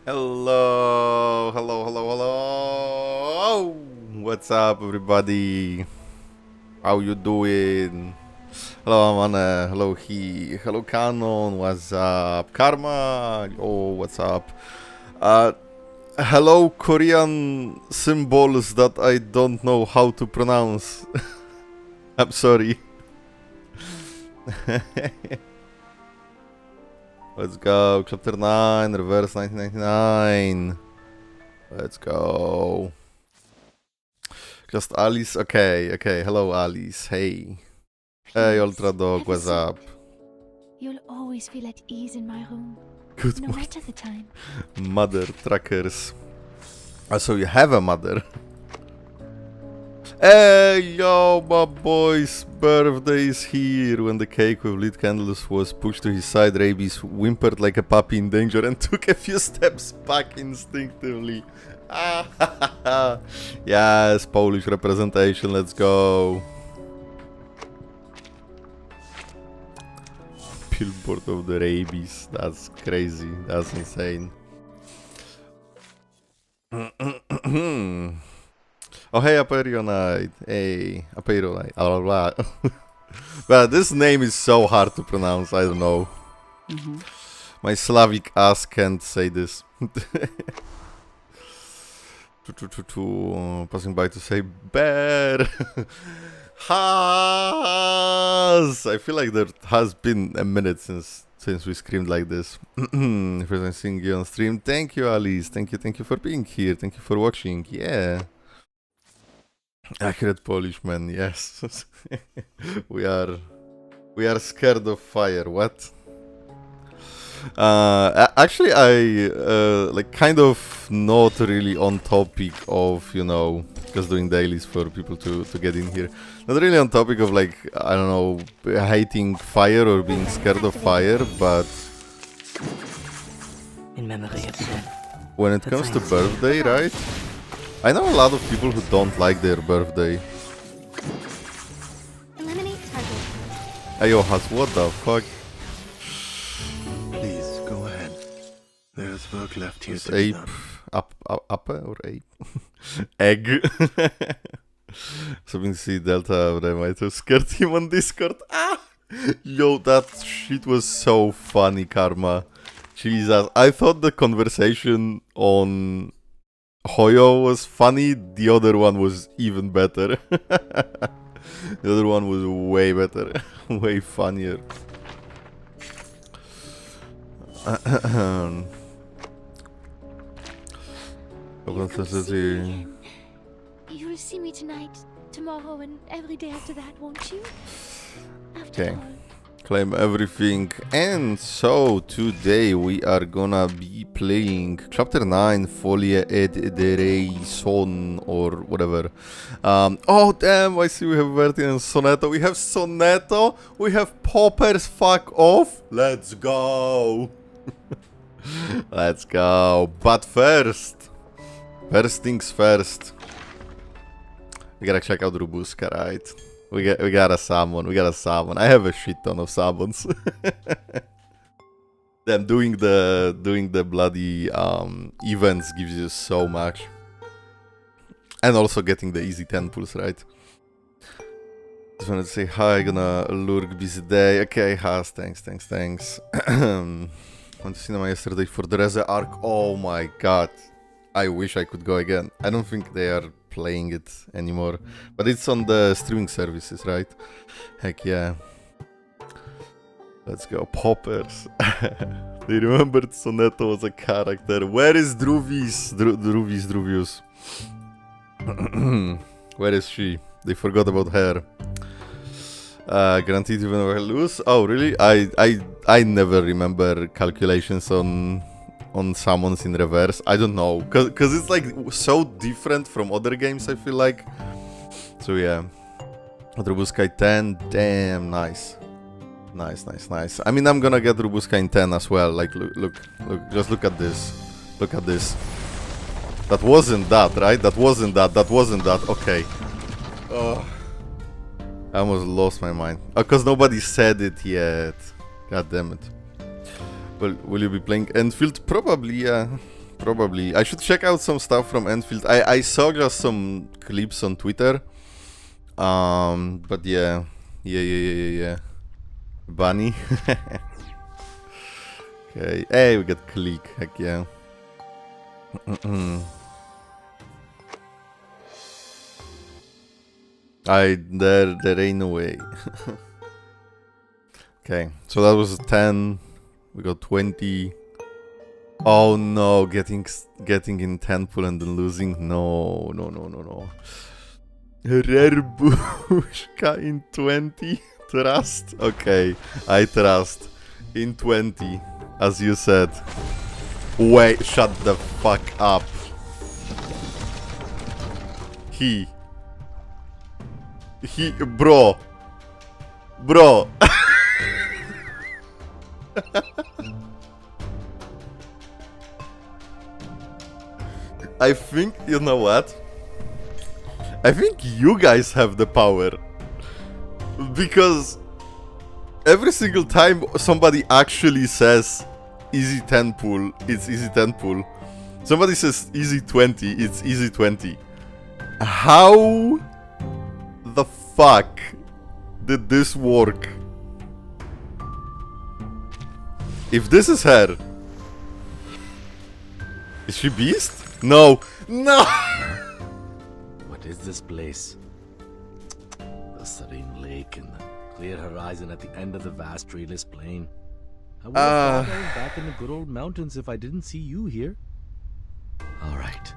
Hello, hello, hello, hello. What's up, everybody? How you doing? Hello, Amane. Hello, Hello, Canon. What's up? Karma. Oh, what's up? Hello, Korean symbols that I don't know how to pronounce. I'm sorry. Let's go. Chapter 9, reverse 1999. Let's go. Just Alice. Okay, okay. Hello, Alice. Hey. Hey, Ultra Dog. What's up? You'll always feel at ease in my room. Good No morning. matter the time. Mother trackers. So you have a mother. Hey, yo, my boy's birthday is here. When the cake with lit candles was pushed to his side, Rabies whimpered like a puppy in danger and took a few steps back instinctively. Yes, Polish representation, let's go. Billboard of the Rabies, that's crazy, that's insane. Oh, hey, Aperionite. Hey, Aperionite. Blah, blah, blah. But this name is so hard to pronounce, I don't know. My Slavic ass can't say this. Passing by to say bear. Has. I feel like there has been a minute since we screamed like this. First time seeing you on stream. Thank you, Alice. Thank you for being here. Thank you for watching. Yeah. Accurate Polish man, yes. we are scared of fire. What? Actually, I like kind of not really on topic of, you know, just doing dailies for people to get in here. Not really on topic of, like, I don't know, hating fire or being scared of fire, but In memory of them. when it comes to birthday, right? I know a lot of people who don't like their birthday. Eliminate target. Ayo, Has, what the fuck? Please go ahead. There's work left here Is to be ape done. up or ape? Egg. Something to see Delta, but I might have scared him on Discord. Ah! Yo, that shit was so funny, Karma. Jesus, I thought the conversation on Hoyo was funny, the other one was even better. The other one was way better, way funnier. You'll see me tonight, tomorrow, and every day after that, won't you? After Okay. all. Claim everything. And so today we are gonna be playing chapter 9 Folie et Son or whatever. Oh damn, I see we have Vertin and Sonetto. We have Sonetto, we have Poppers, fuck off. Let's go. Let's go. But first things first. We gotta check out Rubuska, right? We got a summon. I have a shit ton of summons. Damn, doing the bloody events gives you so much. And also getting the easy 10 pulls, right? Just wanted to say hi, gonna lurk busy day. Okay, Has, thanks. Went to cinema yesterday for the Reze arc. Oh my god. I wish I could go again. I don't think they are playing it anymore, but it's on the streaming services, right? Heck yeah. Let's go, Poppers. They remembered Sonetto as a character. Where is Druvius? Where is she? They forgot about her. Guaranteed even if I lose? Oh really? I never remember calculations on summons in reverse. I don't know, cause it's like so different from other games, I feel like. So yeah, Rubuska 10, damn nice. I mean, I'm gonna get Rubuska in 10 as well. Like look, just look at this. That wasn't that, right? That wasn't that. Okay. Oh, I almost lost my mind. Cause nobody said it yet. God damn it. Well, will you be playing Enfield? Probably, yeah. Probably. I should check out some stuff from Enfield. I saw just some clips on Twitter. But yeah. Yeah. Bunny. Okay. Hey, we got click. Heck yeah. There ain't no way. Okay, so that was 10. We got 20. Oh no, getting in 10 pool and then losing. No. Rubuska in 20. Trust. Okay, I trust. In 20, as you said. Wait, shut the fuck up. Bro. I think, you know what? I think you guys have the power. Because every single time somebody actually says easy 10 pool, it's easy 10 pool. Somebody says easy 20, it's easy 20. How the fuck did this work? If this is her, is she beast? No. What is this place? The serene lake and the clear horizon at the end of the vast treeless plain. I would have thought I was back in the good old mountains if I didn't see you here. Alright.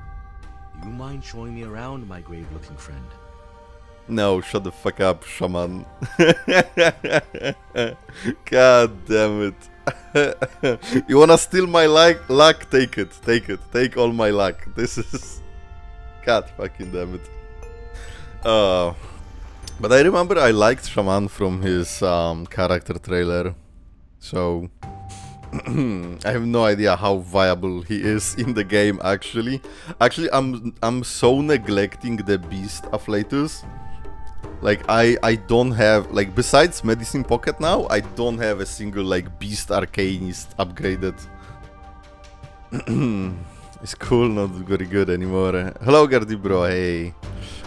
You mind showing me around, my grave-looking friend? No, shut the fuck up, shaman. God damn it. You wanna steal my luck? Take it. Take all my luck. This is... God fucking damn it. But I remember I liked Shaman from his character trailer. So... I have no idea how viable he is in the game actually. Actually, I'm so neglecting the beast afflatus. Like I don't have, like, besides medicine pocket now, I don't have a single like beast arcanist upgraded. It's cool, not very good anymore. Hello Gardy bro, hey.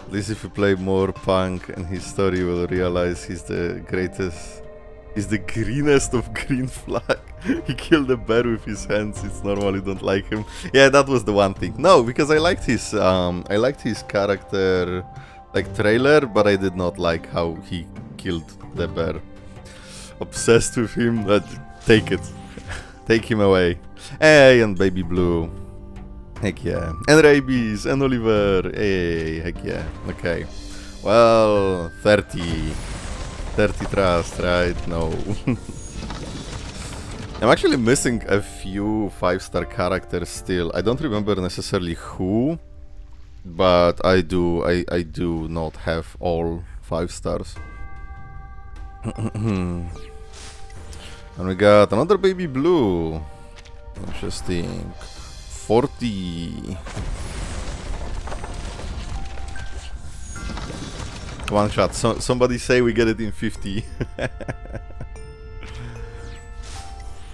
At least if you play more punk and his story, you will realize he's the greatest. He's the greenest of green flag. He killed a bear with his hands. It's normally don't like him. Yeah, that was the one thing. No, because I liked his character like trailer, but I did not like how he killed the bear. Obsessed with him, but take it. Take him away. Hey, and Baby Blue. Heck yeah. And Rabies, and Oliver. Hey, heck yeah. Okay. Well, 30 trust, right? No. I'm actually missing a few 5-star characters still. I don't remember necessarily who, but I do not have all 5 stars. And we got another Baby Blue. Interesting. 40. One shot. Somebody say we get it in 50.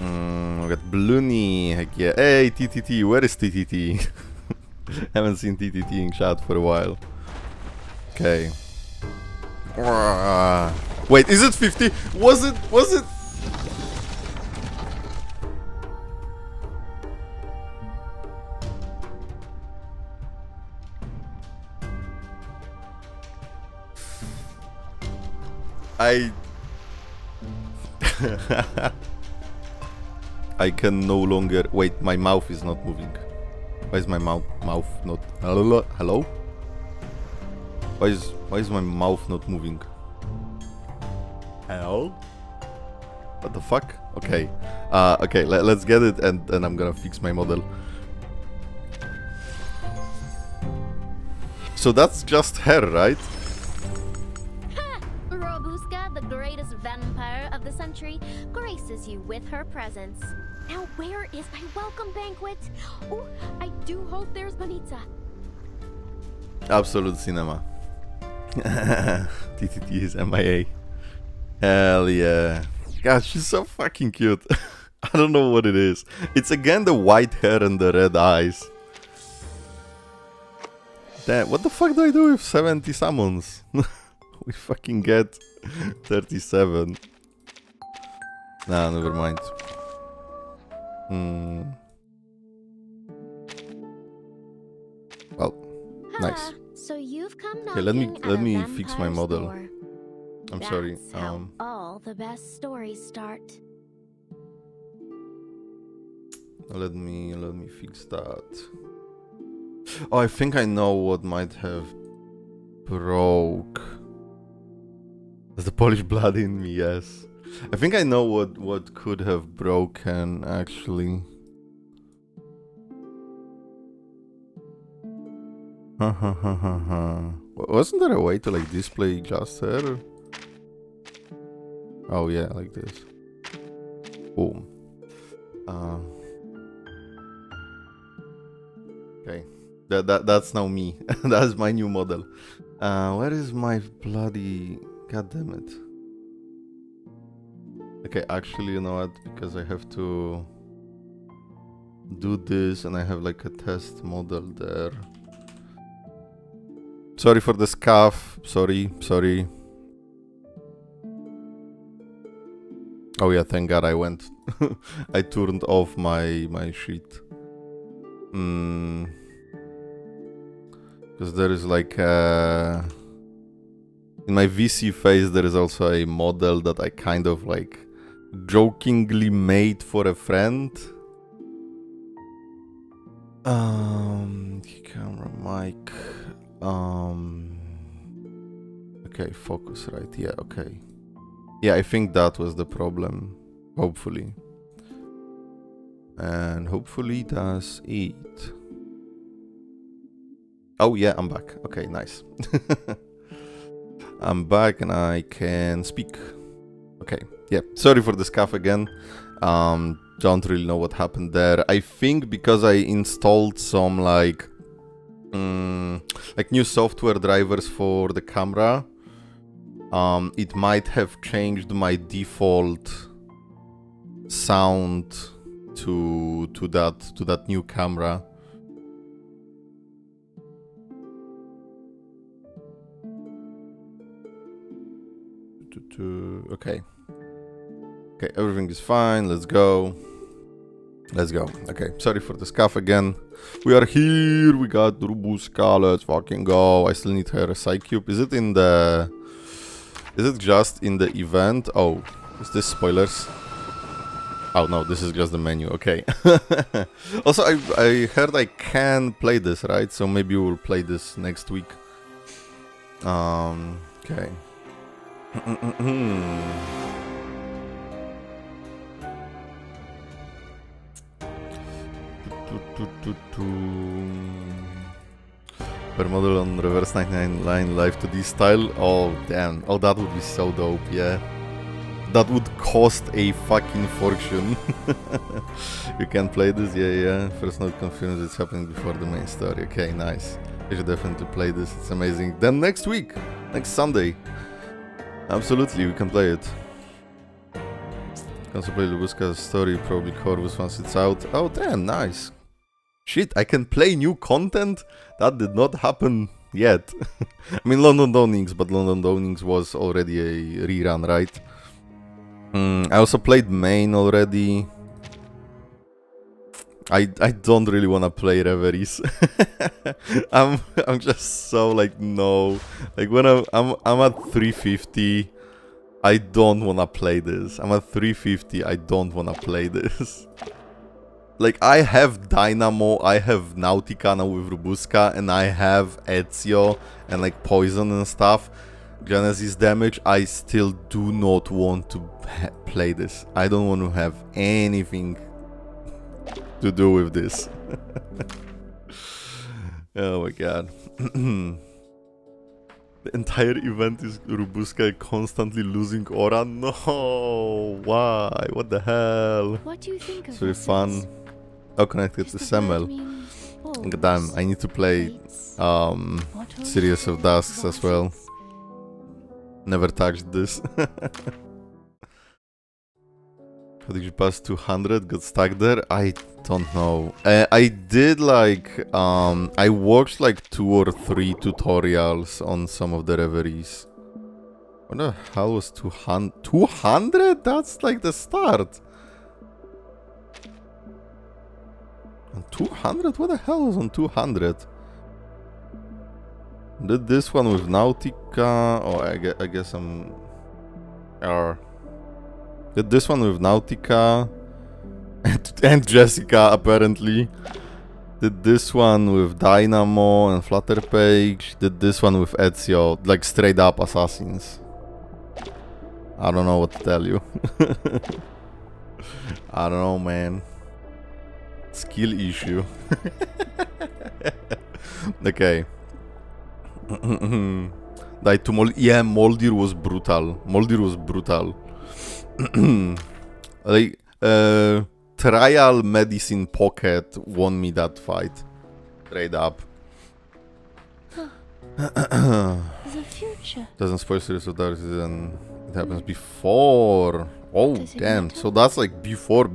We got Bloony. Heck yeah. Hey, TTT. Where is TTT? Haven't seen TTT in chat for a while. Okay. Wait, is it 50? Was it? I can no longer... Wait, my mouth is not moving. Why is my mouth not... Hello? Why is my mouth not moving? Hello? What the fuck? Okay. Okay, let's get it and then I'm gonna fix my model. So that's just her, right? Rubuska, the greatest vampire of the century, graces you with her presence. Now where is my welcome banquet? Oh, I do hope there's bonita. Absolute cinema. TTT is MIA. Hell yeah. God, she's so fucking cute. I don't know what it is. It's again the white hair and the red eyes. Damn, what the fuck do I do with 70 summons? We fucking get 37. Nah, never mind. Well, nice. So you've come Okay, knocking let me at a fix my vampire's model. door. I'm sorry. That's how all the best stories start. Let me fix that. Oh, I think I know what might have broke. There's the Polish blood in me, yes. I think I know what could have broken actually. Wasn't there a way to like display just her? Oh yeah, like this. Boom. Okay, that's now me. That's my new model. Where is my bloody? God damn it. Okay, actually, you know what? Because I have to do this, and I have like a test model there. Sorry for the scuff. Sorry. Oh yeah, thank God I went. I turned off my sheet. Because there is like in my VSeeFace there is also a model that I kind of like jokingly made for a friend. Camera mic. Okay, focus right. Yeah, okay. Yeah, I think that was the problem. Hopefully. And hopefully that's it. Oh yeah, I'm back. Okay, nice. I'm back and I can speak. Okay, yeah. Sorry for the scuff again. Don't really know what happened there. I think because I installed some like new software drivers for the camera, it might have changed my default sound to that new camera. Okay, everything is fine. Let's go. Okay, sorry for the scuff again. We are here. We got rubuska. Let's fucking go. I still need her side cube. Is it just in the event? Oh, is this spoilers? Oh no, this is just the menu. Okay. Also, I heard I can play this, right? So maybe we'll play this next week. Okay. Per model on reverse 99 line live 2D style. Oh damn. Oh, that would be so dope. Yeah. That would cost a fucking fortune. You can play this? Yeah. First note confirms it's happening before the main story. Okay, nice. I should definitely play this. It's amazing. Then next week, next Sunday. Absolutely, we can play it. Can also play Rubuska's story, probably Corvus once it's out. Oh damn, nice. Shit, I can play new content? That did not happen yet. I mean London Dawnings, but London Dawnings was already a rerun, right? I also played main already. I don't really want to play Reveries. I'm just so like no. Like when I'm at 350, I don't want to play this. I'm at 350, I don't want to play this. Like I have Dynamo, I have Nautica now with Rubuska, and I have Ezio and like Poison and stuff. Genesis damage, I still do not want to play this. I don't want to have anything to do with this. Oh my god. The entire event is Rubuska constantly losing aura. No, why? What the hell? What do you think of it's really fun. Oh, connected to Samuel. Damn, I need to play Series of Dusks as well. Never touched this. How did you pass 200? Got stuck there? I don't know. I did like, I watched like 2 or 3 tutorials on some of the reveries. What the hell was 200? 200? That's like the start. On 200? What the hell was on 200? Did this one with Nautica? Oh, I guess I'm... Did this one with Nautica and Jessica apparently. Did this one with Dynamo and Flutterpage. Did this one with Ezio, like straight up assassins. I don't know what to tell you. I don't know, man. Skill issue. Okay. Died to Moldir. Yeah, Moldir was brutal. Moldir was brutal. Like, Trial Medicine Pocket won me that fight. Straight up. The future. Doesn't spoil series of dark season. It happens before. Oh, damn. So that's like before.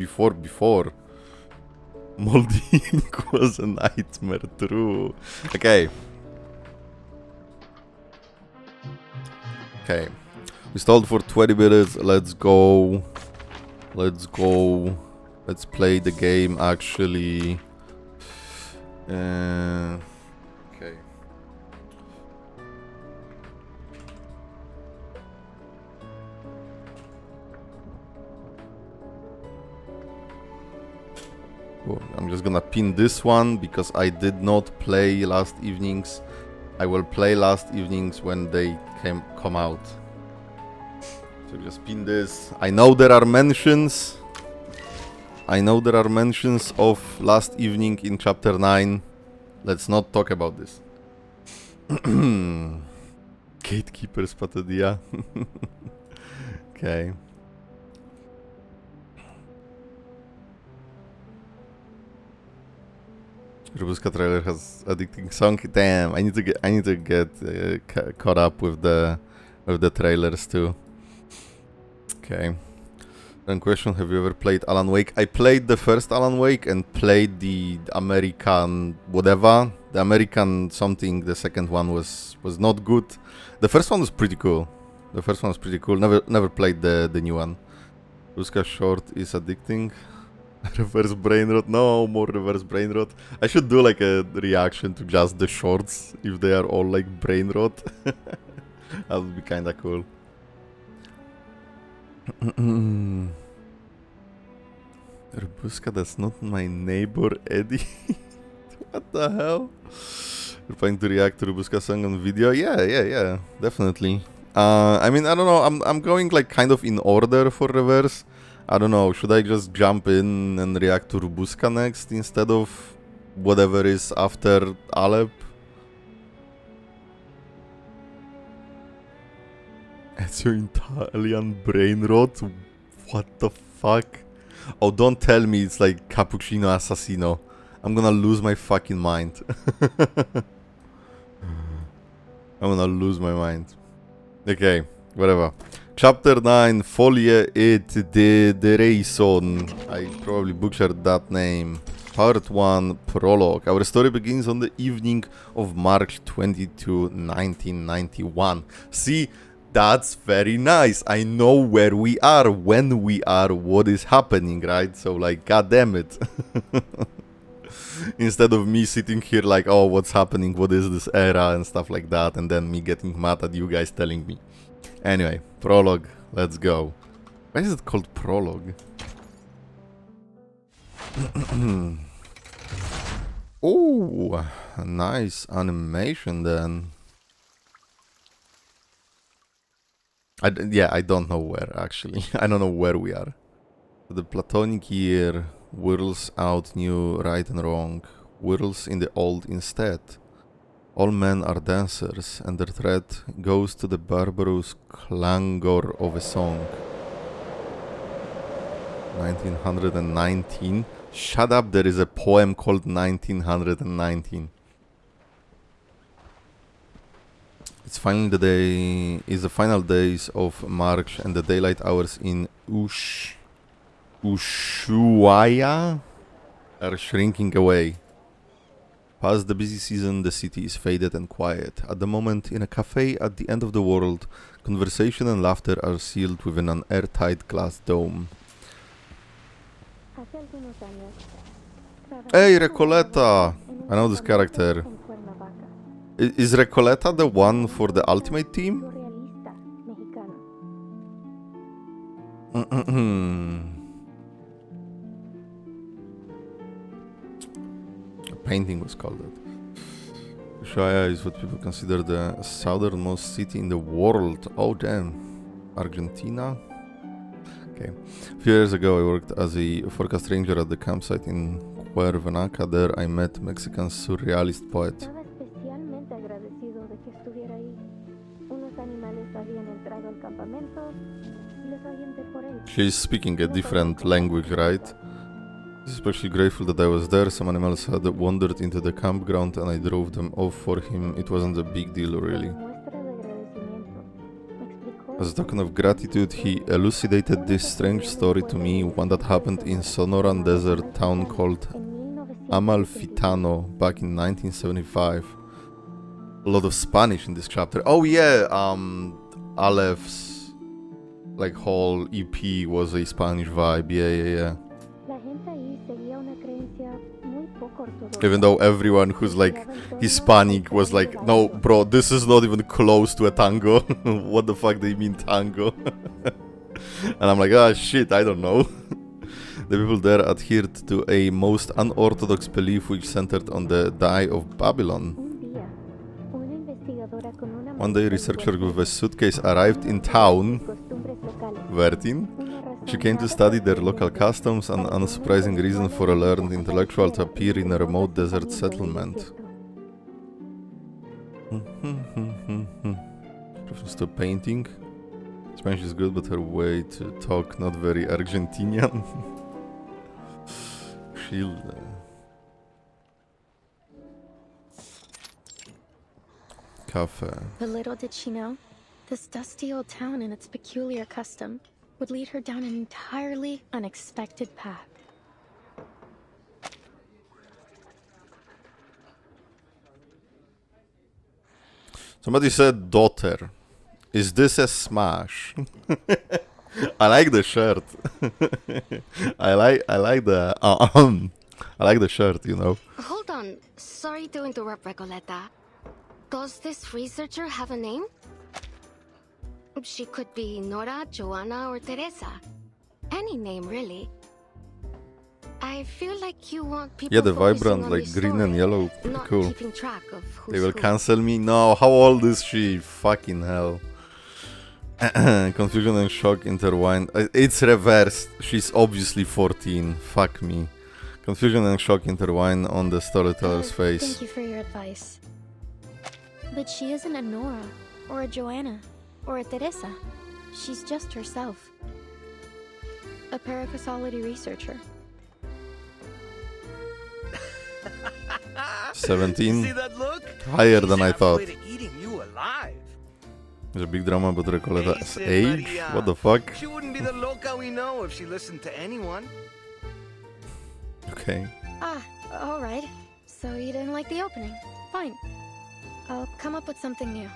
Molding was a nightmare, true. Okay. Okay. We stalled for 20 minutes. Let's go. Let's go. Let's play the game actually. Okay. Cool. I'm just gonna pin this one because I did not play last evenings. I will play last evenings when they come out. So just pin this. I know there are mentions. I know there are mentions of last evening in chapter 9. Let's not talk about this. Gatekeeper spotted, yeah. Okay. Rubuska trailer has addicting song. Damn, I need to get caught up with the trailers too. Okay. Then question: have you ever played Alan Wake? I played the first Alan Wake and played the American whatever, the American something. The second one was not good. The first one was pretty cool. Never played the new one. Rubuska short is addicting. Reverse brain rot. No more reverse brain rot. I should do like a reaction to just the shorts if they are all like brain rot. That would be kinda cool. Rubuska, that's not my neighbor Eddie. What the hell? You're planning to react to Rubuska song on video? Yeah, definitely. I mean, I don't know. I'm going like kind of in order for reverse. I don't know, should I just jump in and react to Rubuska next instead of whatever is after Alep? It's your Italian brain rot? What the fuck? Oh, don't tell me it's like Cappuccino Assassino. I'm gonna lose my fucking mind. I'm gonna lose my mind. Okay, whatever. Chapter 9, Folie et de Dereison. I probably butchered that name. Part 1, Prologue. Our story begins on the evening of March 22, 1991. See, that's very nice. I know where we are, when we are, what is happening, right? So, like, god damn it. Instead of me sitting here like, oh, what's happening? What is this era? And stuff like that. And then me getting mad at you guys telling me. Anyway, prologue, let's go. Why is it called prologue? Oh, nice animation then. I don't know where actually. I don't know where we are. The platonic year whirls out new right and wrong, whirls in the old instead. All men are dancers, and their thread goes to the barbarous clangor of a song. 1919? Shut up, there is a poem called 1919. It's finally the final days of March and the daylight hours in Ushuaia are shrinking away. Past the busy season, the city is faded and quiet. At the moment, in a cafe at the end of the world, conversation and laughter are sealed within an airtight glass dome. Hey, Recoleta! I know this character. Is Recoleta the one for the Ultimate Team? A painting was called that. Ushuaia is what people consider the southernmost city in the world. Oh damn. Argentina? Okay. A few years ago I worked as a forecast ranger at the campsite in Cuernavaca. There I met Mexican surrealist poet. She's speaking a different language, right? Especially grateful that I was there. Some animals had wandered into the campground and I drove them off for him. It wasn't a big deal, really. As a token of gratitude, he elucidated this strange story to me, one that happened in Sonoran desert town called Amalfitano back in 1975. A lot of Spanish in this chapter. Oh yeah, Aleph's like whole EP was a Spanish vibe. Yeah. Even though everyone who's like Hispanic was like, no bro, this is not even close to a tango. What the fuck they mean tango? And I'm like, ah shit, I don't know. The people there adhered to a most unorthodox belief which centered on the die of Babylon. One day a researcher with a suitcase arrived in town, Vertin. She came to study their local customs, an unsurprising reason for a learned intellectual to appear in a remote desert settlement. Reference to painting. Spanish is good, but her way to talk not very Argentinian. Chile. Cafe. But little did she know, this dusty old town and its peculiar custom would lead her down an entirely unexpected path. Somebody said daughter. Is this a smash? I like the shirt. I like the I like the shirt, you know. Hold on. Sorry to interrupt, Recoleta. Does this researcher have a name? She could be Nora, Joanna, or Teresa. Any name, really. I feel like you want people. Yeah, the focusing vibrant, on like the green and story, yellow, not cool. keeping track of who's They will who. cancel me? No, how old is she? Fucking hell. Confusion and shock intertwined. It's reversed. She's obviously 14. Fuck me. Confusion and shock intertwine on the storyteller's face. Thank you for your advice. But she isn't a Nora, or a Joanna, or a Teresa. She's just herself. A paracausality researcher. 17? See that look? Higher than I thought. Halfway to eating you alive. There's a big drama about Recoleta's Face it, age? Maria. What the fuck? She wouldn't be the loca we know if she listened to anyone. Okay. Ah, alright. So you didn't like the opening. Fine. I'll come up with something new.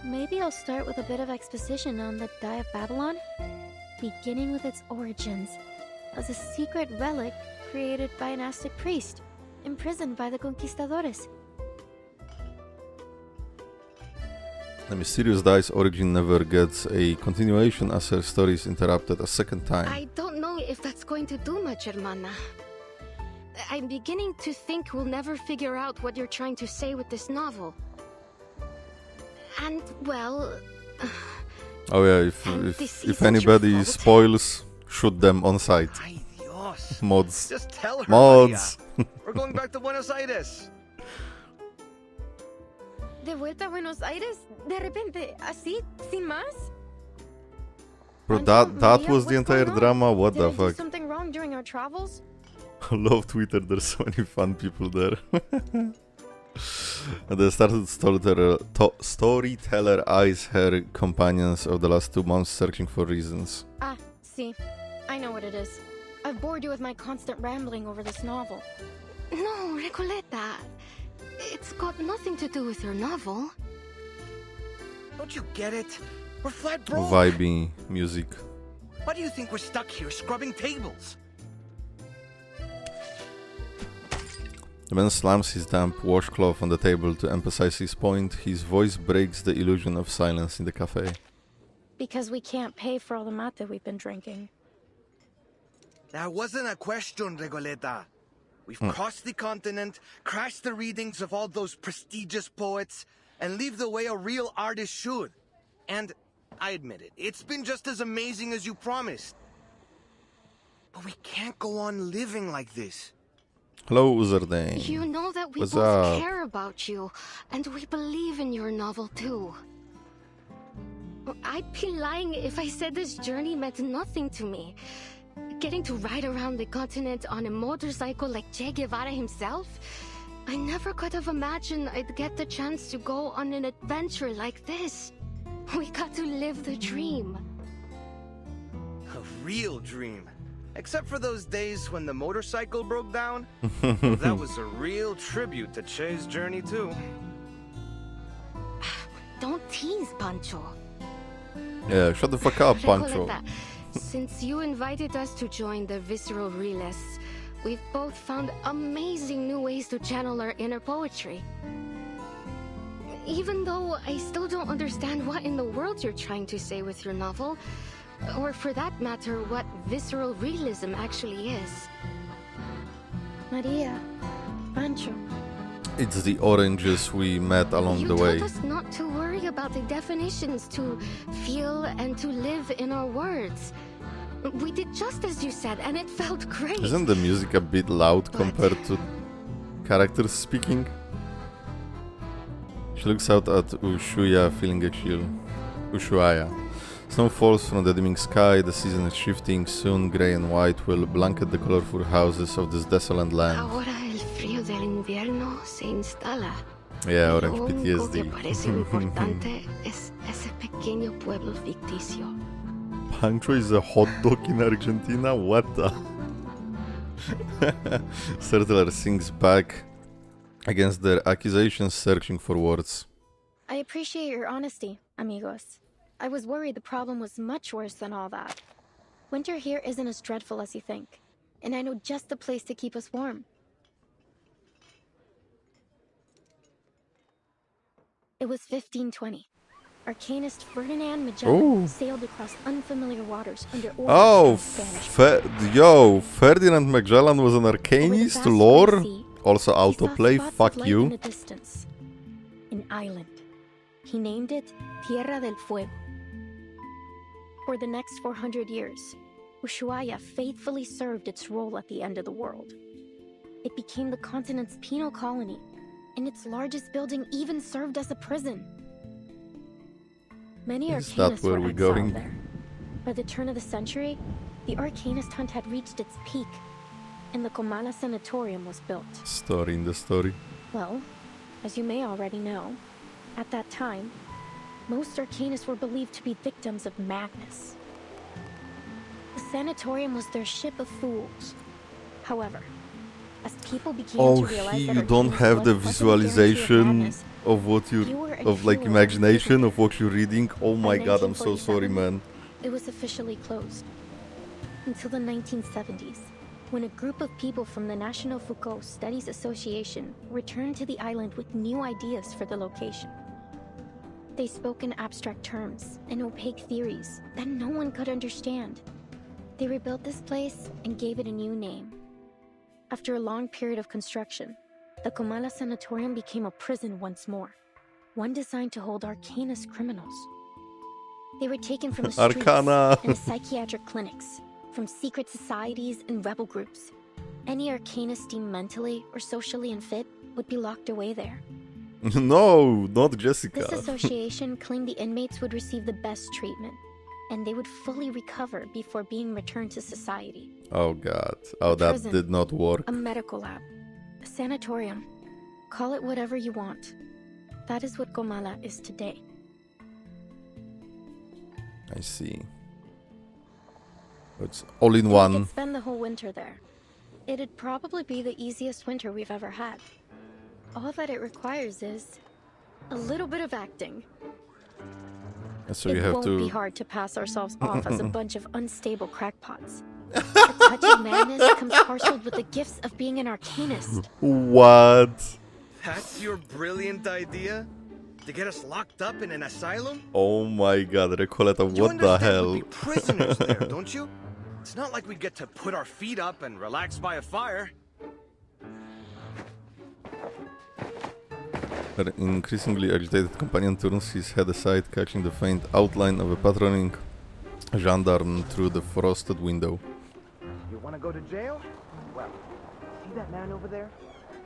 Maybe I'll start with a bit of exposition on the Die of Babylon, beginning with its origins, as a secret relic created by an Aztec priest, imprisoned by the conquistadores. The mysterious die's origin never gets a continuation as her story is interrupted a second time. I don't know if that's going to do much, hermana. I'm beginning to think we'll never figure out what you're trying to say with this novel. And, well... Oh yeah, if anybody spoils, shoot them on sight. Ay, Dios. Mods. Just tell her, Mods. Maria. We're going back to Buenos Aires. ¿De vuelta a Buenos Aires? ¿De repente? ¿Así? ¿Sin más? Bro, Anton, that Maria, was the what's entire going on? drama, what Did the I do fuck? something wrong during our travels? I love Twitter, there's so many fun people there. At the start of the storyteller eyes her companions of the last 2 months searching for reasons. Ah, sí. I know what it is. I've bored you with my constant rambling over this novel. No, Recoleta. It's got nothing to do with your novel. Don't you get it? We're flat broke. Vibey music. Why do you think we're stuck here scrubbing tables? The man slams his damp washcloth on the table to emphasize his point. His voice breaks the illusion of silence in the cafe. Because we can't pay for all the mate we've been drinking. That wasn't a question, Regoleta. We've crossed the continent, crashed the readings of all those prestigious poets, and live the way a real artist should. And I admit it, it's been just as amazing as you promised. But we can't go on living like this. Hello, Uzerdane. You know that we What's both up? care about you, and we believe in your novel too. I'd be lying if I said this journey meant nothing to me. Getting to ride around the continent on a motorcycle like Che Guevara himself? I never could have imagined I'd get the chance to go on an adventure like this. We got to live the dream. A real dream. Except for those days when the motorcycle broke down. That was a real tribute to Che's journey too. Don't tease, Pancho. Yeah, shut the fuck up, Pancho. Recoleta, since you invited us to join the Visceral Realists, we've both found amazing new ways to channel our inner poetry. Even though I still don't understand what in the world you're trying to say with your novel, or for that matter, what visceral realism actually is. Maria, Pancho. It's the oranges we met along the You way. told us not to worry about the definitions, to feel and to live in our words. We did just as you said, and it felt great. Isn't the music a bit loud compared to characters speaking? She looks out at Ushuaia, feeling a chill. Ushuaia. Snow falls from the dimming sky, the season is shifting, soon grey and white will blanket the colorful houses of this desolate land. Ahora el frío del invierno se instala. Yeah, Lo Orange único que PTSD. parece importante es ese pequeño pueblo ficticio. Pancho is a hot dog in Argentina? What the? Settler sinks back against their accusations, searching for words. I appreciate your honesty, amigos. I was worried the problem was much worse than all that. Winter here isn't as dreadful as you think, and I know just the place to keep us warm. It was 1520. Arcanist Ferdinand Magellan sailed across unfamiliar waters under orders Oh, from Spanish. Ferdinand Magellan was an Over the arcanist, vast lore. White Sea, Also he saw autoplay, spots of fuck light you. in the distance. An island. He named it Tierra del Fuego. For the next 400 years, Ushuaia faithfully served its role at the end of the world. It became the continent's penal colony, and its largest building even served as a prison. Many Is that arcanists where were we're exiled going? there. By the turn of the century, the arcanist hunt had reached its peak, and the Comala Sanatorium was built. Story in the story. Well, as you may already know, at that time, most arcanists were believed to be victims of madness. The sanatorium was their ship of fools. However, as people began to realize here that you don't arcanists have the wasn't a guarantee of visualization madness, of what you fewer and of like fewer imagination people of what you're reading. Oh my By god, I'm so sorry, 1947, man. it was officially closed. Until the 1970s, when a group of people from the National Foucault Studies Association returned to the island with new ideas for the location. They spoke in abstract terms and opaque theories that no one could understand. They rebuilt this place and gave it a new name. After a long period of construction, the Comala Sanatorium became a prison once more, one designed to hold arcanist criminals. They were taken from the streets Arcana. and psychiatric clinics, from secret societies and rebel groups. Any arcanist deemed mentally or socially unfit would be locked away there. No, not Jessica. This association claimed the inmates would receive the best treatment, and they would fully recover before being returned to society. Oh god. Oh, that Prison. did not work. A medical lab, a sanatorium, call it whatever you want. That is what Comala is today. I see. It's all in We one. could spend the whole winter there. It'd probably be the easiest winter we've ever had. All that it requires is a little bit of acting. So it you have won't be to. hard to pass ourselves off as a bunch of unstable crackpots. A touch of madness comes parceled with the gifts of being an arcanist. What? That's your brilliant idea? To get us locked up in an asylum? Oh my god, Recoleta, You what the understand hell? we'd be prisoners there, don't you? It's not like we get to put our feet up and relax by a fire. Her increasingly agitated companion turns his head aside, catching the faint outline of a patrolling gendarme through the frosted window. You want to go to jail? Well, see that man over there?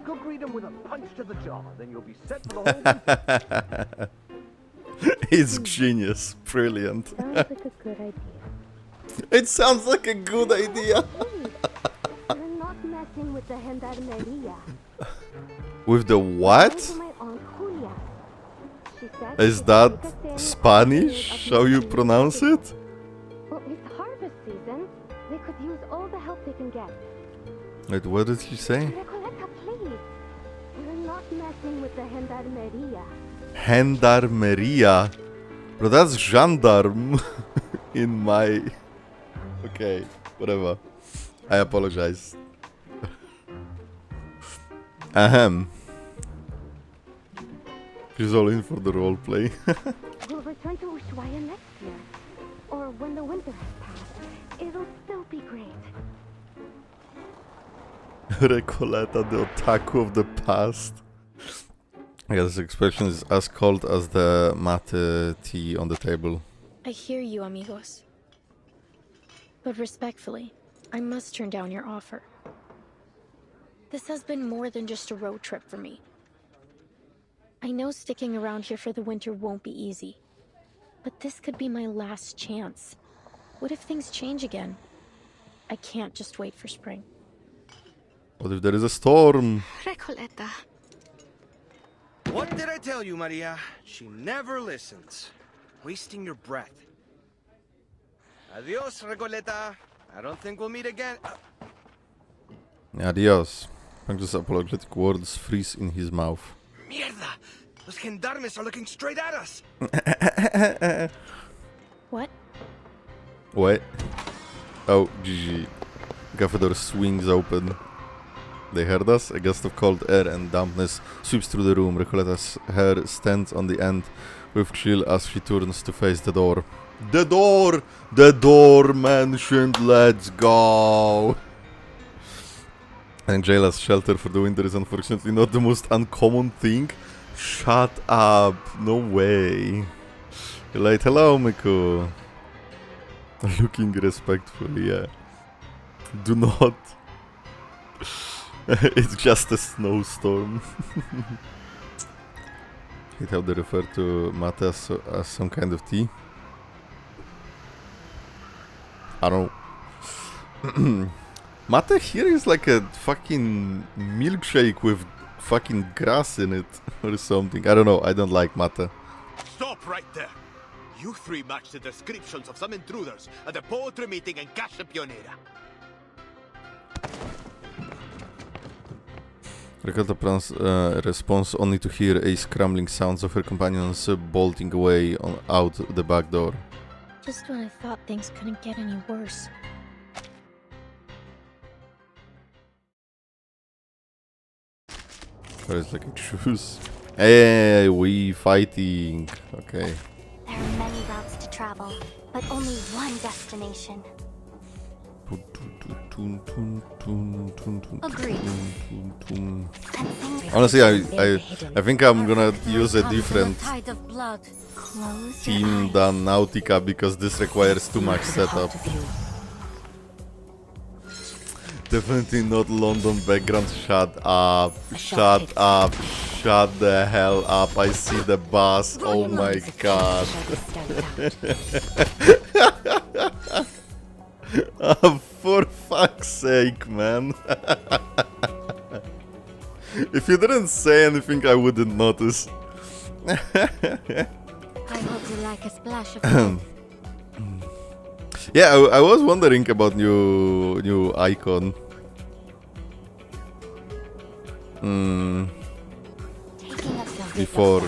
Go greet him with a punch to the jaw, then you'll be set for the whole week. It's genius, brilliant. Sounds like a good idea. It sounds like a good idea. You're not messing with the gendarmeria. With the what? My aunt Julia. She said Is that Spanish? How you pronounce it? well, it's harvest season. They could use all the help they can get. Wait, what did he say? Recoleta, please. You're not messing with the gendarmeria. Gendarmeria. Bro, that's gendarme in my... Okay, whatever. I apologize. Ahem. She's all in for the roleplay. We'll return to Ushuaia next year. Or when the winter has passed. It'll still be great. Recoleta, the otaku of the past. Yeah, this expression is as cold as the mate tea on the table. I hear you, amigos. But respectfully, I must turn down your offer. This has been more than just a road trip for me. I know sticking around here for the winter won't be easy, but this could be my last chance. What if things change again? I can't just wait for spring. What if there is a storm? Recoleta. What did I tell you, Maria? She never listens. Wasting your breath. Adios, Recoleta. I don't think we'll meet again. Adios. Puncture's apologetic words freeze in his mouth. Mierda! Those gendarmes are looking straight at us! What? Wait. Oh, GG. Cafe door swings open. They heard us. A gust of cold air and dampness sweeps through the room. Recoleta's hair stands on the end with chill as she turns to face the door. The door! The door mentioned, let's go! I think jail as shelter for the winter is unfortunately not the most uncommon thing. Shut up, no way. You're like, hello Miku. Looking respectfully, yeah. Do not. It's just a snowstorm. Hate how they refer to mate as some kind of tea. I don't know. Mate here is like a fucking milkshake with fucking grass in it or something. I don't know. I don't like mate. Stop right there! You three match the descriptions of some intruders at the poetry meeting in Casa Pionera. Recoleta responds only to hear a scrambling sounds of her companions bolting away out the back door. Just when I thought things couldn't get any worse. There's like a truce. Hey, we fighting. Okay. There are many routes to travel, but only one destination. Agreed. Honestly, I think I'm gonna use a different team than Nautica because this requires too much setup. Definitely not London background. Shut up. Shut up. Shut the hell up. I see the bus. Oh my god. For fuck's sake, man. If you didn't say anything, I wouldn't notice. I hope you like a splash of Yeah, I was wondering about new icon. Before.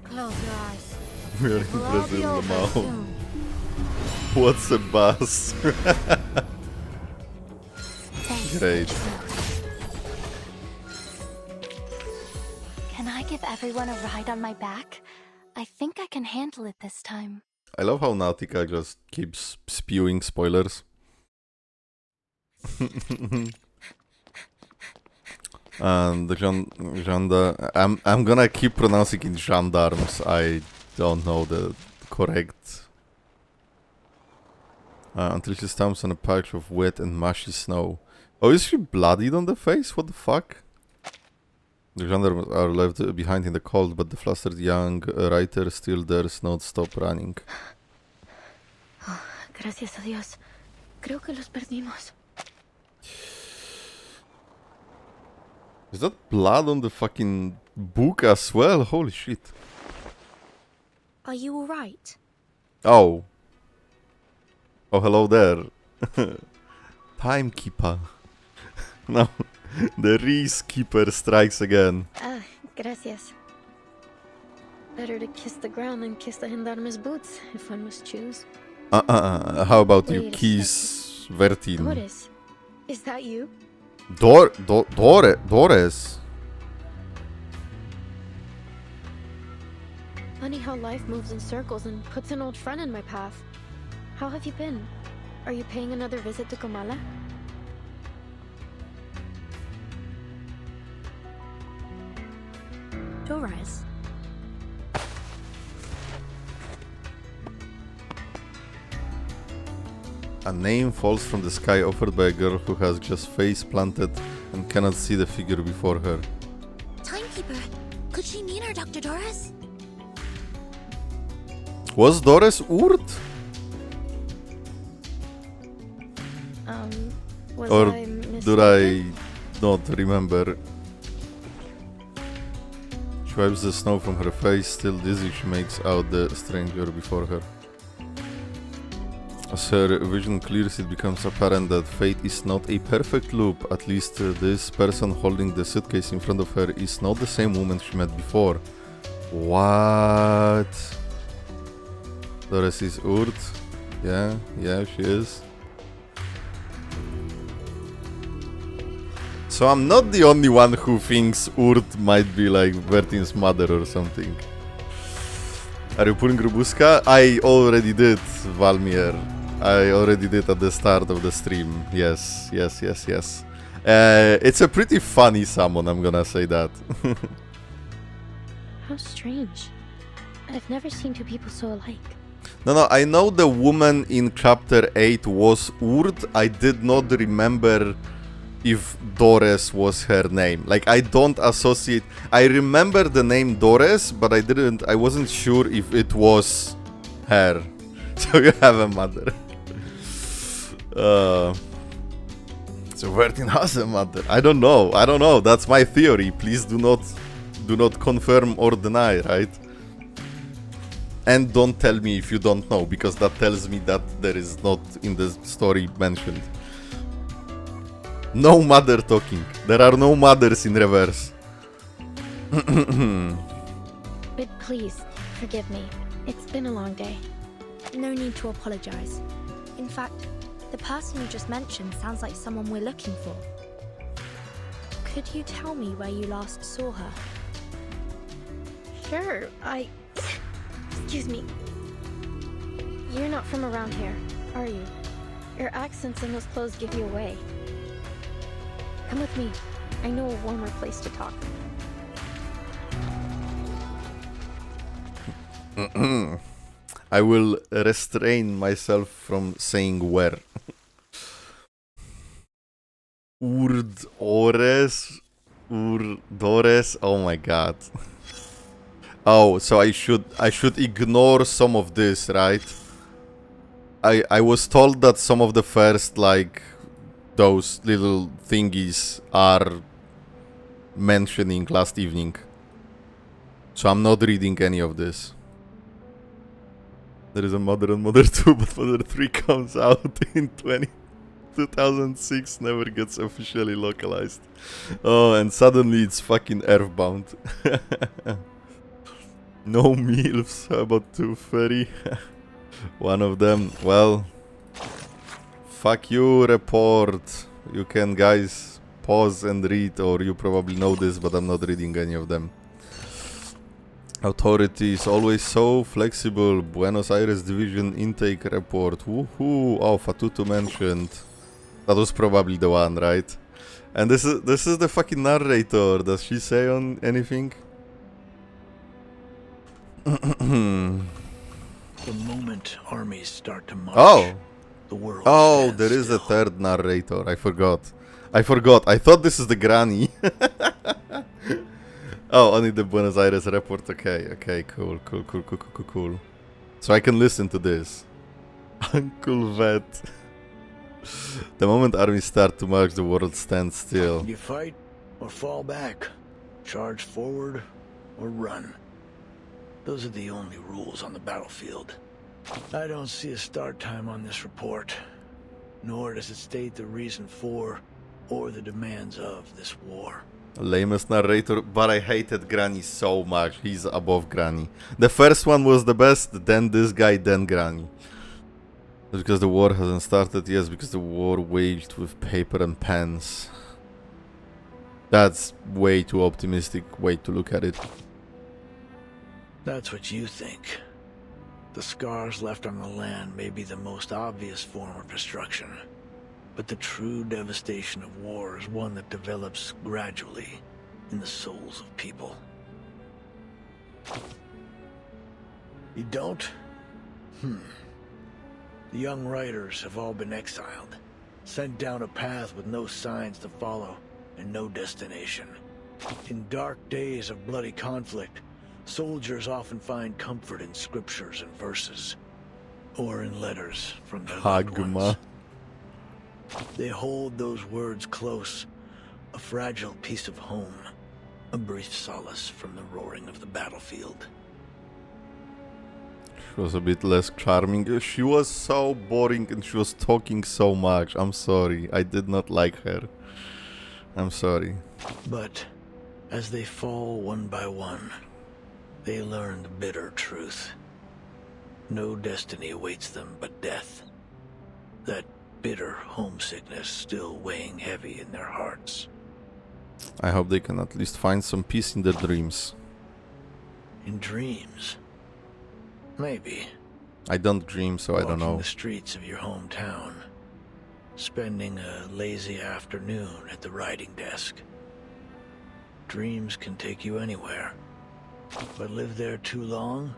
Close your eyes. We're We'll all impressed be in the over mouth. soon. What's a bus? Great. Can I give everyone a ride on my back? I think I can handle it this time. I love how Nautica just keeps spewing spoilers. And the I'm gonna keep pronouncing it gendarmes. I don't know the correct. Until she stumps on a patch of wet and mushy snow. Oh, is she bloodied on the face? What the fuck? The gendarmes are left behind in the cold, but the flustered young writer still dares not stop running. Oh, gracias a Dios. Creo que los perdimos. Is that blood on the fucking book as well? Holy shit. Are you alright? Oh. Oh, hello there. Timekeeper. No, the Reese Keeper strikes again. Ah, gracias. Better to kiss the ground than kiss the gendarme's boots, if one must choose. How about you Wait a kiss Vertin? Doris, is that you? Doris? Funny how life moves in circles and puts an old friend in my path. How have you been? Are you paying another visit to Comala? Doris. A name falls from the sky offered by a girl who has just face planted and cannot see the figure before her. Timekeeper, could she mean her Dr. Doris? Was Doris Urt? Was Or I mistaken? did I not remember? She wipes the snow from her face, still dizzy she makes out the stranger before her. As her vision clears, it becomes apparent that fate is not a perfect loop. At least this person holding the suitcase in front of her is not the same woman she met before. What? Doris is Urt? Yeah, she is. So I'm not the only one who thinks Urt might be like Vertin's mother or something. Are you pulling Rubuska? I already did, Valmir. I already did at the start of the stream. Yes. It's a pretty funny summon, I'm gonna say that. How strange. I've never seen two people so alike. No, I know the woman in chapter 8 was Urt. I did not remember if Doris was her name. Like, I don't associate... I remember the name Doris, but I wasn't sure if it was her. So you have a mother. So Vertin has a mother. I don't know. That's my theory. Please do not confirm or deny, right? And don't tell me if you don't know, because that tells me that there is not in the story mentioned. No mother talking. There are no mothers in reverse. But please, forgive me. It's been a long day. No need to apologize. In fact, the person you just mentioned sounds like someone we're looking for. Could you tell me where you last saw her? Sure, Excuse me. You're not from around here, are you? Your accents and those clothes give you away. Come with me. I know a warmer place to talk. I will restrain myself from saying where. Urdores? Urdores? Oh my god. Oh, so I should ignore some of this, right? I was told that some of the first, like, those little thingies are mentioning last evening. So I'm not reading any of this. There is a Mother and Mother 2, but Mother 3 comes out in 2006, never gets officially localized. Oh, and suddenly it's fucking Earthbound. No MILFs, how about 2 fairy? One of them, well, fuck you, report. You can, guys, pause and read, or you probably know this, but I'm not reading any of them. Authority is always so flexible. Buenos Aires Division intake report. Woohoo! Oh, Fatuto mentioned. That was probably the one, right? And this is the fucking narrator. Does she say on anything? The moment armies start to march, the world Oh, there is still. a third narrator. I forgot. I thought this is the granny. Oh, only the Buenos Aires report. Okay, cool. So I can listen to this. Uncle Vet. The moment armies start to march, the world stands still. You fight or fall back, charge forward or run. Those are the only rules on the battlefield. I don't see a start time on this report, nor does it state the reason for or the demands of this war. Lamest narrator, but I hated Granny so much. He's above Granny. The first one was the best, then this guy, then Granny. Because the war hasn't started, yes, because the war waged with paper and pens. That's way too optimistic way to look at it. That's what you think. The scars left on the land may be the most obvious form of destruction. But the true devastation of war is one that develops gradually in the souls of people. You don't? The young writers have all been exiled, sent down a path with no signs to follow and no destination. In dark days of bloody conflict, soldiers often find comfort in scriptures and verses, or in letters from their loved ones. They hold those words close, a fragile piece of home, a brief solace from the roaring of the battlefield. She was a bit less charming. She was so boring and she was talking so much. I'm sorry. I did not like her. I'm sorry. But as they fall one by one, they learn the bitter truth. No destiny awaits them but death. That bitter homesickness still weighing heavy in their hearts. I hope they can at least find some peace in their dreams. In dreams? Maybe. I don't dream, so I don't know. Walking the streets of your hometown, spending a lazy afternoon at the writing desk. Dreams can take you anywhere, but live there too long,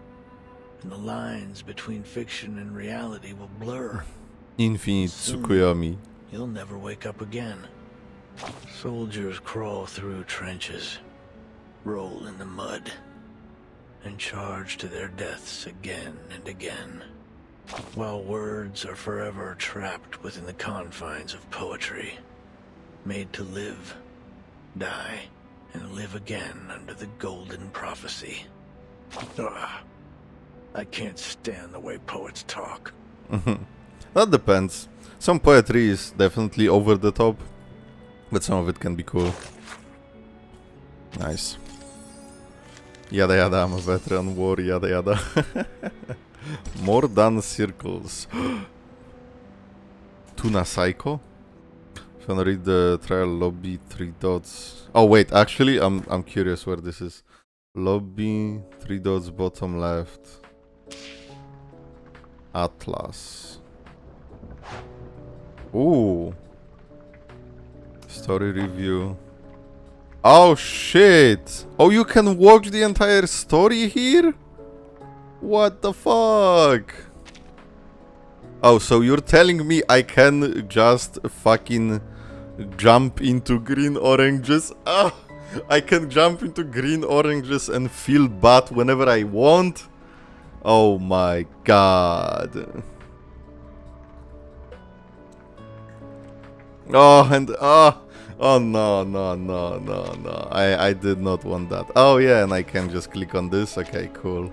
and the lines between fiction and reality will blur. Infinite Tsukuyomi. You'll never wake up again. Soldiers crawl through trenches, roll in the mud, and charge to their deaths again and again, while words are forever trapped within the confines of poetry, made to live, die, and live again under the golden prophecy. I can't stand the way poets talk. That depends. Some poetry is definitely over the top, but some of it can be cool. Nice. Yada yada, I'm a veteran, war, yada yada. More than circles. Tuna Psycho? If you wanna read the trial lobby, 3 dots. Oh wait, actually I'm curious where this is. Lobby, 3 dots, bottom left. Atlas. Ooh. Story review. Oh shit! Oh, you can watch the entire story here? What the fuck? Oh, so you're telling me I can just fucking jump into green oranges? Ah, I can jump into green oranges and feel bad whenever I want? Oh my god. Oh, and oh no. I did not want that. Oh yeah, and I can just click on this. Okay, cool.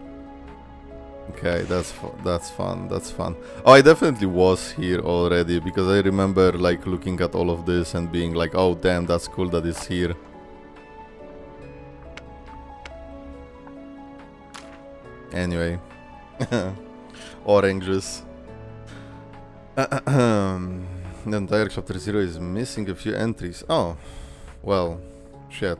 Okay, that's fun. That's fun. Oh, I definitely was here already because I remember like looking at all of this and being like, oh damn, that's cool that it's here. Anyway, oranges. The entire chapter 0 is missing a few entries. Oh, well, shit.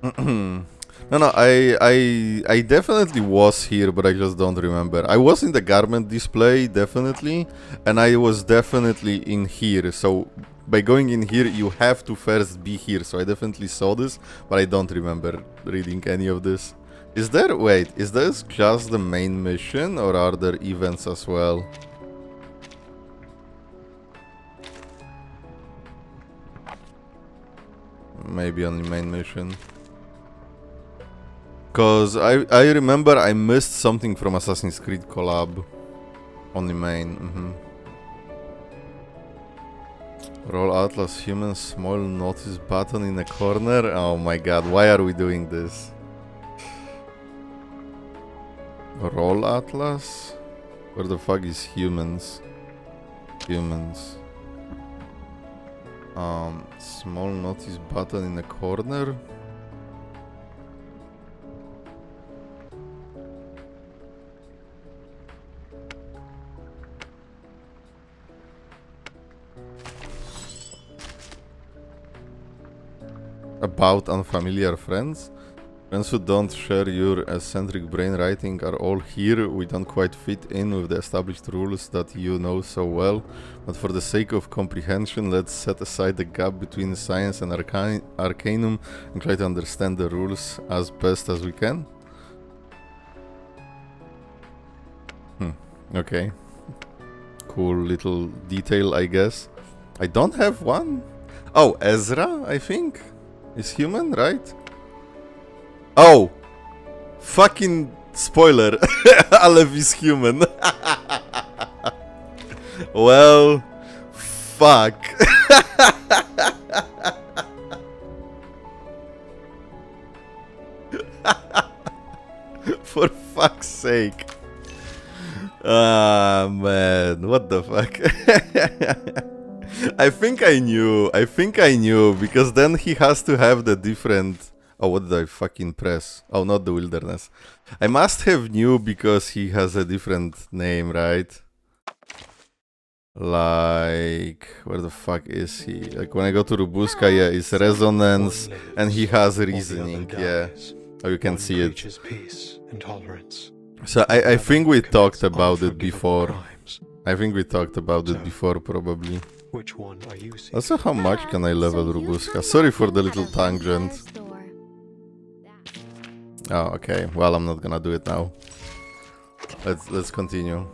No, I definitely was here, but I just don't remember. I was in the garment display, definitely, and I was definitely in here. So by going in here, you have to first be here. So I definitely saw this, but I don't remember reading any of this. Is this just the main mission, or are there events as well? Maybe only main mission. Cause I remember I missed something from Assassin's Creed collab. Only main. Roll Atlas human small notice button in the corner. Oh my god, why are we doing this? Roll Atlas? Where the fuck is humans? Humans. Small notice button in the corner. About unfamiliar friends? Friends who don't share your eccentric brain writing are all here. We don't quite fit in with the established rules that you know so well, but for the sake of comprehension, let's set aside the gap between science and arcanum and try to understand the rules as best as we can. Okay. Cool little detail, I guess. I don't have one. Oh, Ezra, I think, is human, right? Oh! Fucking spoiler. Aleph is human. Well, fuck. For fuck's sake. Ah, man. What the fuck? I think I knew because then he has to have the different... Oh, what did I fucking press? Oh, not the wilderness. I must have knew because he has a different name, right? Like, where the fuck is he? Like when I go to Rubuska, yeah, it's resonance and he has reasoning, yeah. Oh, you can see it. So I think we talked about it before. I think we talked about it before, probably. Which one are you seeing? Also, how much can I level Rubuska? Sorry for the little tangent. Oh, okay. Well, I'm not gonna do it now. Let's continue.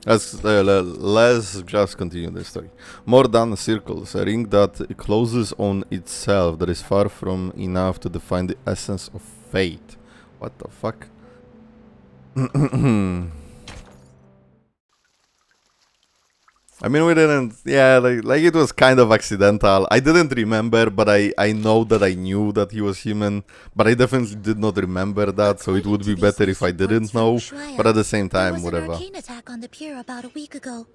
Let's just continue the story. More than circles, a ring that closes on itself, that is far from enough to define the essence of fate. What the fuck? I mean, we didn't, yeah, like it was kind of accidental. I didn't remember, but I know that I knew that he was human, but I definitely did not remember that, so it would be better if I didn't know, but at the same time, whatever. There was an arcane attack on the pier about a week ago.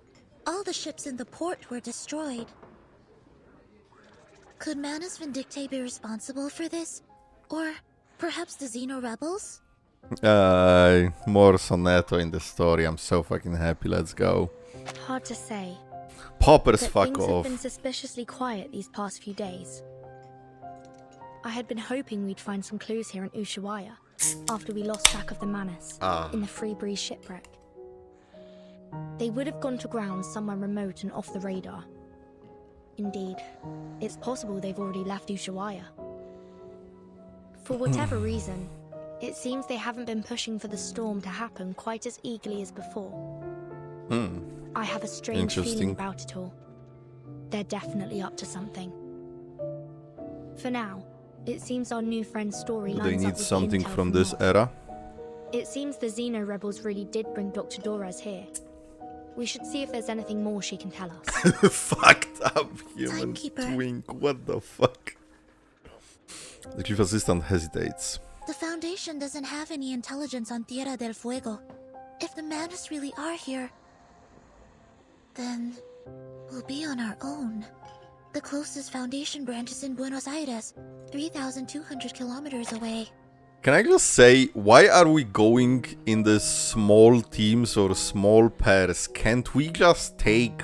All the ships in the port were destroyed. Could Manus Vindicte be responsible for this? Or perhaps the Xeno rebels? More sonetto in the story. I'm so fucking happy. Let's go. Hard to say. Poppers, fuck things off. have been suspiciously quiet these past few days. I had been hoping we'd find some clues here in Ushuaia after we lost track of the Manus in the Free Breeze shipwreck. They would have gone to ground somewhere remote and off the radar. Indeed, it's possible they've already left Ushuaia. For whatever reason, it seems they haven't been pushing for the storm to happen quite as eagerly as before. I have a strange feeling about it all. They're definitely up to something. For now, it seems our new friend's story lines up with they need the something intel from this era? It seems the Xeno rebels really did bring Dr. Dorez here. We should see if there's anything more she can tell us. Fucked up human twink. What the fuck? The chief assistant hesitates. The Foundation doesn't have any intelligence on Tierra del Fuego. If the Manus really are here, then we'll be on our own. The closest Foundation branch is in Buenos Aires, 3,200 kilometers away. Can I just say, why are we going in the small teams or small pairs? Can't we just take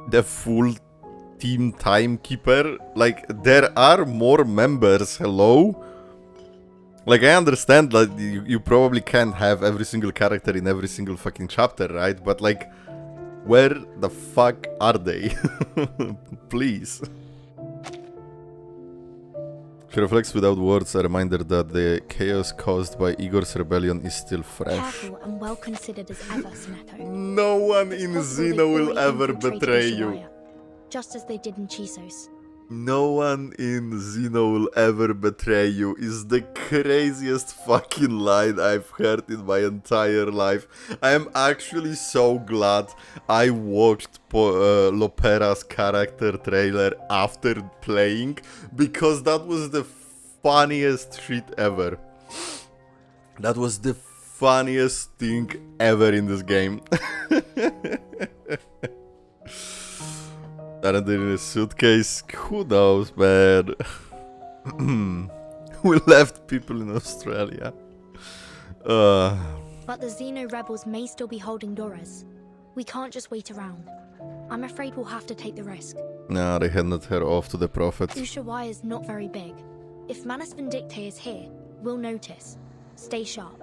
the full team timekeeper? Like, there are more members, hello? Like, I understand that you probably can't have every single character in every single fucking chapter, right? But like, where the fuck are they? Please. She reflects without words, a reminder that the chaos caused by Igor's rebellion is still fresh. Careful and well considered as ever, Sonetto. No one in Xeno will ever betray you. Just as they did in Chisos. No one in Xeno will ever betray you is the craziest fucking line I've heard in my entire life. I am actually so glad I watched Lopera's character trailer after playing, because that was the funniest shit ever. That was the funniest thing ever in this game. Aren't they in a suitcase? Who knows, man? We left people in Australia. But the Xeno rebels may still be holding Doras. We can't just wait around. I'm afraid we'll have to take the risk. Nah, they handed her off to the Prophet. Ushuaia is not very big. If Manus Vindictae is here, we'll notice. Stay sharp.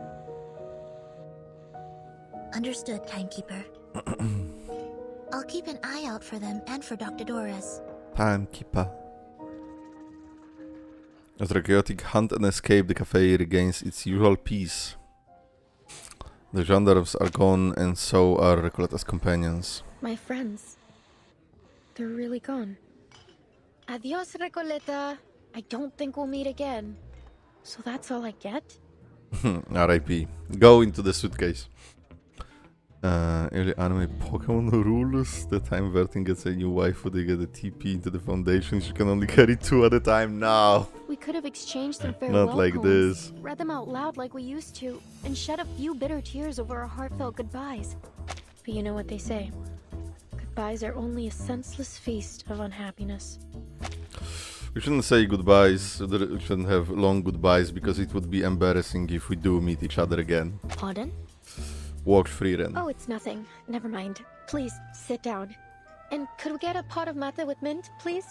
Understood, Timekeeper. I'll keep an eye out for them and for Dr. Doras. Timekeeper. After a chaotic hunt and escape, the cafe regains its usual peace. The gendarmes are gone, and so are Recoletta's companions. My friends. They're really gone. Adios, Recoleta. I don't think we'll meet again. So that's all I get? R.I.P. Go into the suitcase. Early anime Pokemon rules. The time Vertin gets a new waifu, they get a TP into the Foundation. She can only carry 2 at a time now. We could have exchanged some farewell Not like poems, this. read them out loud like we used to, and shed a few bitter tears over our heartfelt goodbyes. But you know what they say. Goodbyes are only a senseless feast of unhappiness. We shouldn't say goodbyes. We shouldn't have long goodbyes, because it would be embarrassing if we do meet each other again. Pardon? Walk free, Ren. Oh, it's nothing. Never mind. Please, sit down. And could we get a pot of mate with mint, please?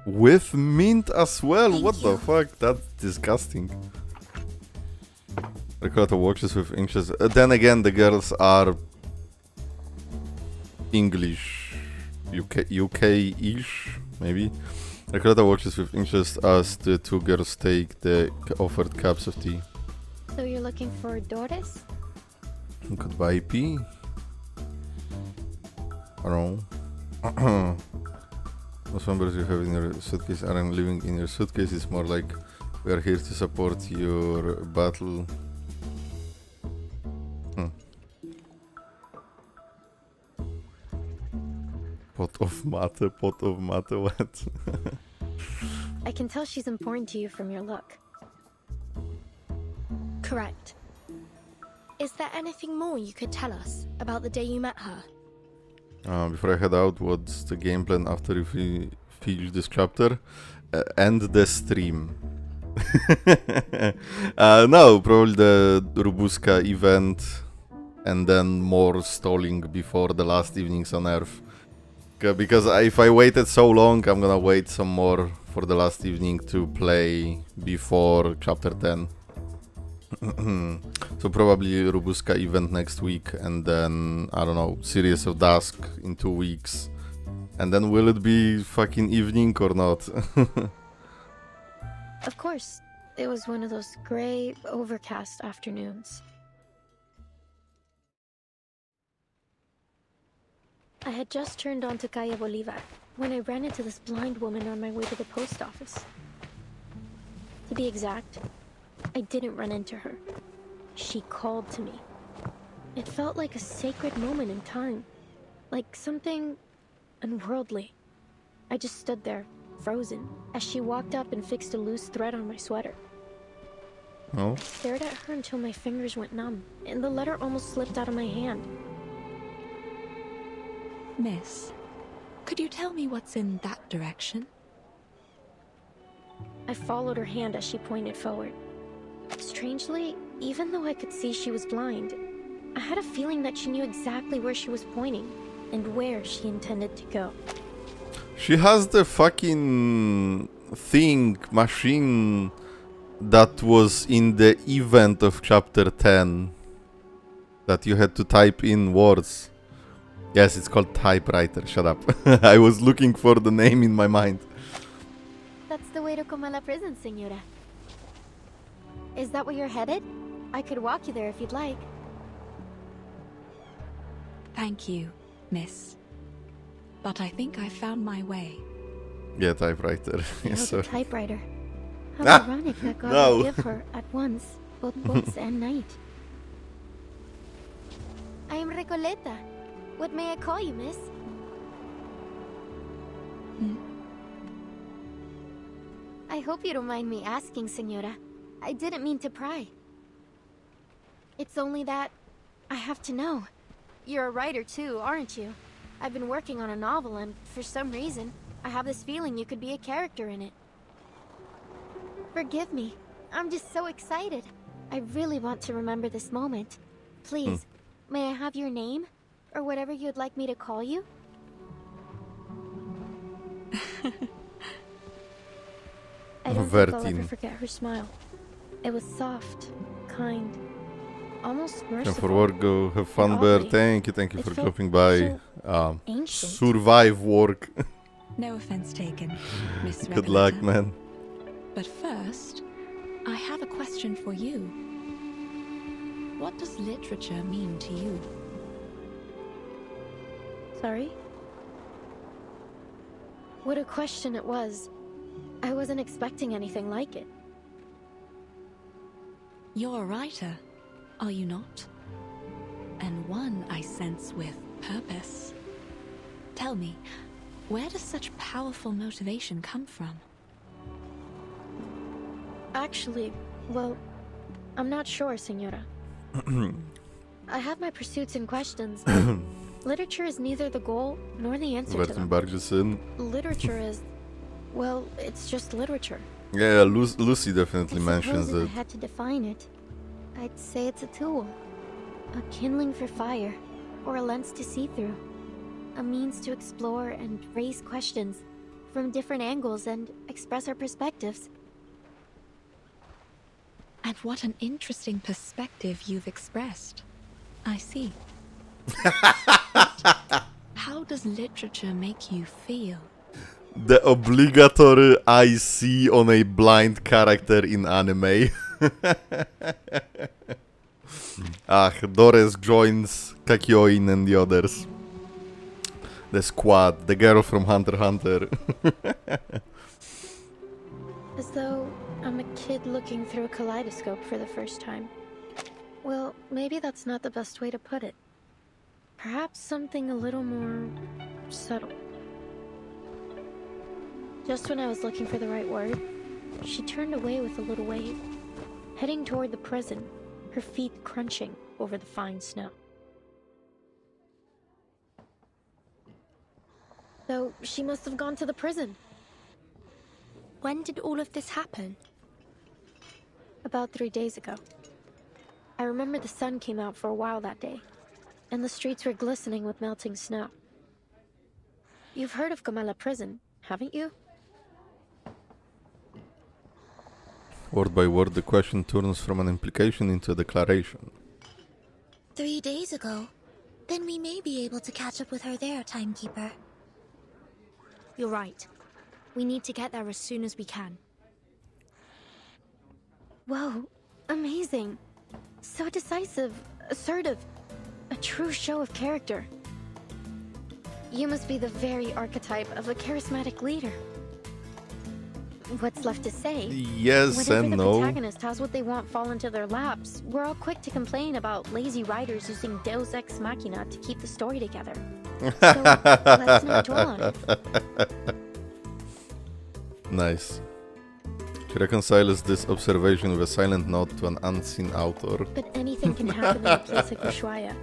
With mint as well? Thank What you. the fuck? That's disgusting. Recoleta watches with inches. Then again, the girls are English, UK-ish, maybe. Recoleta watches with interest as the 2 girls take the offered cups of tea. So you're looking for Doris? Goodbye, P. Hello. Most members you have in your suitcase aren't living in your suitcase. It's more like we are here to support your battle. Pot of mate, what? I can tell she's important to you from your look. Correct. Is there anything more you could tell us about the day you met her? Before I head out, what's the game plan after you finish this chapter? End the stream. No, probably the rubuska event, and then more stalling before the last evenings on Earth. Because if I waited so long, I'm gonna wait some more for the last evening to play before chapter 10. So probably rubuska event next week, and then, I don't know, Series of Dusk in 2 weeks. And then will it be fucking evening or not? Of course, it was one of those gray, overcast afternoons. I had just turned onto Calle Bolivar when I ran into this blind woman on my way to the post office. To be exact, I didn't run into her. She called to me. It felt like a sacred moment in time, like something unworldly. I just stood there, frozen as she walked up and fixed a loose thread on my sweater. Oh. I stared at her until my fingers went numb, and the letter almost slipped out of my hand. Miss, could you tell me what's in that direction? I followed her hand as she pointed forward. Strangely, even though I could see she was blind, I had a feeling that she knew exactly where she was pointing and where she intended to go. She has the fucking machine that was in the event of chapter 10 that you had to type in words. Yes, it's called typewriter. Shut up. I was looking for the name in my mind. That's the way to Comala prison, Senora. Is that where you're headed? I could walk you there if you'd like. Thank you, miss. But I think I found my way. Yeah, typewriter. Yes, sir. Typewriter. How ironic that God No. would give her at once both books and night. I am Recoleta. What may I call you, miss? I hope you don't mind me asking, Senora. I didn't mean to pry. It's only that I have to know. You're a writer too, aren't you? I've been working on a novel and, for some reason, I have this feeling you could be a character in it. Forgive me. I'm just so excited. I really want to remember this moment. Please, may I have your name? Or whatever you'd like me to call you? I don't think I'll ever forget her smile. It was soft, kind, almost merciful. And for work, go have fun, Bear. Thank you for dropping by. Survive work. No offense taken, Miss Good luck, man. But first, I have a question for you. What does literature mean to you? Sorry? What a question it was. I wasn't expecting anything like it. You're a writer, are you not? And one I sense with purpose. Tell me, where does such powerful motivation come from? Actually, well, I'm not sure, Senora. I have my pursuits and questions. Literature is neither the goal nor the answer to them. Literature is, well, it's just literature. Yeah, Lucy definitely mentions it. If I had to define it, I'd say it's a tool. A kindling for fire, or a lens to see through. A means to explore and raise questions from different angles and express our perspectives. And what an interesting perspective you've expressed. I see. How does literature make you feel? The obligatory I see on a blind character in anime. Dores joins Kakyoin and the others. The squad, the girl from Hunter x Hunter. As though I'm a kid looking through a kaleidoscope for the first time. Well, maybe that's not the best way to put it. Perhaps something a little more subtle. Just when I was looking for the right word, she turned away with a little wave, heading toward the prison, her feet crunching over the fine snow. So she must have gone to the prison. When did all of this happen? About 3 days ago. I remember the sun came out for a while that day, and the streets were glistening with melting snow. You've heard of Comala Prison, haven't you? Word by word, the question turns from an implication into a declaration. 3 days ago? Then we may be able to catch up with her there, Timekeeper. You're right. We need to get there as soon as we can. Whoa, amazing. So decisive, assertive, a true show of character. You must be the very archetype of a charismatic leader. What's left to say? Yes Whenever and the no. protagonist has what they want fall into their laps, we're all quick to complain about lazy writers using Deus Ex Machina to keep the story together. So, let's not dwell on it. Nice. She reconciles this observation with a silent nod to an unseen author. But anything can happen in a place like Ushuaia.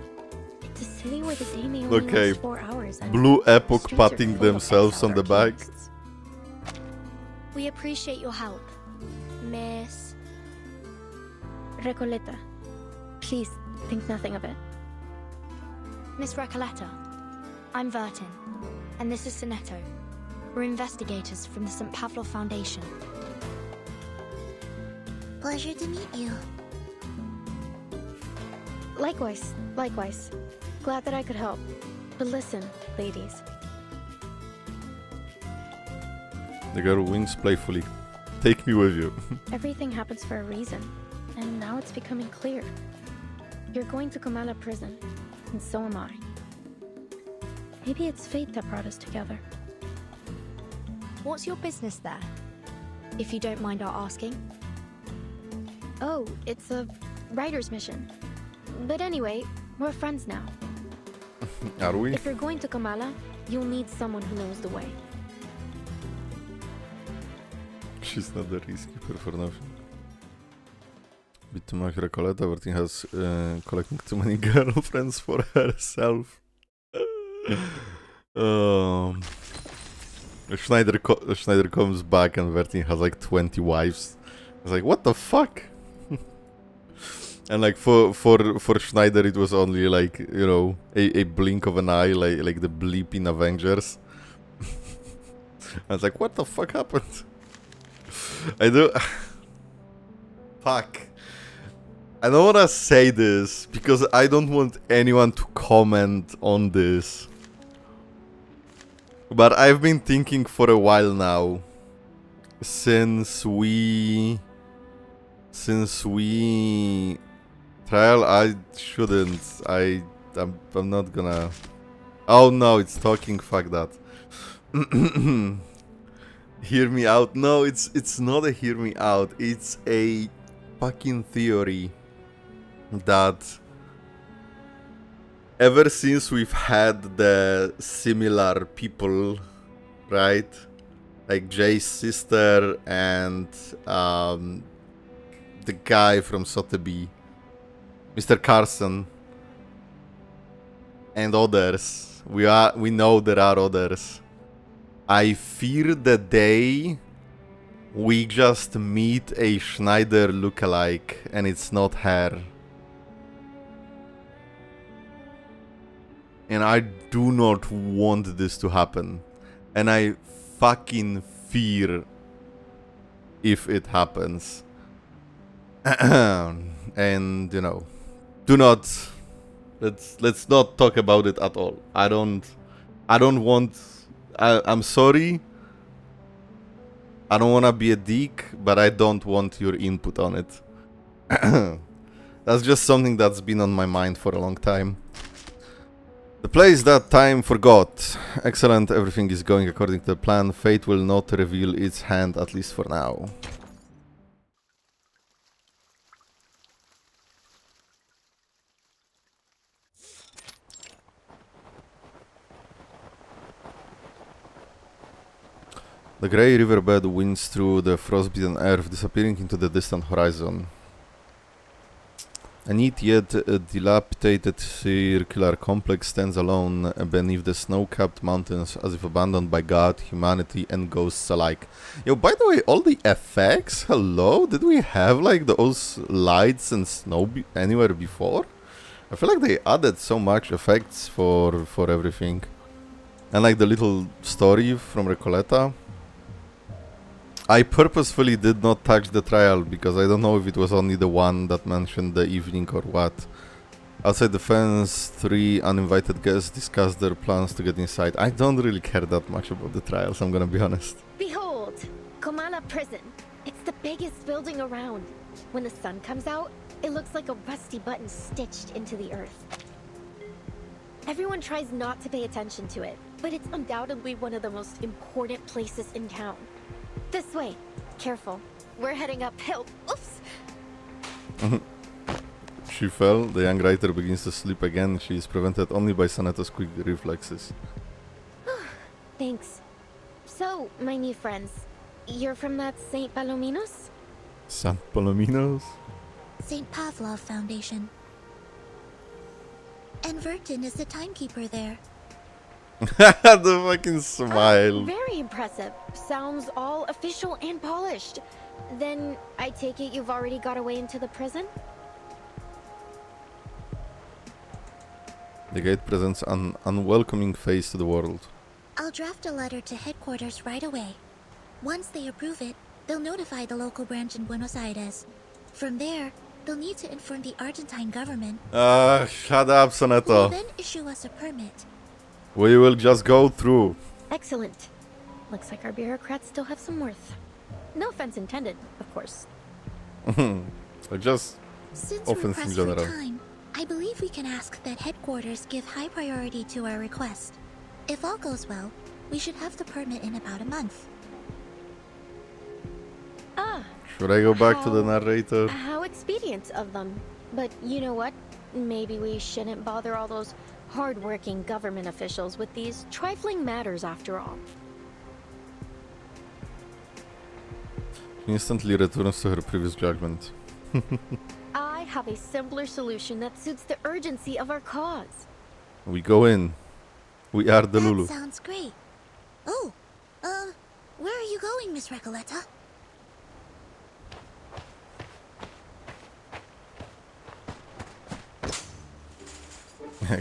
It's a city where the day may only last 4 hours. And Blue Epoch streets are patting full of themselves on the exiled back. artists. We appreciate your help, Miss Recoleta. Please think nothing of it. Miss Recoleta, I'm Vertin, and this is Sonetto. We're investigators from the St. Pavlo Foundation. Pleasure to meet you. Likewise, likewise. Glad that I could help. But listen, ladies. The girl winks playfully. Take me with you. Everything happens for a reason, and now it's becoming clear. You're going to Kamala prison, and so am I. Maybe it's fate that brought us together. What's your business there? If you don't mind our asking. Oh, it's a writer's mission. But anyway, we're friends now. Are we? If you're going to Kamala, you'll need someone who knows the way. She's not the risk-keeper for nothing. Bit too much Recoleta. Vertin has collecting too many girlfriends for herself. Schneider comes back and Vertin has like 20 wives. It's like, what the fuck? And like for Schneider it was only like, you know, a blink of an eye, like the bleep in Avengers. I was like, what the fuck happened? I do. Fuck. I don't wanna say this because I don't want anyone to comment on this. But I've been thinking for a while now. Since we trial, I shouldn't. I'm not gonna. Oh no, it's talking. Fuck that. Hear me out. No, it's not a hear me out. It's a fucking theory that ever since we've had the similar people, right? Like Jay's sister and the guy from Sotheby, Mr. Carson, and others. We know there are others. I fear the day we just meet a Schneider lookalike and it's not her. And I do not want this to happen. And I fucking fear if it happens. And you know, let's not talk about it at all. I don't want. I'm sorry. I don't want to be a dick, but I don't want your input on it. That's just something that's been on my mind for a long time. The place that time forgot. Excellent, everything is going according to the plan. Fate will not reveal its hand, at least for now. The grey riverbed winds through the frostbitten earth, disappearing into the distant horizon. A neat yet dilapidated circular complex stands alone beneath the snow-capped mountains, as if abandoned by God, humanity, and ghosts alike. Yo, by the way, all the effects, hello? Did we have like those lights and snow anywhere before? I feel like they added so much effects for everything. And like the little story from Recoleta. I purposefully did not touch the trial because I don't know if it was only the one that mentioned the evening or what. Outside the fence, 3 uninvited guests discussed their plans to get inside. I don't really care that much about the trials, I'm gonna be honest. Behold, Komala Prison. It's the biggest building around. When the sun comes out, it looks like a rusty button stitched into the earth. Everyone tries not to pay attention to it, but it's undoubtedly one of the most important places in town. This way. Careful. We're heading uphill. Oops! She fell. The young writer begins to sleep again. She is prevented only by Sonetto's quick reflexes. Thanks. So, my new friends, You're from that St. Palominos? San Palominos? St. Pavlov Foundation. And Vertin is the timekeeper there. The fucking smile. Very impressive. Sounds all official and polished. Then I take it you've already got away into the prison? The gate presents an unwelcoming face to the world. I'll draft a letter to headquarters right away. Once they approve it, they'll notify the local branch in Buenos Aires. From there, they'll need to inform the Argentine government. Shut up, Sonetto. They'll then issue us a permit. We will just go through. Excellent. Looks like our bureaucrats still have some worth. No offense intended, of course. Just Since offense in request for general. time, I believe we can ask that headquarters give high priority to our request. If all goes well, we should have the permit in about a month. Should I go back to the narrator? How expedient of them. But you know what? Maybe we shouldn't bother all those hard-working government officials with these trifling matters after all. Instantly returns to her previous judgment. I have a simpler solution that suits the urgency of our cause. We go in. We are DELULU. That sounds great. Oh, where are you going, Miss Recoleta?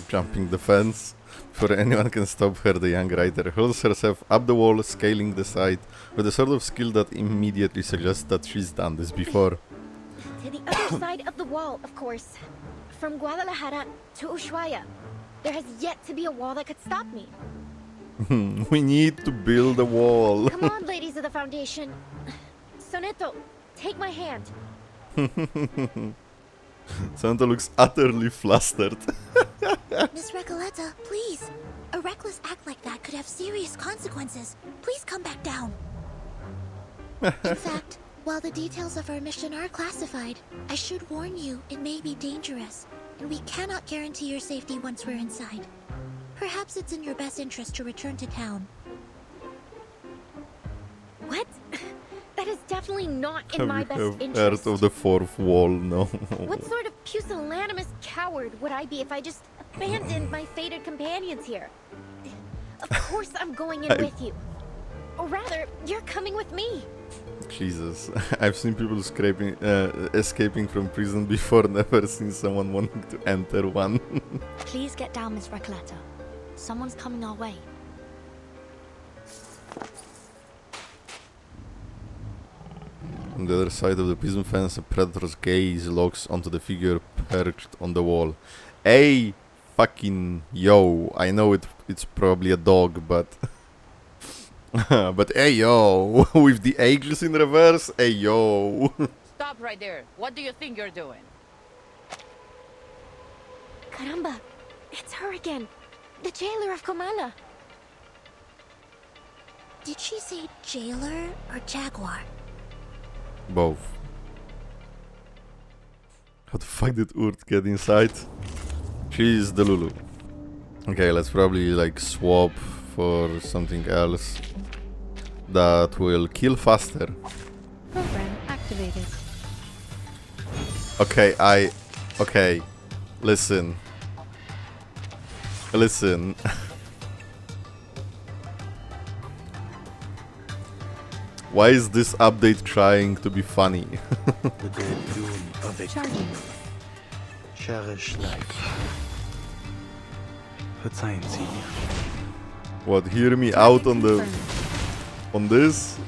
Jumping the fence. Before anyone can stop her, the young writer hurls herself up the wall, scaling the side, with a sort of skill that immediately suggests that she's done this before. To the other side of the wall, of course. From Guadalajara to Ushuaia. There has yet to be a wall that could stop me. We need to build a wall. Come on, ladies of the Foundation. Sonetto, take my hand. Santa looks utterly flustered. Miss Recoleta, please. A reckless act like that could have serious consequences. Please come back down. In fact, while the details of our mission are classified, I should warn you it may be dangerous, and we cannot guarantee your safety once we're inside. Perhaps it's in your best interest to return to town. What? That is definitely not in my best Have interest. heard of the fourth wall? No. What sort of pusillanimous coward would I be if I just abandoned my fated companions here? Of course I'm going in with you. Or rather, you're coming with me. Jesus, I've seen people escaping from prison before, never seen someone wanting to enter one. Please get down, Miss Recoleta. Someone's coming our way. On the other side of the prison fence, a predator's gaze locks onto the figure perched on the wall. Hey, fucking yo! I know it's probably a dog, but but hey yo, with the ages in reverse, hey yo. Stop right there. What do you think you're doing? Caramba, it's her again. The jailer of Comala. Did she say jailer or jaguar? Both. How the fuck did Urt get inside? She's DELULU. Okay, let's probably like swap for something else that will kill faster. Program activated. Okay, listen. Listen. Why is this update trying to be funny? The dead doom of it. Cherish life. Verzeihen Sie mir. What, hear me out on this?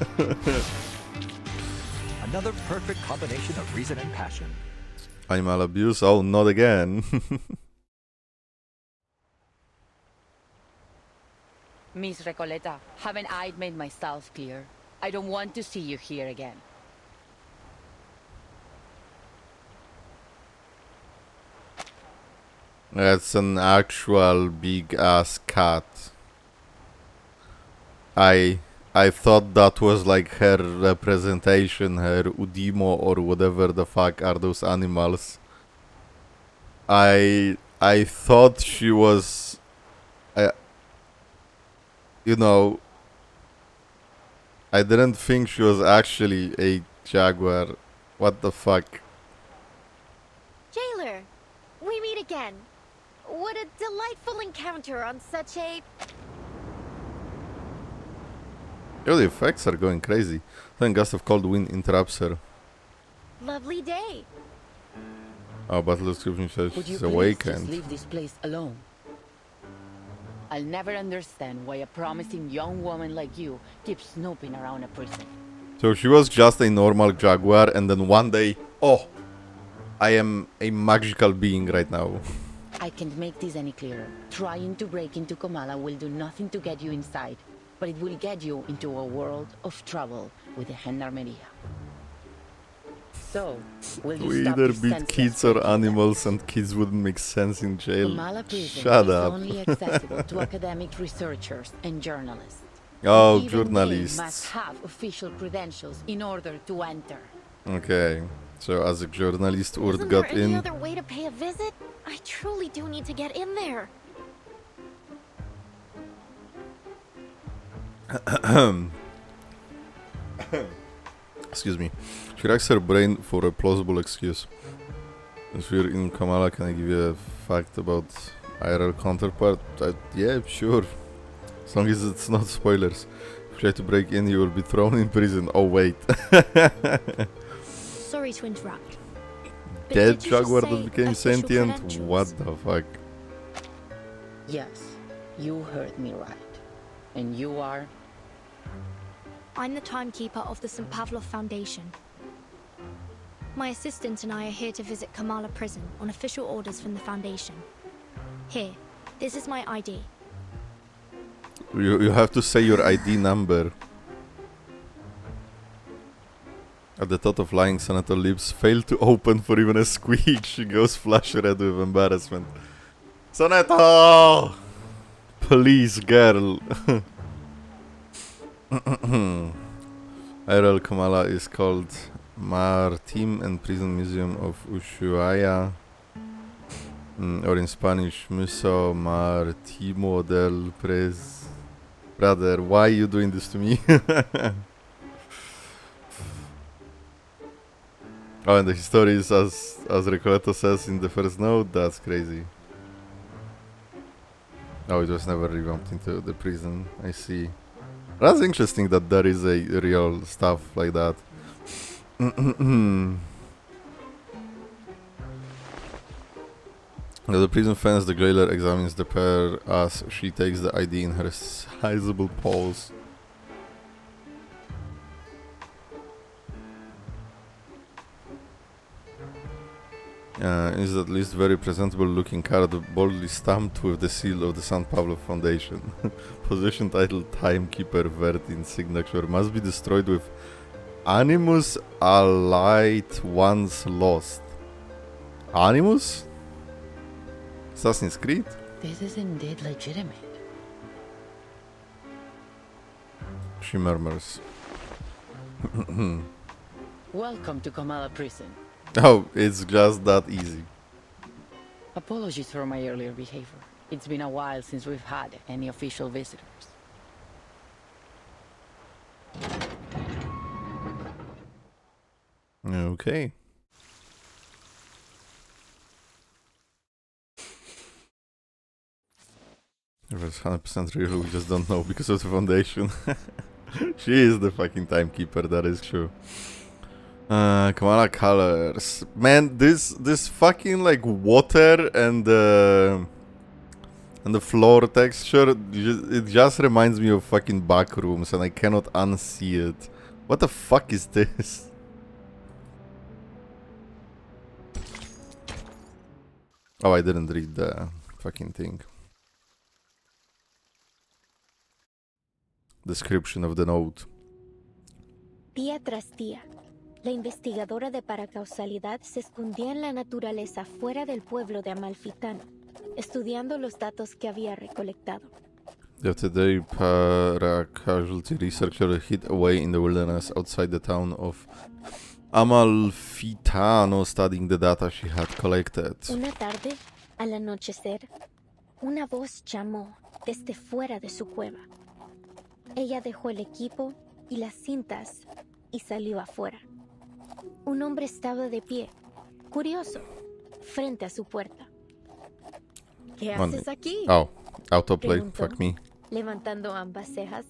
Another perfect combination of reason and passion. Animal abuse? Oh, not again. Miss Recoleta, haven't I made myself clear? I don't want to see you here again. That's an actual big ass cat. I thought that was like her representation, her Udimo or whatever the fuck are those animals. I thought she was, you know, I didn't think she was actually a jaguar. What the fuck? Jailer, we meet again. What a delightful encounter on such a... Yo, the effects are going crazy. Then gust of cold wind interrupts her. lovely day. Oh, battle description says Would you she's please awakened. just leave this place alone? I'll never understand why a promising young woman like you keeps snooping around a prison. So she was just a normal jaguar, and then one day, oh, I am a magical being right now. I can't make this any clearer. Trying to break into Kamala will do nothing to get you inside, but it will get you into a world of trouble with the Gendarmeria. So, will you We stop either this beat senseless kids or thinking? animals, and kids wouldn't make sense in jail. Kamala prison Shut is up. only accessible to academic researchers and journalists. Oh, Even journalists. they must have official credentials in order to enter. Okay, so as a journalist, Urt Isn't got there any in. other way to pay a visit? I truly do need to get in there. Excuse me. She racks her brain for a plausible excuse. If you're in Kamala, can I give you a fact about IRL counterpart? Yeah, sure. As long as it's not spoilers. If you try to break in, you will be thrown in prison. Oh, wait. Sorry to interrupt. But Dead did you just jaguar say that became official sentient? credentials? What the fuck? Yes, you heard me right. And you are? I'm the timekeeper of the St. Pavlov Foundation. My assistant and I are here to visit Kamala Prison on official orders from the Foundation. Here, this is my ID. You have to say your ID number. At the thought of lying, Sonetto lips fail to open for even a squeak. She goes flush red with embarrassment. Sonetto! Please, girl. IRL Kamala is called Martim and Prison Museum of Ushuaia. Or in Spanish, Museo Martimo del Pres. Brother, why are you doing this to me? Oh, and the story is as Recoleto says in the first note. That's crazy. Oh, it was never revamped into the prison. I see. That's interesting that there is a real stuff like that. At the prison fence, the jailer examines the pair as she takes the ID in her sizable paws. Is at least very presentable looking card boldly stamped with the seal of the San Pablo Foundation. Position title Timekeeper Vertin signature must be destroyed with Animus Alight once lost. Animus? Assassin's Creed? This is indeed legitimate. She murmurs. Welcome to Kamala Prison. Oh, it's just that easy. Apologies for my earlier behavior. It's been a while since we've had any official visitors. Okay. If it's 100% real, we just don't know because of the foundation. She is the fucking timekeeper, that is true. Kamala colors. Man, this fucking like water and the floor texture, it just reminds me of fucking back rooms and I cannot unsee it. What the fuck is this? Oh, I didn't read the fucking thing. Description of the note. Día tras día, la investigadora de paracausalidad se escondía en la naturaleza fuera del pueblo de Amalfitano, estudiando los datos que había recolectado. After the para-casualty researcher hid away in the wilderness outside the town of Amalfitano studying the data she had collected. Una tarde, al anochecer, una voz llamó desde fuera de su cueva. Ella dejó el equipo y las cintas y salió afuera. Un hombre estaba de pie, curioso, frente a su puerta. ¿Qué haces aquí? Oh, autoplay, Preguntó, fuck me. levantando ambas cejas.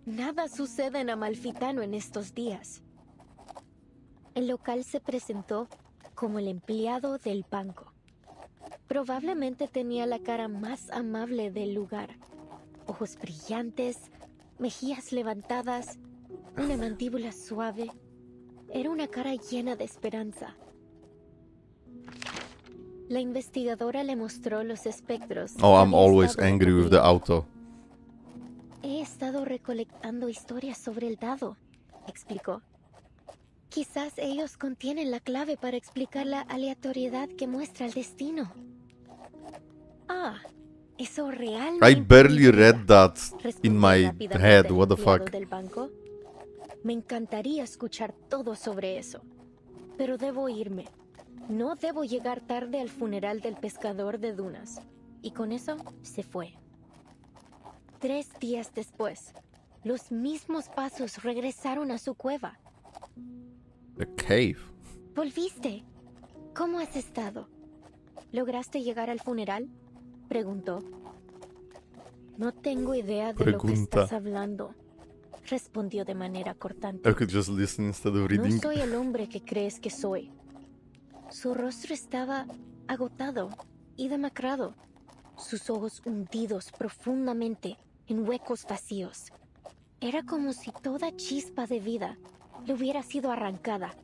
Nada sucede en Amalfitano en estos días. El local se presentó como el empleado del banco. Probablemente tenía la cara más amable del lugar. Ojos brillantes, mejillas levantadas, una mandíbula suave. Era una cara llena de esperanza. La investigadora le mostró los espectros. Oh, I'm always angry with the auto. He estado recolectando historias sobre el dado, explicó. Quizás ellos contienen la clave para explicar la aleatoriedad que muestra el destino. Ah, eso realmente... I barely read that in my head, what the fuck. Del banco. Me encantaría escuchar todo sobre eso, pero debo irme. No debo llegar tarde al funeral del pescador de dunas. Y con eso se fue. 3 días después, los mismos pasos regresaron a su cueva. The cave. ¿Volviste? ¿Cómo has estado? ¿Lograste llegar al funeral? Preguntó. No tengo idea de lo que estás hablando, respondió de manera cortante. I could just listen instead of reading. No soy el hombre que crees que soy. Su rostro estaba agotado y demacrado, sus ojos hundidos profundamente en huecos vacíos. Era como si toda chispa de vida le hubiera sido arrancada,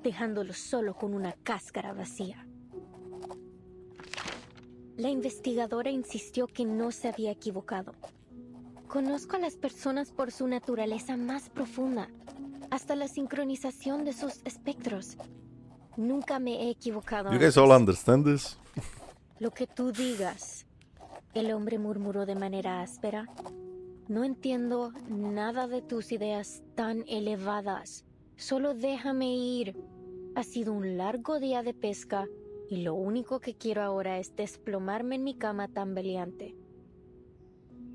dejándolo solo con una cáscara vacía. La investigadora insistió que no se había equivocado. Conozco a las personas por su naturaleza más profunda, hasta la sincronización de sus espectros. Nunca me he equivocado. You guys all understand this? Lo que tú digas, el hombre murmuró de manera áspera. No entiendo nada de tus ideas tan elevadas. Solo déjame ir. Ha sido un largo día de pesca y lo único que quiero ahora es desplomarme en mi cama tambaleante.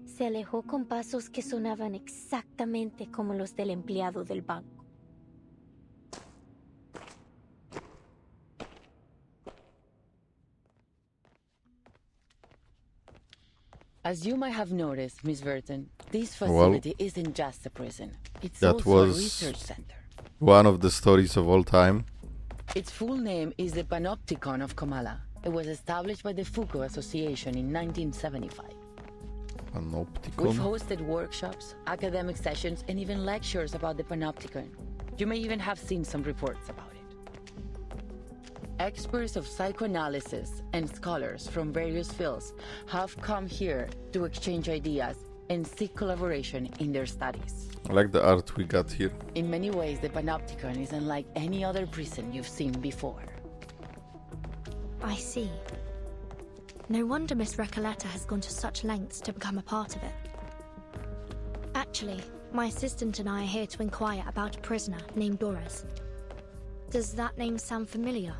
Se alejó con pasos que sonaban exactamente como los del empleado del banco. As you might have noticed, Miss Vertin, this facility isn't just a prison. It's that also was a research center. One of the stories of all time. Its full name is the Panopticon of Comala. It was established by the Foucault Association in 1975. Panopticon. We've hosted workshops, academic sessions, and even lectures about the Panopticon. You may even have seen some reports about it. Experts of psychoanalysis and scholars from various fields have come here to exchange ideas and seek collaboration in their studies. I like the art we got here. In many ways, the Panopticon is unlike any other prison you've seen before. I see. No wonder Miss Recoleta has gone to such lengths to become a part of it. Actually, my assistant and I are here to inquire about a prisoner named Doris. Does that name sound familiar?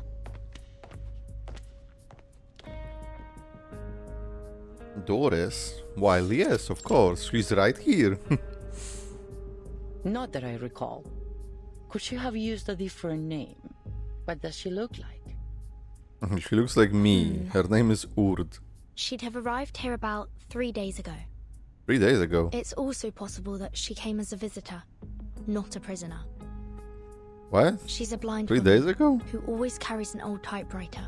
Doris? Well, yes, of course. She's right here. Not that I recall. Could she have used a different name? What does she look like? She looks like me. Her name is Urd. She'd have arrived here about 3 days ago. 3 days ago. It's also possible that she came as a visitor, not a prisoner. What? She's a blind 3 woman days ago? who always carries an old typewriter.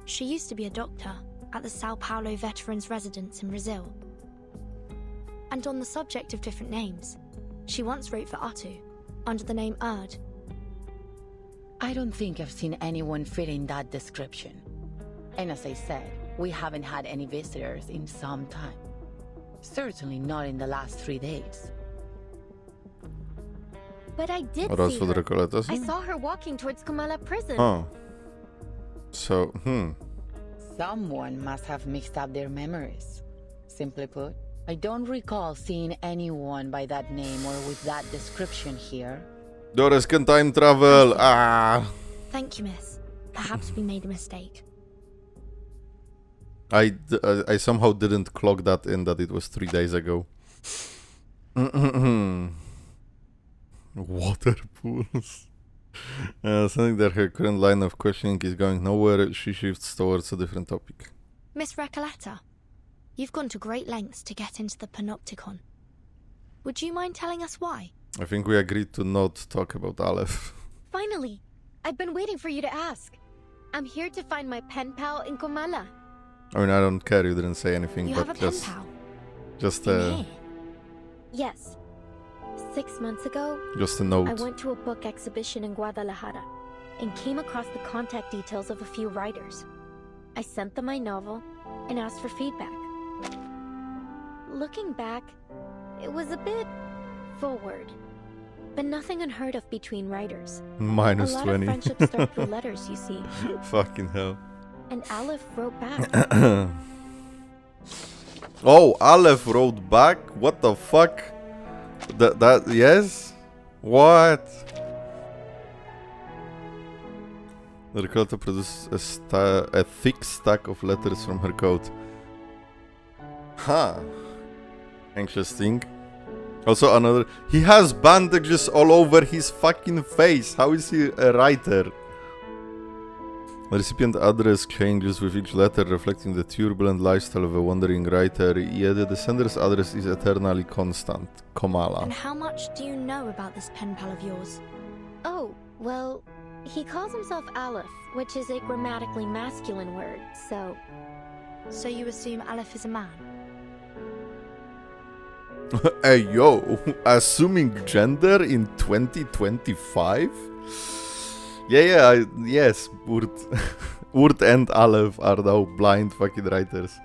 She used to be a doctor at the Sao Paulo Veterans Residence in Brazil. And on the subject of different names, she once wrote for Atu under the name Urd. I don't think I've seen anyone fitting that description. And as I said, we haven't had any visitors in some time. Certainly not in the last 3 days. But I did What else see would her. Recoleta say? I saw her walking towards Comala prison. Oh. So, Someone must have mixed up their memories. Simply put, I don't recall seeing anyone by that name or with that description here. Doris can time travel. Ah. Thank you, miss. Perhaps we made a mistake. I somehow didn't clock that in that it was 3 days ago. Water pools. Something that her current line of questioning is going nowhere. She shifts towards a different topic. Miss Recoleta, you've gone to great lengths to get into the Panopticon. Would you mind telling us why? I think we agreed to not talk about Aleph. Finally! I've been waiting for you to ask. I'm here to find my pen pal in Komala. I mean, I don't care, you didn't say anything, You but have a pen pal? just In here? Yes. 6 months ago, just a note. I went to a book exhibition in Guadalajara and came across the contact details of a few writers. I sent them my novel and asked for feedback. Looking back, it was a bit forward, but nothing unheard of between writers. Minus a lot 20. of friendships start through letters, you see. Fucking hell. And Aleph wrote back. Oh, Aleph wrote back? What the fuck? That yes? What? The Recoleta produces a thick stack of letters from her coat. Huh. Interesting. Also another... He has bandages all over his fucking face. How is he a writer? The recipient address changes with each letter, reflecting the turbulent lifestyle of a wandering writer, yet the sender's address is eternally constant. Komala. And how much do you know about this pen pal of yours? Oh, well, he calls himself Aleph, which is a grammatically masculine word, so... So you assume Aleph is a man? Hey yo, assuming gender in 2025? Yes, Urt. Urt and Aleph are now blind fucking writers.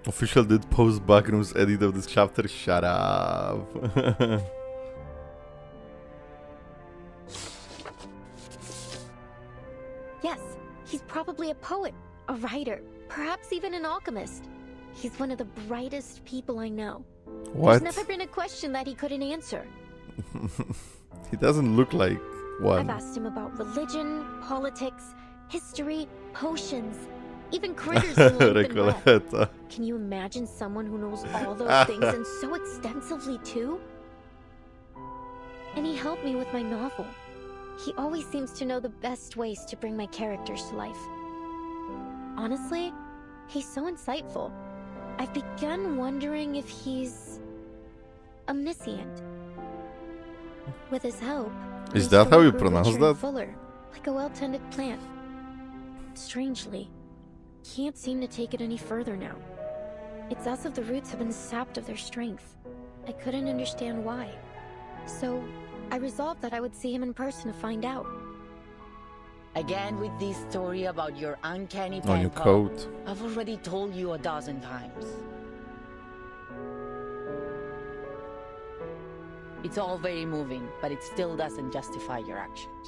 Official did post backrooms edit of this chapter, shut up. Yes, he's probably a poet, a writer, perhaps even an alchemist. He's one of the brightest people I know. What? There's never been a question that he couldn't answer. He doesn't look like one. I've asked him about religion, politics, history, potions, even critters in life and breath. Recoleta. Can you imagine someone who knows all those things and so extensively too? And he helped me with my novel. He always seems to know the best ways to bring my characters to life. Honestly, he's so insightful. I've begun wondering if he's omniscient. With his help, Is my that how story you grew pronounce richer and that? Fuller, like a well-tended plant. Strangely, can't seem to take it any further now. It's as if the roots have been sapped of their strength. I couldn't understand why. So, I resolved that I would see him in person to find out. Again with this story about your uncanny On your pen pal. coat. I've already told you 1,000 times. It's all very moving, but it still doesn't justify your actions.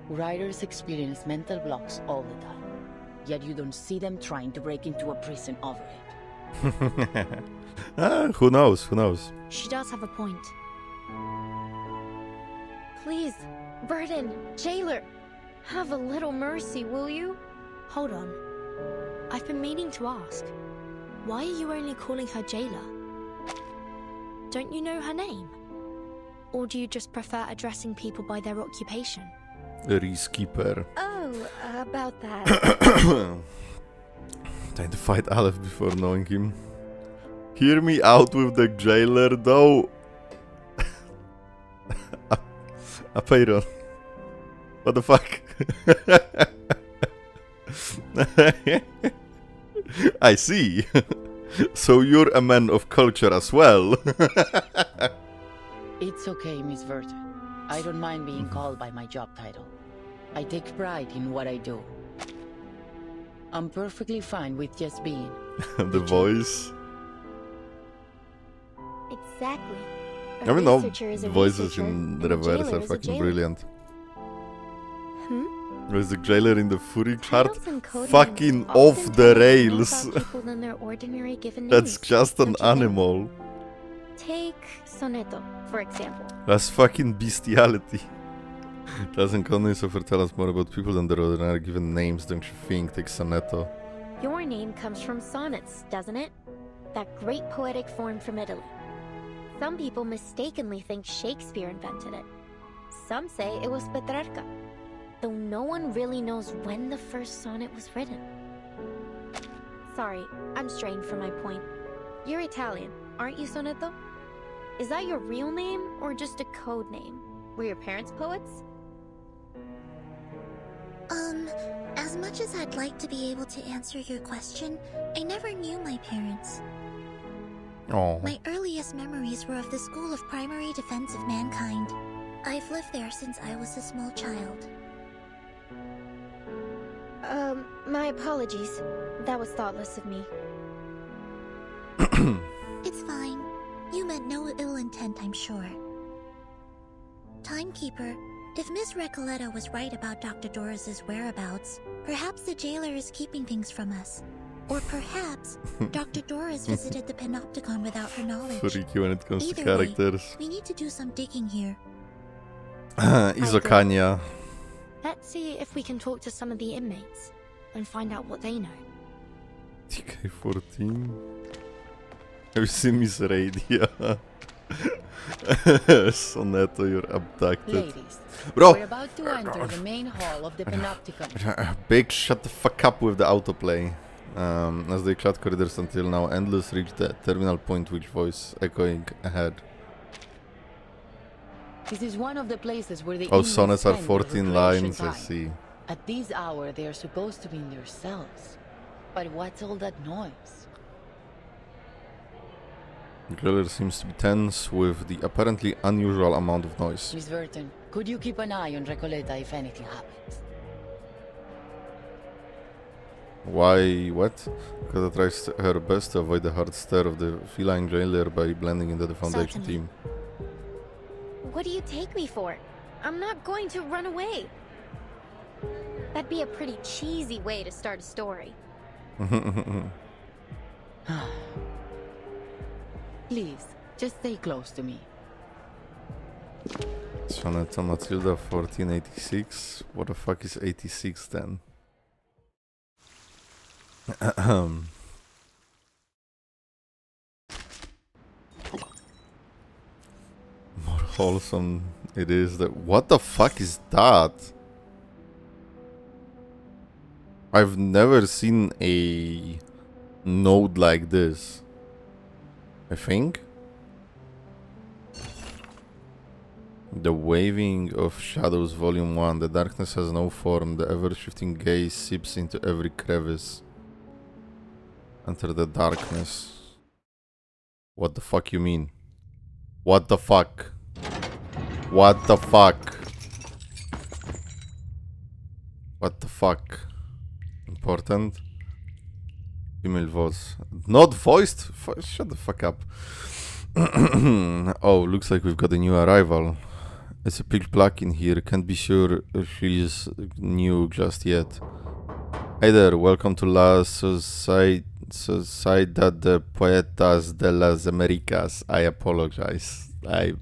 Writers experience mental blocks all the time, yet you don't see them trying to break into a prison over it. Who knows? Who knows? She does have a point. Please, Vertin, jailer, have a little mercy, will you? Hold on. I've been meaning to ask. Why are you only calling her jailer? Don't you know her name? Or do you just prefer addressing people by their occupation? Riskkeeper. Oh, about that. Trying to fight Aleph before knowing him. Hear me out with the jailer though. Apeiron. What the fuck? I see. So you're a man of culture as well. It's okay, Miss Vertin. I don't mind being called by my job title. I take pride in what I do. I'm perfectly fine with just being. The voice. Exactly. I mean, all researcher is a voices researcher, in and the a reverse jailer are is a fucking jailer. brilliant. Hmm? There's the jailer in the Fury chart. Titles and code Fucking names off often the tell us more rails. about people than their ordinary given That's names, just an don't you think? animal. Take sonetto, for example. That's fucking bestiality. Doesn't Connie Sofer tell us more about people than their ordinary given names, don't you think? Take sonetto. Your name comes from sonnets, doesn't it? That great poetic form from Italy. Some people mistakenly think Shakespeare invented it. Some say it was Petrarca, though no one really knows when the first sonnet was written. Sorry, I'm straying from my point. You're Italian, aren't you, Sonetto? Is that your real name, or just a code name? Were your parents poets? As much as I'd like to be able to answer your question, I never knew my parents. Oh. My earliest memories were of the School of Primary Defense of Mankind. I've lived there since I was a small child. My apologies. That was thoughtless of me. It's fine. You meant no ill intent, I'm sure. Timekeeper, if Miss Recoleta was right about Dr. Doris's whereabouts, perhaps the jailer is keeping things from us. Or perhaps Dr. Doris visited the Panopticon without her knowledge. Freaky when it comes to Either characters. way, we need to do some digging here. Izokania. Let's see if we can talk to some of the inmates and find out what they know. TK14. Have you seen Miss Radio? Sonetto, you're abducted. Ladies, Bro! we're about to enter the main hall of the Panopticon. Big, shut the fuck up with the autoplay. As they chat corridors until now, Endless reached the terminal point, which voice echoing ahead. This is one of the places where the Oh, inmates sonnets are spend 14 their lines, I time. see. At this hour, they are supposed to be in their cells. But what's all that noise? The jailer seems to be tense with the apparently unusual amount of noise. Miss Vertin, could you keep an eye on Recoleta if anything happens? Why? What? Kata tries her best to avoid the hard stare of the feline jailer by blending into the Foundation Certainly. team. What do you take me for? I'm not going to run away. That'd be a pretty cheesy way to start a story. Please, just stay close to me. Sonetto Matilda 1486. What the fuck is 86 then? More wholesome it is that. What the fuck is that? I've never seen a node like this. I think. The Waving of Shadows Volume 1. The darkness has no form. The ever-shifting gaze seeps into every crevice. Enter the darkness. What the fuck you mean? What the fuck? What the fuck? What the fuck? Important. Female voice. Not voiced? Shut the fuck up. Oh, looks like we've got a new arrival. It's a pitch black in here. Can't be sure she's new just yet. Hey there, welcome to La Sociedad de Poetas de las Americas. I apologize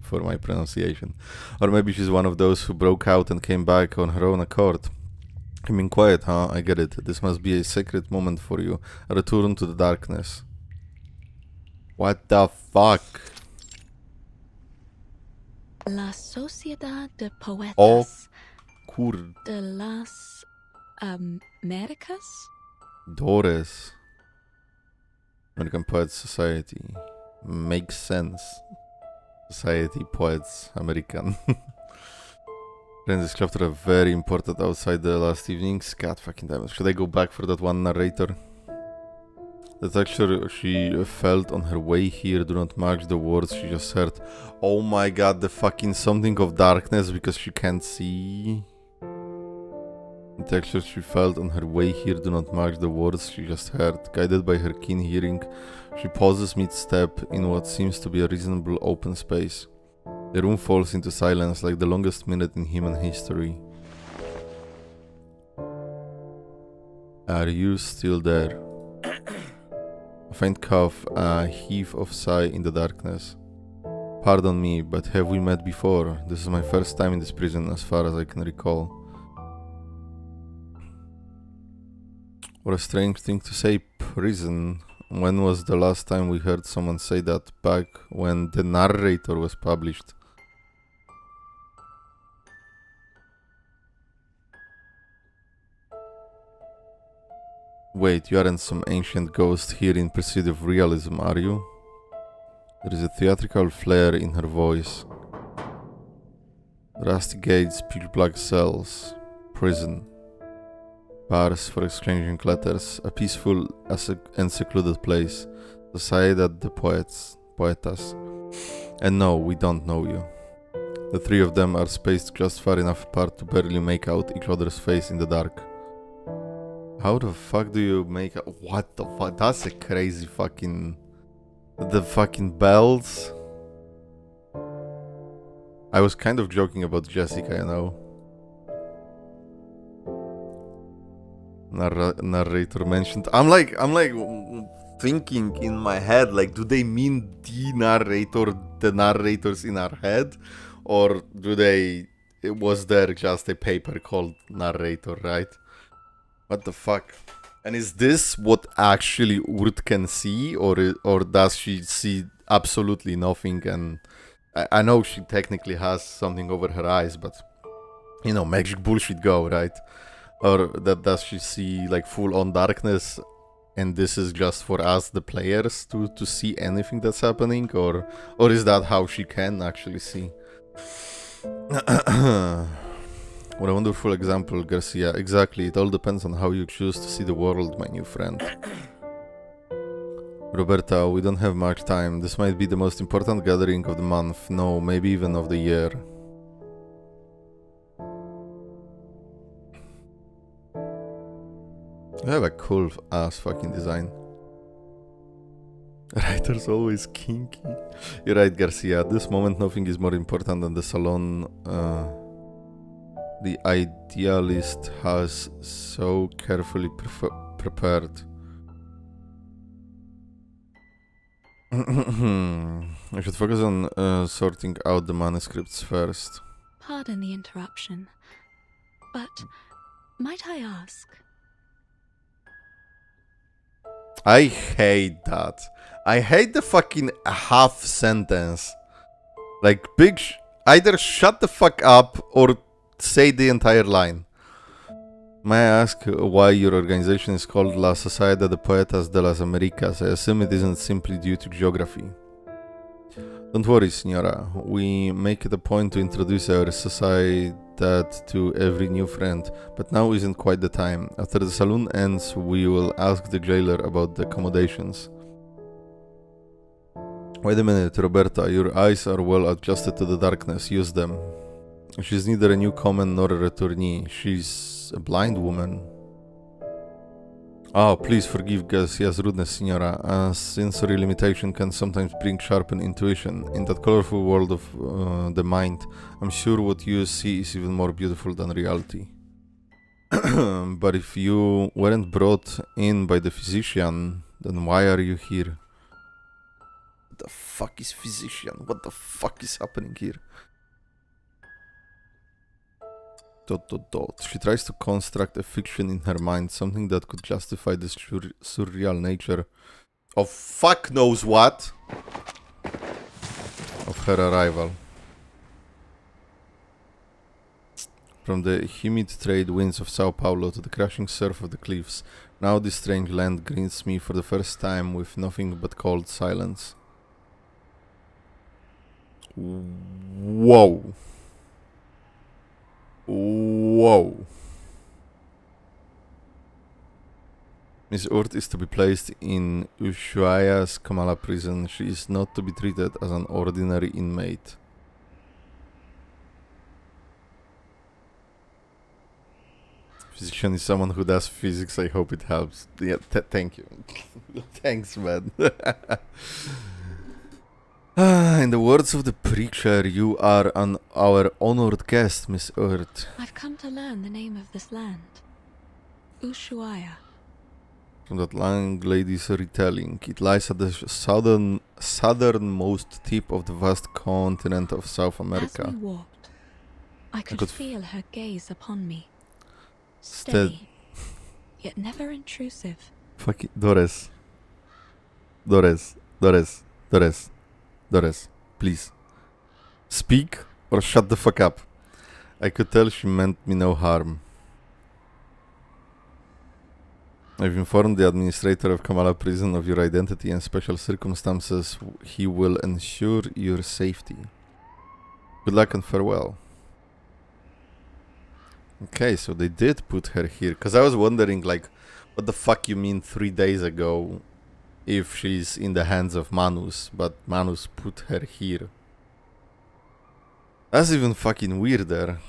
for my pronunciation. Or maybe she's one of those who broke out and came back on her own accord. I mean, quiet, huh? I get it. This must be a sacred moment for you. A return to the darkness. What the fuck? La Sociedad de Poetas Oh, de las Americas? Dores. American Poets Society. Makes sense. Society Poets American. This chapter are very important outside the last evenings. God fucking damn it. Should I go back for that one narrator? The texture she felt on her way here do not match the words she just heard. Oh my god, the fucking something of darkness because she can't see. The texture she felt on her way here do not match the words she just heard. Guided by her keen hearing, she pauses mid-step in what seems to be a reasonable open space. The room falls into silence like the longest minute in human history. Are you still there? A faint cough, a heave of sigh in the darkness. Pardon me, but have we met before? This is my first time in this prison as far as I can recall. What a strange thing to say, prison. When was the last time we heard someone say that? Back when the narrator was published. Wait, you aren't some ancient ghost here in pursuit of realism, are you? There is a theatrical flair in her voice. Rusty gates, pitch black cells, prison. Bars for exchanging letters, a peaceful and secluded place. Society at the poetas. And no, we don't know you. The three of them are spaced just far enough apart to barely make out each other's face in the dark. How the fuck do you make out? What the fuck? That's a crazy fucking... The fucking bells. I was kind of joking about Jessica, you know. Narrator mentioned. I'm like thinking in my head, like, do they mean the narrators in our head, or was there just a paper called narrator, right? What the fuck? And is this what actually Urt can see, or does she see absolutely nothing? And I know she technically has something over her eyes, but you know, magic bullshit go, right? Or does she see like full-on darkness, and this is just for us, the players, to see anything that's happening, or is that how she can actually see? What a wonderful example, Garcia. Exactly, it all depends on how you choose to see the world, my new friend. Roberta, we don't have much time. This might be the most important gathering of the month. No, maybe even of the year. You have a cool ass fucking design. Writer's always kinky. You're right, Garcia. At this moment, nothing is more important than the salon the idealist has so carefully prepared. I should focus on sorting out the manuscripts first. Pardon the interruption, but might I ask? I hate that. I hate the fucking half sentence. Like, either shut the fuck up or say the entire line. May I ask why your organization is called La Sociedad de Poetas de las Americas? I assume it isn't simply due to geography. Don't worry, Senora. We make it a point to introduce our sociedad to every new friend, but now isn't quite the time. After the saloon ends, we will ask the jailer about the accommodations. Wait a minute, Roberta. Your eyes are well adjusted to the darkness. Use them. She's neither a newcomer nor a returnee. She's a blind woman. Oh, please forgive Garcia's rudeness, Senora. A sensory limitation can sometimes bring sharpened intuition. In that colorful world of the mind, I'm sure what you see is even more beautiful than reality. But if you weren't brought in by the physician, then why are you here? What the fuck is physician? What the fuck is happening here? ... She tries to construct a fiction in her mind, something that could justify the surreal nature of fuck knows what of her arrival. From the humid trade winds of Sao Paulo to the crashing surf of the cliffs, now this strange land greets me for the first time with nothing but cold silence. Whoa. Whoa. Miss Urt is to be placed in Ushuaia's Kamala prison. She is not to be treated as an ordinary inmate. Physician is someone who does physics. I hope it helps. Yeah, thank you. Thanks, man. In the words of the preacher, you are our honored guest, Miss Urt. I've come to learn the name of this land. Ushuaia. From that long lady's retelling, it lies at the southernmost tip of the vast continent of South America. As we walked, I could feel her gaze upon me. Steady, yet never intrusive. Fuck it. Doris. Doris. Doris. Doris. Doris. Please. Speak or shut the fuck up. I could tell she meant me no harm. I've informed the administrator of Kamala prison of your identity and special circumstances. He will ensure your safety. Good luck and farewell. Okay, so they did put her here. Because I was wondering, like, what the fuck you mean 3 days ago if she's in the hands of Manus, but Manus put her here. That's even fucking weirder.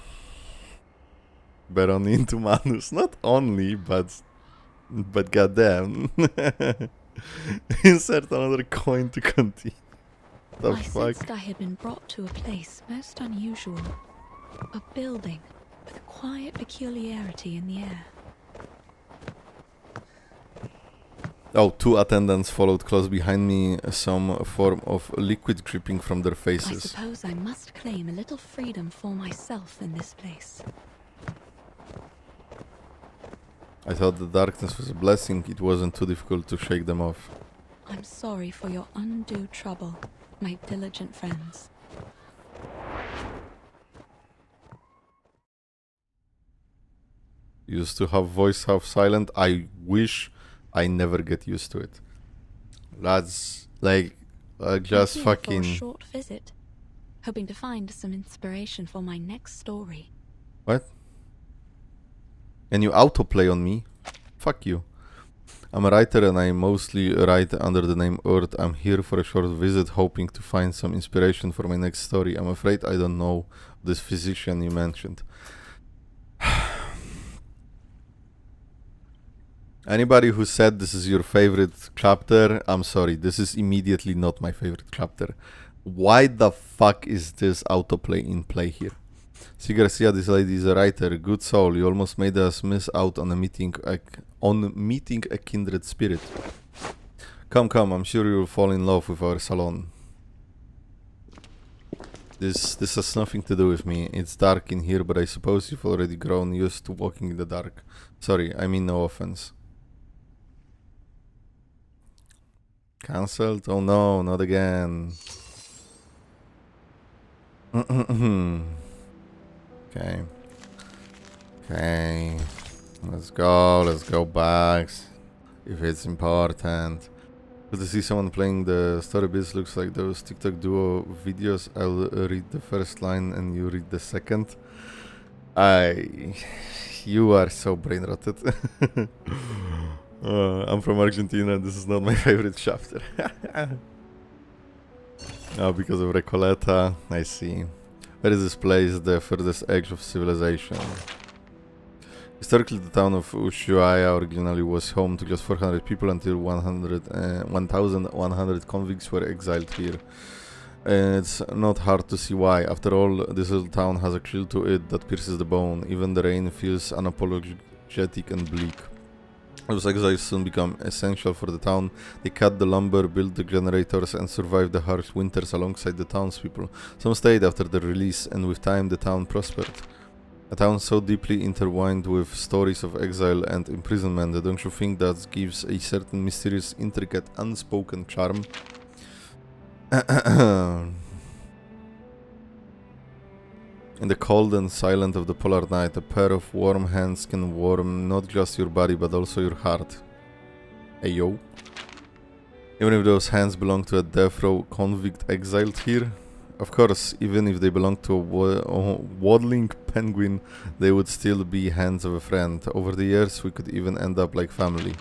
Baron into Manus. Not only, but goddamn. Insert another coin to continue. The I fuck? sensed I had been brought to a place most unusual. A building with a quiet peculiarity in the air. Oh, 2 attendants followed close behind me, some form of liquid dripping from their faces. I suppose I must claim a little freedom for myself in this place. I thought the darkness was a blessing. It wasn't too difficult to shake them off. I'm sorry for your undue trouble, my diligent friends. Used to have voice half silent. I wish I never get used to it. That's like just I'm here fucking. For a short visit, hoping to find some inspiration for my next story. What? And you autoplay on me? Fuck you. I'm a writer and I mostly write under the name Earth. I'm here for a short visit, hoping to find some inspiration for my next story. I'm afraid I don't know this physician you mentioned. Anybody who said this is your favorite chapter, I'm sorry, this is immediately not my favorite chapter. Why the fuck is this autoplay in play here? C. Garcia, this lady is a writer, good soul. You almost made us miss out on meeting a kindred spirit. Come, I'm sure you'll fall in love with our salon. This has nothing to do with me. It's dark in here, but I suppose you've already grown used to walking in the dark. Sorry, I mean no offense. Cancelled? Oh no, not again. Okay. Let's go back. If it's important. Good to see someone playing the story bits. Looks like those TikTok duo videos. I'll read the first line and you read the second. You are so brain rotted. I'm from Argentina. This is not my favorite chapter. Oh, because of Recoleta. I see. Where is this place? The furthest edge of civilization. Historically, the town of Ushuaia originally was home to just 400 people until 1,100 convicts were exiled here. It's not hard to see why. After all, this little town has a chill to it that pierces the bone. Even the rain feels unapologetic and bleak. Those exiles soon become essential for the town. They cut the lumber, built the generators, and survived the harsh winters alongside the townspeople. Some stayed after their release, and with time the town prospered. A town so deeply intertwined with stories of exile and imprisonment, don't you think that gives a certain mysterious, intricate, unspoken charm? In the cold and silence of the polar night, a pair of warm hands can warm not just your body but also your heart. Ayo. Even if those hands belong to a death row convict exiled here, of course, even if they belong to a waddling penguin, they would still be hands of a friend. Over the years, we could even end up like family.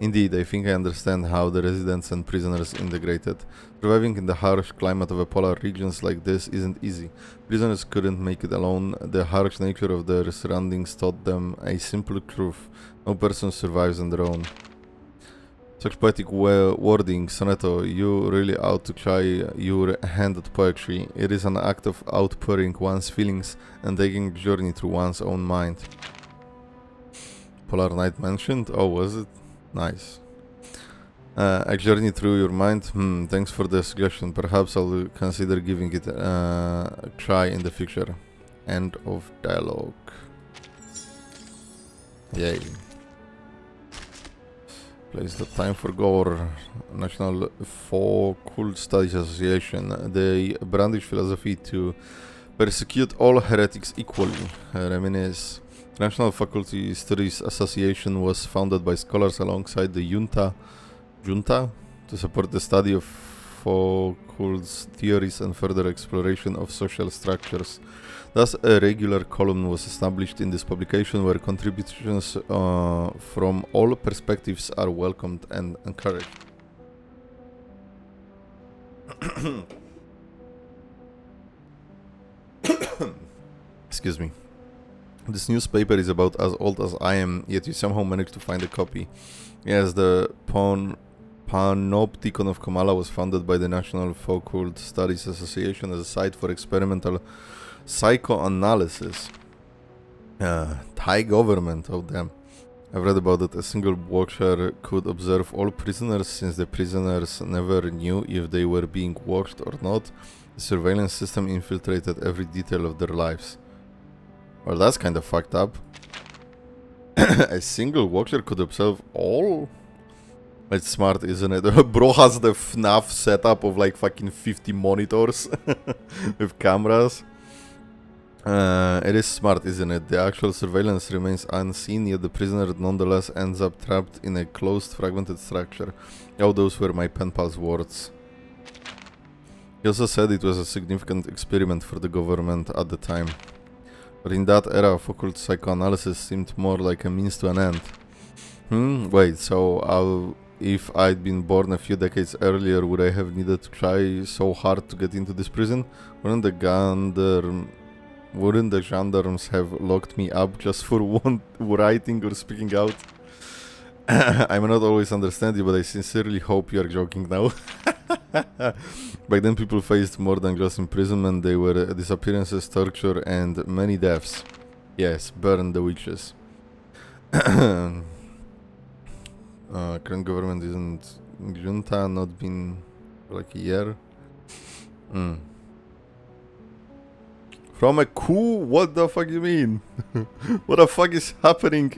Indeed, I think I understand how the residents and prisoners integrated. Surviving in the harsh climate of a polar regions like this isn't easy. Prisoners couldn't make it alone. The harsh nature of their surroundings taught them a simple truth. No person survives on their own. Such poetic wording, sonetto. You really ought to try your hand at poetry. It is an act of outpouring one's feelings and taking a journey through one's own mind. Polar night mentioned? Oh, was it? Nice. A journey through your mind? Thanks for the suggestion. Perhaps I'll consider giving it a try in the future. End of dialogue. Yay. Place the time for gore. National Occult Studies Association. They brandish philosophy to persecute all heretics equally. Reminisce. National Faculty Studies Association was founded by scholars alongside the junta to support the study of occult theories and further exploration of social structures. Thus, a regular column was established in this publication where contributions from all perspectives are welcomed and encouraged. Excuse me. This newspaper is about as old as I am, yet you somehow managed to find a copy. Yes, the Panopticon of Kamala was founded by the National Occult Studies Association as a site for experimental psychoanalysis. Thai government, oh damn. I've read about it. A single watcher could observe all prisoners since the prisoners never knew if they were being watched or not. The surveillance system infiltrated every detail of their lives. Well, that's kind of fucked up. A single watcher could observe all? It's smart, isn't it? Bro has the FNAF setup of like fucking 50 monitors with cameras. It is smart, isn't it? The actual surveillance remains unseen, yet the prisoner nonetheless ends up trapped in a closed, fragmented structure. Oh, those were my pen pal's words. He also said it was a significant experiment for the government at the time. But in that era, occult psychoanalysis seemed more like a means to an end. Wait, so if I'd been born a few decades earlier, would I have needed to try so hard to get into this prison? Wouldn't the gendarmes have locked me up just for writing or speaking out? I may not always understand you, but I sincerely hope you are joking now. Back then people faced more than just imprisonment. They were disappearances, torture, and many deaths. Yes, burn the witches. Current government isn't junta, not been like a year. From a coup? What the fuck you mean? What the fuck is happening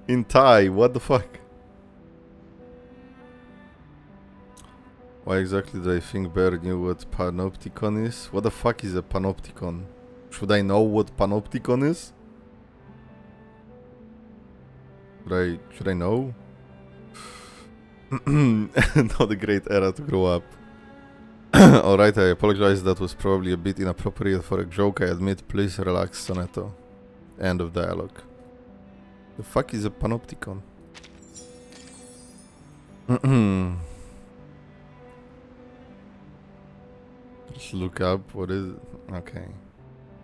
in Thai? What the fuck? Why exactly do I think Bear knew what Panopticon is? What the fuck is a Panopticon? Should I know what Panopticon is? Should I know? Not a great era to grow up. Alright, I apologize, that was probably a bit inappropriate for a joke, I admit. Please relax, Sonetto. End of dialogue. The fuck is a Panopticon? Just look up what is it. Okay.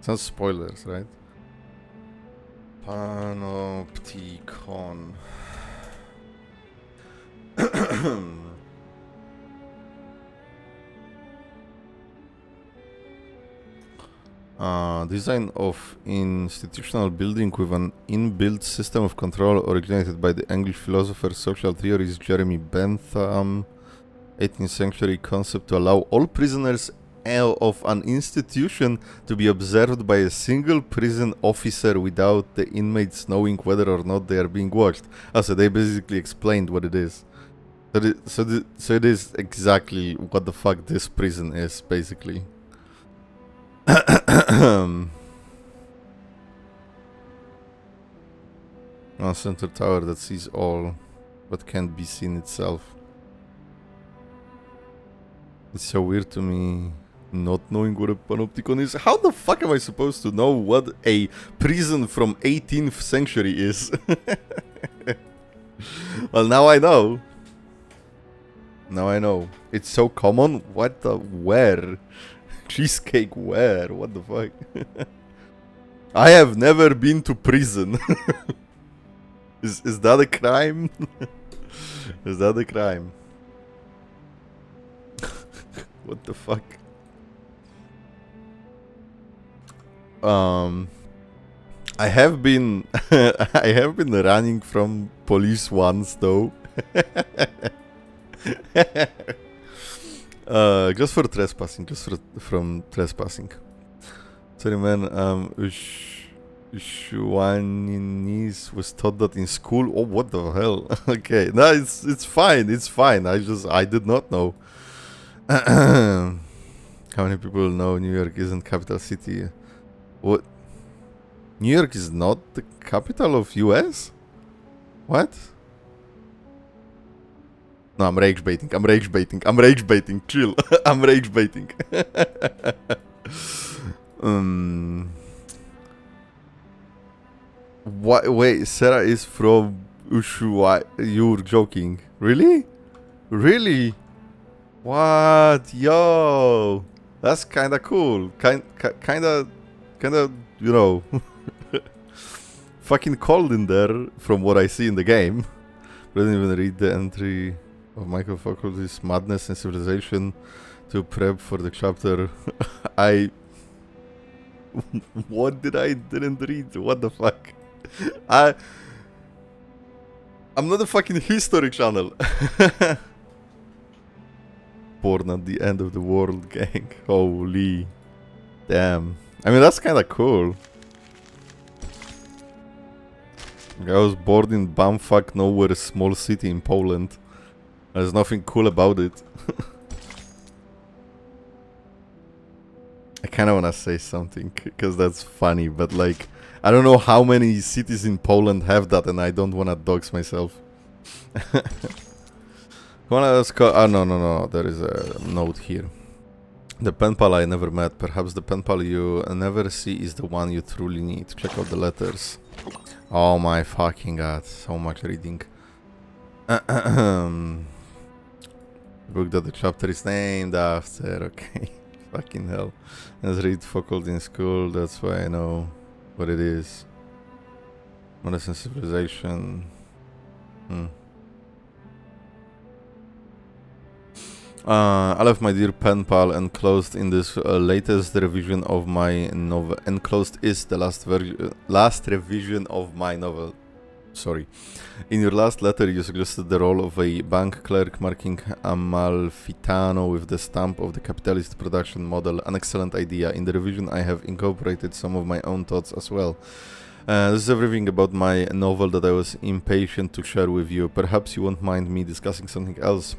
Sounds spoilers, right? Panopticon. Design of institutional building with an inbuilt system of control originated by the English philosopher social theorist Jeremy Bentham. 18th century concept to allow all prisoners of an institution to be observed by a single prison officer without the inmates knowing whether or not they are being watched. So they basically explained what it is. So it is exactly what the fuck this prison is, basically. A center tower that sees all but can't be seen itself. It's so weird to me not knowing what a panopticon is. How the fuck am I supposed to know what a prison from 18th century is? Well, now I know. Now I know. It's so common. What the... where? Cheesecake where? What the fuck? I have never been to prison. Is that a crime? Is that a crime? What the fuck? I have been I have been running from police once though. Just for trespassing, from trespassing. Sorry man, Shuaninese was taught that in school. Oh, what the hell? Okay, no, it's fine. It's fine. I did not know. How many people know New York isn't capital city? What? New York is not the capital of US? What? No, I'm rage baiting. I'm rage baiting. I'm rage baiting. Chill. I'm rage baiting. What? Wait, Sarah is from Ushuaia. You're joking. Really? Really? What? Yo, that's kinda cool. Kinda, you know, fucking cold in there from what I see in the game. I didn't even read the entry of Michael Faculty's Madness and Civilization to prep for the chapter. What did I didn't read? What the fuck? I'm not a fucking history channel. Born at the end of the world, gang. Holy damn. I mean, that's kind of cool. I was born in bumfuck nowhere, small city in Poland. There's nothing cool about it. I kind of want to say something because that's funny, but like, I don't know how many cities in Poland have that, and I don't want to dox myself. Oh, no. There is a note here. The pen pal I never met. Perhaps the pen pal you never see is the one you truly need. Check out the letters. Oh my fucking god. So much reading. Book that the chapter is named after. Okay. Fucking hell. Let's read Faculty in school. That's why I know what it is. Modern civilization. I left my dear pen pal enclosed in this latest revision of my novel. Enclosed is the last revision of my novel. Sorry. In your last letter, you suggested the role of a bank clerk marking Amalfitano with the stamp of the capitalist production model. An excellent idea. In the revision, I have incorporated some of my own thoughts as well. This is everything about my novel that I was impatient to share with you. Perhaps you won't mind me discussing something else.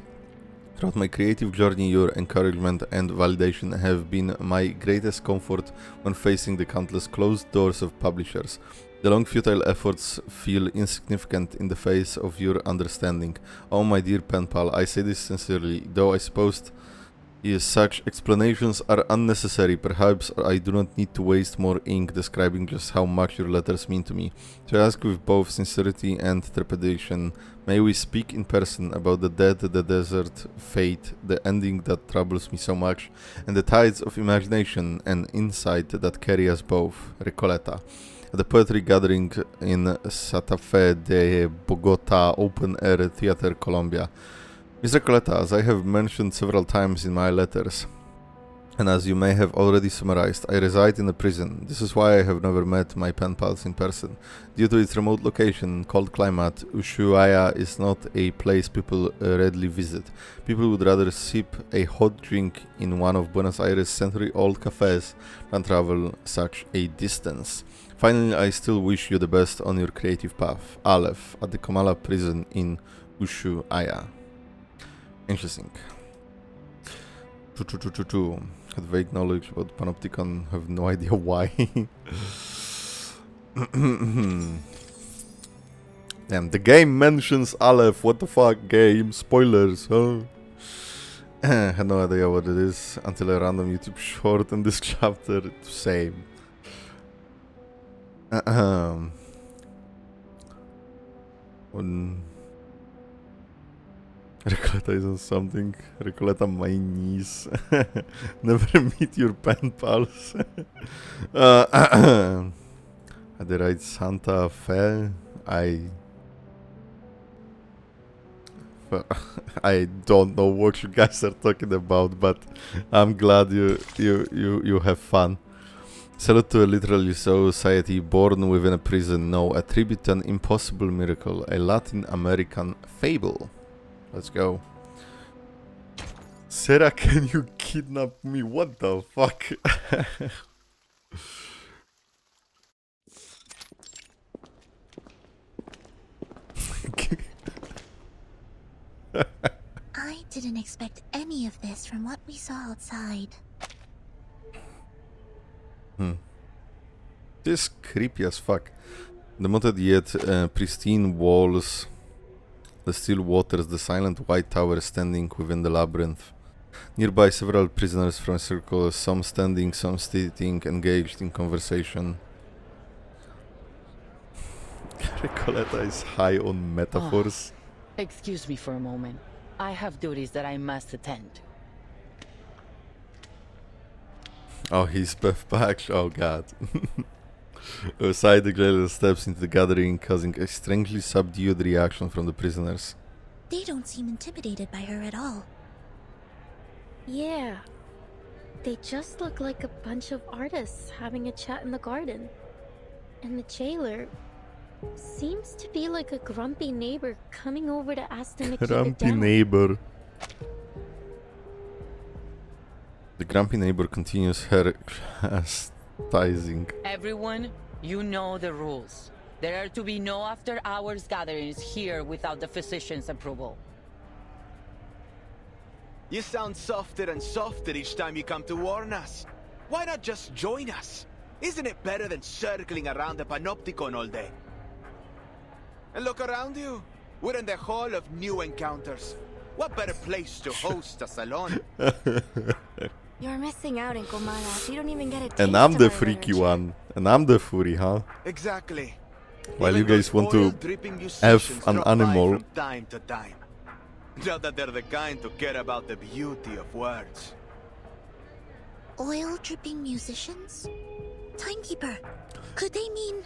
Throughout my creative journey, your encouragement and validation have been my greatest comfort when facing the countless closed doors of publishers. The long futile efforts feel insignificant in the face of your understanding. Oh my dear pen pal, I say this sincerely, though I suppose such explanations are unnecessary. Perhaps I do not need to waste more ink describing just how much your letters mean to me. So I ask with both sincerity and trepidation, may we speak in person about the dead, the desert, fate, the ending that troubles me so much, and the tides of imagination and insight that carry us both. Recoleta. At the poetry gathering in Santa Fe de Bogota Open Air Theater, Colombia. Mr. Coletta, as I have mentioned several times in my letters, and as you may have already summarized, I reside in a prison. This is why I have never met my pen pals in person. Due to its remote location and cold climate, Ushuaia is not a place people readily visit. People would rather sip a hot drink in one of Buenos Aires' century-old cafes than travel such a distance. Finally, I still wish you the best on your creative path. Aleph, at the Comala prison in Ushuaia. Interesting. Had vague knowledge about Panopticon, have no idea why. Damn, the game mentions Aleph, what the fuck, game? Spoilers, huh? Had no idea what it is until a random YouTube short in this chapter. Same. Recoleta isn't something. Recoleta my niece. Never meet your pen pals. At the right Santa Fe, I don't know what you guys are talking about, but I'm glad you have fun. Salute to a literally society born within a prison. No, a tribute to an impossible miracle, a Latin American fable. Let's go. Sarah, can you kidnap me? What the fuck? I didn't expect any of this from what we saw outside. This is creepy as fuck. The mounted yet pristine walls, the still waters, the silent white tower standing within the labyrinth. Nearby, several prisoners from a circle, some standing, some sitting, engaged in conversation. Recoleta is high on metaphors. Excuse me for a moment. I have duties that I must attend to. Oh, he's back. Oh god. Outside, the jailer steps into the gathering, causing a strangely subdued reaction from the prisoners. They don't seem intimidated by her at all. Yeah. They just look like a bunch of artists having a chat in the garden. And the jailer seems to be like a grumpy neighbor coming over to ask them to keep it Grumpy down. neighbor. The grumpy neighbor continues her chastising. Everyone, you know the rules. There are to be no after-hours gatherings here without the physician's approval. You sound softer and softer each time you come to warn us. Why not just join us? Isn't it better than circling around the Panopticon all day? And look around you. We're in the Hall of New Encounters. What better place to host a salon? You're missing out, Encomadas. You don't even get a taste And I'm of the our freaky literature. one. And I'm the furry, huh? Exactly. While Even you guys those want to oil-dripping F musicians an drop by animal. from time to time. Not that they're the kind to care about the beauty of words. Oil-dripping musicians? Timekeeper, could they mean...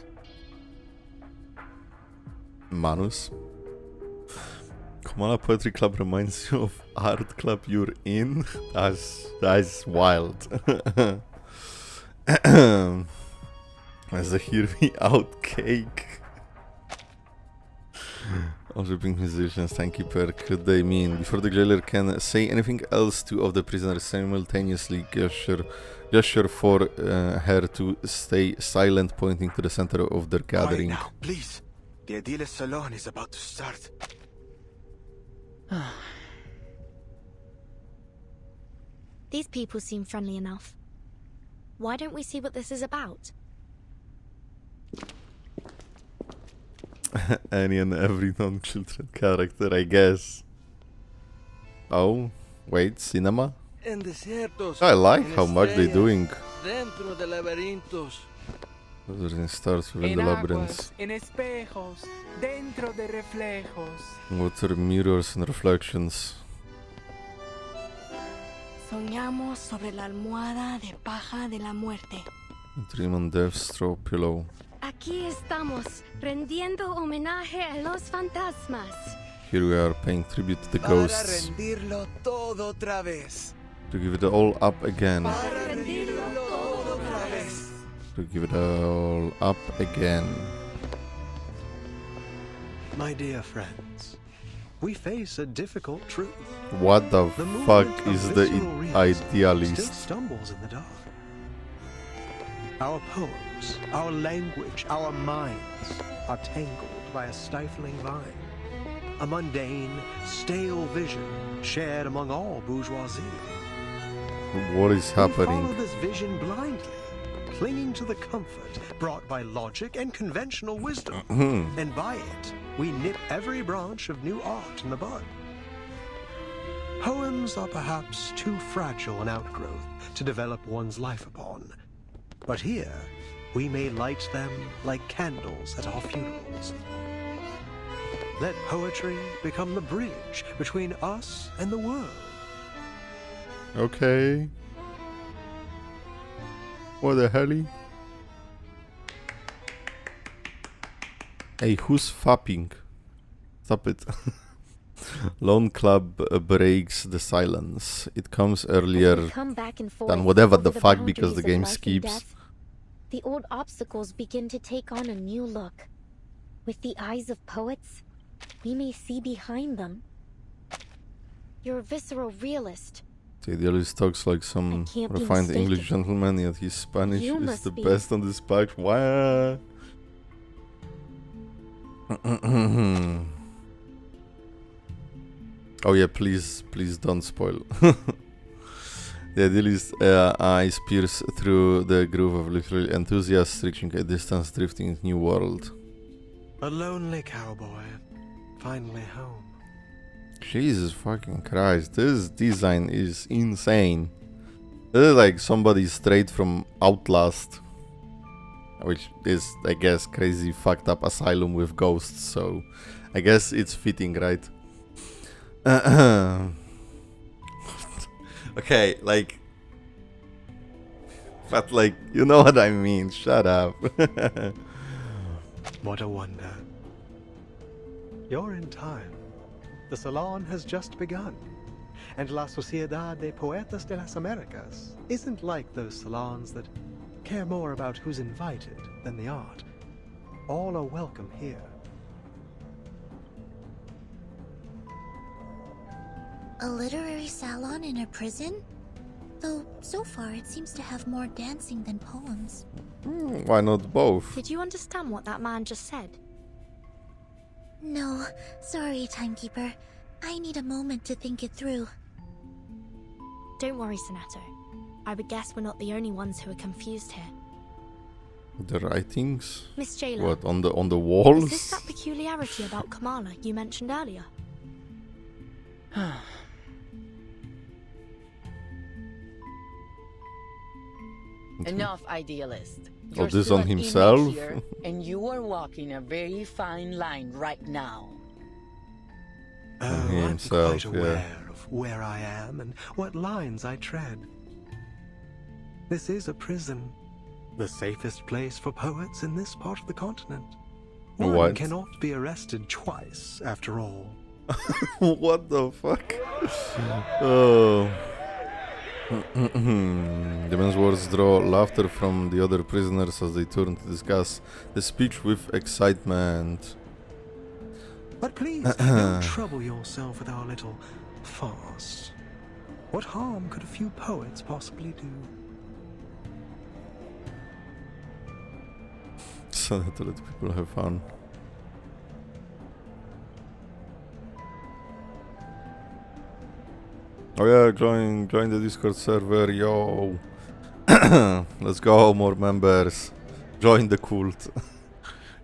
Manus. Kamala Poetry Club reminds you of art club you're in. That's wild. As the Hear Me Out cake. All dripping musicians, timekeeper, could they mean? Before the jailer can say anything else, two of the prisoners simultaneously gesture for her to stay silent, pointing to the center of their gathering. Quiet now, please. The Ediles Salon is about to start. These people seem friendly enough. Why don't we see what this is about? Any and every non-children character, I guess. Oh, wait, cinema? En desiertos, I like en how much they're estrellas, doing. Dentro de laberintos. Everything starts within En the aguas, labyrinths. en espejos, dentro de reflejos. Water mirrors and reflections. Soñamos sobre la almohada de paja de la muerte. Dream on death's straw pillow. Aquí estamos, rendiendo homenaje a los fantasmas. Here we are paying tribute to the Para ghosts. rendirlo todo otra vez. To give it all up again. Para rendirlo todo otra vez. To give it all up again. My dear friends, we face a difficult truth. What the The fuck movement of is the visceral realism idealist? Still stumbles in the dark. Our poems, our language, our minds are tangled by a stifling vine. A mundane, stale vision shared among all bourgeoisie. What is We follow happening? this vision blindly, clinging to the comfort brought by logic and conventional wisdom. And by it, we nip every branch of new art in the bud. Poems are perhaps too fragile an outgrowth to develop one's life upon. But here, we may light them like candles at our funerals. Let poetry become the bridge between us and the world. Okay. What the hell? Hey, who's fapping? Stop it. Lone Club breaks the silence. It comes earlier Come back and forth than whatever over the fuck because boundaries the of game life and skips. death. The old obstacles begin to take on a new look. With the eyes of poets, we may see behind them. You're a visceral realist. The idealist talks like some can't be refined mistaken. English gentleman, yet his Spanish You is must the be. best on this patch. Why? Oh yeah, please don't spoil. The idealist's eyes pierce through the groove of literal enthusiasts, reaching a distance, drifting into new world. A lonely cowboy, finally home. Jesus fucking Christ, this design is insane. This is like somebody straight from Outlast, which is, I guess, crazy fucked up asylum with ghosts, so I guess it's fitting, right? Okay, like, but like, you know what I mean, shut up. What a wonder. You're in time. The salon has just begun. And La Sociedad de Poetas de las Americas isn't like those salons that care more about who's invited than the art. All are welcome here. A literary salon in a prison? Though, so far it seems to have more dancing than poems. Why not both? Did you understand what that man just said? No, sorry, Timekeeper. I need a moment to think it through. Don't worry, Sonetto. I would guess we're not the only ones who are confused here. The writings? Miss Jailer. What, on the walls? Is this that peculiarity about Kamala you mentioned earlier? Enough, idealist. Oh, You're this still on an himself? inmate here, and you are walking a very fine line right now. Oh, himself, I'm quite aware of where I am and what lines I tread. This is a prison, the safest place for poets in this part of the continent. One What? cannot be arrested twice, after all. What the fuck? Oh. The men's words draw laughter from the other prisoners as they turn to discuss the speech with excitement. But please, don't trouble yourself with our little farce. What harm could a few poets possibly do? So that let people have fun. Oh yeah, join the Discord server, yo. Let's go, more members. Join the cult.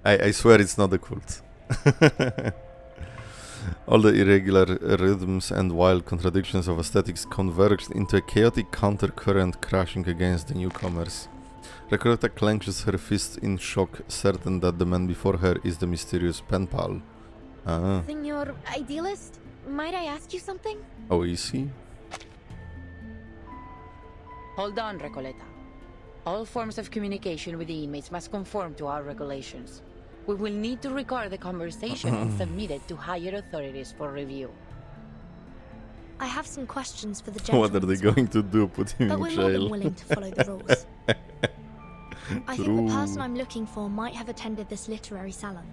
I swear it's not a cult. All the irregular rhythms and wild contradictions of aesthetics converged into a chaotic countercurrent crashing against the newcomers. Recoleta clenches her fist in shock, certain that the man before her is the mysterious pen pal. Senor Idealist, might I ask you something? Oh, is he? Hold on, Recoleta. All forms of communication with the inmates must conform to our regulations. We will need to record the conversation and submit it to higher authorities for review. I have some questions for the gentleman. What are they going to do? Put him But in we're more jail? than willing to follow the rules. I think True. the person I'm looking for might have attended this literary salon,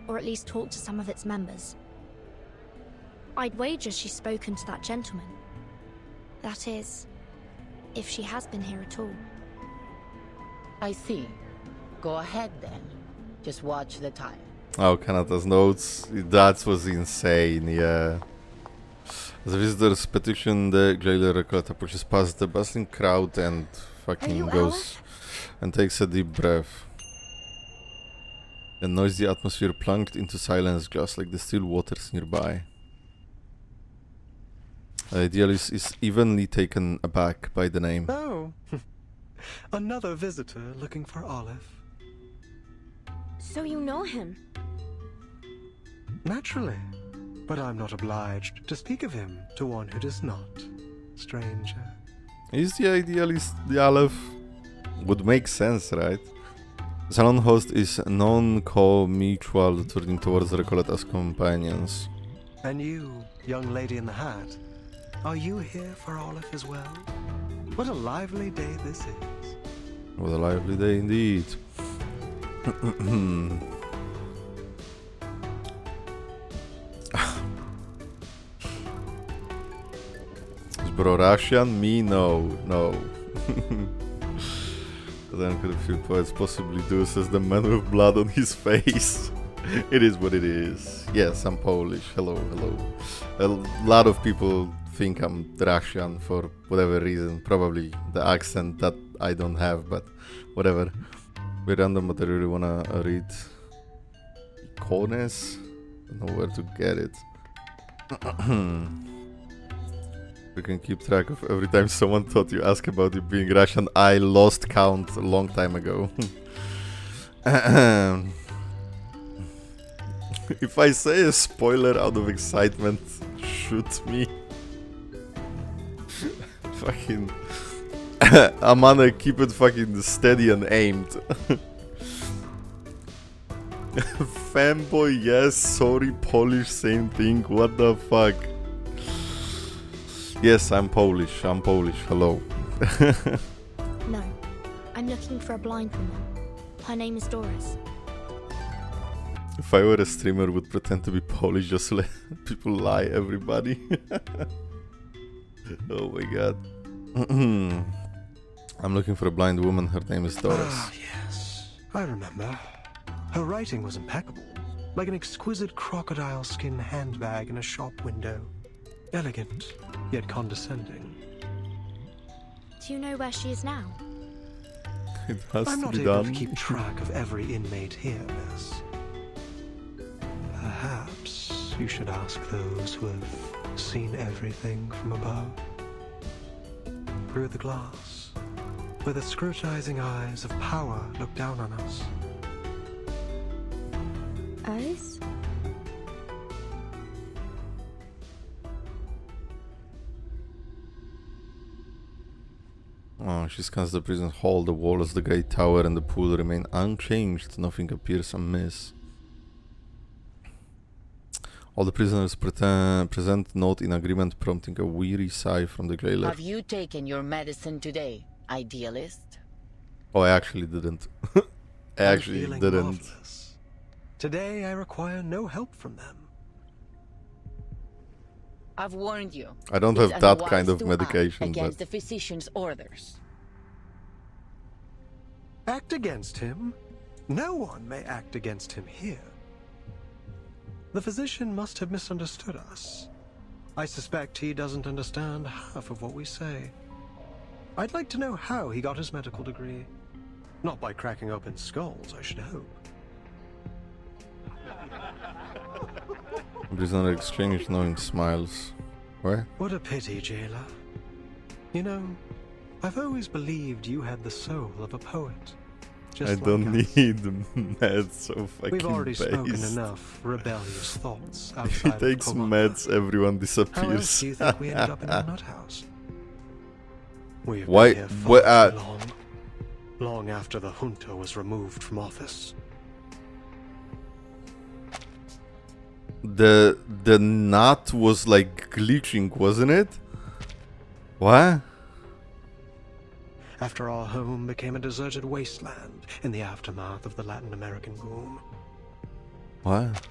or at least talked to some of its members. I'd wager she's spoken to that gentleman. That is, if she has been here at all. I see. Go ahead then. Just watch the time. Oh, Kanata's notes. That was insane, yeah. As visitors petition, the jailer Recoleta pushes past the bustling crowd and fucking goes and takes a deep breath. The noisy atmosphere plunged into silence just like the still waters nearby. The idealist is evenly taken aback by the name. Oh, another visitor looking for Olive. So you know him? Naturally, but I'm not obliged to speak of him to one who does not, stranger. Is the idealist the Aleph? Would make sense, right? The salon host is non-co-mutual, turning towards Recoleta's companions. And you, young lady in the hat, are you here for Olive as well? What a lively day this is. What a lively day indeed. Is bro Russian? Me? No. Then could a few poets possibly do, says the man with blood on his face. It is what it is. Yes, I'm Polish. Hello, hello. A lot of people think I'm Russian for whatever reason. Probably the accent that I don't have, but whatever. We random, but I really wanna read Icones. I don't know where to get it. We can keep track of every time someone thought you ask about you being Russian. I lost count a long time ago. If I say a spoiler out of excitement, shoot me. Fucking I'm gonna keep it fucking steady and aimed. Fanboy, yes, sorry, Polish, same thing, what the fuck. Yes, I'm Polish, hello. No, I'm looking for a blind woman. Her name is Doris. If I were a streamer, would pretend to be Polish just to let people lie, everybody. Oh my god. I'm looking for a blind woman, her name is Doris. Ah, yes, I remember. Her writing was impeccable, like an exquisite crocodile skin handbag in a shop window. Elegant, yet condescending. Do you know where she is now? It has I'm to not be able done. to keep track of every inmate here, miss. Perhaps you should ask those who have seen everything from above. Through the glass, where the scrutinizing eyes of power look down on us. Eyes? Oh, she scans the prison hall. The walls, the great tower, and the pool remain unchanged. Nothing appears amiss. All the prisoners present note in agreement, prompting a weary sigh from the jailer. Have you taken your medicine today, idealist? Oh, I actually didn't. I actually feeling didn't. marvelous. Today I require no help from them. I've warned you. I don't It's have that unwise kind of to medication, act against but the physician's orders. Act against him? No one may act against him here. The physician must have misunderstood us. I suspect he doesn't understand half of what we say. I'd like to know how he got his medical degree. Not by cracking open skulls, I should hope. prisoner exchanged knowing smiles. Where? What a pity, jailer. You know, I've always believed you had the soul of a poet. Just I like don't us. need meds so fucking We've already spoken based. enough rebellious thoughts If he outside takes of Pomona. meds, everyone How disappears. else do you think we ended up in a nut house? We've Why- been here why- far too long after the junta was removed from office. The nut was like glitching, wasn't it? What? After our home became a deserted wasteland in the aftermath of the Latin American boom. What?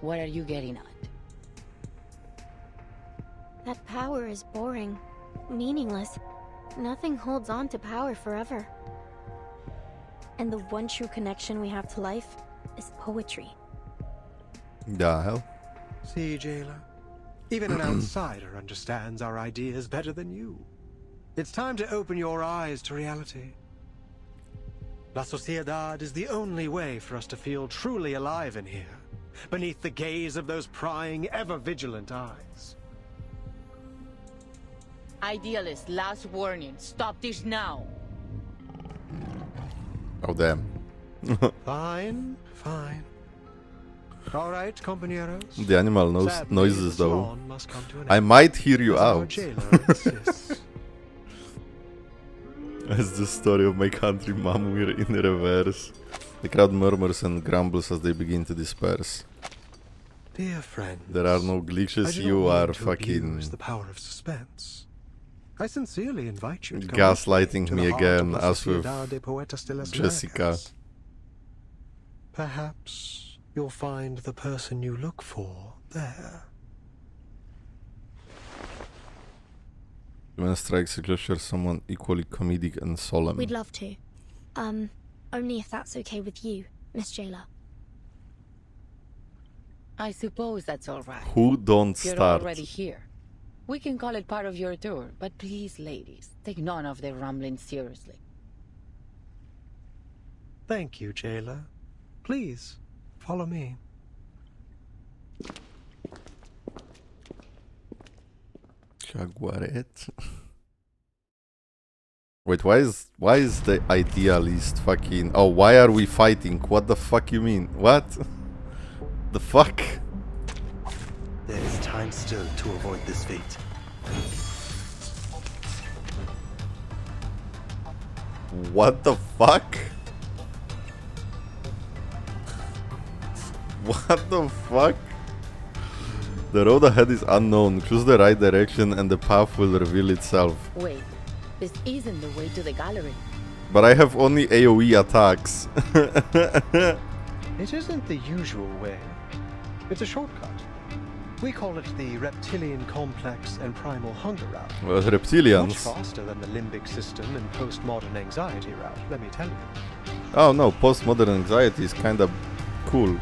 What are you getting at? That power is boring, meaningless. Nothing holds on to power forever. And the one true connection we have to life is poetry. The hell? See, jailer? Even an outsider understands our ideas better than you. It's time to open your eyes to reality. La Sociedad is the only way for us to feel truly alive in here, beneath the gaze of those prying, ever-vigilant eyes. Idealist, last warning. Stop this now. Oh damn. Fine, fine. All right, compañeros. The animal Sadly, noises the though. salon must come to an I end, might hear you as our out. jailer insists. As the story of my country Mamur in reverse. The crowd murmurs and grumbles as they begin to disperse. Dear friend, There are no I glitches, do you not are mean to fucking abuse the power of suspense. I sincerely invite you to come gaslighting to me the heart again, of La as with Sociedad de Poetas de las Jessica. Americas. Perhaps you'll find the person you look for there. When strikes suggests someone equally comedic and solemn. We'd love to. Only if that's okay with you. Miss Jailer. I suppose that's all right. Who don't You're start? already here. We can call it part of your tour, but please, ladies, take none of their rumbling seriously. Thank you, Jailer. Please, follow me. Jaguaret. Wait, why is the idealist fucking... Oh, why are we fighting? What the fuck you mean? What? The fuck? There is time still to avoid this fate. What the fuck? What the fuck? The road ahead is unknown. Choose the right direction and the path will reveal itself. Wait, this isn't the way to the gallery. But I have only AoE attacks. It isn't the usual way. It's a shortcut. We call it the reptilian complex and primal hunger route. Well, reptilians. Much faster than the limbic system and postmodern anxiety route, let me tell you. Oh no, postmodern anxiety is kinda cool.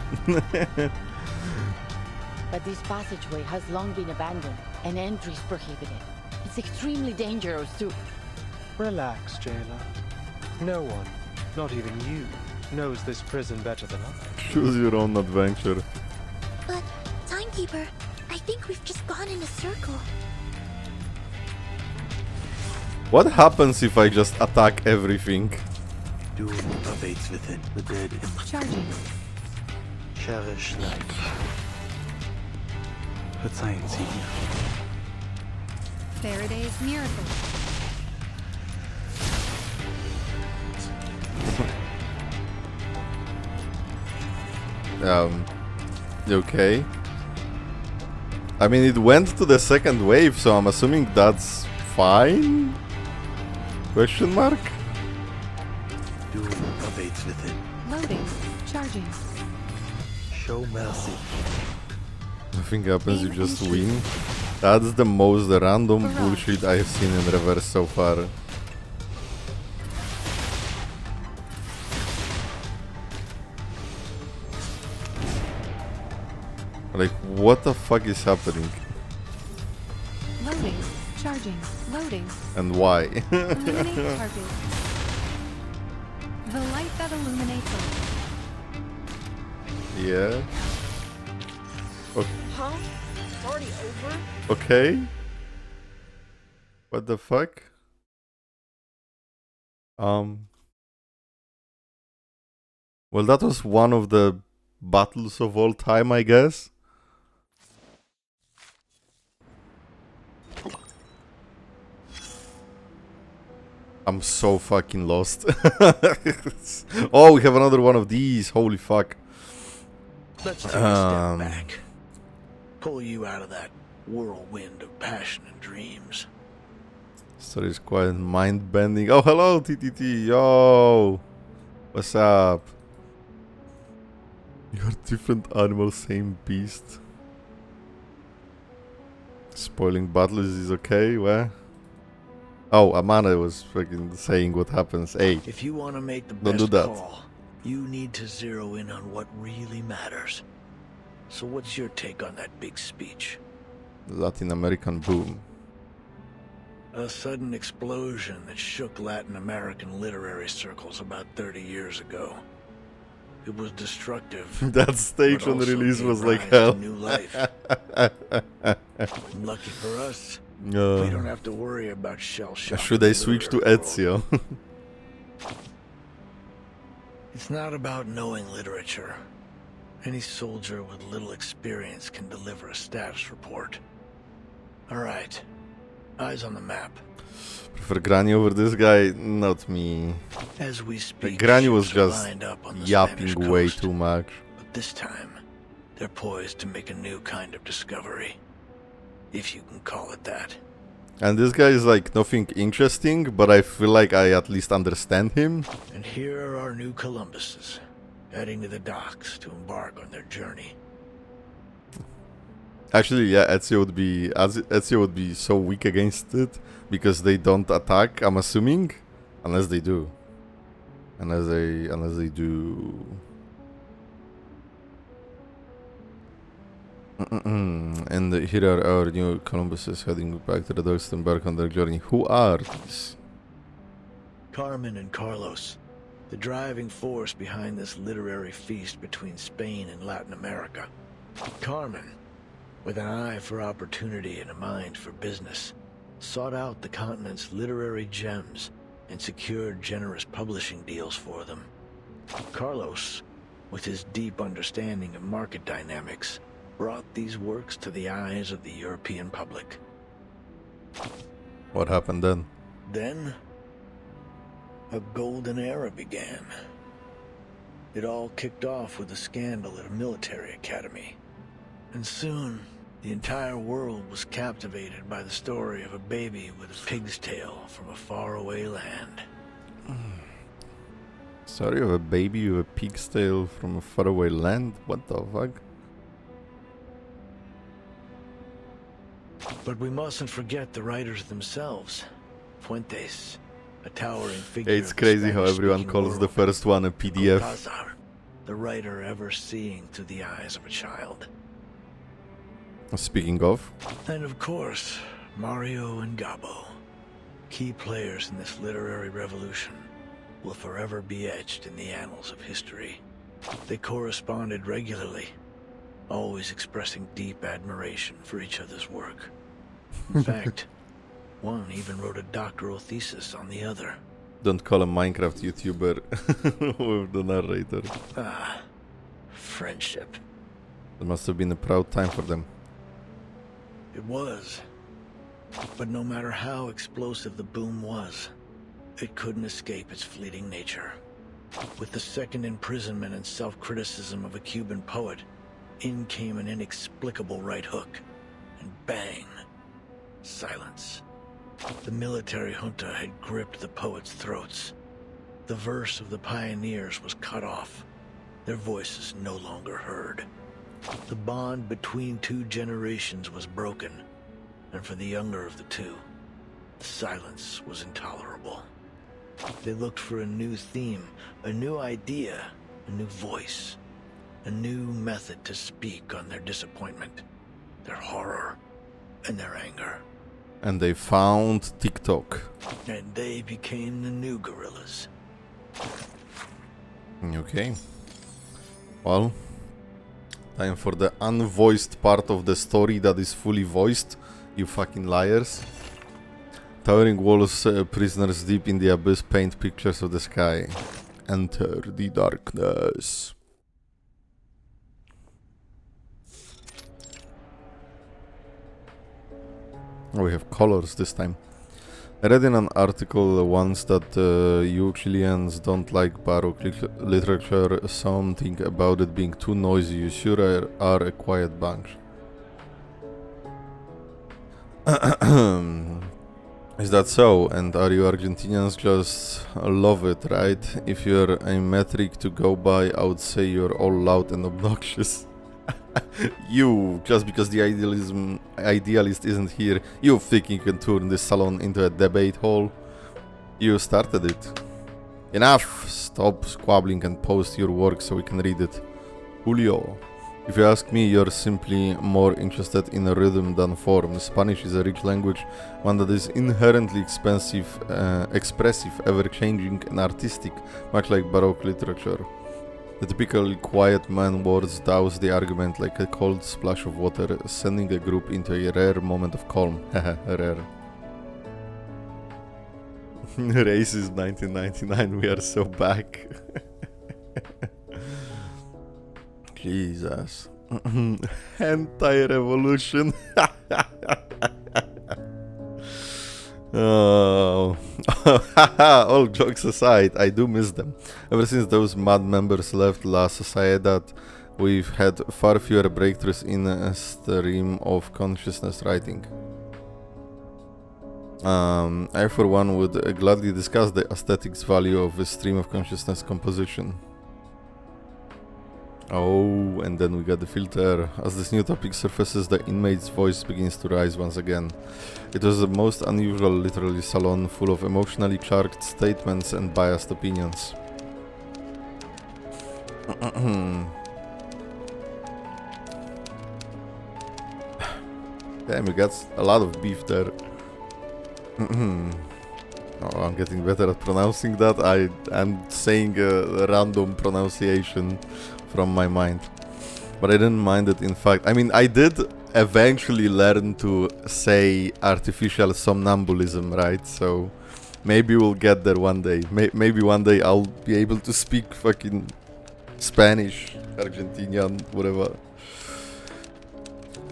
But this passageway has long been abandoned and entries prohibited. It's extremely dangerous too. Relax, Jailer. No one, not even you, knows this prison better than I. Choose your own adventure. But, Timekeeper, I think we've just gone in a circle. What happens if I just attack everything? Doom awaits within the dead. Charging. Cherish life. Verzeihen Sie mir. Faraday's miracle. Okay. I mean, it went to the second wave, so I'm assuming that's fine? Question mark? Doom awaits within. Loading. Charging. Show mercy. Nothing happens, you just win. That's the most random bullshit I've seen in reverse so far. Like, what the fuck is happening? Loading. Charging. Loading. And why? Illuminate target. The light that illuminates all. Yeah. Okay. Huh? It's already over? Okay. What the fuck? Well, that was one of the battles of all time, I guess. I'm so fucking lost. Oh, we have another one of these. Holy fuck. Let's take a step back. Pull you out of that whirlwind of passion and dreams. Story is quite mind-bending. Oh, hello, TTT. Yo. What's up? You're different animals, same beast. Spoiling battles is okay, where? Oh, Amanda was fucking saying what happens. Hey, if you want to make the don't best do that. call, you need to zero in on what really matters. So what's your take on that big speech? Latin American boom. A sudden explosion that shook Latin American literary circles about 30 years ago. It was destructive. That stage on but also release gave was like rise to hell. New life. Lucky for us, we don't have to worry about shell shock. Should I switch to Ezio? It's not about knowing literature. Any soldier with little experience can deliver a status report. All right, eyes on the map. Prefer Granny over this guy? Not me. As we speak, Granny was ships are just lined up on the yapping Spanish way coast. too much. But this time, they're poised to make a new kind of discovery. If you can call it that. And this guy is like nothing interesting, but I feel like I at least understand him. And here are our new Columbuses, heading to the docks to embark on their journey. Actually, yeah, Ezio would be so weak against it because they don't attack. I'm assuming, unless they do. Unless they do. And here are our new Columbuses heading back to the docks to embark on their journey. Who are these? Carmen and Carlos, the driving force behind this literary feast between Spain and Latin America. Carmen, with an eye for opportunity and a mind for business, sought out the continent's literary gems and secured generous publishing deals for them. Carlos, with his deep understanding of market dynamics, brought these works to the eyes of the European public. What happened then? Then, a golden era began. It all kicked off with a scandal at a military academy. And soon, the entire world was captivated by the story of a baby with a pig's tail from a faraway land. Story of a baby with a pig's tail from a faraway land? What the fuck? But we mustn't forget the writers themselves. Fuentes, a towering figure. It's crazy how everyone calls the first one a PDF. Cortázar, the writer ever seeing through the eyes of a child. Speaking of. And of course, Mario and Gabo, key players in this literary revolution, will forever be etched in the annals of history. They corresponded regularly, always expressing deep admiration for each other's work. In fact, one even wrote a doctoral thesis on the other. Don't call a Minecraft YouTuber with the narrator. Ah, friendship. It must have been a proud time for them. It was. But no matter how explosive the boom was, it couldn't escape its fleeting nature. With the second imprisonment and self-criticism of a Cuban poet, in came an inexplicable right hook, and bang, silence. The military junta had gripped the poets' throats. The verse of the pioneers was cut off, their voices no longer heard. The bond between two generations was broken, and for the younger of the two, the silence was intolerable. They looked for a new theme, a new idea, a new voice, a new method to speak on their disappointment, their horror, and their anger. And they found TikTok. And they became the new gorillas. Okay. Well, time for the unvoiced part of the story that is fully voiced, you fucking liars. Towering walls, prisoners deep in the abyss paint pictures of the sky. Enter the darkness. Oh, we have colors this time. I read in an article once that you Chileans don't like Baroque literature, something about it being too noisy. You sure are a quiet bunch. Is that so? And are you Argentinians just love it, right? If you're a metric to go by, I would say you're all loud and obnoxious. You, just because the idealist isn't here, you think you can turn this salon into a debate hall? You started it. Enough! Stop squabbling and post your work so we can read it. Julio. If you ask me, you're simply more interested in rhythm than form. Spanish is a rich language, one that is inherently expressive, ever-changing and artistic, much like Baroque literature. The typical quiet man words douse the argument like a cold splash of water, sending a group into a rare moment of calm. Haha, rare. Races 1999, we are so back. Jesus. Anti-revolution. Oh. All jokes aside, I do miss them. Ever since those mad members left La Sociedad, we've had far fewer breakthroughs in a stream of consciousness writing. I for one would gladly discuss the aesthetics value of a stream of consciousness composition. Oh, and then we got the filter. As this new topic surfaces, the inmate's voice begins to rise once again. It was the most unusual literary salon, full of emotionally charged statements and biased opinions. Damn, you got a lot of beef there. Oh, I'm getting better at pronouncing that. I'm saying a random pronunciation from my mind. But I didn't mind it, in fact. I mean, I did eventually learn to say artificial somnambulism, right? So maybe we'll get there one day. Maybe one day I'll be able to speak fucking Spanish, Argentinian, whatever.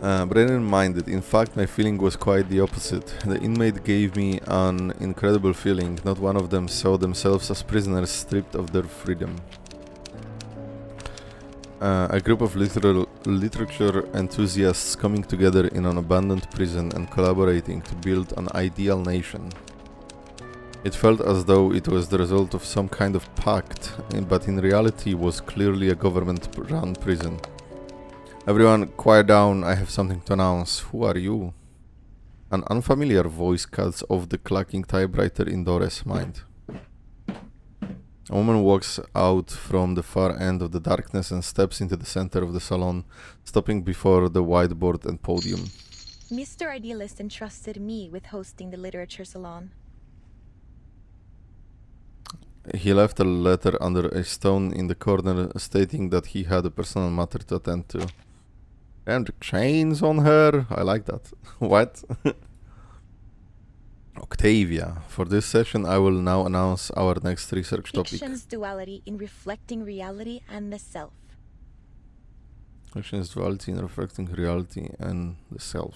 But I didn't mind it. In fact, my feeling was quite the opposite. The inmate gave me an incredible feeling. Not one of them saw themselves as prisoners stripped of their freedom. A group of literature enthusiasts coming together in an abandoned prison and collaborating to build an ideal nation. It felt as though it was the result of some kind of pact, but in reality was clearly a government-run prison. Everyone, quiet down, I have something to announce. Who are you? An unfamiliar voice cuts off the clacking typewriter in Dora's mind. A woman walks out from the far end of the darkness and steps into the center of the salon, stopping before the whiteboard and podium. Mr. Idealist entrusted me with hosting the literature salon. He left a letter under a stone in the corner stating that he had a personal matter to attend to. And the chains on her. I like that. What? Octavia. For this session, I will now announce our next research topic. Fiction's duality in reflecting reality and the self. Fiction's duality in reflecting reality and the self.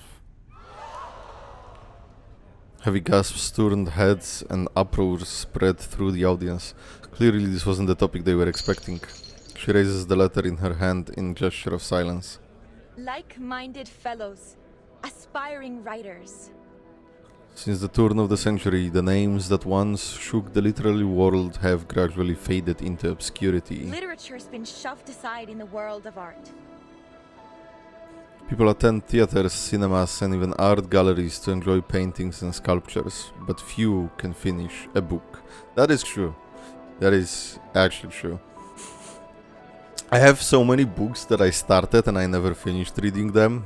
Heavy gasps, turned heads, and uproar spread through the audience. Clearly, this wasn't the topic they were expecting. She raises the letter in her hand in a gesture of silence. Like-minded fellows, aspiring writers. Since the turn of the century, the names that once shook the literary world have gradually faded into obscurity. Literature's been shoved aside in the world of art. People attend theaters, cinemas, and even art galleries to enjoy paintings and sculptures, but few can finish a book. That is true. That is actually true. I have so many books that I started and I never finished reading them.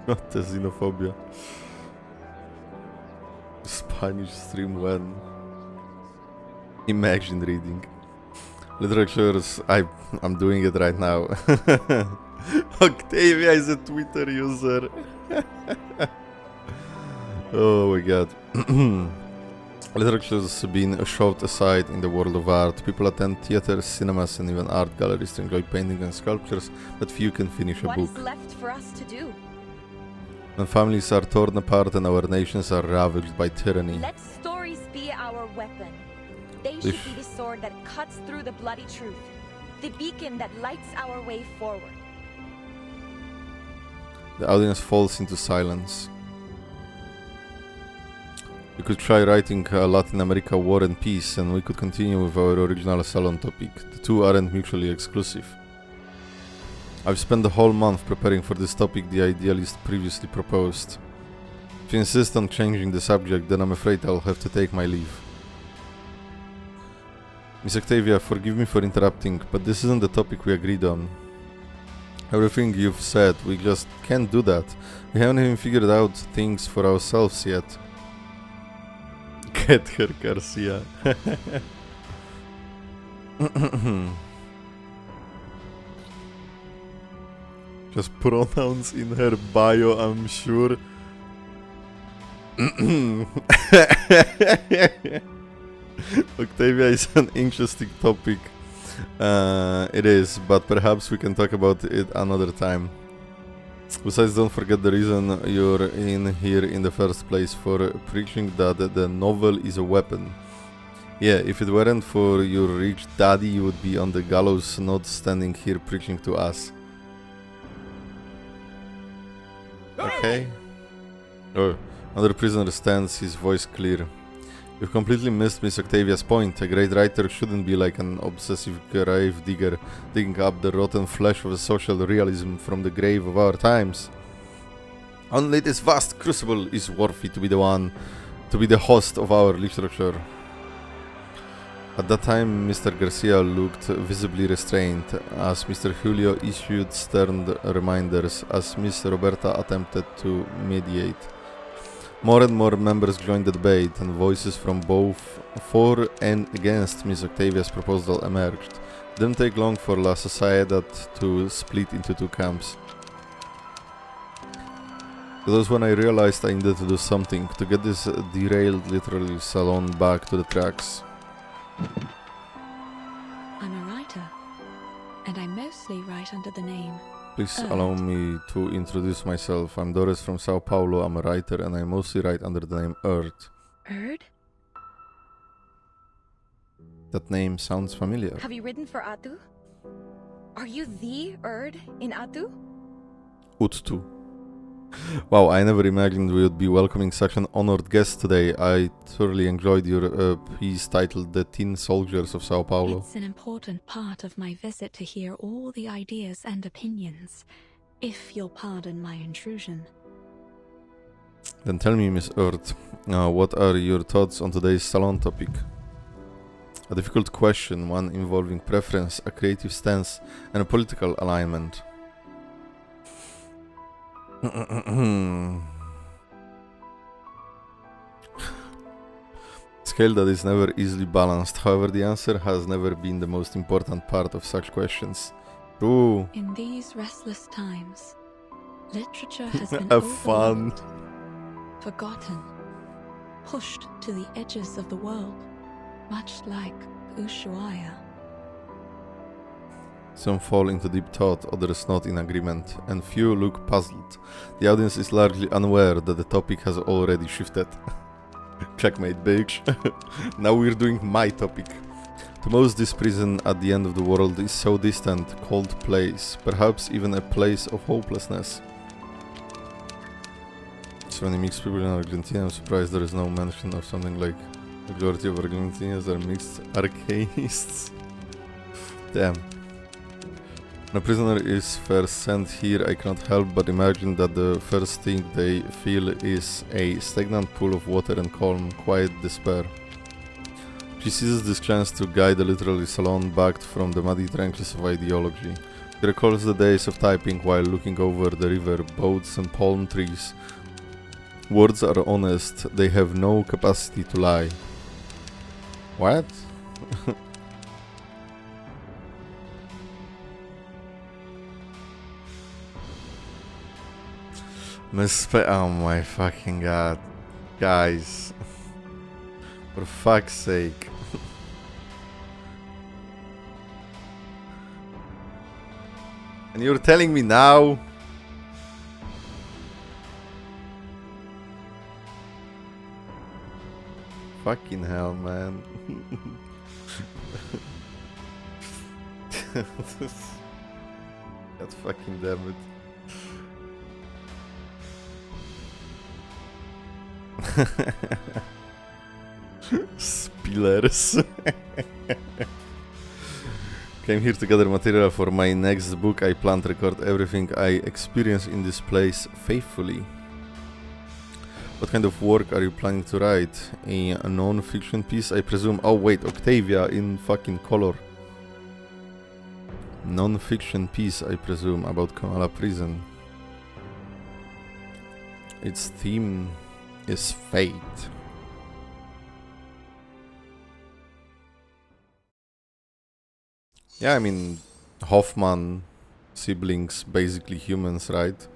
Not the xenophobia. Spanish stream when. Imagine reading. Literatures, I'm doing it right now. Octavia is a Twitter user. Oh my god. Literature's been shoved aside in the world of art. People attend theaters, cinemas, and even art galleries to enjoy painting and sculptures, but few can finish a book. What is left for us to do? When families are torn apart and our nations are ravaged by tyranny. Let stories be our weapon. They should be the sword that cuts through the bloody truth, the beacon that lights our way forward. The audience falls into silence. We could try writing a Latin America War and Peace, and we could continue with our original salon topic. The two aren't mutually exclusive. I've spent the whole month preparing for this topic the idealist previously proposed. If you insist on changing the subject, then I'm afraid I'll have to take my leave. Miss Octavia, forgive me for interrupting, but this isn't the topic we agreed on. Everything you've said, we just can't do that. We haven't even figured out things for ourselves yet. Get her, Garcia. Just pronouns in her bio, I'm sure. Octavia is an interesting topic. It is, but perhaps we can talk about it another time. Besides, don't forget the reason you're in here in the first place, for preaching that the novel is a weapon. Yeah, if it weren't for your rich daddy, you would be on the gallows, not standing here preaching to us. Okay. Oh, another prisoner stands, his voice clear. You've completely missed Miss Octavia's point. A great writer shouldn't be like an obsessive grave digger, digging up the rotten flesh of a social realism from the grave of our times. Only this vast crucible is worthy to be the one, to be the host of our literature. At that time, Mr. Garcia looked visibly restrained, as Mr. Julio issued stern reminders, as Miss Roberta attempted to mediate. More and more members joined the debate, and voices from both for and against Miss Octavia's proposal emerged. It didn't take long for La Sociedad to split into two camps. That was when I realized I needed to do something to get this derailed literary salon back to the tracks. I'm a writer, and I mostly write under the name. Please allow me to introduce myself. I'm Doris from Sao Paulo. I'm a writer, and I mostly write under the name Erd. Erd? That name sounds familiar. Have you written for Atu? Are you the Erd in Atu? Uttu. Wow, I never imagined we would be welcoming such an honored guest today. I thoroughly enjoyed your piece titled The Tin Soldiers of Sao Paulo. It's an important part of my visit to hear all the ideas and opinions, if you'll pardon my intrusion. Then tell me, Miss Earth, what are your thoughts on today's salon topic? A difficult question, one involving preference, a creative stance, and a political alignment. Scale that is never easily balanced. However, the answer has never been the most important part of such questions. True. In these restless times, literature has been Have fun. overlooked, forgotten, pushed to the edges of the world, much like Ushuaia. Some fall into deep thought, others not in agreement, and few look puzzled. The audience is largely unaware that the topic has already shifted. Checkmate, bitch. Now we're doing my topic. To most, this prison at the end of the world is so distant, cold place, perhaps even a place of hopelessness. So many mixed people in Argentina, I'm surprised there is no mention of something like the majority of Argentinians are mixed arcanists. Damn. When a prisoner is first sent here, I cannot help but imagine that the first thing they feel is a stagnant pool of water and calm, quiet despair. She seizes this chance to guide the literary salon back from the muddy trenches of ideology. She recalls the days of typing while looking over the river, boats and palm trees. Words are honest, they have no capacity to lie. What? Oh my fucking god. Guys. For fuck's sake. And you're telling me now? Fucking hell, man. God fucking damn it. Spillers. Came here to gather material for my next book. I plan to record everything I experience in this place faithfully. What kind of work are you planning to write? A non-fiction piece, I presume? Oh wait, Octavia in fucking color. Non-fiction piece, I presume, about Kamala Prison. Its theme is fate. Yeah, I mean, Hoffman siblings, basically humans, right?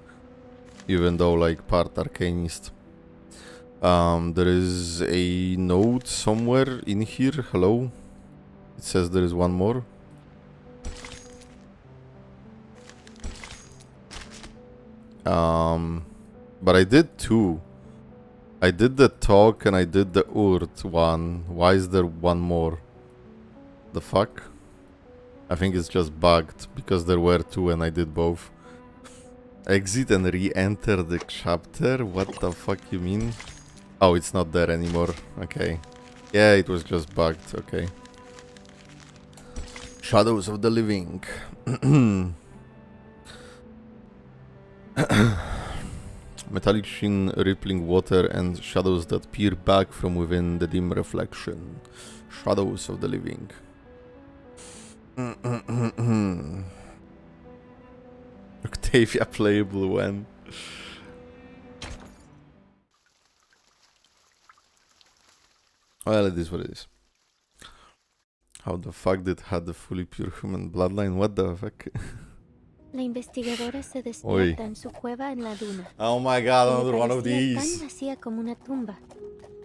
Even though like part arcanist. There is a note somewhere in here. Hello? It says there is one more. But I did two. I did the talk and I did the Urt one. Why is there one more? The fuck? I think it's just bugged because there were two and I did both. Exit and re-enter the chapter? What the fuck you mean? Oh, it's not there anymore. Okay. Yeah, it was just bugged. Okay. Shadows of the Living. Metallic sheen, rippling water, and shadows that peer back from within the dim reflection. Shadows of the living. Octavia playable when? Well, it is what it is. How the fuck did had the fully pure human bloodline? What the fuck? La investigadora se despierta en su cueva en la duna. Oh my god, another one of these. Tan vacía como una tumba.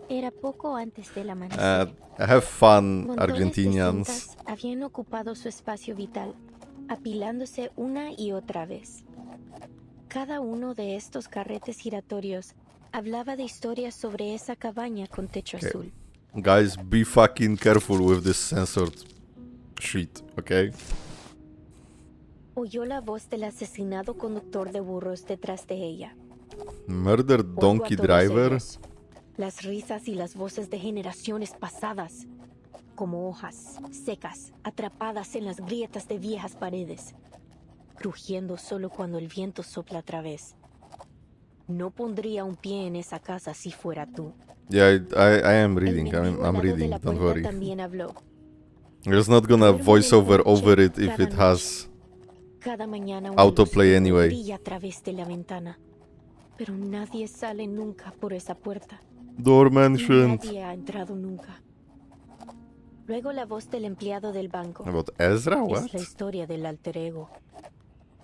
Era poco antes del amanecer. Have fun, Montones Argentinians. de cintas habían ocupado su espacio vital, apilándose una y otra vez. Cada uno de estos carretes giratorios hablaba de historias sobre esa cabaña con techo azul. Guys, be fucking careful with this censored shit, okay? Oyó la voz del asesinado conductor de burros detrás de ella. Murder donkey driver? Las risas y las voces de generaciones pasadas, como hojas secas atrapadas en las grietas de viejas paredes, crujiendo solo cuando el viento sopla otra vez. No pondría un pie en esa casa si fuera tú. Yeah, I am reading. I'm reading. Don't worry. It's not gonna voice over it if it has autoplay anyway. Brilla a través de la ventana, pero nadie sale nunca por esa puerta. Door mentioned. Nadie ha entrado nunca. Luego la voz del empleado del banco. About Ezra? What? Es la historia del alter ego.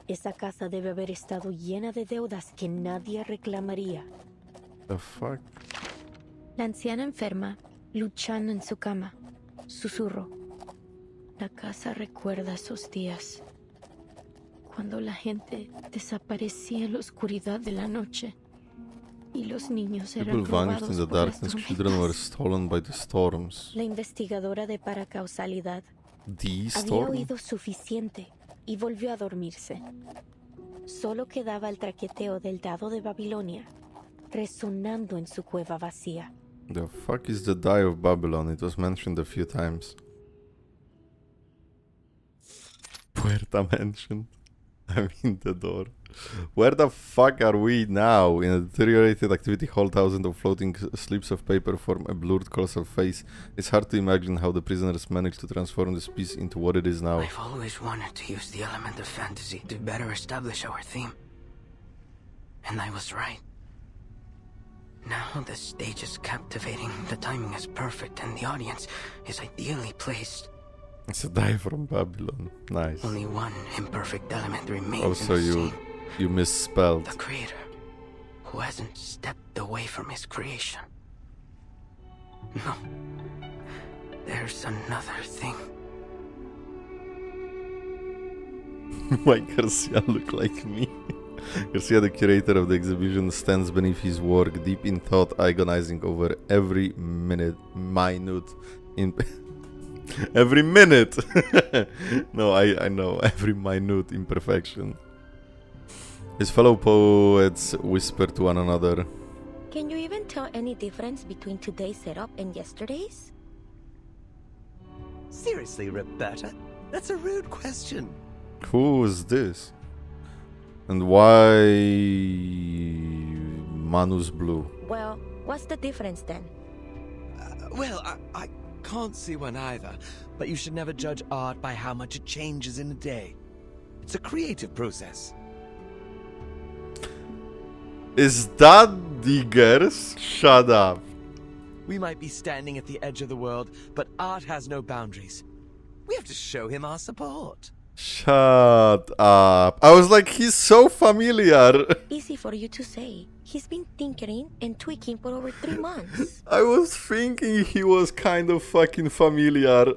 Esa casa debe haber estado llena de deudas que nadie reclamaría. The fuck? La anciana enferma, luchando en su cama, susurró. La casa recuerda esos días, cuando la gente desaparecía en la oscuridad de la noche y los niños eran People vanished robados in the por las darkness, children were stolen by the storms. La investigadora de paracausalidad The había storm? oído suficiente y volvió a dormirse. Solo quedaba el traqueteo del dado de Babilonia, resonando en su cueva vacía. The fuck is the Die of Babylon? It was mentioned a few times. Puerta mentioned. I mean the door. Where the fuck are we now? In a deteriorated activity hall, thousands of floating slips of paper form a blurred colossal face. It's hard to imagine how the prisoners managed to transform this piece into what it is now. I've always wanted to use the element of fantasy to better establish our theme. And I was right. Now the stage is captivating, the timing is perfect, and the audience is ideally placed. It's a Die from Babylon. Nice. Only one imperfect element remains Also, in the scene. you misspelled. The creator, who hasn't stepped away from his creation. No. There's another thing. Why Garcia look like me? Garcia, the curator of the exhibition, stands beneath his work, deep in thought, agonizing over every minute, every minute! No, I know, every minute imperfection. His fellow poets whisper to one another. Can you even tell any difference between today's setup and yesterday's? Seriously, Roberta? That's a rude question. Who is this? And why Manu's blue? Well, what's the difference then? Well, I can't see one either, but you should never judge art by how much it changes in a day. It's a creative process. Is that Diggers? Shut up. We might be standing at the edge of the world, but art has no boundaries. We have to show him our support. Shut up. I was like, he's so familiar. Easy for you to say. He's been tinkering and tweaking for over 3 months. I was thinking he was kind of fucking familiar.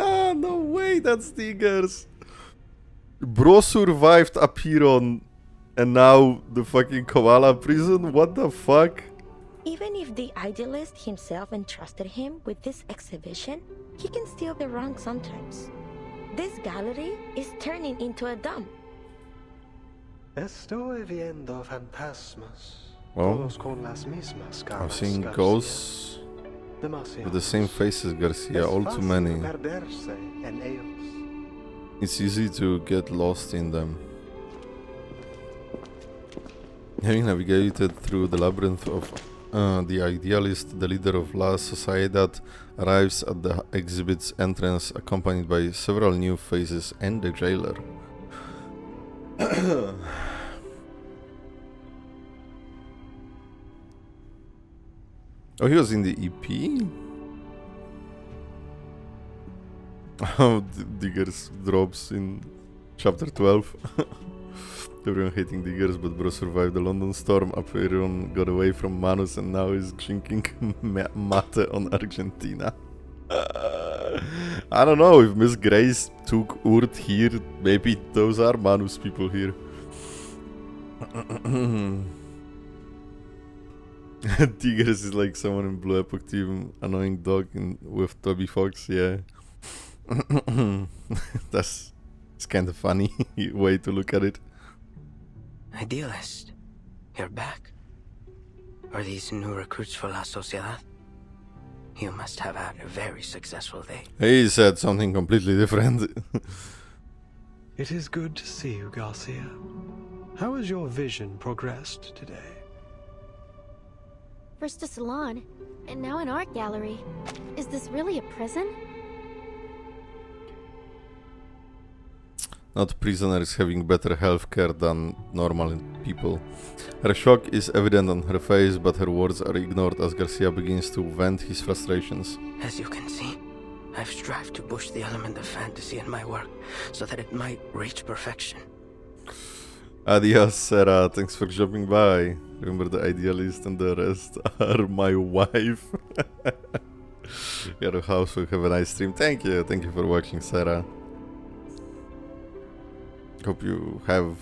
No way, that's Diggers. Bro survived Apiron and now the fucking koala prison? What the fuck? Even if the idealist himself entrusted him with this exhibition, he can still be wrong sometimes. This gallery is turning into a dump. Estoy viendo fantasmas. Well, Todos con las mismas I'm caras, seeing Garcia. ghosts with the same faces, Garcia, all too many. Perderse en ellos. It's easy to get lost in them. Having navigated through the labyrinth of the idealist, the leader of La Sociedad arrives at the exhibit's entrance accompanied by several new faces and the jailer. Oh, he was in the EP? Oh, Diggers drops in chapter 12. Everyone hating Diggers, but bro survived the London storm. Aperion got away from Manus and now is drinking mate on Argentina. I don't know, if Miss Grace took Urt here, maybe those are Manus people here. Tigers is like someone in Blue Epoch team, annoying dog with Toby Fox, yeah. That's it's kind of funny way to look at it. Idealist, you're back. Are these new recruits for La Sociedad? You must have had a very successful day. He said something completely different. It is good to see you, Garcia. How has your vision progressed today? First a salon, and now an art gallery. Is this really a prison? Not prisoners having better healthcare than normal people. Her shock is evident on her face, but her words are ignored as Garcia begins to vent his frustrations. As you can see, I've strived to push the element of fantasy in my work so that it might reach perfection. Adios, Sarah. Thanks for dropping by. Remember, the idealist and the rest are my wife. Your house will have a nice stream. Thank you. Thank you for watching, Sarah. Hope you have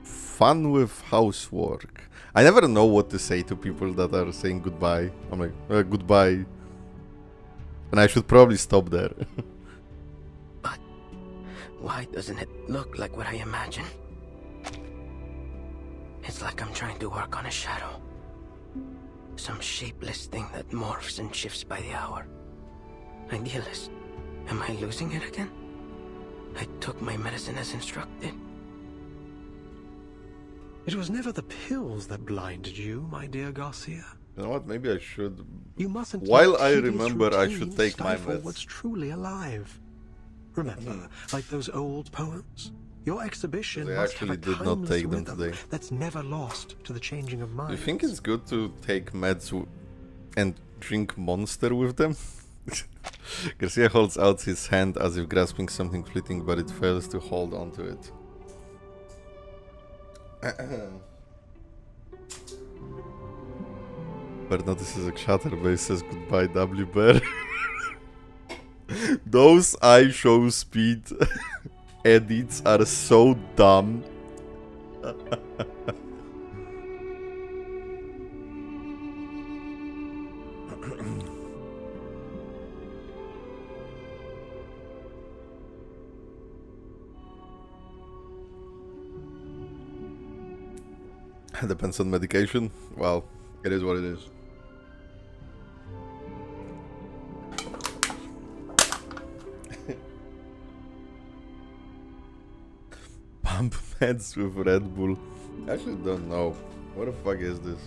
fun with housework. I never know what to say to people that are saying goodbye. I'm like, goodbye. And I should probably stop there. But why doesn't it look like what I imagine? It's like I'm trying to work on a shadow. Some shapeless thing that morphs and shifts by the hour. Idealist, am I losing it again? I took my medicine as instructed. It was never the pills that blinded you, my dear Garcia. You know what? Maybe I should. You mustn't. While I remember, I should take my meds. What's truly alive. Remember, like those old poems. Your exhibition must have a not take them rhythm today. That's never lost to the changing of minds. Do you think it's good to take meds and drink Monster with them? Garcia holds out his hand as if grasping something fleeting, but it fails to hold on to it. Bear notices a chatterbait says goodbye, W Bear. Those iShow speed edits are so dumb. Depends on medication. Well, it is what it is. Pump meds with Red Bull. I actually don't know. What the fuck is this?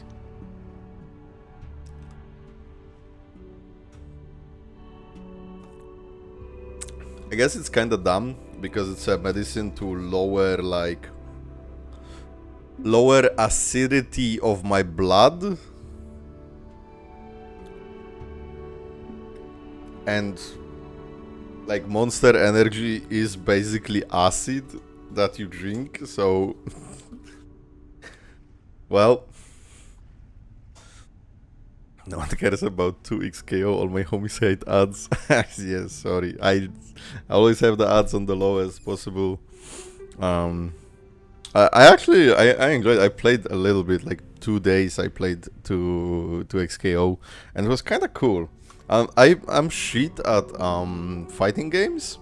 I guess it's kinda dumb because it's a medicine to lower acidity of my blood. And like Monster Energy is basically acid that you drink, so well, no one cares about 2xko. All my homies hate ads. Yes, sorry, I always have the ads on the lowest possible. I actually enjoyed. I played a little bit, like 2 days. I played 2xko, and it was kind of cool. I'm shit at fighting games,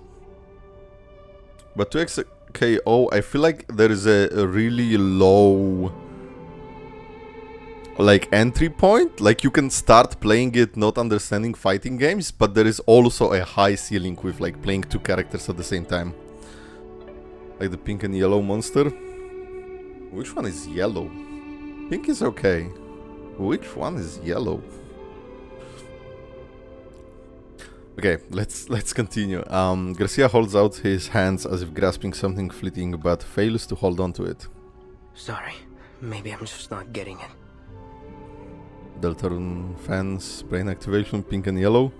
but 2xko, I feel like there is a really low like entry point. Like you can start playing it not understanding fighting games, but there is also a high ceiling with like playing 2 characters at the same time, like the pink and yellow monster. Which one is yellow? Pink is okay. Which one is yellow? Okay, let's continue. Garcia holds out his hands as if grasping something fleeting, but fails to hold on to it. Sorry, maybe I'm just not getting it. Deltarune fans, brain activation, pink and yellow.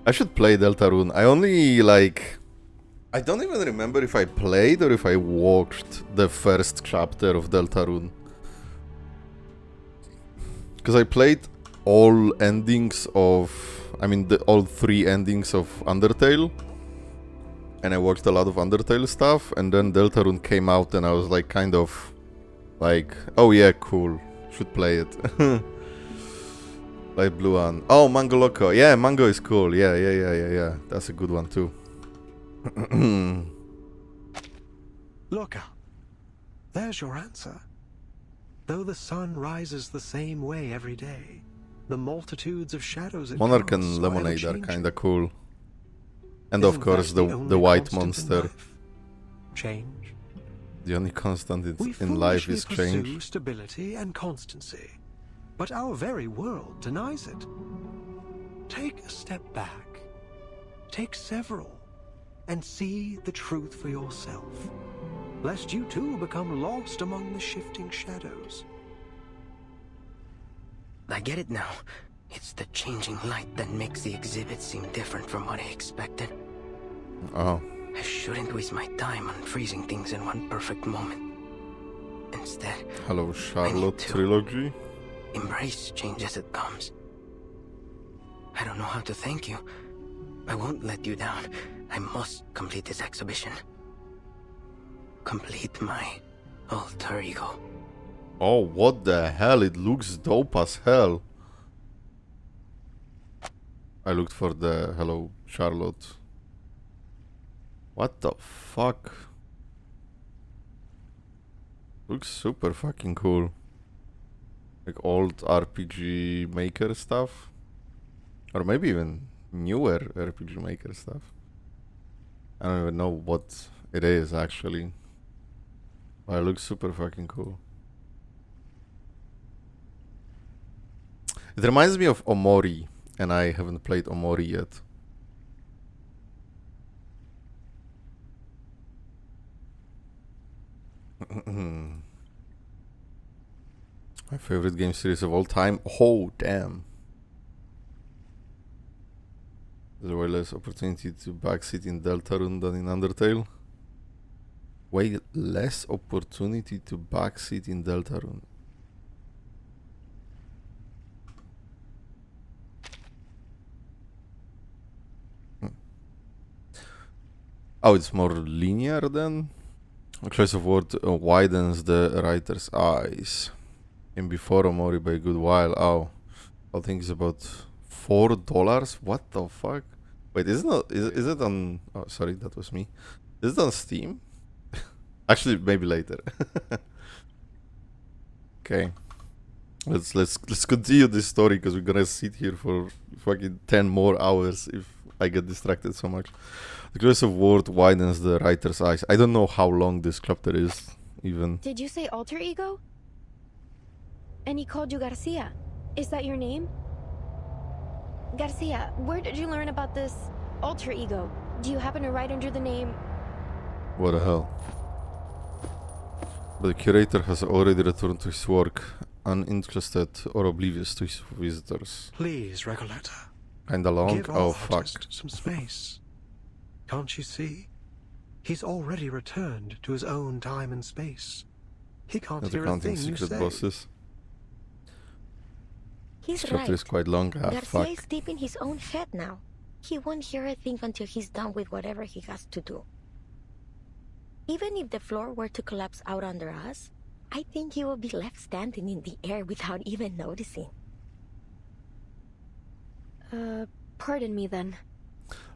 I should play Deltarune. I only like... I don't even remember if I played or if I watched the first chapter of Deltarune. Because I played all endings of... I mean, all 3 endings of Undertale. And I watched a lot of Undertale stuff. And then Deltarune came out and I was like, kind of... like, oh yeah, cool. Should play it. Light blue one. Oh, Mango Loco. Yeah, Mango is cool. Yeah. That's a good one too. Look up. There's your answer. Though the sun rises the same way every day, the multitudes of shadows it Monarch and casts Lemonade are ever-changing. kinda cool. And Isn't of course that the only white constant in monster. life? Change. The only constant We in life foolishly is pursue change. stability and constancy, but our very world denies it. Take a step back. Take several. And see the truth for yourself, lest you too become lost among the shifting shadows. I get it now. It's the changing light that makes the exhibit seem different from what I expected. Oh. I shouldn't waste my time on freezing things in one perfect moment. Instead, Hello Charlotte trilogy. embrace change as it comes. I don't know how to thank you. I won't let you down. I must complete this exhibition. Complete my alter ego. Oh, what the hell? It looks dope as hell. I looked for the hello Charlotte. What the fuck? Looks super fucking cool. Like old RPG Maker stuff. Or maybe even newer RPG Maker stuff. I don't even know what it is actually. But it looks super fucking cool. It reminds me of Omori, and I haven't played Omori yet. My favorite game series of all time. Oh, damn. There's way less opportunity to backseat in Deltarune than in Undertale. Way less opportunity to backseat in Deltarune. Oh, it's more linear then? A choice of word widens the writer's eyes. In Before Omori by a good while. Oh, I think it's about $4. What the fuck? Wait, is it on? Oh, sorry, that was me. Is it on Steam? Actually, maybe later. Okay, let's continue this story because we're gonna sit here for fucking 10 more hours if I get distracted so much. The choice of word widens the writer's eyes. I don't know how long this chapter is, even. Did you say alter ego? And he called you Garcia. Is that your name? Garcia, where did you learn about this alter ego? Do you happen to write under the name... What the hell? But the curator has already returned to his work, uninterested or oblivious to his visitors. Please, Recoleta. Kinda long? Give Oh, our fuck. artist some space. Can't you see? He's already returned to his own time and space. He can't Not hear a counting thing you secret say. bosses. He's This chapter right. is quite long. Ah, Garcia fuck. is deep in his own head now. He won't hear a thing until he's done with whatever he has to do. Even if the floor were to collapse out under us, I think he will be left standing in the air without even noticing. Pardon me then.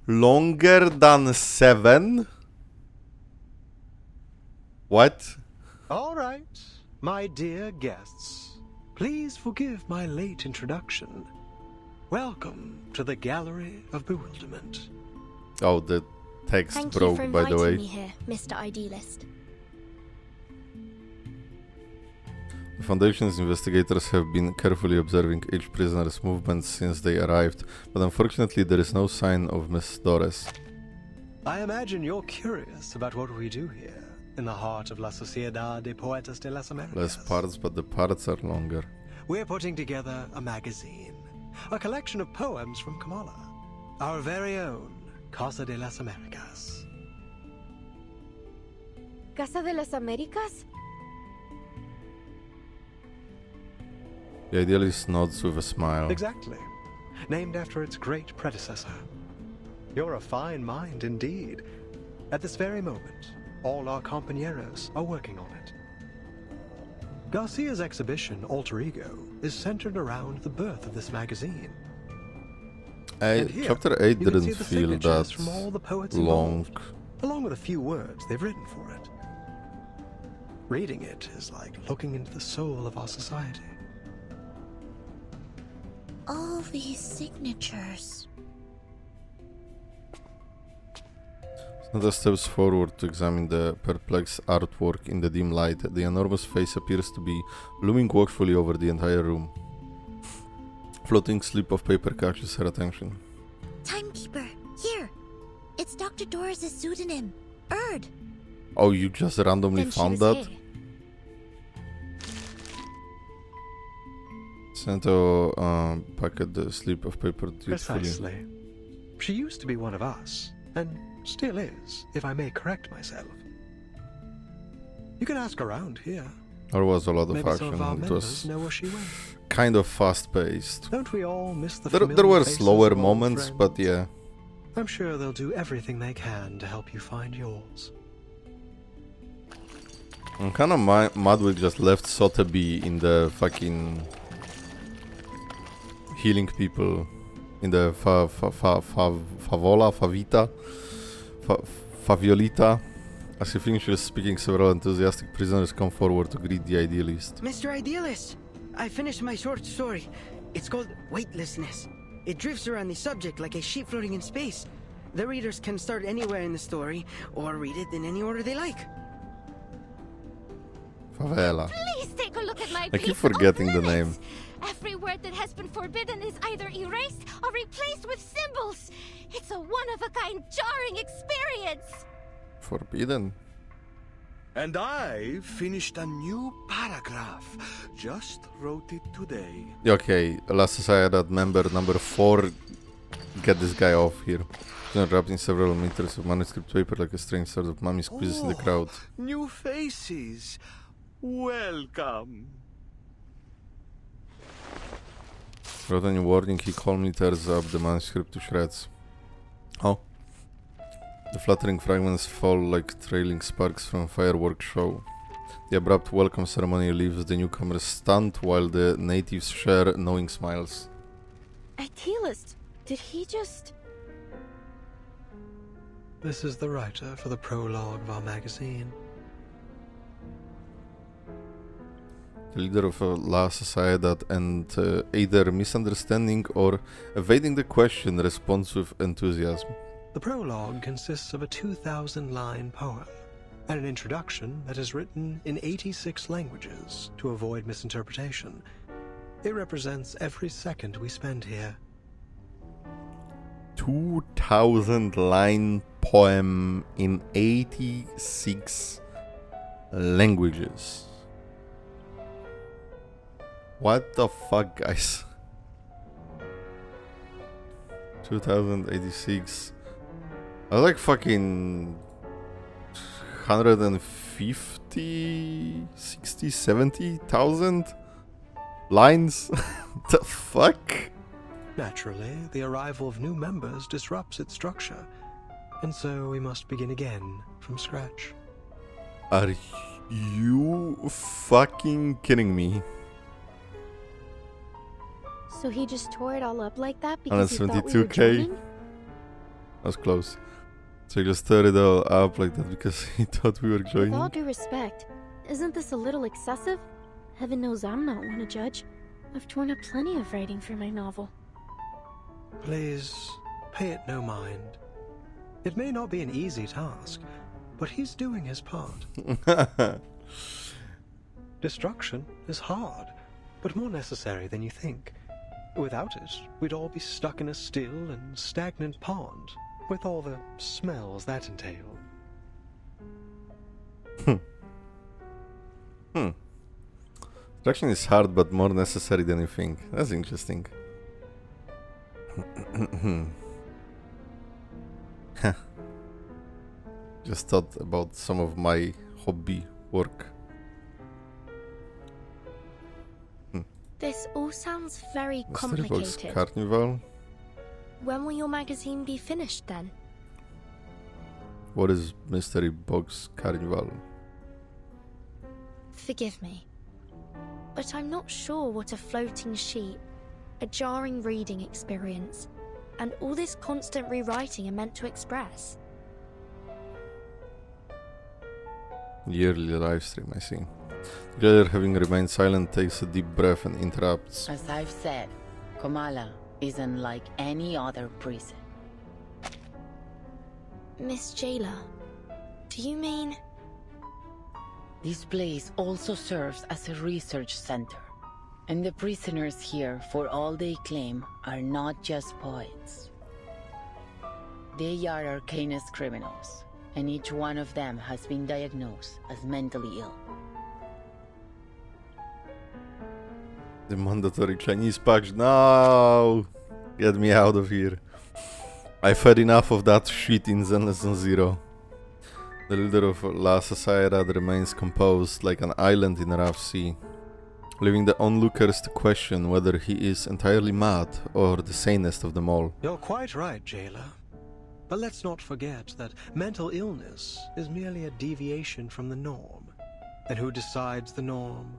Longer than 7? What? All right, my dear guests. Please forgive my late introduction. Welcome to the Gallery of Bewilderment. Oh, the text Thank you broke, for by the inviting way. me here, Mr. Idealist. The Foundation's investigators have been carefully observing each prisoner's movements since they arrived, but unfortunately there is no sign of Miss Dores. I imagine you're curious about what we do here, in the heart of La Sociedad de Poetas de las Americas. Less parts, but the parts are longer. We're putting together a magazine, a collection of poems from Kamala, our very own Casa de las Americas. Casa de las Americas? The idealist nods with a smile. Exactly. Named after its great predecessor. You're a fine mind indeed. At this very moment, all our compañeros are working on it. Garcia's exhibition, Alter Ego, is centered around the birth of this magazine. Chapter 8 didn't feel that from all the poets long. Involved, along with a few words they've written for it. Reading it is like looking into the soul of our society. All these signatures. Sonetto steps forward to examine the perplexed artwork in the dim light. The enormous face appears to be looming watchfully over the entire room. Floating slip of paper catches her attention. Timekeeper, here. It's Dr. Doris' pseudonym, Erd. Oh, you just randomly found that? Sonetto packed the slip of paper dutifully. Precisely. She used to be one of us, and still is, if I may correct myself. You can ask around here. There was a lot of Maybe action. some of our It members was know where she went. kind of fast-paced. Don't we all miss the There were faces slower of old moments, friends? but yeah. I'm sure they'll do everything they can to help you find yours. I'm kinda mad we just left Sotheby in the fucking healing people in the Faviolita. As he finishes speaking, several enthusiastic prisoners come forward to greet the idealist. Mr. Idealist, I finished my short story. It's called Weightlessness. It drifts around the subject like a sheep floating in space. The readers can start anywhere in the story, or read it in any order they like. Favela. Please take a look at my I keep piece forgetting of the limits. name. Every word that has been forbidden is either erased or replaced with symbols. It's a one-of-a-kind jarring experience. Forbidden. And I finished a new paragraph. Just wrote it today. Okay, La Sociedad member number 4. Get this guy off here. He's wrapped in several meters of manuscript paper like a strange sort of mummy squeezes in the crowd. New faces. Welcome. Without any warning, he calmly tears up the manuscript to shreds. Oh. The fluttering fragments fall like trailing sparks from a fireworks show. The abrupt welcome ceremony leaves the newcomers stunned while the natives share knowing smiles. Idealist, did he just... This is the writer for the prologue of our magazine. The leader of La Sociedad, and either misunderstanding or evading the question, responds with enthusiasm. The prologue consists of a 2,000-line poem and an introduction that is written in 86 languages to avoid misinterpretation. It represents every second we spend here. 2,000-line poem in 86 languages. What the fuck, guys? 2086. I was like fucking 150, 60, 70,000 lines? The fuck? Naturally, the arrival of new members disrupts its structure, and so we must begin again from scratch. Are you fucking kidding me? So he just tore it all up like that because he thought we were 172k. joining? That was close. So he just tore it all up like that because he thought we were With joining. all due respect, isn't this a little excessive? Heaven knows I'm not one to judge. I've torn up plenty of writing for my novel. Please, pay it no mind. It may not be an easy task, but he's doing his part. Destruction is hard, but more necessary than you think. Without it, we'd all be stuck in a still and stagnant pond, with all the smells that entail. Destruction is hard, but more necessary than you think. That's interesting. Just thought about some of my hobby work. This all sounds very Mystery Box complicated. Carnival. When will your magazine be finished then? What is Mystery Box Carnival? Forgive me, but I'm not sure what a floating sheet, a jarring reading experience, and all this constant rewriting are meant to express. Yearly live stream, I see. Together, having remained silent, takes a deep breath and interrupts. As I've said, Komala isn't like any other prison. Miss Jailer, do you mean... This place also serves as a research center. And the prisoners here, for all they claim, are not just poets. They are arcanist criminals, and each one of them has been diagnosed as mentally ill. The mandatory Chinese patch. No! Get me out of here. I've had enough of that shit in Zen Lesson 0. The leader of La Sociedad remains composed like an island in a rough sea, leaving the onlookers to question whether he is entirely mad or the sanest of them all. You're quite right, Jailer. But let's not forget that mental illness is merely a deviation from the norm. And who decides the norm?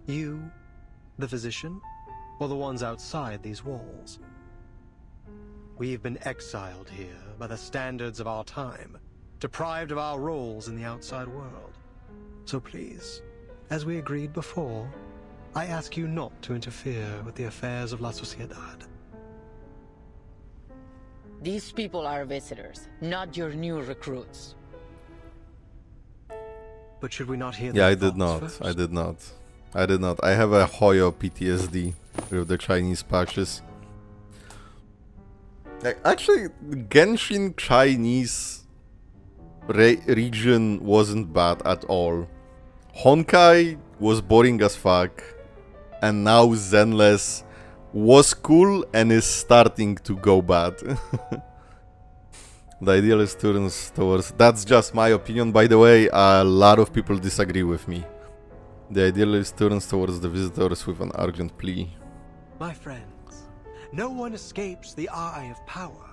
You, the physician, or the ones outside these walls? We've been exiled here by the standards of our time, deprived of our roles in the outside world. So please, as we agreed before, I ask you not to interfere with the affairs of La Sociedad. These people are visitors, not your new recruits. But should we not hear Yeah, their I did thoughts not. first? I did not. I did not. I have a Hoyo PTSD with the Chinese patches. Actually, Genshin Chinese region wasn't bad at all. Honkai was boring as fuck, and now Zenless was cool and is starting to go bad. The idealist turns towards... That's just my opinion, by the way. A lot of people disagree with me. The idealist turns towards the visitors with an urgent plea. My friends, no one escapes the eye of power.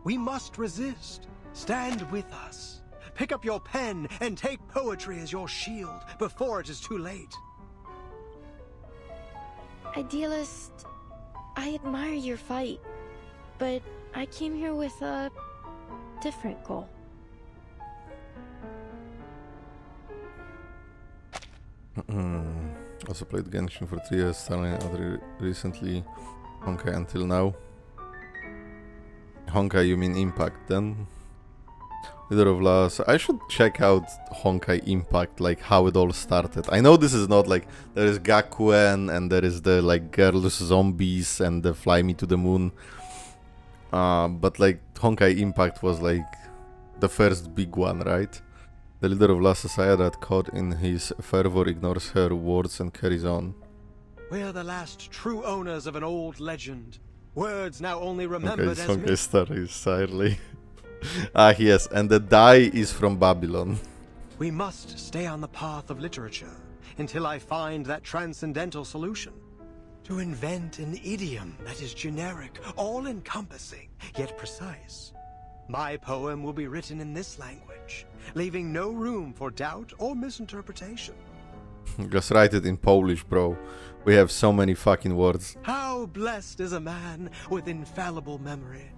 We must resist. Stand with us. Pick up your pen and take poetry as your shield before it is too late. Idealist, I admire your fight, but I came here with a different goal. Also played Genshin for 3 years, starting recently Honkai until now. Honkai, you mean Impact then? Leader of Laws. I should check out Honkai Impact, like how it all started. I know this is not like, there is Gakuen and there is the like girl's zombies and the Fly Me to the Moon. But like Honkai Impact was like the first big one, right? The leader of La Sociedad, caught in his fervor, ignores her words and carries on. We're the last true owners of an old legend. Words now only remembered as Honkai myth. Star is sadly. Ah, yes, and the die is from Babylon. We must stay on the path of literature until I find that transcendental solution. To invent an idiom that is generic, all-encompassing, yet precise. My poem will be written in this language, leaving no room for doubt or misinterpretation. Just write it in Polish, bro. We have so many fucking words. How blessed is a man with infallible memory.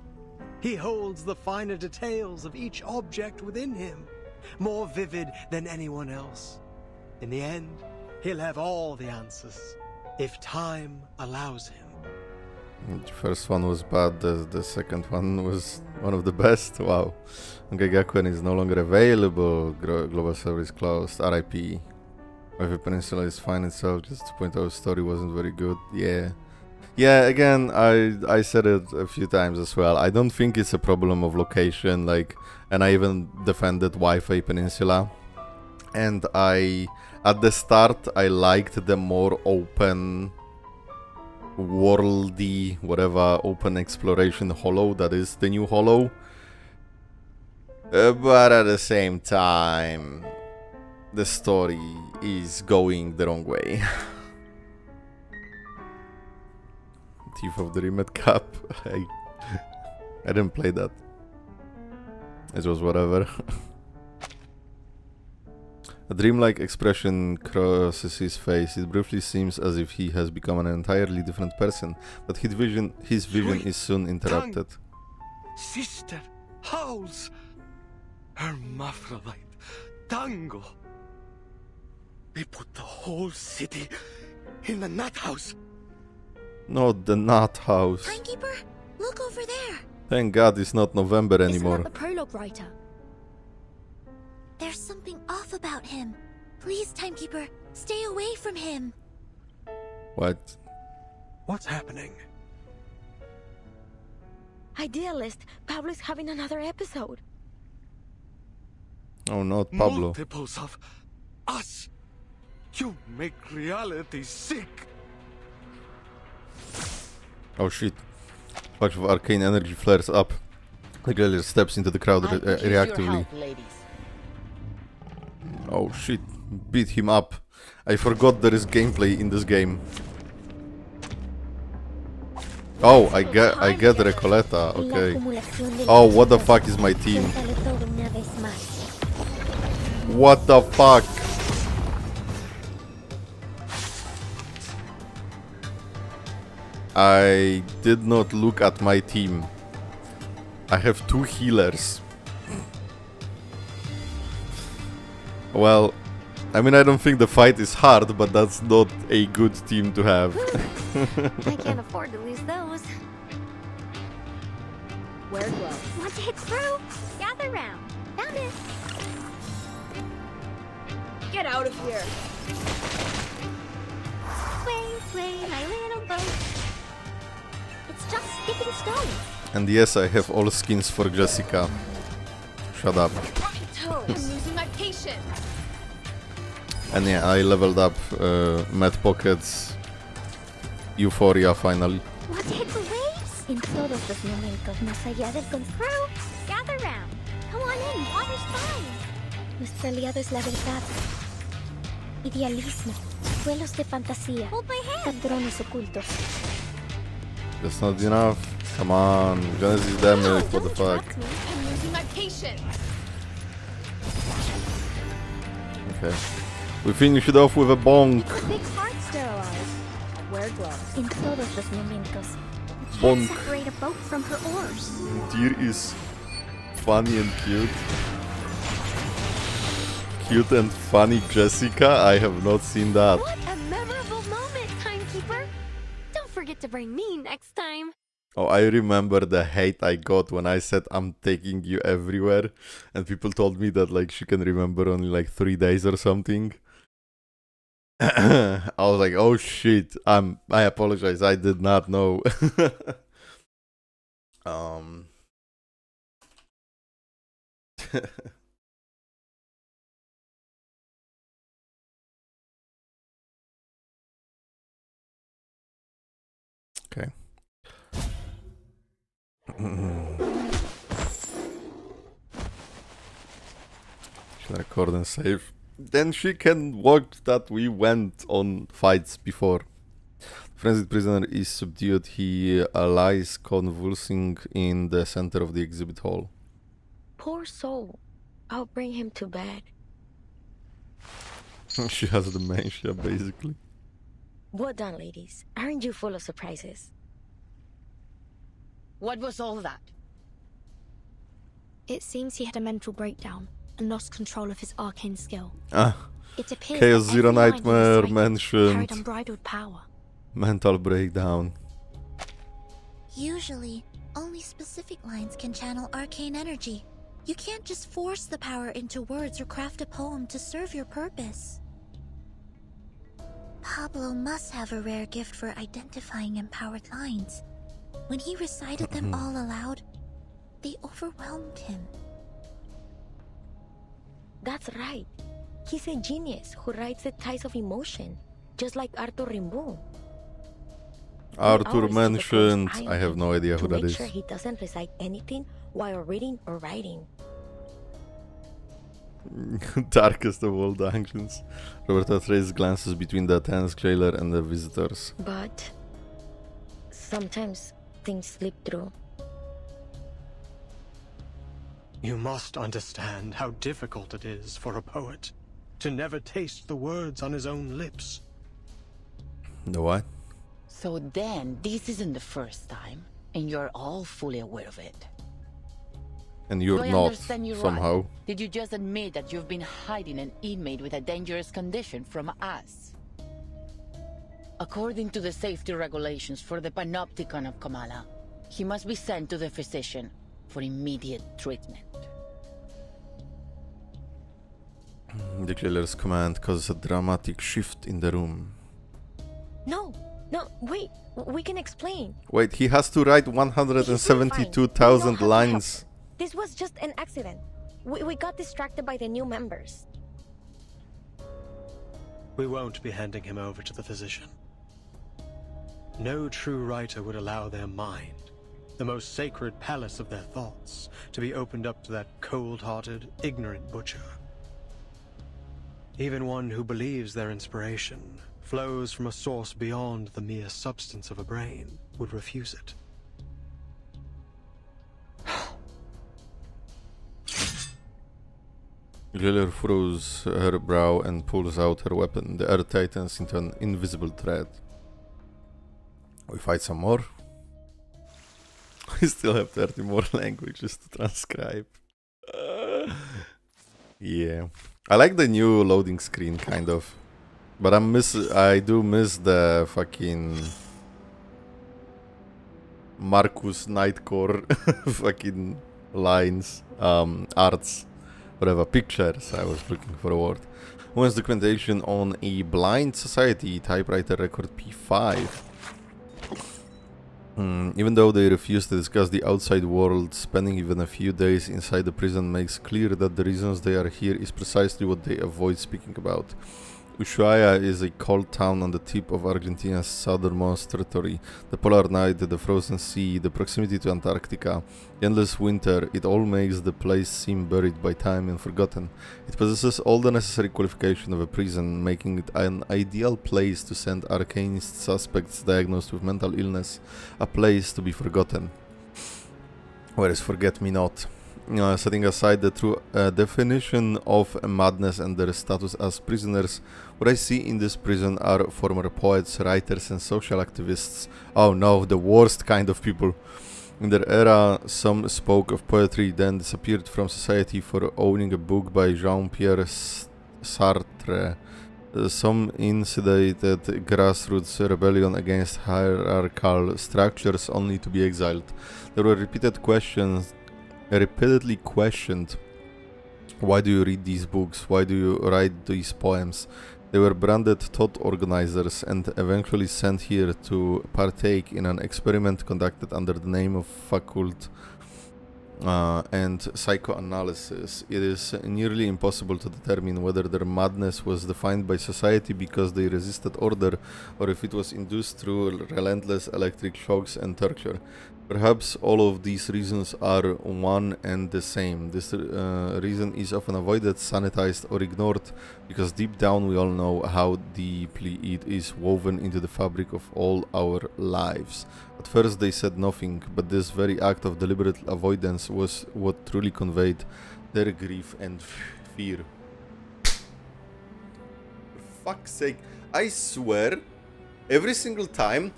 He holds the finer details of each object within him, more vivid than anyone else. In the end, he'll have all the answers, if time allows him. The first one was bad, the second one was one of the best. Wow. Okay, Gakuen is no longer available. Global server is closed. RIP. Waifu Peninsula is fine itself, just to point out the story wasn't very good. Yeah. Yeah, again, I said it a few times as well. I don't think it's a problem of location, like, and I even defended Wi-Fi Peninsula. And at the start, I liked the more open, worldy, whatever, open exploration Hollow, that is the new Hollow. But at the same time, the story is going the wrong way. Thief of the Remed Cup. I didn't play that. It was whatever. A dreamlike expression crosses his face. It briefly seems as if he has become an entirely different person, but his vision is soon interrupted. Sister, howls! Hermaphrodite, tango! They put the whole city in the nut house. Not the nut house. Timekeeper, look over there. Thank God it's not November anymore. Isn't that the prologue writer? There's something off about him. Please, Timekeeper, stay away from him. What? What's happening? Idealist, Pablo's having another episode. Oh, not Pablo. Multiples of us. You make reality sick. Oh shit. Bunch of arcane energy flares up. The Gaelier steps into the crowd reactively. Oh shit. Beat him up. I forgot there is gameplay in this game. Oh, I get Recoleta. Okay. Oh, what the fuck is my team? What the fuck? I did not look at my team. I have 2 healers. Well, I mean, I don't think the fight is hard, but that's not a good team to have. I can't afford to lose those. Wear gloves. Want to hit through? Gather round. Found it. Get out of here. Sway, sway, my little boat. It's just skipping stones. And yes, I have all skins for Jessica. Shut up. I'm losing my patience. And yeah, I leveled up Mad Pockets Euphoria finally. Want to hit the waves? In todos los momentos más allá del control. Gather round. Come on in, water's fine. Nuestro aliado es la verdad. Idealismo. Vuelos de fantasía. Hold my hand. Patrones ocultos. That's not enough. Come on, Genesis damage, what the fuck. I'm losing my patience. Okay. We finish it off with a bonk. Big heart sterilized. Wear gloves. In todos los momentos. Bonk. Can't separate a boat from her oars. Deer is funny and cute. Cute and funny Jessica? I have not seen that. What a memorable moment, Timekeeper. Don't forget to bring me next time. Oh, I remember the hate I got when I said I'm taking you everywhere. And people told me that like she can remember only like 3 days or something. I was like, oh shit, I apologize, I did not know. Okay. Should I record and save? Then she can watch that we went on fights before. The frenzied prisoner is subdued. He lies convulsing in the center of the exhibit hall. Poor soul. I'll bring him to bed. She has dementia, basically. Well done, ladies. Aren't you full of surprises? What was all that? It seems he had a mental breakdown and lost control of his arcane skill. It appears Chaos that Zero every line he Nightmare recited mentioned. carried unbridled power. Mental breakdown. Usually, only specific lines can channel arcane energy. You can't just force the power into words or craft a poem to serve your purpose. Pablo must have a rare gift for identifying empowered lines. When he recited them all aloud, they overwhelmed him. That's right. He's a genius who rides the tides of emotion, just like Arthur Rimbaud. Arthur mentioned. I have no idea who that is. To make sure he doesn't recite anything while reading or writing. Darkest of all dungeons. Roberta traces glances between the tense jailer and the visitors. But sometimes things slip through. You must understand how difficult it is for a poet to never taste the words on his own lips. The what? So then, this isn't the first time, and you're all fully aware of it. And you're Do I not, understand you somehow. Right? Did you just admit that you've been hiding an inmate with a dangerous condition from us? According to the safety regulations for the Panopticon of Kamala, he must be sent to the physician for immediate treatment. The jailer's command causes a dramatic shift in the room. No, wait, we can explain. Wait, he has to write 172,000 lines. This was just an accident. We got distracted by the new members. We won't be handing him over to the physician. No true writer would allow their mind, the most sacred palace of their thoughts, to be opened up to that cold-hearted, ignorant butcher. Even one who believes their inspiration flows from a source beyond the mere substance of a brain would refuse it. Jailer furrows her brow and pulls out her weapon. The air tightens into an invisible thread. We fight some more. We still have 30 more languages to transcribe. Yeah. I like the new loading screen, kind of. But I do miss the fucking Marcus Nightcore fucking lines, arts, whatever, pictures. I was looking for a word. Wants documentation on a blind society, typewriter record P5. Even though they refuse to discuss the outside world, spending even a few days inside the prison makes clear that the reasons they are here is precisely what they avoid speaking about. Ushuaia is a cold town on the tip of Argentina's southernmost territory. The polar night, the frozen sea, the proximity to Antarctica, the endless winter, it all makes the place seem buried by time and forgotten. It possesses all the necessary qualification of a prison, making it an ideal place to send arcanist suspects diagnosed with mental illness, a place to be forgotten. Whereas forget-me-not. Setting aside the true definition of madness and their status as prisoners, what I see in this prison are former poets, writers and social activists. Oh no, the worst kind of people. In their era, some spoke of poetry, then disappeared from society for owning a book by Jean-Pierre Sartre. Some incited grassroots rebellion against hierarchical structures only to be exiled. There were repeatedly questioned, why do you read these books, why do you write these poems? They were branded thought organizers and eventually sent here to partake in an experiment conducted under the name of faculty and psychoanalysis. It is nearly impossible to determine whether their madness was defined by society because they resisted order, or if it was induced through relentless electric shocks and torture. Perhaps all of these reasons are one and the same. This reason is often avoided, sanitized, or ignored because deep down we all know how deeply it is woven into the fabric of all our lives. At first they said nothing, but this very act of deliberate avoidance was what truly conveyed their grief and fear. For fuck's sake, I swear, every single time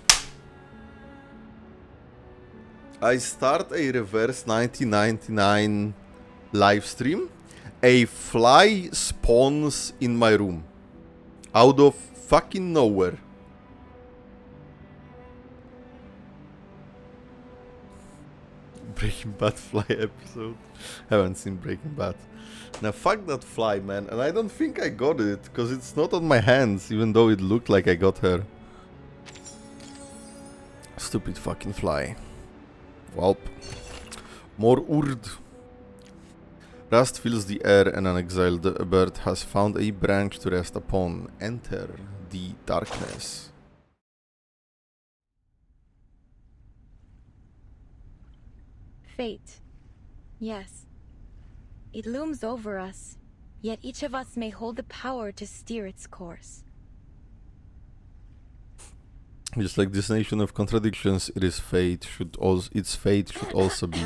I start a reverse 1999 live stream, a fly spawns in my room. Out of fucking nowhere. Breaking Bad fly episode. Haven't seen Breaking Bad. Now fuck that fly, man. And I don't think I got it, because it's not on my hands, even though it looked like I got her. Stupid fucking fly. Welp. More Urd. Rust fills the air and an exiled bird has found a branch to rest upon. Enter the darkness. Fate. Yes. It looms over us, yet each of us may hold the power to steer its course. Just like this nation of contradictions, its fate should also be.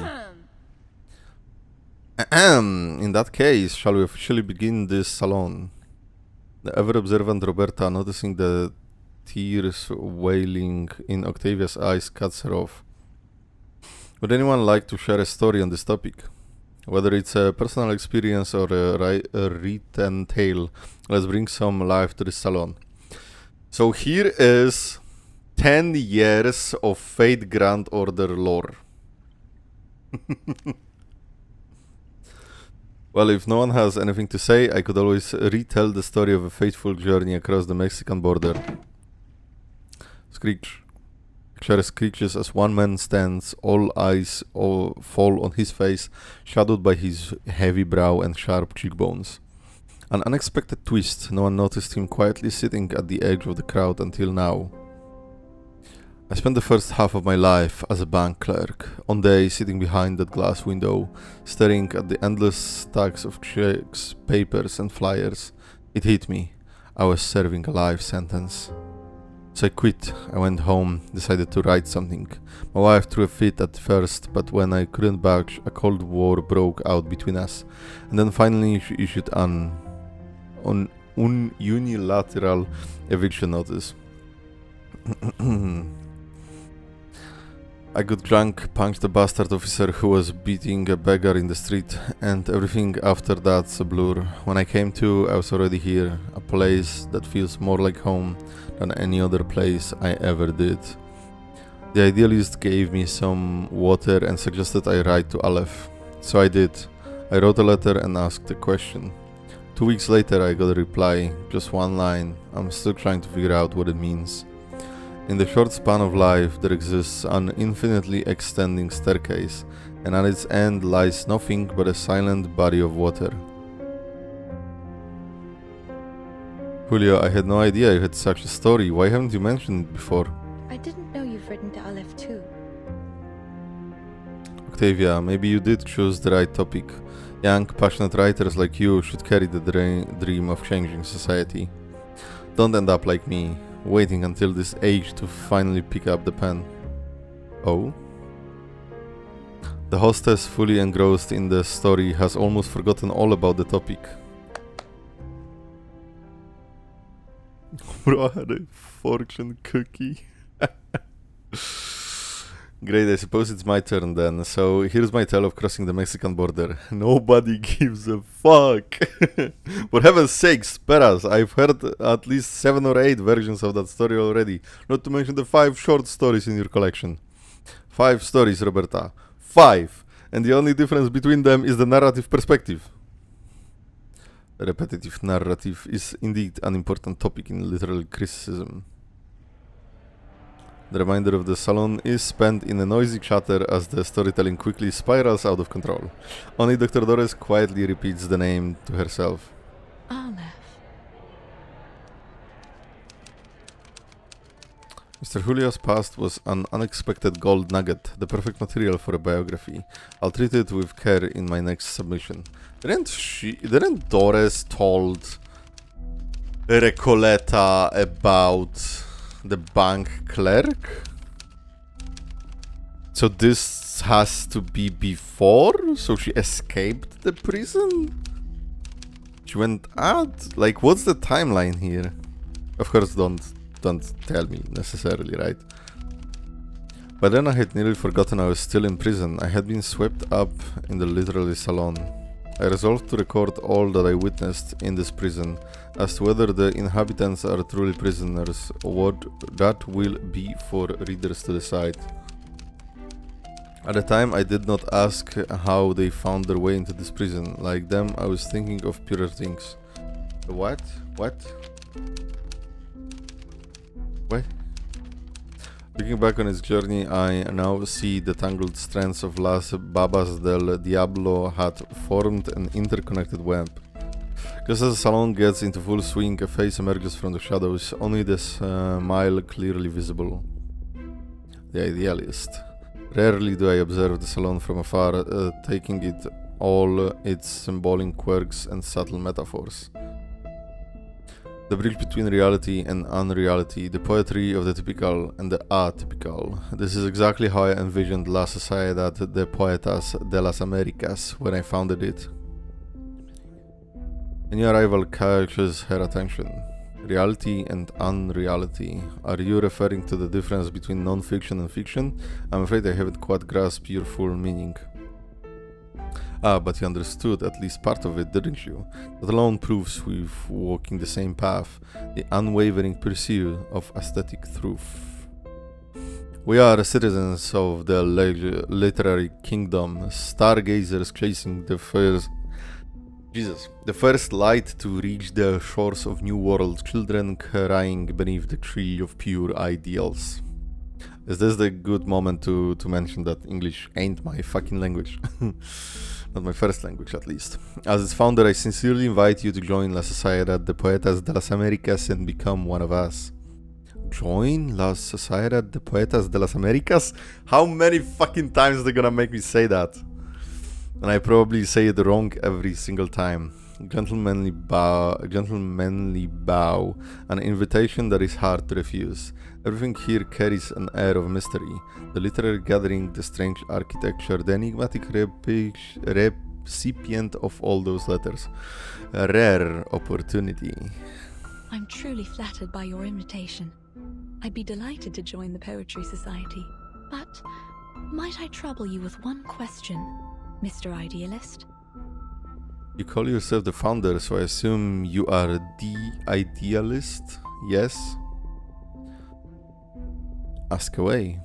In that case, shall we officially begin this salon? The ever-observant Roberta, noticing the tears wailing in Octavia's eyes, cuts her off. Would anyone like to share a story on this topic? Whether it's a personal experience or a written tale, let's bring some life to this salon. So here is 10 years of Fate Grand Order lore. Well, if no one has anything to say, I could always retell the story of a fateful journey across the Mexican border. Screech. Claire screeches as one man stands, all eyes fall on his face, shadowed by his heavy brow and sharp cheekbones. An unexpected twist, no one noticed him quietly sitting at the edge of the crowd until now. I spent the first half of my life as a bank clerk, one day sitting behind that glass window, staring at the endless stacks of checks, papers and flyers. It hit me. I was serving a life sentence. So I quit. I went home, decided to write something. My wife threw a fit at first, but when I couldn't budge, a cold war broke out between us. And then finally she issued an unilateral eviction notice. I got drunk, punched a bastard officer who was beating a beggar in the street, and everything after that's a blur. When I came to, I was already here, a place that feels more like home than any other place I ever did. The idealist gave me some water and suggested I write to Aleph. So I did. I wrote a letter and asked a question. 2 weeks later I got a reply, just one line. I'm still trying to figure out what it means. In the short span of life, there exists an infinitely extending staircase, and at its end lies nothing but a silent body of water. Julio, I had no idea you had such a story. Why haven't you mentioned it before? I didn't know you've written to Aleph too. Octavia, maybe you did choose the right topic. Young, passionate writers like you should carry the dream of changing society. Don't end up like me, waiting until this age to finally pick up the pen. Oh? The hostess, fully engrossed in the story, has almost forgotten all about the topic. Bro, I had a fortune cookie. Great, I suppose it's my turn then. So here's my tale of crossing the Mexican border. Nobody gives a fuck. For heaven's sake, spare us. I've heard at least 7 or 8 versions of that story already. Not to mention the 5 short stories in your collection. 5 stories, Roberta. 5. And the only difference between them is the narrative perspective. Repetitive narrative is indeed an important topic in literary criticism. The remainder of the salon is spent in a noisy chatter as the storytelling quickly spirals out of control. Only Dr. Doris quietly repeats the name to herself. Aleph. Mr. Julio's past was an unexpected gold nugget, the perfect material for a biography. I'll treat it with care in my next submission. Didn't Doris told Recoleta about the bank clerk? So this has to be before? So she escaped the prison? She went out? Like, what's the timeline here? Of course, don't tell me necessarily, right? By then I had nearly forgotten I was still in prison. I had been swept up in the literary salon. I resolved to record all that I witnessed in this prison. As to whether the inhabitants are truly prisoners or what, that will be for readers to decide. At the time, I did not ask how they found their way into this prison. Like them, I was thinking of purer things. What? What? What? Looking back on his journey, I now see the tangled strands of Las Babas del Diablo had formed an interconnected web. Just as the salon gets into full swing, a face emerges from the shadows, only the smile clearly visible. The idealist. Rarely do I observe the salon from afar, taking it all its symbolic quirks and subtle metaphors. The bridge between reality and unreality, the poetry of the typical and the atypical. This is exactly how I envisioned La Sociedad de Poetas de las Americas when I founded it. A new arrival catches her attention. Reality and unreality. Are you referring to the difference between non-fiction and fiction? I'm afraid I haven't quite grasped your full meaning. Ah, but you understood at least part of it, didn't you? That alone proves we're walking the same path, the unwavering pursuit of aesthetic truth. We are citizens of the literary kingdom, stargazers chasing the first light to reach the shores of new world, children crying beneath the tree of pure ideals. Is this the good moment to mention that English ain't my fucking language? Not my first language, at least. As its founder, I sincerely invite you to join La Sociedad de Poetas de las Americas and become one of us. Join La Sociedad de Poetas de las Americas? How many fucking times are they gonna make me say that? And I probably say it wrong every single time. Gentlemanly bow, an invitation that is hard to refuse. Everything here carries an air of mystery. The literary gathering, the strange architecture, the enigmatic recipient of all those letters. A rare opportunity. I'm truly flattered by your invitation. I'd be delighted to join the Poetry Society. But might I trouble you with one question, Mr. Idealist? You call yourself the founder, so I assume you are the idealist? Yes? Ask away.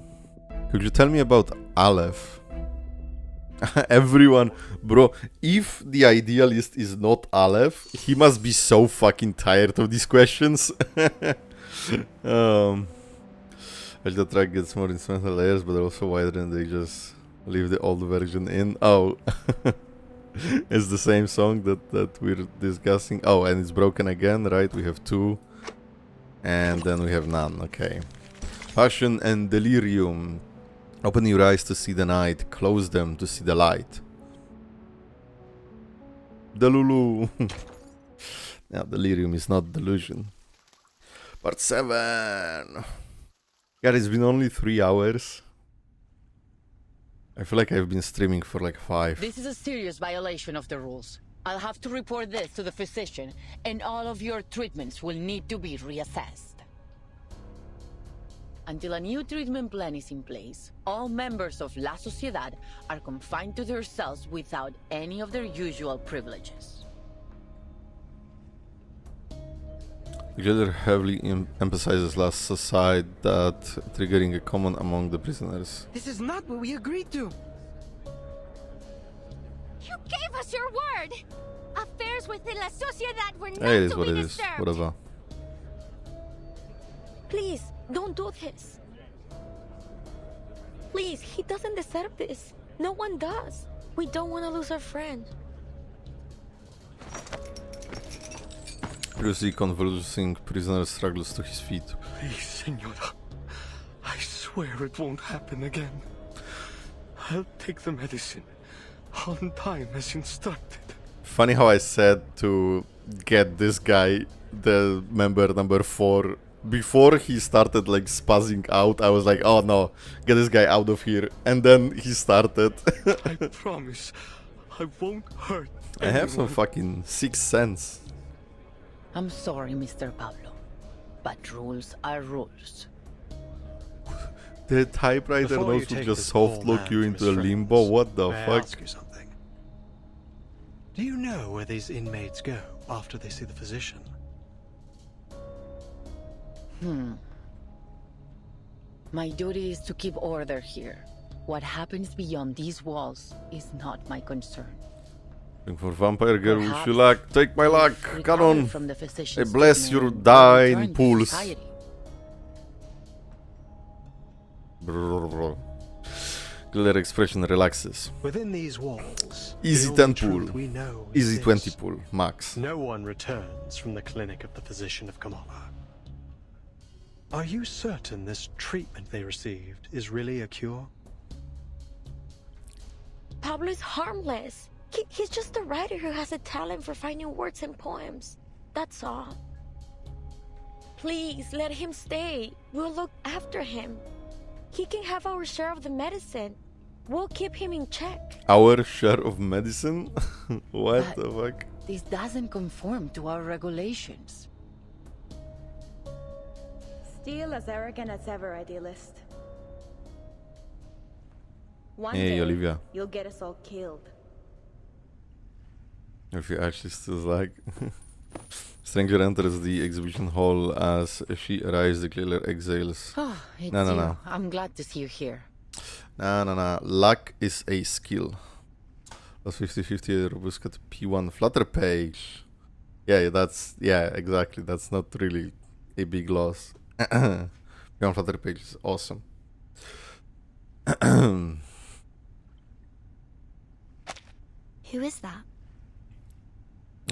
Could you tell me about Aleph? Everyone, bro, if the idealist is not Aleph, he must be so fucking tired of these questions. As the track gets more instrumental layers, but also wider and they just leave the old version in. Oh. It's the same song that we're discussing. Oh, and it's broken again, right? We have two. And then we have none, okay. Passion and delirium. Open your eyes to see the night. Close them to see the light. DELULU. Now, delirium is not delusion. Part 7. God, it's been only 3 hours. I feel like I've been streaming for like 5. This is a serious violation of the rules. I'll have to report this to the physician, and all of your treatments will need to be reassessed. Until a new treatment plan is in place, all members of La Sociedad are confined to their cells without any of their usual privileges. The jailer heavily emphasizes last society that triggering a common among the prisoners. This is not what we agreed to. You gave us your word! Affairs within La Sociedad were not Hey, it is to what be it is. disturbed. Whatever. Please, don't do this. Please, he doesn't deserve this. No one does. We don't want to lose our friend. Previously convulsing prisoner struggles to his feet. Please, Senora. I swear it won't happen again. I'll take the medicine on time as instructed. Funny how I said to get this guy, the member number 4, before he started like spazzing out. I was like, oh no, get this guy out of here. And then he started. I promise I won't hurt I have some anyone. fucking 6th sense. I'm sorry, Mr. Pablo, but rules are rules. The typewriter Before knows you to take just this soft poor lock man you from into his a limbo. friends, What the may I fuck? ask you something? Do you know where these inmates go after they see the physician? My duty is to keep order here. What happens beyond these walls is not my concern. Looking for vampire girl, wish Perhaps you luck. Take my luck. recover Come on. from the I physician's bless your treatment and dying return to pulse. society. Killer expression relaxes. Within these walls, Easy the 10 only pull. truth we know is Easy this: 20 pull. Max. no one returns from the clinic of the physician of Kamala. Are you certain this treatment they received is really a cure? Pablo is harmless. He's just a writer who has a talent for finding words and poems. That's all. Please, let him stay. We'll look after him. He can have our share of the medicine. We'll keep him in check. Our share of medicine? What the fuck? This doesn't conform to our regulations. Still as arrogant as ever, idealist. One Hey, day, Olivia. you'll get us all killed. If you actually still like. Stranger enters the exhibition hall as she arrives. The killer exhales. Oh, it's No. you. I'm glad to see you here. No. Luck is a skill. Plus 50-50 rubuska to P1 Flutter page. Yeah, exactly. That's not really a big loss. P1 Flutter page is awesome. Who is that?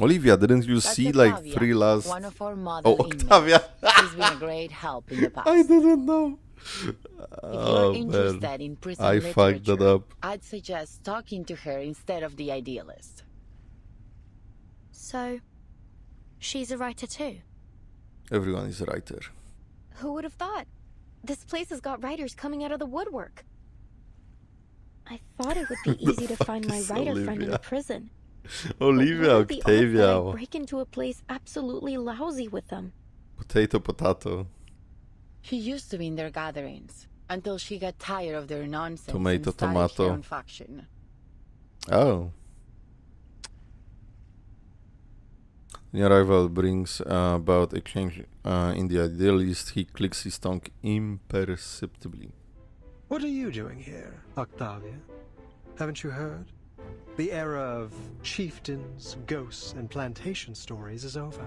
Olivia, didn't you That's see like Octavia, 3 last? one of our model Oh, Octavia! She's been a great help in the past. I didn't know. If Oh, you're interested man. in prison I fucked that literature, up. I'd suggest talking to her instead of the idealist. So, she's a writer too. Everyone is a writer. Who would have thought? This place has got writers coming out of the woodwork. I thought it would be easy to find my is writer friend in Olivia? the prison. Olivia, What are the odds that I Octavia. break into a place absolutely lousy with them? Potato. She used to be in their gatherings until she got tired of their nonsense Tomato, and started tomato. her own faction. Oh. The arrival brings about a change in the idealist. He clicks his tongue imperceptibly. What are you doing here, Octavia? Haven't you heard? The era of chieftains, ghosts, and plantation stories is over.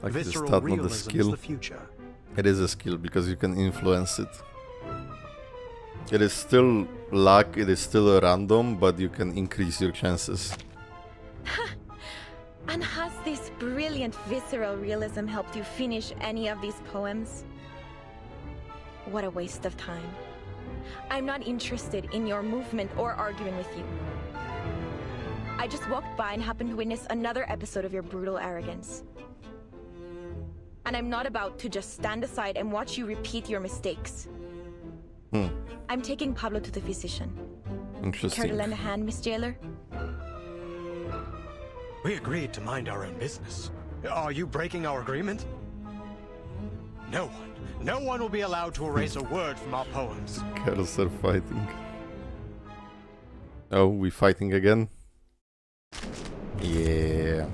Like this Visceral stat, not the realism is skill. the future. It is a skill because you can influence it. It is still luck, it is still random, but you can increase your chances. And has this brilliant visceral realism helped you finish any of these poems? What a waste of time. I'm not interested in your movement or arguing with you. I just walked by and happened to witness another episode of your brutal arrogance. And I'm not about to just stand aside and watch you repeat your mistakes. I'm taking Pablo to the physician. Care Interesting. to lend a hand, Miss Jailer? We agreed to mind our own business. Are you breaking our agreement? No one will be allowed to erase a word from our poems. Girls are fighting. Oh, we fighting again? Yeah.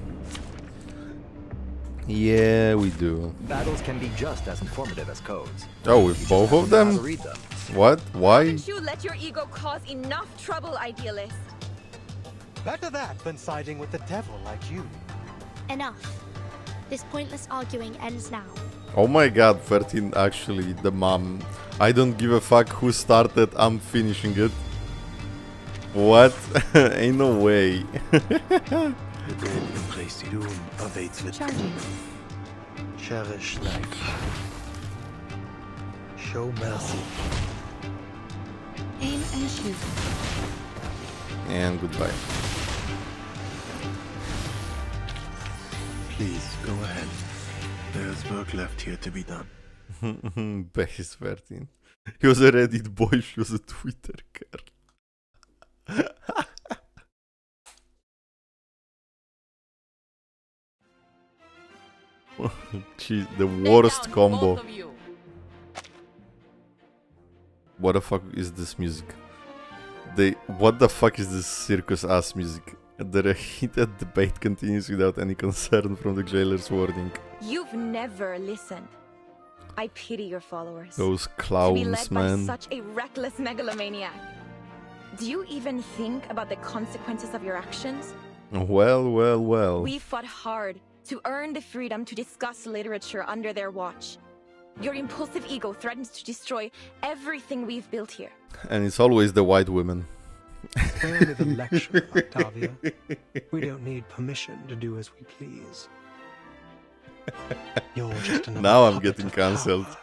Yeah, we do. Battles can be just as informative as codes. Oh, with both of them? Read them. What? Why? Haven't you let your ego cause enough trouble, idealist? Better that than siding with the devil like you. Enough. This pointless arguing ends now. Oh my god, 13 actually, the mom. I don't give a fuck who started, I'm finishing it. What? Ain't no way. The place doom awaits with Charging. cherish life. Show mercy. Aim and shoot. And goodbye. Please, go ahead. There's work left here to be done. Base 13. He was a Reddit boy, she was a Twitter girl. Gee, the worst combo. What the fuck is this music? What the fuck is this circus ass music? The heated debate continues without any concern from the jailer's warning. You've never listened. I pity your followers. Those To be clowns, led by man. such a reckless megalomaniac. Do you even think about the consequences of your actions? Well, well, well. We fought hard to earn the freedom to discuss literature under their watch. Your impulsive ego threatens to destroy everything we've built here. And it's always the white women. Spare me the lecture, Octavia. We don't need permission to do as we please. You're just another Now I'm puppet getting of cancelled. power,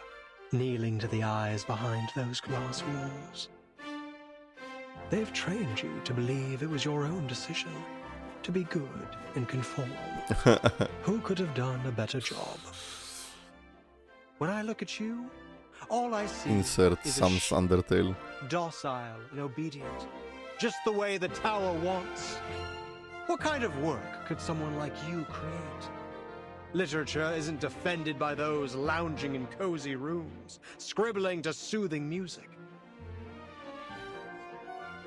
kneeling to the eyes behind those glass walls. They've trained you to believe it was your own decision to be good and conform. Who could have done a better job? When I look at you, all I see Insert is Sam's Undertale. docile and obedient, just the way the tower wants. What kind of work could someone like you create? Literature isn't defended by those lounging in cozy rooms, scribbling to soothing music.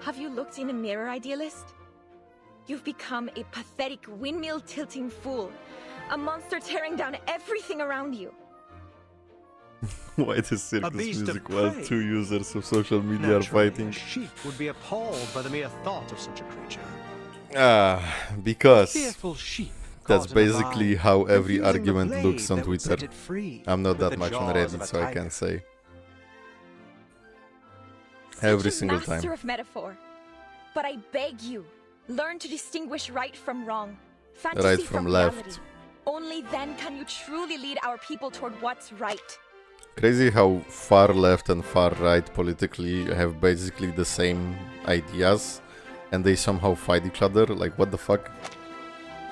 Have you looked in a mirror, idealist? You've become a pathetic windmill-tilting fool, a monster tearing down everything around you. Why the circus music while two users of social media are Naturally, fighting? a sheep would be appalled by the mere thought of such a creature. Because Fearful sheep that's caught in a basically vine, how every refusing the argument blade looks on that would Twitter. set it free I'm not with that the much on jaws of Reddit, a so I tiger. can say. Such Every a single master time. of metaphor. But I beg you, learn to distinguish right from wrong, fantasy Right from reality. left. Only then can you truly lead our people toward what's right. Crazy how far left and far right politically have basically the same ideas and they somehow fight each other. Like, what the fuck?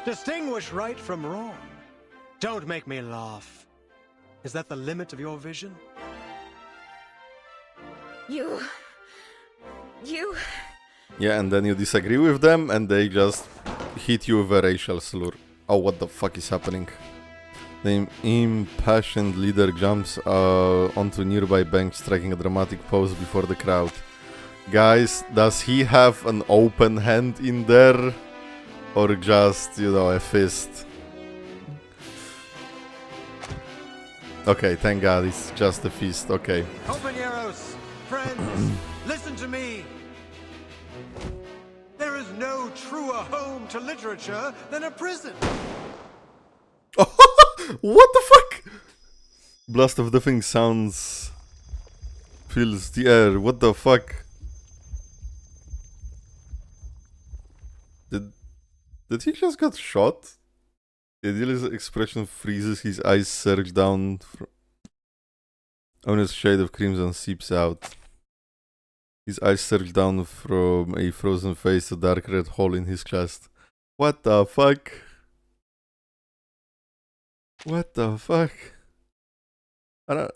Distinguish right from wrong. Don't make me laugh. Is that the limit of your vision? You... Yeah, and then you disagree with them and they just hit you with a racial slur. Oh, what the fuck is happening? The impassioned leader jumps onto nearby bank, striking a dramatic pose before the crowd. Guys, does he have an open hand in there? Or just, you know, a fist? Okay, thank God, it's just a fist, okay. Compañeros, friends, listen to me. There is no truer home to literature than a prison. What the fuck? Blast of the thing sounds... fills the air, what the fuck? Did he just got shot? The idealist's expression freezes, his eyes surge down. Honest shade of crimson seeps out. His eyes surge down from a frozen face to a dark red hole in his chest. What the fuck? What the fuck? I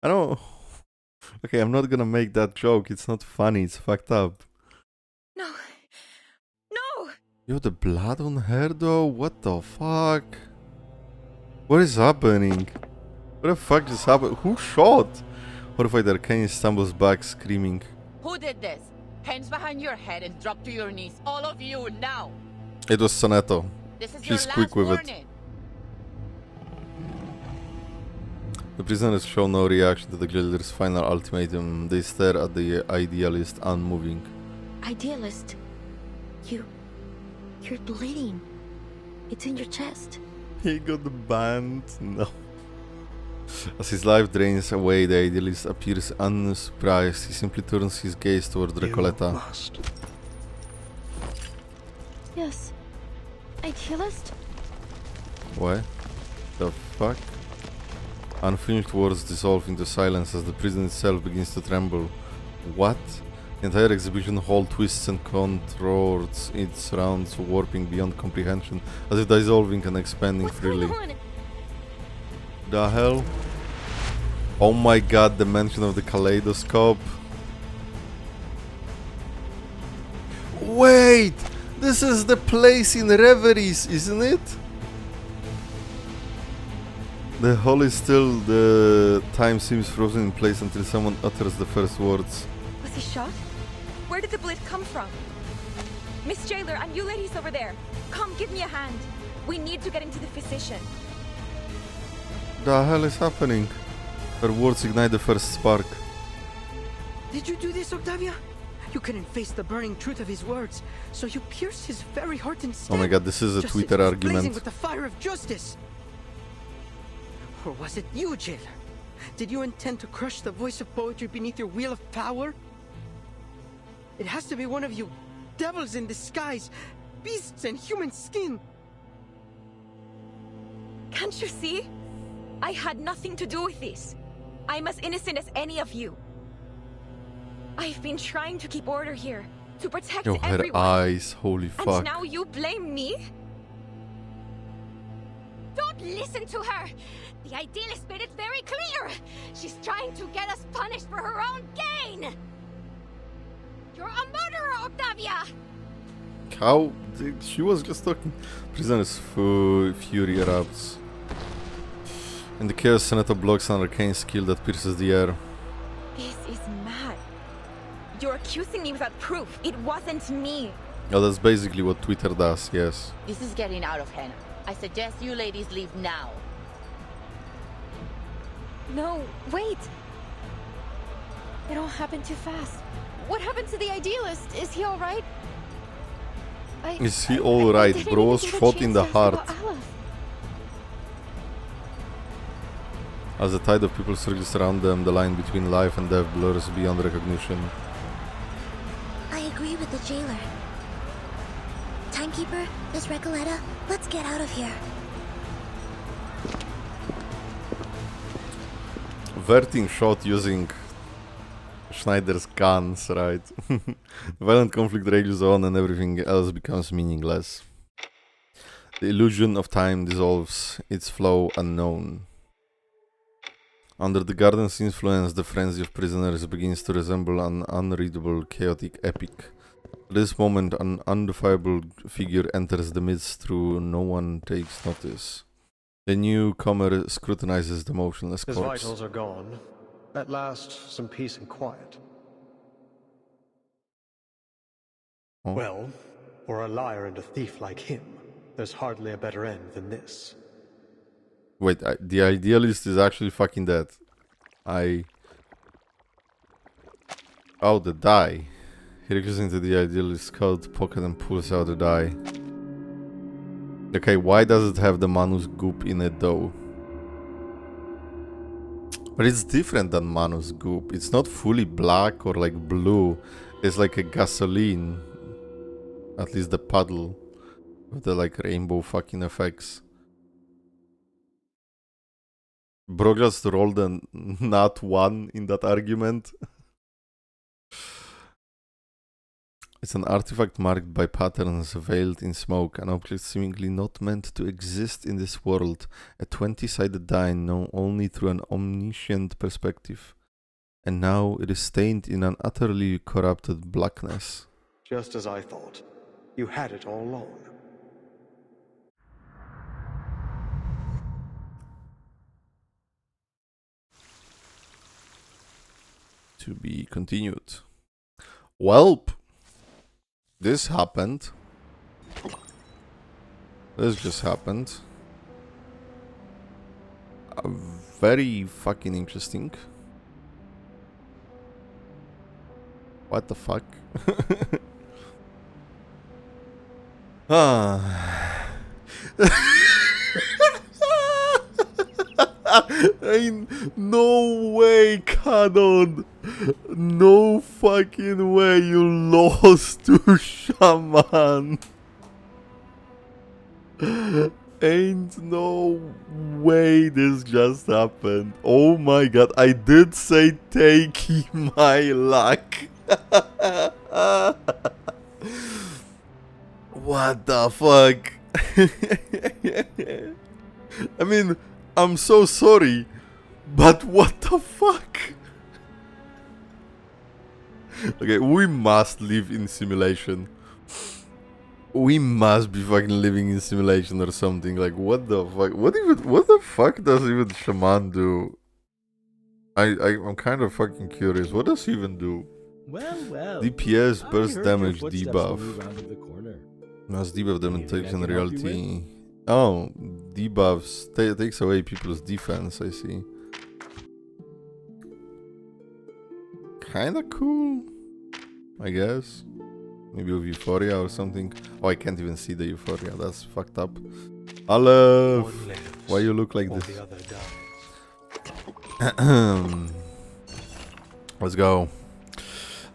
don't... Okay, I'm not gonna make that joke. It's not funny. It's fucked up. No. You have the blood on her though? What the fuck? What is happening? What the fuck just happened? Who shot? Horrified, Arcane stumbles back, screaming. Who did this? Hands behind your head and drop to your knees. All of you, now! It was Sonetto. This is She's your quick last with warning. it. The prisoners show no reaction to the jailer's final ultimatum. They stare at the idealist, unmoving. Idealist, you're bleeding. It's in your chest. He got banned? No. As his life drains away, the idealist appears unsurprised. He simply turns his gaze toward Recoleta. Yes. Idealist? What the fuck? Unfinished words dissolve into silence as the prison itself begins to tremble. What? The entire exhibition hall twists and contorts its surrounds, warping beyond comprehension, as if dissolving and expanding freely. The hell? Oh my god, the mention of the kaleidoscope. Wait! This is the place in Reveries, isn't it? The hall is still, the time seems frozen in place until someone utters the first words. Was he shot? Where did the bullet come from? Miss Jailer, and you ladies over there, come give me a hand. We need to get into the physician. The hell is happening? Her words ignite the first spark. Did you do this, Octavia? You couldn't face the burning truth of his words, so you pierced his very heart instead. Oh my god, this is a just Twitter as he was argument. blazing with the fire of justice. Or was it you, jailer? Did you intend to crush the voice of poetry beneath your wheel of power? It has to be one of you, devils in disguise, beasts in human skin. Can't you see? I had nothing to do with this. I'm as innocent as any of you. I've been trying to keep order here, to protect Yo, her everyone. eyes, holy fuck. And now you blame me? Don't listen to her! The idealist made it very clear! She's trying to get us punished for her own gain! You're a murderer, Octavia! How? She was just talking. Prisoner's fury erupts. In the chaos, Sonetto blocks an arcane skill that pierces the air. This is mad. You're accusing me without proof. It wasn't me. Oh, that's basically what Twitter does, yes. This is getting out of hand. I suggest you ladies leave now. No, wait! It all happened too fast. What happened to the idealist? Is he alright? Is he alright? Bro was shot in the heart. As the tide of people surges around them, the line between life and death blurs beyond recognition. I agree with the jailer. Timekeeper, Miss Recoleta, let's get out of here. Vertin shot using Schneider's guns, right? The violent conflict rages on and everything else becomes meaningless. The illusion of time dissolves, its flow unknown. Under the garden's influence, the frenzy of prisoners begins to resemble an unreadable, chaotic epic. At this moment, an undefinable figure enters the midst through no one takes notice. The newcomer scrutinizes the motionless His corpse. vitals are gone. At last, some peace and quiet. Oh. Well, for a liar and a thief like him, there's hardly a better end than this. Wait, the idealist is actually fucking dead. Oh, the die. He reaches into the idealist's coat pocket and pulls out the die. Okay, why does it have the Manus goop in it though? But it's different than Manus goop. It's not fully black or like blue. It's like a gasoline. At least the puddle. With the like rainbow fucking effects. Bro just rolled a not one in that argument. It's an artifact marked by patterns veiled in smoke, an object seemingly not meant to exist in this world, a 20-sided die known only through an omniscient perspective. And now it is stained in an utterly corrupted blackness. Just as I thought. You had it all along. To be continued. Welp! This happened. This just happened. Very fucking interesting. What the fuck? Ain't no way, Canon. No fucking way you lost to Shaman. Ain't no way this just happened. Oh my god, I did say take my luck. What the fuck? I mean, I'm so sorry, but what the fuck? Okay, we must live in simulation. We must be fucking living in simulation or something. Like, what the fuck? What the fuck does even Shaman do? I'm kind of fucking curious. What does he even do? Well. DPS, burst I heard damage, your footsteps when debuff. we rounded the corner. Mass debuff damage takes in I can help you reality. Oh, debuffs takes away people's defense, I see. Kinda cool. I guess. Maybe with Euphoria or something. Oh, I can't even see the Euphoria. That's fucked up. Aleph, why you look like this? Let's go.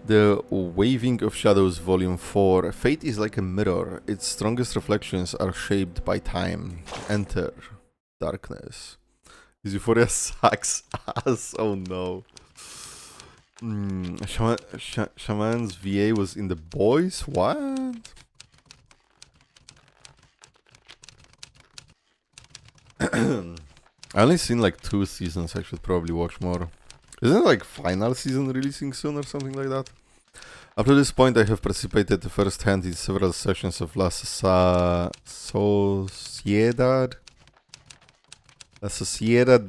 The Waving of Shadows Volume 4. Fate is like a mirror. Its strongest reflections are shaped by time. Enter darkness. This Euphoria sucks ass. Oh no. Shaman's VA was in The Boys? What? I only seen like 2 seasons. I should probably watch more. Isn't it like final season releasing soon or something like that? Up to this point I have participated firsthand in several sessions of La Sociedad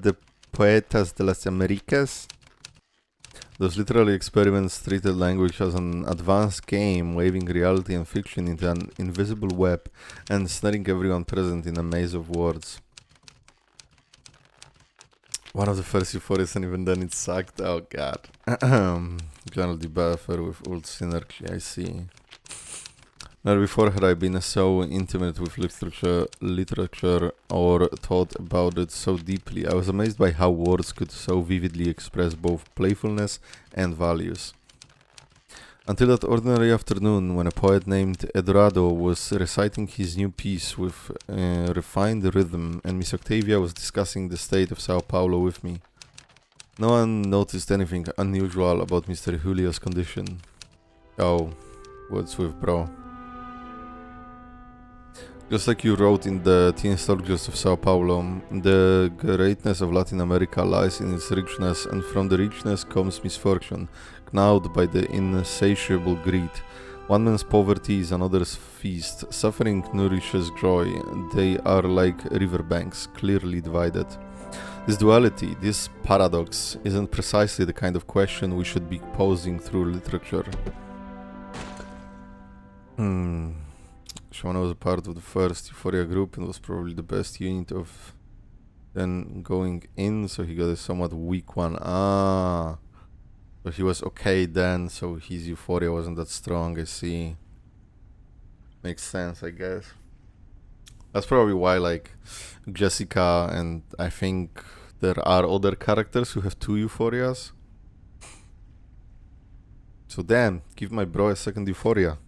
de Poetas de las Americas. Those literary experiments treated language as an advanced game, waving reality and fiction into an invisible web and snaring everyone present in a maze of words. One of the first Euphorias, and even then it sucked. Oh god. General debuffer with old synergy, I see. Never before had I been so intimate with literature or thought about it so deeply. I was amazed by how words could so vividly express both playfulness and values. Until that ordinary afternoon when a poet named Eduardo was reciting his new piece with refined rhythm and Miss Octavia was discussing the state of Sao Paulo with me. No one noticed anything unusual about Mr. Julio's condition. Oh, what's with bro? Just like you wrote in the Teen Soldiers of Sao Paulo, the greatness of Latin America lies in its richness, and from the richness comes misfortune, gnawed by the insatiable greed. One man's poverty is another's feast. Suffering nourishes joy. They are like riverbanks, clearly divided. This duality, this paradox, isn't precisely the kind of question we should be posing through literature. Shona was a part of the first Euphoria group and was probably the best unit of then going in, so he got a somewhat weak one. Ah, so he was okay then, so his Euphoria wasn't that strong, I see. Makes sense, I guess. That's probably why, like, Jessica and I think there are other characters who have 2 Euphorias. So damn, give my bro a second Euphoria.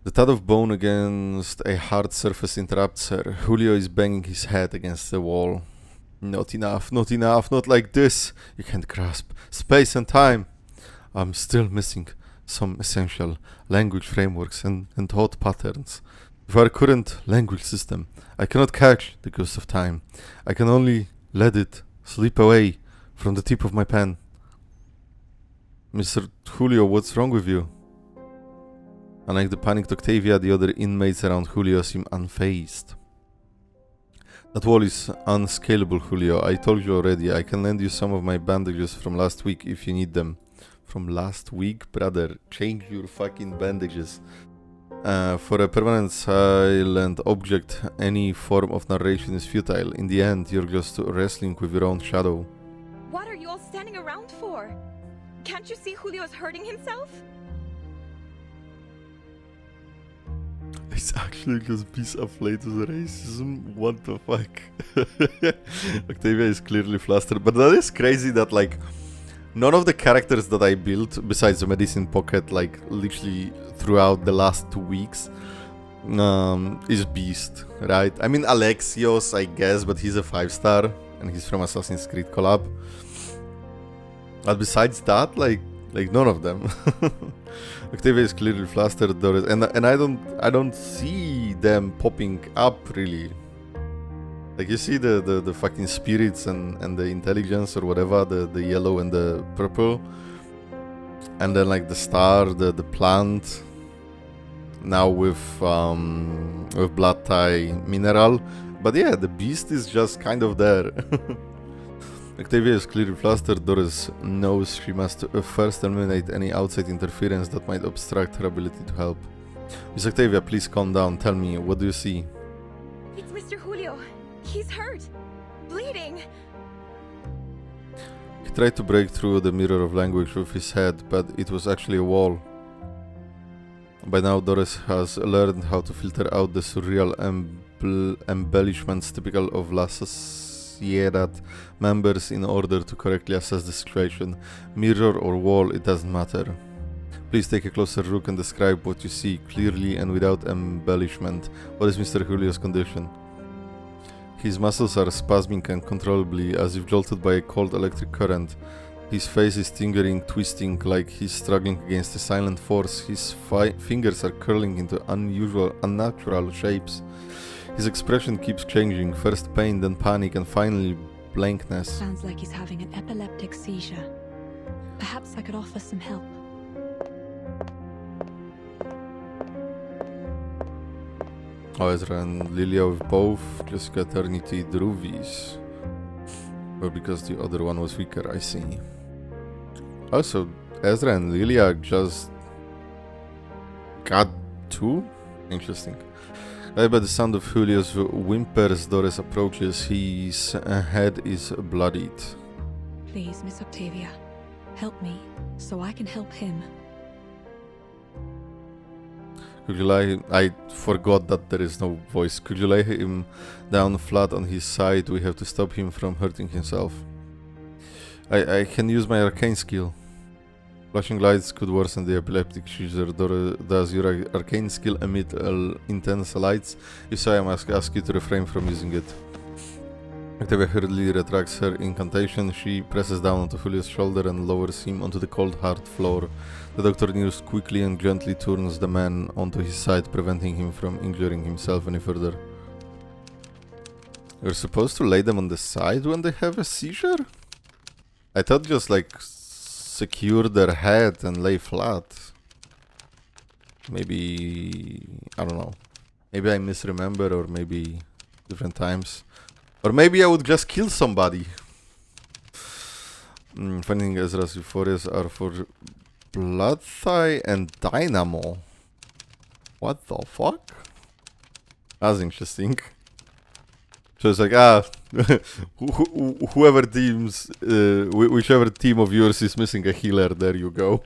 The thud of bone against a hard surface interrupts her. Julio is banging his head against the wall. Not enough, not enough, not like this. You can't grasp space and time. I'm still missing some essential language frameworks and thought patterns. With our current language system, I cannot catch the ghost of time. I can only let it slip away from the tip of my pen. Mr. Julio, what's wrong with you? Unlike the panicked Octavia, the other inmates around Julio seem unfazed. That wall is unscalable, Julio. I told you already. I can lend you some of my bandages from last week if you need them. From last week? Brother, change your fucking bandages. For a permanent silent object, any form of narration is futile. In the end, you're just wrestling with your own shadow. What are you all standing around for? Can't you see Julio's hurting himself? It's actually just piece of latest racism. What the fuck? Octavia is clearly flustered, but that is crazy that like none of the characters that I built besides the medicine pocket, like literally throughout the last 2 weeks, is beast, right? I mean Alexios, I guess, but he's a 5-star and he's from Assassin's Creed collab. But besides that, like none of them. Octavia is clearly flustered, and I don't see them popping up really. Like you see the fucking spirits and the intelligence or whatever, the yellow and the purple, and then like the star, the plant. Now with blood tie mineral, but yeah, the beast is just kind of there. Octavia is clearly flustered. Doris knows she must first eliminate any outside interference that might obstruct her ability to help. Miss Octavia, please calm down. Tell me, what do you see? It's Mr. Julio. He's hurt. Bleeding. He tried to break through the mirror of language with his head, but it was actually a wall. By now, Doris has learned how to filter out the surreal embellishments typical of La Sociedad members in order to correctly assess the situation. Mirror or wall, it doesn't matter. Please take a closer look and describe what you see, clearly and without embellishment. What is Mr. Julio's condition? His muscles are spasming uncontrollably, as if jolted by a cold electric current. His face is tingling, twisting, like he's struggling against a silent force. His fingers are curling into unnatural shapes. His expression keeps changing, first pain, then panic, and finally blankness. Sounds like he's having an epileptic seizure. Perhaps I could offer some help. Oh, Ezra and Lilia with both just got Eternity Druvies. Well, because the other one was weaker, I see. Also, Ezra and Lilia just got 2? Interesting. By the sound of Julio's whimpers, Doris approaches. His head is bloodied. Please, Miss Octavia, help me so I can help him. Could you lay... I forgot that there is no voice. Could you lay him down flat on his side? We have to stop him from hurting himself. I can use my arcane skill. Flashing lights could worsen the epileptic seizure. Does your arcane skill emit intense lights? If so, I must ask you to refrain from using it. Octavia hurriedly retracts her incantation. She presses down onto Julio's shoulder and lowers him onto the cold, hard floor. The doctor kneels quickly and gently turns the man onto his side, preventing him from injuring himself any further. You're supposed to lay them on the side when they have a seizure? I thought just like secure their head and lay flat. Maybe... I don't know. Maybe I misremember, or maybe different times. Or maybe I would just kill somebody. Finding Ezra's euphorias are for Blood Thigh and Dynamo. What the fuck? That's interesting. So it's like, whoever teams, whichever team of yours is missing a healer, there you go.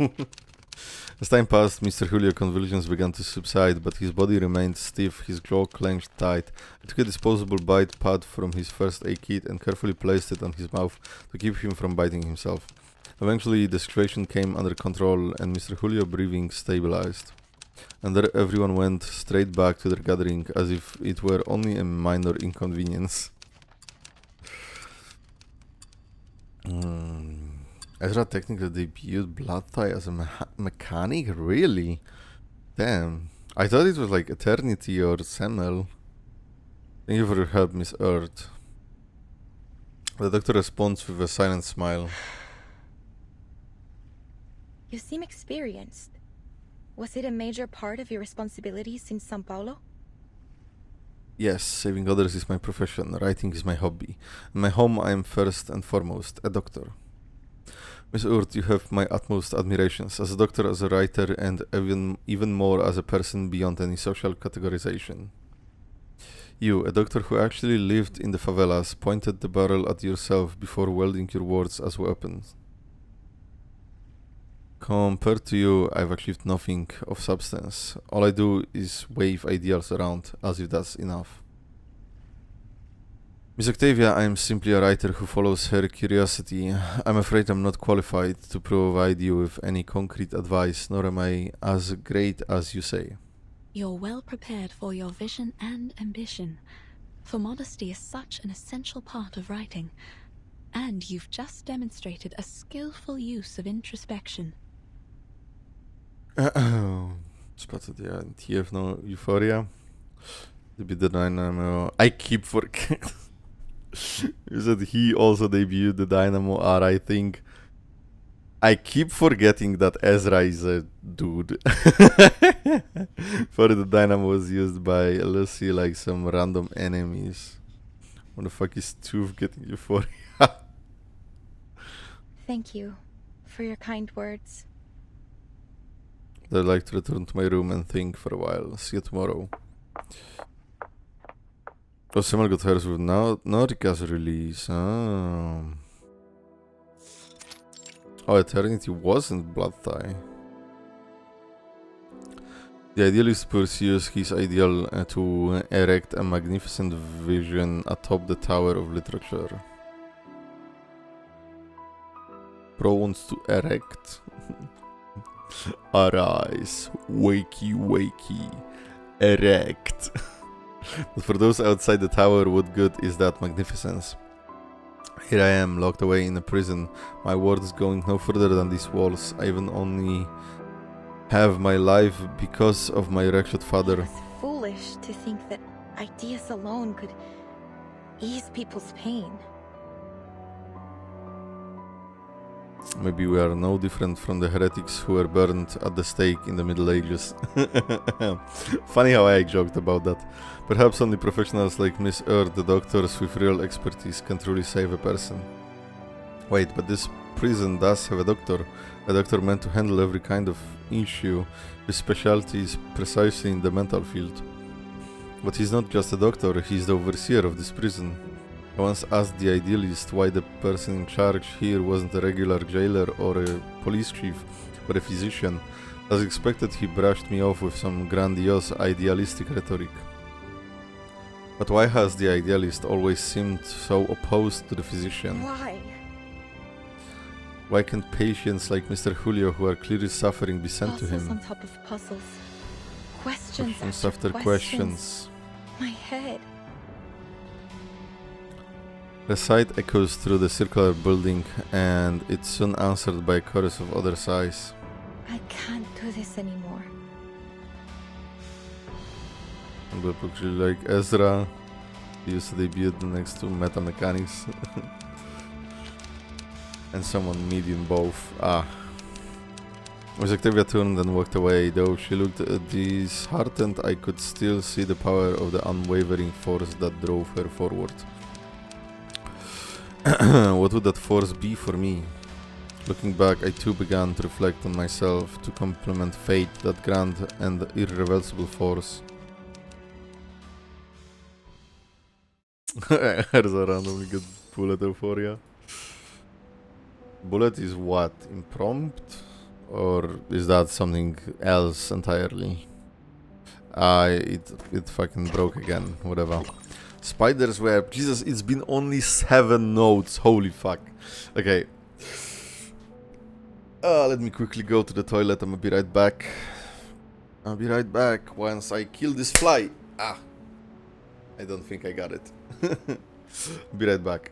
As time passed, Mr. Julio's convulsions began to subside, but his body remained stiff, his jaw clenched tight. I took a disposable bite pad from his first aid kit and carefully placed it on his mouth to keep him from biting himself. Eventually, the situation came under control and Mr. Julio's breathing stabilized. And there everyone went straight back to their gathering as if it were only a minor inconvenience. Ezra technically debuted Blood Thigh as a mechanic? Really? Damn. I thought it was like Eternity or Semel. Thank you for your help, Miss Earth. The doctor responds with a silent smile. You seem experienced. Was it a major part of your responsibilities in Sao Paulo? Yes, saving others is my profession. Writing is my hobby. In my home, I am first and foremost a doctor. Miss Urt, you have my utmost admirations as a doctor, as a writer, and even more as a person beyond any social categorization. You, a doctor who actually lived in the favelas, pointed the barrel at yourself before wielding your words as weapons. Compared to you, I've achieved nothing of substance. All I do is wave ideals around, as if that's enough. Miss Octavia, I am simply a writer who follows her curiosity. I'm afraid I'm not qualified to provide you with any concrete advice, nor am I as great as you say. You're well prepared for your vision and ambition, for modesty is such an essential part of writing, and you've just demonstrated a skillful use of introspection. Spotted, yeah, TF Euphoria. The Dynamo. I keep forgetting. You said he also debuted the Dynamo R, I think. I keep forgetting that Ezra is a dude. For the Dynamo was used by Lucy like some random enemies. What the fuck is Tooth getting Euphoria? Thank you for your kind words. I'd like to return to my room and think for a while. See you tomorrow. Oh, Samuel got hers with Nautica's release. Oh. Oh, eternity wasn't blood tie. The idealist pursues his ideal to erect a magnificent vision atop the tower of literature. Pro wants to erect. Arise, wakey, wakey, erect. But for those outside the tower, what good is that magnificence? Here I am, locked away in a prison. My world is going no further than these walls. I even only have my life because of my wretched father. It's foolish to think that ideas alone could ease people's pain. Maybe we are no different from the heretics who were burned at the stake in the Middle Ages. Funny how I joked about that. Perhaps only professionals like Miss Earth, the doctors with real expertise, can truly save a person. Wait, but this prison does have a doctor meant to handle every kind of issue. His specialty is precisely in the mental field. But he's not just a doctor, he's the overseer of this prison. I once asked the idealist why the person in charge here wasn't a regular jailer or a police chief, but a physician. As expected, he brushed me off with some grandiose idealistic rhetoric. But why has the idealist always seemed so opposed to the physician? Why? Why can't patients like Mr. Julio, who are clearly suffering, be sent to him? On top of puzzles. Questions after questions. My head. The sight echoes through the circular building, and it's soon answered by a chorus of other sighs. I can't do this anymore. But actually, like Ezra, he used to debut next to Meta Mechanics. And someone medium both. As Octavia turned and walked away, though she looked disheartened, I could still see the power of the unwavering force that drove her forward. What would that force be for me? Looking back, I too began to reflect on myself, to compliment fate, that grand and irreversible force. There's a randomly good bullet euphoria. Bullet is what? Impromptu? Or is that something else entirely? It fucking broke again. Whatever. Spider's web. Jesus, it's been only 7 notes. Holy fuck. Okay. Let me quickly go to the toilet. I'm gonna be right back. I'll be right back once I kill this fly. I don't think I got it. Be right back.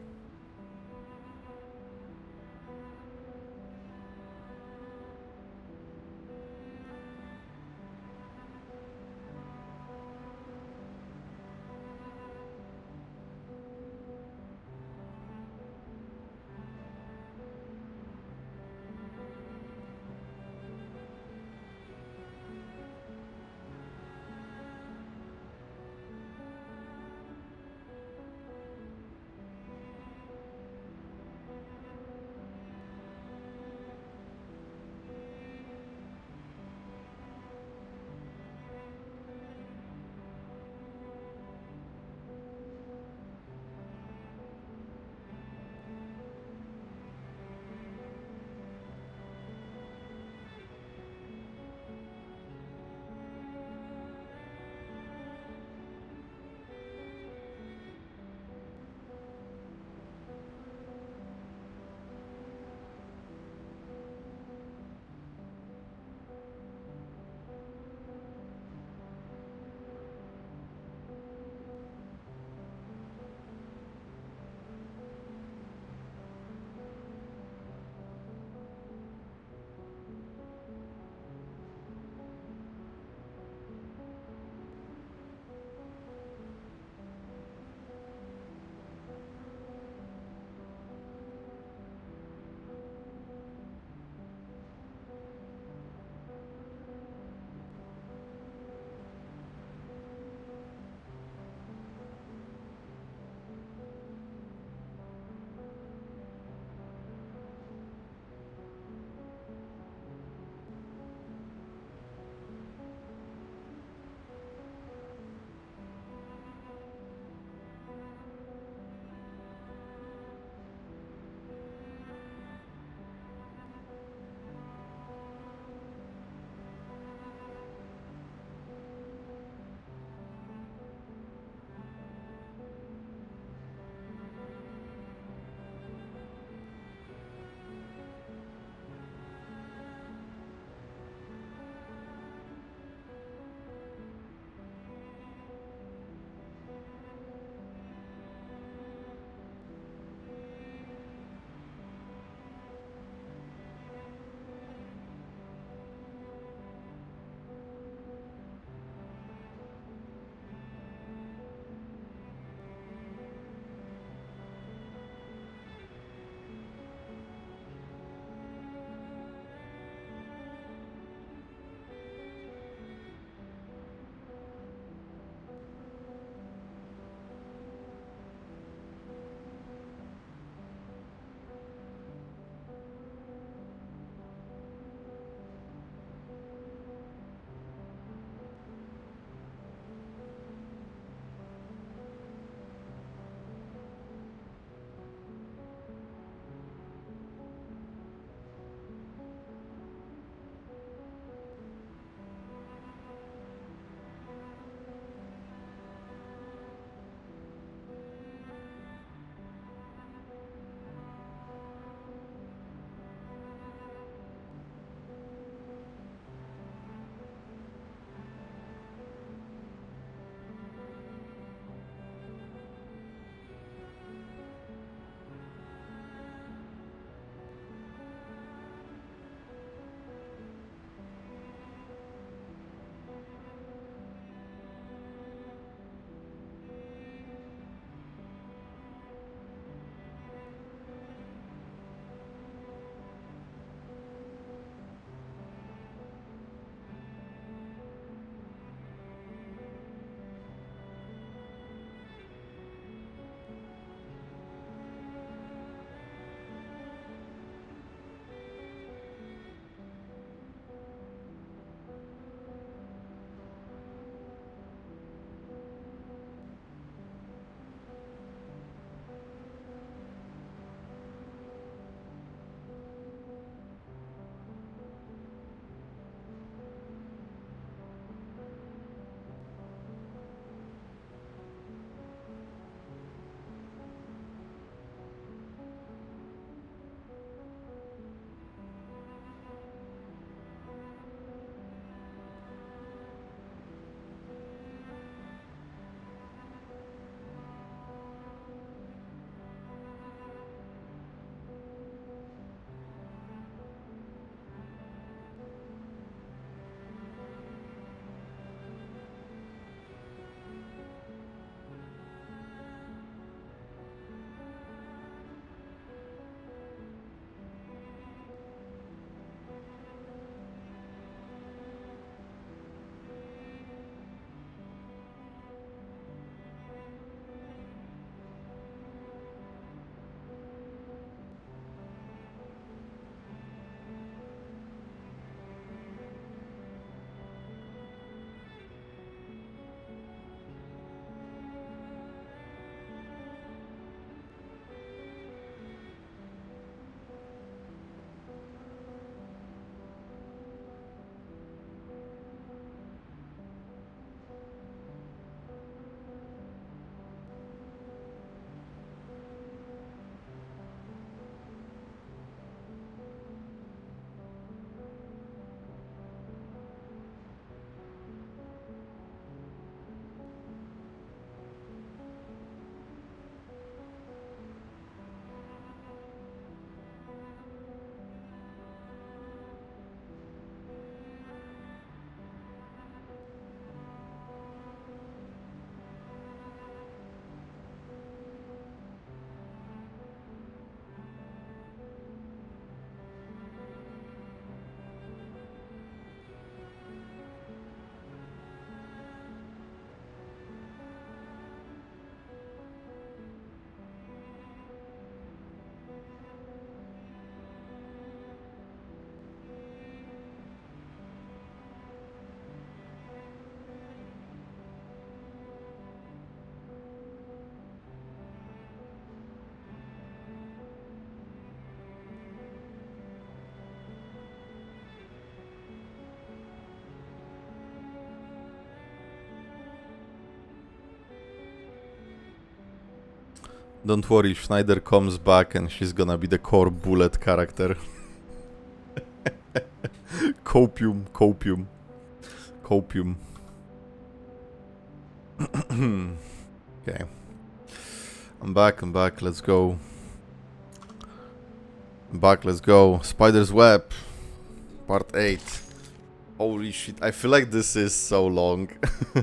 Don't worry, Schneider comes back and she's gonna be the core bullet character. Copium. Okay. I'm back, let's go. Let's go. Spider's Web, part 8. Holy shit, I feel like this is so long. I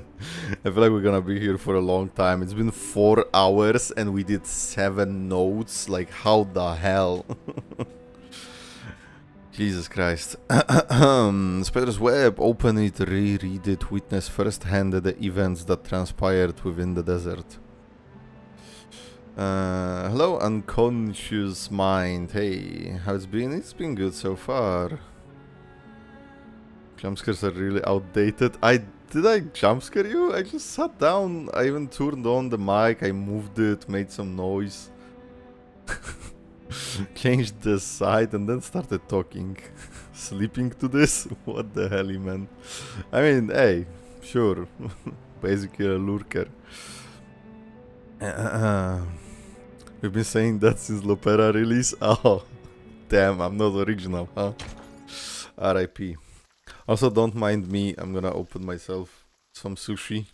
feel like we're gonna be here for a long time. It's been 4 hours and we did 7 notes. Like, how the hell? Jesus Christ. Spider's Web, open it, reread it, witness firsthand the events that transpired within the desert. Hello, unconscious mind. Hey, how's it been? It's been good so far. Jumpscares are really outdated. Did I jumpscare you? I just sat down. I even turned on the mic. I moved it, made some noise. Changed the side and then started talking. Sleeping to this? What the hell, man? I mean, hey, sure. Basically a lurker. We've been saying that since Lopera release. Oh, damn, I'm not original, huh? R.I.P. Also, don't mind me. I'm gonna open myself some sushi.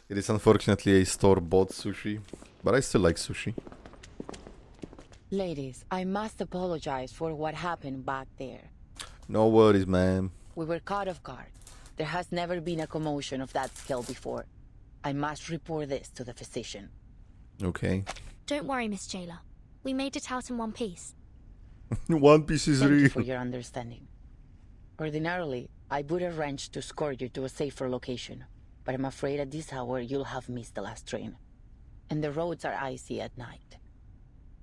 It is unfortunately a store-bought sushi, but I still like sushi. Ladies, I must apologize for what happened back there. No worries, ma'am. We were caught off guard. There has never been a commotion of that scale before. I must report this to the physician. Okay. Don't worry, Miss Jailer. We made it out in one piece. One Piece is Thank real. you for your understanding. Ordinarily, I would arrange to escort you to a safer location, but I'm afraid at this hour you'll have missed the last train. And the roads are icy at night.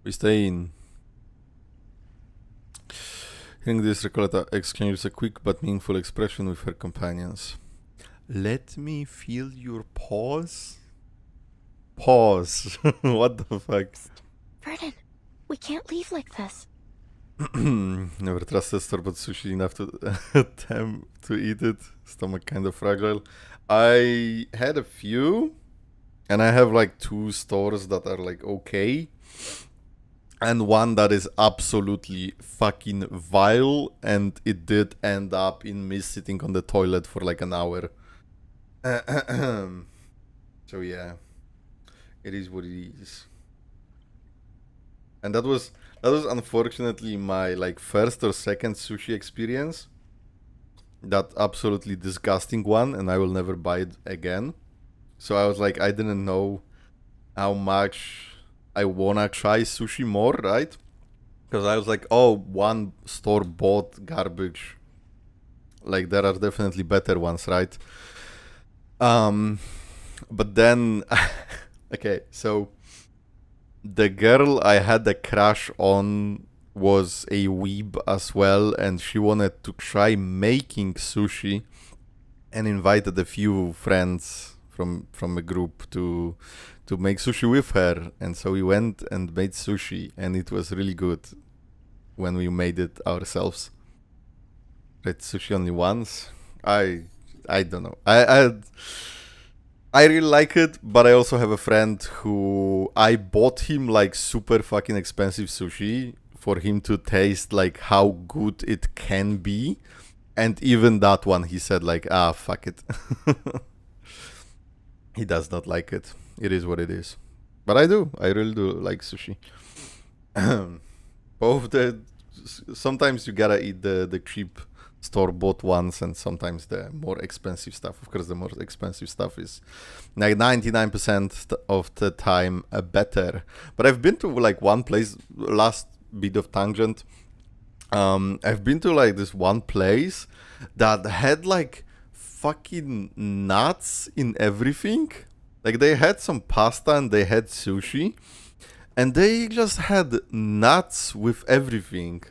We stay in. Hearing this, Recoleta exchanges a quick but meaningful expression with her companions. Let me feel your paws. Pause. What the fuck? Vertin, we can't leave like this. Never trusted store-bought sushi enough to attempt to eat it. Stomach kind of fragile. I had a few, and I have like 2 stores that are like okay, and one that is absolutely fucking vile, and it did end up in me sitting on the toilet for like an hour. So yeah. It is what it is. And that was unfortunately my like first or second sushi experience. That absolutely disgusting one, and I will never buy it again. So I was like, I didn't know how much I wanna try sushi more, right? Because I was like, oh, one store bought garbage. Like there are definitely better ones, right? But then okay, so the girl I had a crush on was a weeb as well, and she wanted to try making sushi and invited a few friends from a group to make sushi with her. And so we went and made sushi, and it was really good when we made it ourselves. Tried sushi only once. I don't know. I really like it, but I also have a friend who I bought him like super fucking expensive sushi for him to taste like how good it can be. And even that one, he said like, fuck it. He does not like it. It is what it is. But I do. I really do like sushi. Sometimes you gotta eat the cheap store-bought ones, and sometimes the more expensive stuff. Of course, the more expensive stuff is like 99% of the time better. But I've been to like one place, last bit of tangent. I've been to like this one place that had like fucking nuts in everything. Like they had some pasta and they had sushi, and they just had nuts with everything.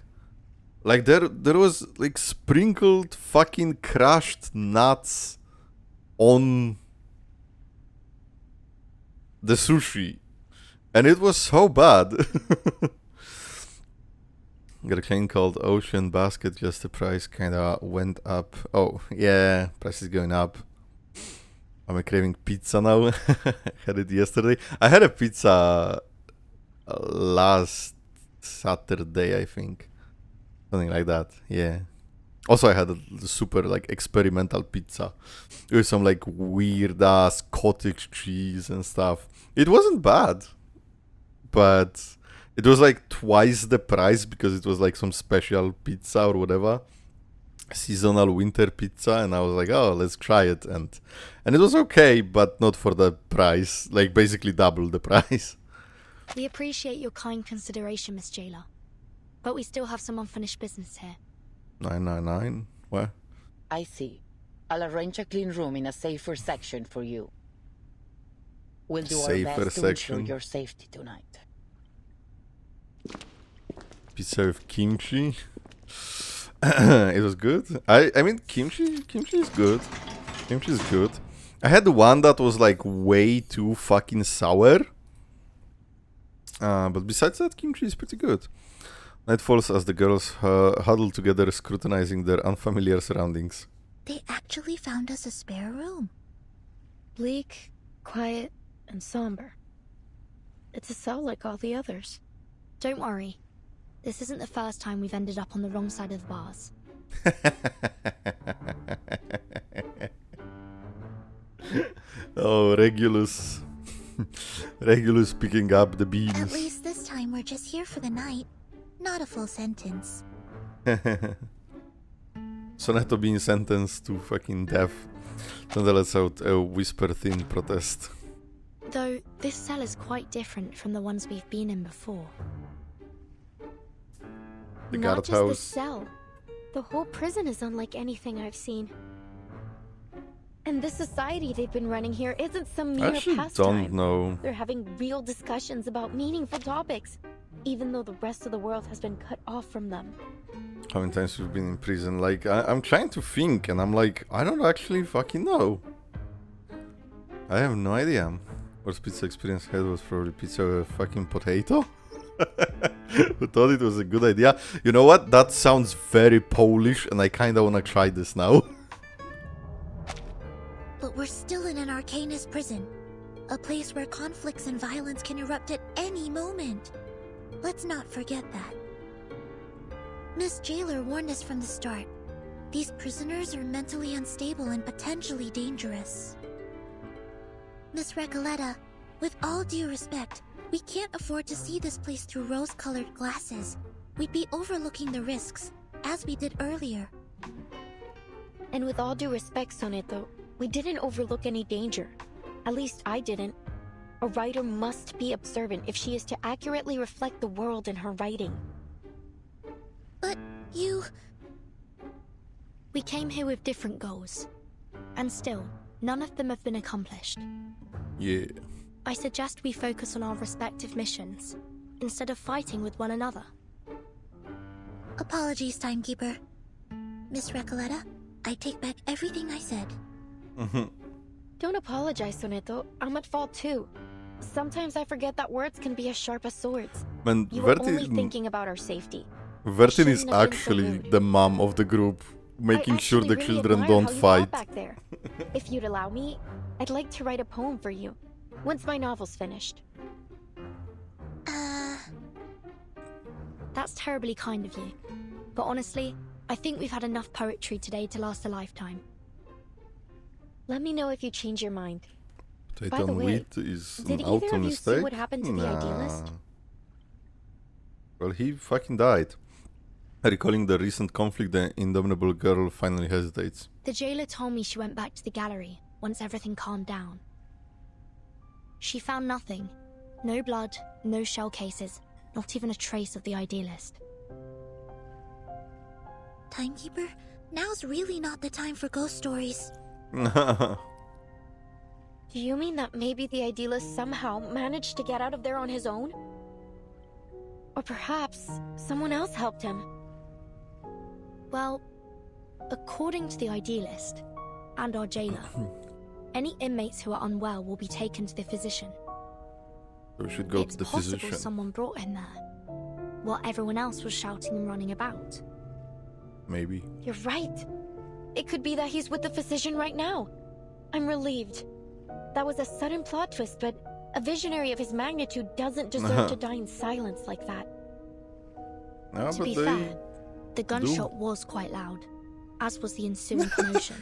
Like there was like sprinkled fucking crushed nuts on the sushi, and it was so bad. Got a claim called Ocean Basket, just the price kinda went up. Oh yeah, price is going up. I'm craving pizza now. Had it yesterday. I had a pizza last Saturday, I think. Something like that, yeah. Also, I had a super, like, experimental pizza with some, like, weird-ass cottage cheese and stuff. It wasn't bad, but it was, like, twice the price because it was, like, some special pizza or whatever. Seasonal winter pizza, and I was like, oh, let's try it. And it was okay, but not for the price. Like, basically double the price. We appreciate your kind consideration, Miss Jailer. But we still have some unfinished business here. 999? Where? I see. I'll arrange a clean room in a safer section for you. We'll do our best to ensure your safety tonight. Pizza with kimchi. It was good. I mean, kimchi is good. Kimchi is good. I had one that was like way too fucking sour. But besides that, kimchi is pretty good. Night falls as the girls huddle together, scrutinizing their unfamiliar surroundings. They actually found us a spare room. Bleak, quiet, and somber. It's a cell like all the others. Don't worry. This isn't the first time we've ended up on the wrong side of the bars. Oh, Regulus. Regulus picking up the beans. At least this time we're just here for the night. Not a full sentence. Sonetto being sentenced to fucking death. Then lets out a whisper-thin protest. Though, this cell is quite different from the ones we've been in before. The Not just the guardhouse. cell. The whole prison is unlike anything I've seen. And the society they've been running here isn't some mere actually pastime. don't know. They're having real discussions about meaningful topics, even though the rest of the world has been cut off from them. How many times we've been in prison? Like, I'm trying to think, and I'm like, I don't actually fucking know. I have no idea. Worst pizza experience I had was probably pizza with a fucking potato. Who thought it was a good idea? You know what? That sounds very Polish, and I kinda wanna try this now. But we're still in an Arcanist prison. A place where conflicts and violence can erupt at any moment. Let's not forget that. Miss Jailer warned us from the start. These prisoners are mentally unstable and potentially dangerous. Miss Recoleta, with all due respect, we can't afford to see this place through rose-colored glasses. We'd be overlooking the risks, as we did earlier. And with all due respect, Sonetto, we didn't overlook any danger. At least I didn't. A writer must be observant if she is to accurately reflect the world in her writing. But you... We came here with different goals. And still, none of them have been accomplished. Yeah. I suggest we focus on our respective missions, instead of fighting with one another. Apologies, Timekeeper. Miss Recoleta, I take back everything I said. Don't apologize, Sonetto. I'm at fault too. Sometimes I forget that words can be as sharp as swords. Man, You were only thinking about our safety. Vertin is Shouldn't have been so actually rude. the mom of the group, making sure the really children admire don't how you fight. fought back there. If you'd allow me, I'd like to write a poem for you, once my novel's finished. That's terribly kind of you. But honestly, I think we've had enough poetry today to last a lifetime. Let me know if you change your mind. By Potato the and way, wheat is did an either auto of you mistake? see what happened to the idealist? Well, he fucking died. Recalling the recent conflict, the indomitable girl finally hesitates. The jailer told me she went back to the gallery once everything calmed down. She found nothing. No blood, no shell cases, not even a trace of the idealist. Timekeeper, now's really not the time for ghost stories. Do you mean that maybe the idealist somehow managed to get out of there on his own? Or perhaps someone else helped him? Well, according to the idealist and our jailer, any inmates who are unwell will be taken to the physician. We should go It's to the possible physician. someone brought him there, while everyone else was shouting and running about. Maybe. You're right. It could be that he's with the physician right now. I'm relieved. That was a sudden plot twist, but A visionary of his magnitude doesn't deserve to die in silence like that. To be fair, the gunshot was quite loud, as was the ensuing commotion.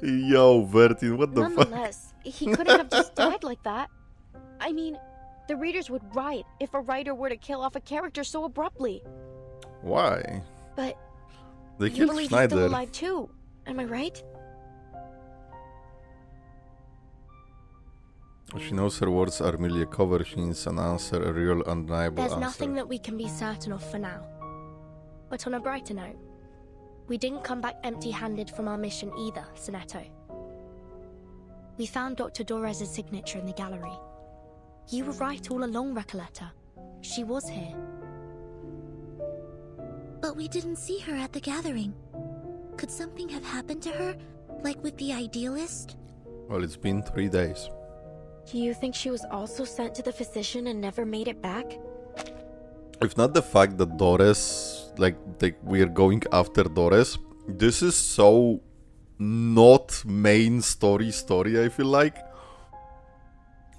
Yo, Vertin, what the fuck? Nonetheless, he couldn't have just died like that. I mean, the readers would riot if a writer were to kill off a character so abruptly. Why? But they you killed believe Schneider. He's still alive too, am I right? She knows her words are merely a cover. She needs an answer, a real, undeniable There's answer. nothing that we can be certain of for now. But on a brighter note, we didn't come back empty-handed from our mission either, Sonetto. We found Dr. Dorez's signature in the gallery. You were right all along, Recoleta. She was here. But we didn't see her at the gathering. Could something have happened to her, like with the idealist? Well, it's been 3 days. Do you think she was also sent to the physician and never made it back? If not the fact that Dores, we're going after Dores, this is so not main story, I feel like.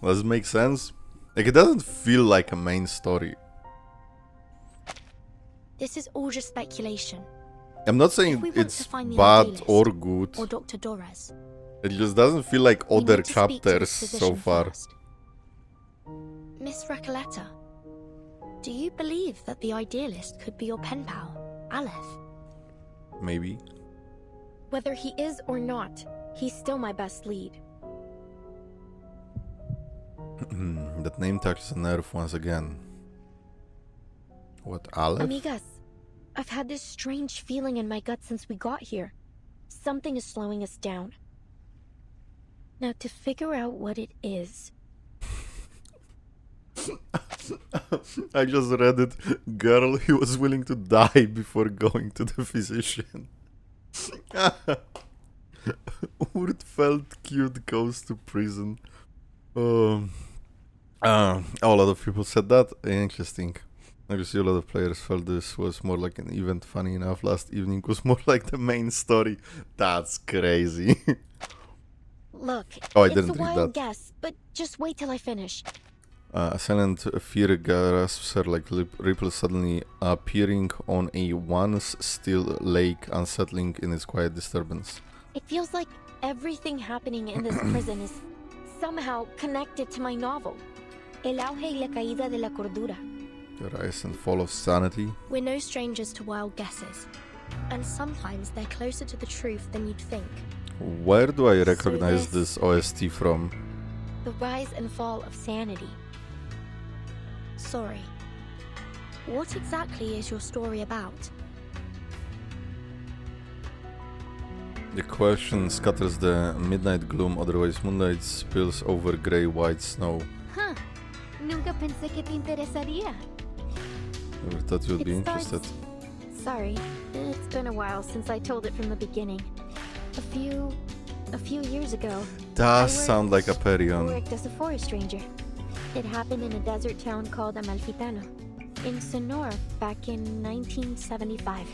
Does it make sense? Like, it doesn't feel like a main story. This is all just speculation. I'm not saying it's bad or good. Or Dr. Dorez. It just doesn't feel like other chapters so far. First. Miss Recoleta, do you believe that the idealist could be your pen pal, Aleph? Maybe. Whether he is or not, he's still my best lead. That name touches a nerve once again. What, Aleph? Amigas, I've had this strange feeling in my gut since we got here. Something is slowing us down. Now, to figure out what it is... I just read it. Girl, he was willing to die before going to the physician. Urt felt cute goes to prison. A lot of people said that. Interesting. Obviously, a lot of players felt this was more like an event. Funny enough, last evening was more like the main story. That's crazy. Look, I it's didn't a read wild that. guess, but just wait till I finish. A silent fear grasps her like ripples suddenly appearing on a once still lake, unsettling in its quiet disturbance. It feels like everything happening in this prison is somehow connected to my novel. El auge y la caída de la cordura. The rise and fall of sanity. We're no strangers to wild guesses, and sometimes they're closer to the truth than you'd think. Where do I recognize this OST from? The rise and fall of sanity. Sorry. What exactly is your story about? The question scatters the midnight gloom, otherwise moonlight spills over grey-white snow. Huh. Nunca pensé que te interesaría. Never thought you'd be interested. Sorry, it's been a while since I told it from the beginning. A few years ago. Does sound like a Perion. Worked as a forest ranger. It happened in a desert town called Amalfitano, in Sonora, back in 1975.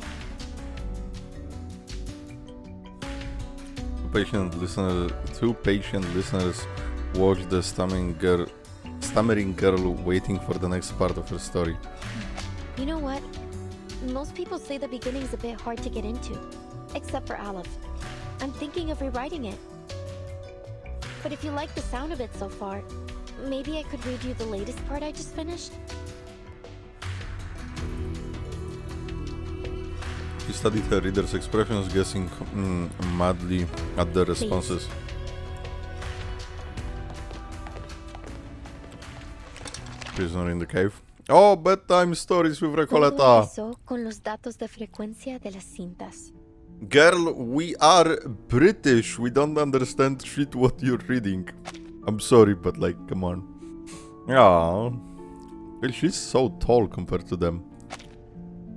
Two patient listeners watch the stammering girl waiting for the next part of her story. You know what? Most people say the beginning's a bit hard to get into, except for Aleph. I'm thinking of rewriting it. But if you like the sound of it so far, maybe I could read you the latest part I just finished? She studied her readers' expressions, guessing madly at their responses. Prisoner in the cave. Oh, bedtime stories with Recoleta. Con los datos de frecuencia de las cintas. Girl, we are British. We don't understand shit what you're reading. I'm sorry, but like, come on. Ah, well, she's so tall compared to them.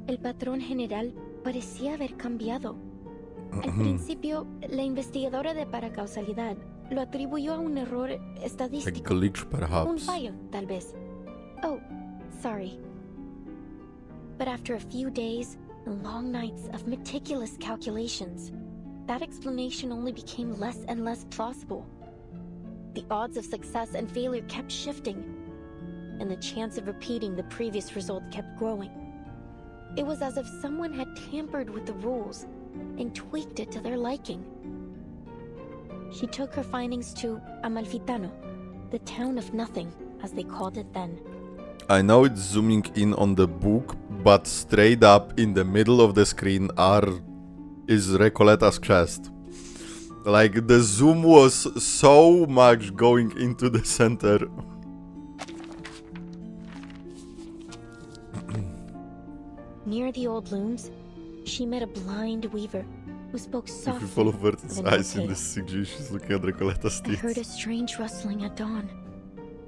El patrón general parecía haber cambiado. Al principio, la investigadora de paracausalidad lo atribuyó a un error estadístico. A glitch, perhaps. Un fallo, tal vez. Oh, sorry. But after a few days and long nights of meticulous calculations, that explanation only became less and less plausible. The odds of success and failure kept shifting, and the chance of repeating the previous result kept growing. It was as if someone had tampered with the rules and tweaked it to their liking. She took her findings to Amalfitano, the town of nothing, as they called it then. I know it's zooming in on the book, but straight up in the middle of the screen is Recoletta's chest. Like, the zoom was so much going into the center. Near the old looms, she met a blind weaver who spoke softly. If you follow Vertin's with an eyes in okay. this CG, she's looking at Recoletta's I teeth. heard a strange rustling at dawn.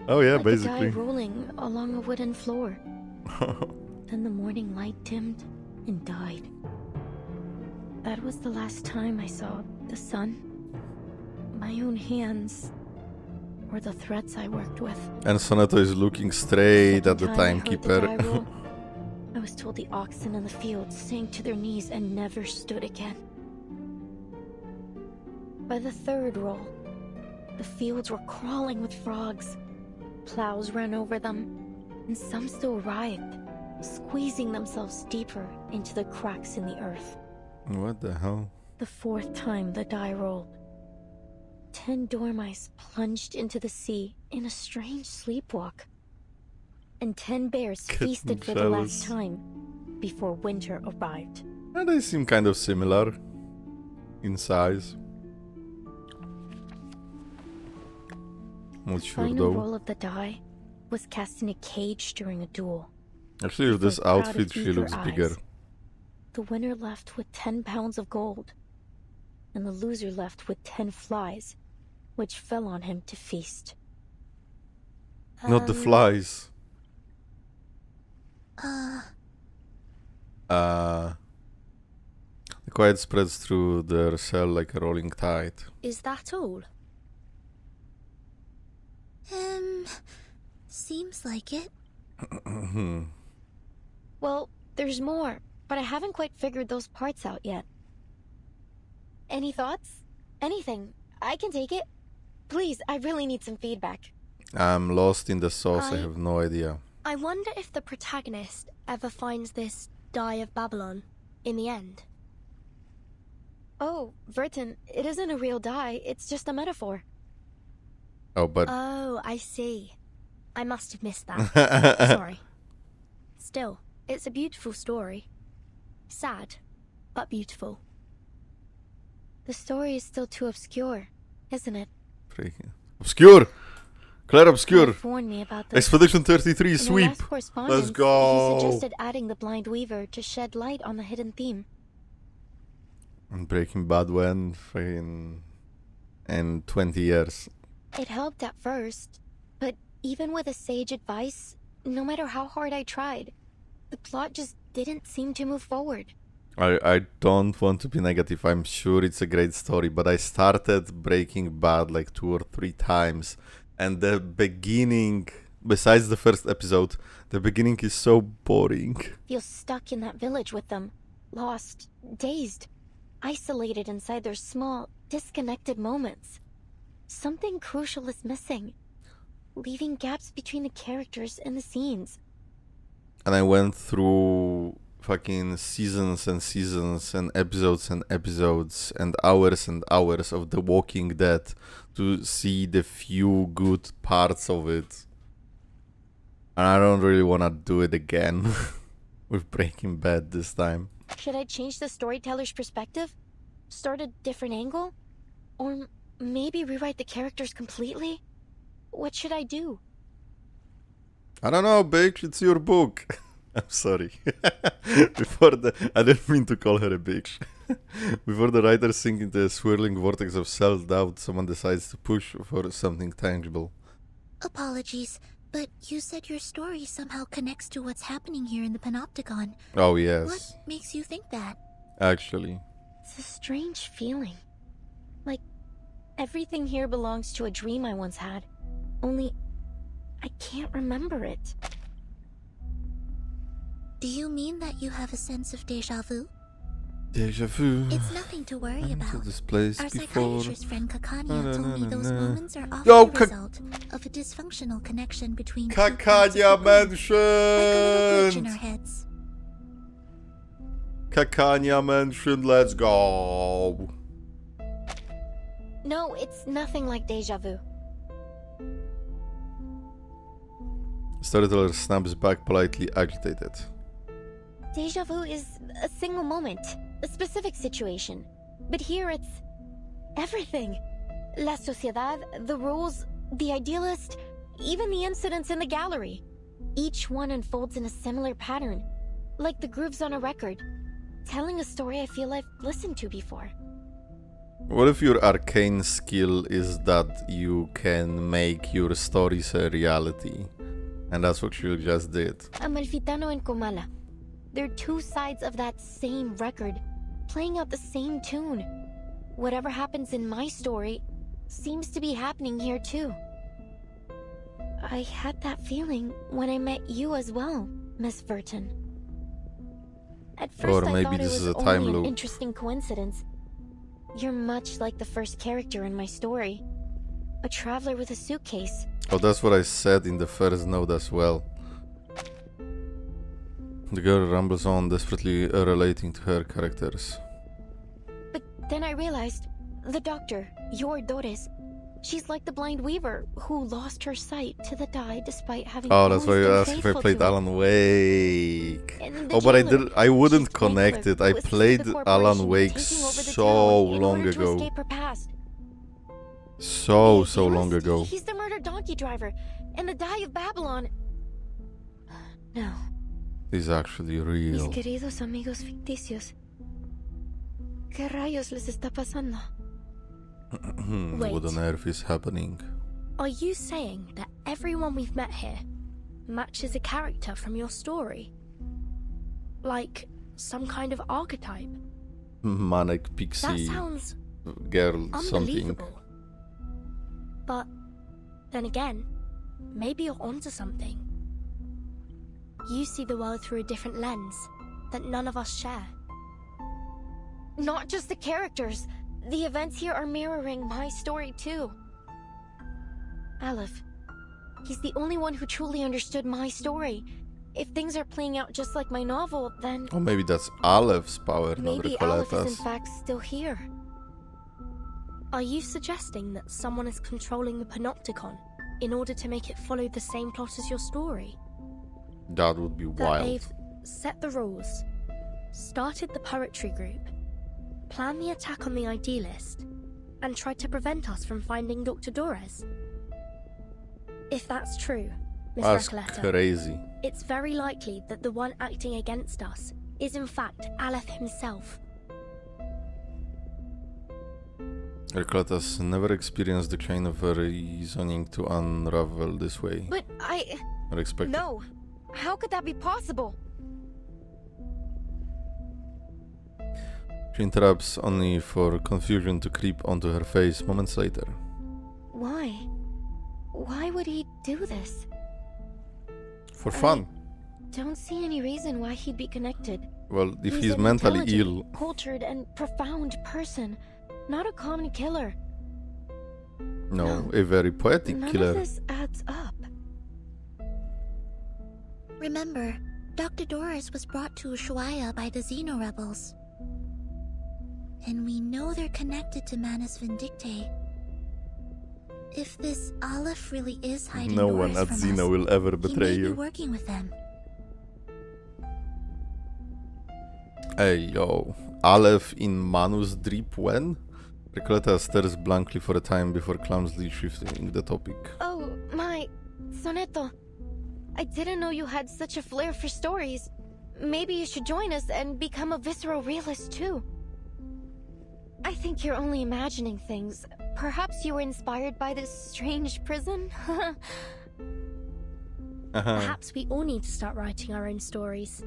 Oh yeah, like basically. A guy rolling along a wooden floor. Then the morning light dimmed and died. That was the last time I saw the sun, my own hands, or the threads I worked with. And Sonetto is looking straight at the timekeeper. I was told the oxen in the fields sank to their knees and never stood again. By the third roll, the fields were crawling with frogs. Plows ran over them, and some still writhed, squeezing themselves deeper into the cracks in the earth. What the hell? The fourth time the die rolled, 10 dormice plunged into the sea in a strange sleepwalk. And 10 bears feasted for the last time before winter arrived. And they seem kind of similar in size. Not sure Final though. roll of the die was cast in a cage during a duel. Actually, with this outfit, she looks bigger. The winner left with 10 pounds of gold, and the loser left with 10 flies, which fell on him to feast. Not the flies. The quiet spreads through their cell like a rolling tide. Is that all? Seems like it. Well, there's more, but I haven't quite figured those parts out yet. Any thoughts? Anything. I can take it. Please, I really need some feedback. I'm lost in the sauce, I have no idea. I wonder if the protagonist ever finds this die of Babylon in the end. Oh, Vertin, it isn't a real die, it's just a metaphor. Oh, but... Oh, I see. I must have missed that. Sorry. Still, it's a beautiful story. Sad, but beautiful. The story is still too obscure, isn't it? Obscure! Claire Obscure! Warned me about this. Expedition 33 In sweep! last correspondence, Let's go! He suggested adding the blind weaver to shed light on the hidden theme. And Breaking Bad when? In 20 years. It helped at first, but even with a sage advice, no matter how hard I tried, the plot just didn't seem to move forward. I don't want to be negative, I'm sure it's a great story, but I started Breaking Bad like 2 or 3 times, and the beginning, besides the first episode, the beginning is so boring. Feel stuck in that village with them, lost, dazed, isolated inside their small, disconnected moments. Something crucial is missing, leaving gaps between the characters and the scenes. And I went through fucking seasons and seasons and episodes and hours of The Walking Dead to see the few good parts of it. And I don't really want to do it again with Breaking Bad this time. Should I change the storyteller's perspective? Start a different angle? Or maybe rewrite the characters completely? What should I do? I don't know, bitch, it's your book. I'm sorry. I didn't mean to call her a bitch. Before the writers sink into a swirling vortex of self-doubt, someone decides to push for something tangible. Apologies, but you said your story somehow connects to what's happening here in the Panopticon. Oh, yes. What makes you think that? Actually. It's a strange feeling. Like everything here belongs to a dream I once had. Only I can't remember it. Do you mean that you have a sense of déjà vu? Deja vu. It's nothing to worry about. This place Our before. psychiatrist friend Kakanya told me those moments are often Yo, the result of a dysfunctional connection between two parts of Kakanya the brain, like a little glitch in mentioned. our heads. Kakanya mentioned. Let's go. No, it's nothing like deja vu. Storyteller snaps back, politely agitated. Deja vu is a single moment, a specific situation. But here it's everything. La sociedad, the rules, the idealist, even the incidents in the gallery. Each one unfolds in a similar pattern, like the grooves on a record, telling a story I feel I've listened to before. What if your arcane skill is that you can make your stories a reality? And that's what you just did. Amalfitano and Comala. They're two sides of that same record, playing out the same tune. Whatever happens in my story seems to be happening here too. I had that feeling when I met you as well, Miss Vertin. At first Or I maybe thought this it is was a time only an loop. interesting coincidence. You're much like the first character in my story. A traveler with a suitcase. Oh, that's what I said in the first note as well. The girl rambles on, desperately relating to her characters. But then I realized, the doctor, your Doris, she's like the blind weaver who lost her sight to the dye despite having Oh, that's why always you been asked if I faithful played to it. Alan Wake. And the Oh, but jailer, I wouldn't she's connect Wake it. I who assisted played the Alan corporation Wake in taking over the so town in long order to ago. escape her past. So The long idealist, ago. He's the murdered donkey driver, and the dye of Babylon. No, Is actually mis real. queridos amigos ficticios. ¿Qué rayos les está pasando? Wait. What on earth is happening? Are you saying that everyone we've met here matches a character from your story? Like some kind of archetype? Manic That pixie sounds girl something. unbelievable. But then again, maybe you're onto something. You see the world through a different lens that none of us share. Not just the characters. The events here are mirroring my story too. Aleph, he's the only one who truly understood my story. If things are playing out just like my novel, then Or maybe that's Aleph's power, not maybe Aleph is in Recoletta's. fact still here. Are you suggesting that someone is controlling the panopticon in order to make it follow the same plot as your story? That would be That wild. they've set the rules, started the poetry group, planned the attack on the idealist, and tried to prevent us from finding Dr. Dorez? If that's true, Miss That's Recoletta, crazy. it's very likely that the one acting against us is in fact Aleph himself. Recoletta's never experienced the chain of reasoning to unravel this way. But Not expected. No! How could that be possible? She interrupts only for confusion to creep onto her face moments later. Why? Why would he do this? For fun. Don't see any reason why he'd be connected. Well, if he's an mentally intelligent, ill, cultured, and profound person, not a common killer. no, a very poetic None killer. of this adds up. Remember, Dr. Doris was brought to Ushuaia by the Xeno rebels. And we know they're connected to Manus Vindicte. If this Aleph really is hiding No Doris one at from Xeno us, will ever he betray may be you. working with them. Hey, yo. Aleph in Manus Drip when? Recoletta stares blankly for a time before clumsily shifting the topic. Oh, my... Sonetto. I didn't know you had such a flair for stories. Maybe you should join us and become a visceral realist too. I think you're only imagining things. Perhaps you were inspired by this strange prison? Perhaps we all need to start writing our own stories.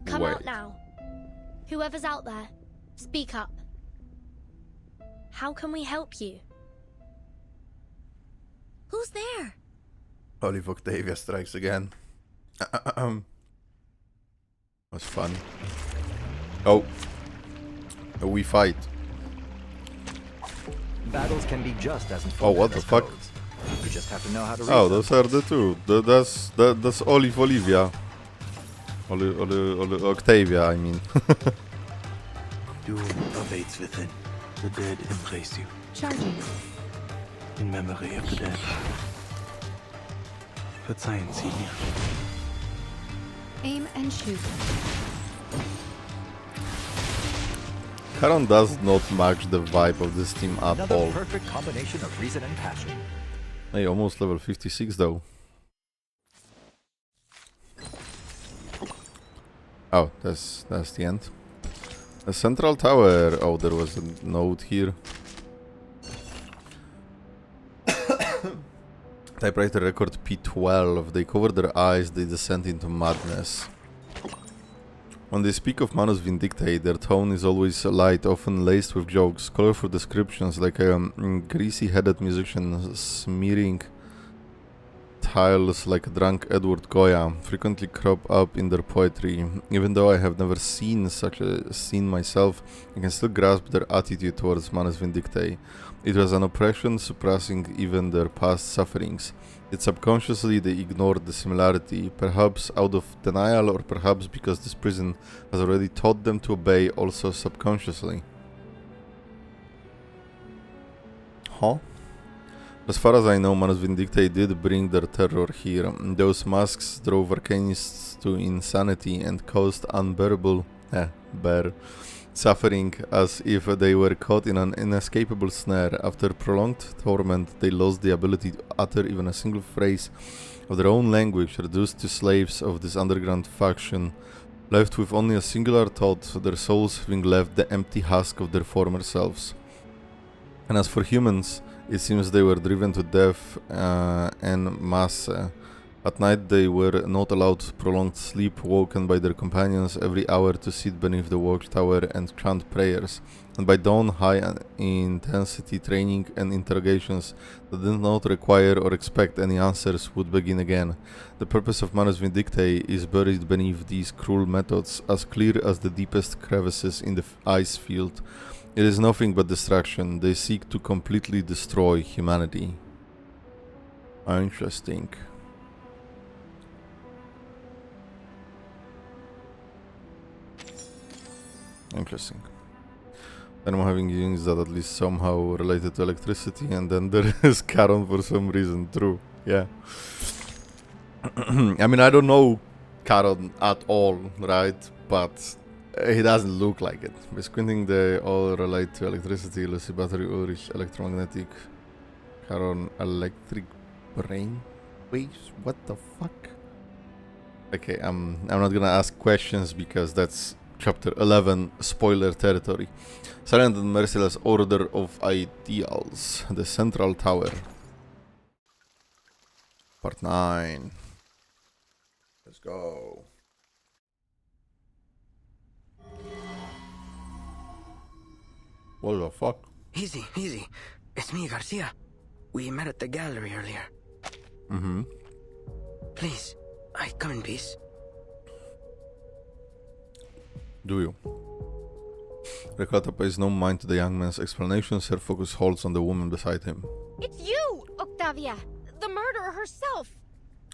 Come out Wait. now. Whoever's out there, speak up. How can we help you? Who's there? Olive Octavia strikes again. Was fun. Oh. We fight. Battles can be just as informative. Oh, what the fuck? Codes. You just have to know how to read Oh, them. those are the two. That's Olivia. Octavia, I mean. Doom awaits within. The dead embrace you. Charging. In memory of the dead. Verzeihen Sie mir. Aim and shoot. Charon does not match the vibe of this team at Another all. perfect combination of reason and passion. Hey, almost level 56 though. Oh, that's the end. The central tower. Oh, there was a note here. Typewriter record P12. They cover their eyes, they descend into madness. When they speak of Manus Vindictae, their tone is always light, often laced with jokes, colorful descriptions like a greasy-headed musician smearing tiles like a drunk Edward Goya frequently crop up in their poetry. Even though I have never seen such a scene myself, I can still grasp their attitude towards Manus Vindictae. It was an oppression surpassing even their past sufferings. Yet subconsciously they ignored the similarity, perhaps out of denial or perhaps because this prison has already taught them to obey also subconsciously. Huh? As far as I know, Manus Vindictae did bring their terror here. Those masks drove arcanists to insanity and caused unbearable suffering, as if they were caught in an inescapable snare. After prolonged torment, they lost the ability to utter even a single phrase of their own language, reduced to slaves of this underground faction, left with only a singular thought, their souls having left the empty husk of their former selves. And as for humans, it seems they were driven to death en masse. At night they were not allowed prolonged sleep, woken by their companions every hour to sit beneath the watchtower and chant prayers, and by dawn high-intensity training and interrogations that did not require or expect any answers would begin again. The purpose of Manus Vindictae is buried beneath these cruel methods, as clear as the deepest crevices in the ice field. It is nothing but destruction. They seek to completely destroy humanity. Interesting. Interesting. Then I'm having things that at least somehow related to electricity, and then there is Charon for some reason. True. Yeah. I mean, I don't know Charon at all, right? But he doesn't look like it. By squinting, they all relate to electricity, Lucy battery, Ulrich electromagnetic, Charon electric brain waves. What the fuck? Okay, I'm not gonna ask questions because that's Chapter 11, spoiler territory. Silent and merciless order of ideals. The central tower. Part 9. Let's go. What the fuck? Easy, easy. It's me, Garcia. We met at the gallery earlier. Mm-hmm. Please, I come in peace. Do you? Recoleta pays no mind to the young man's explanations. Her focus holds on the woman beside him. It's you, Octavia! The murderer herself!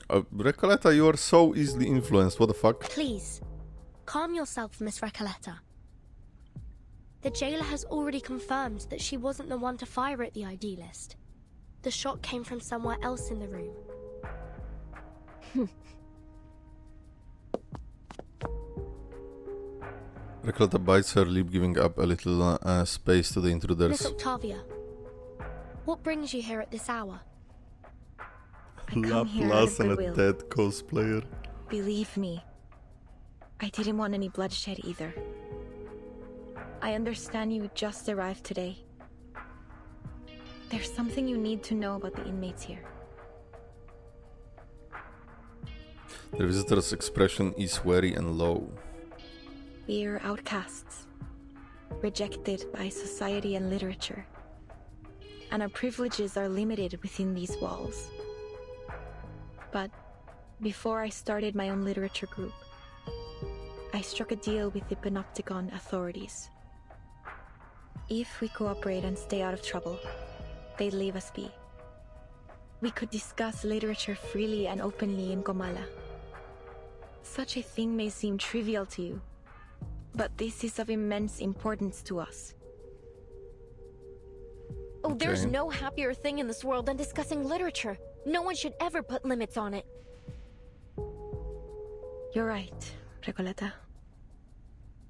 Recoleta, you are so easily influenced. What the fuck? Please, calm yourself, Miss Recoleta. The jailer has already confirmed that she wasn't the one to fire at the idealist. The shot came from somewhere else in the room. Recoleta bites her lip, giving up a little space to the intruders. Miss Octavia, what brings you here at this hour? Laplace and a dead cosplayer. Believe me, I didn't want any bloodshed either. I understand you just arrived today. There's something you need to know about the inmates here. The visitor's expression is wary and low. We're outcasts, rejected by society and literature, and our privileges are limited within these walls. But before I started my own literature group, I struck a deal with the Panopticon authorities. If we cooperate and stay out of trouble, they'd leave us be. We could discuss literature freely and openly in Comala. Such a thing may seem trivial to you, but this is of immense importance to us. Oh, there's no happier thing in this world than discussing literature. No one should ever put limits on it. You're right, Recoleta.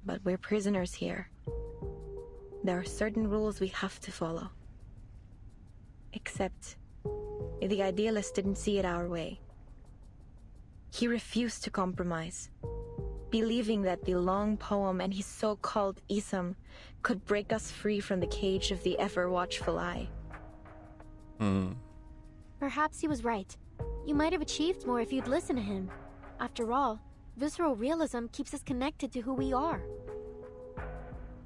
But we're prisoners here. There are certain rules we have to follow. Except, the idealist didn't see it our way. He refused to compromise, believing that the long poem and his so-called ism could break us free from the cage of the ever-watchful eye. Perhaps he was right. You might have achieved more if you'd listened to him. After all, visceral realism keeps us connected to who we are.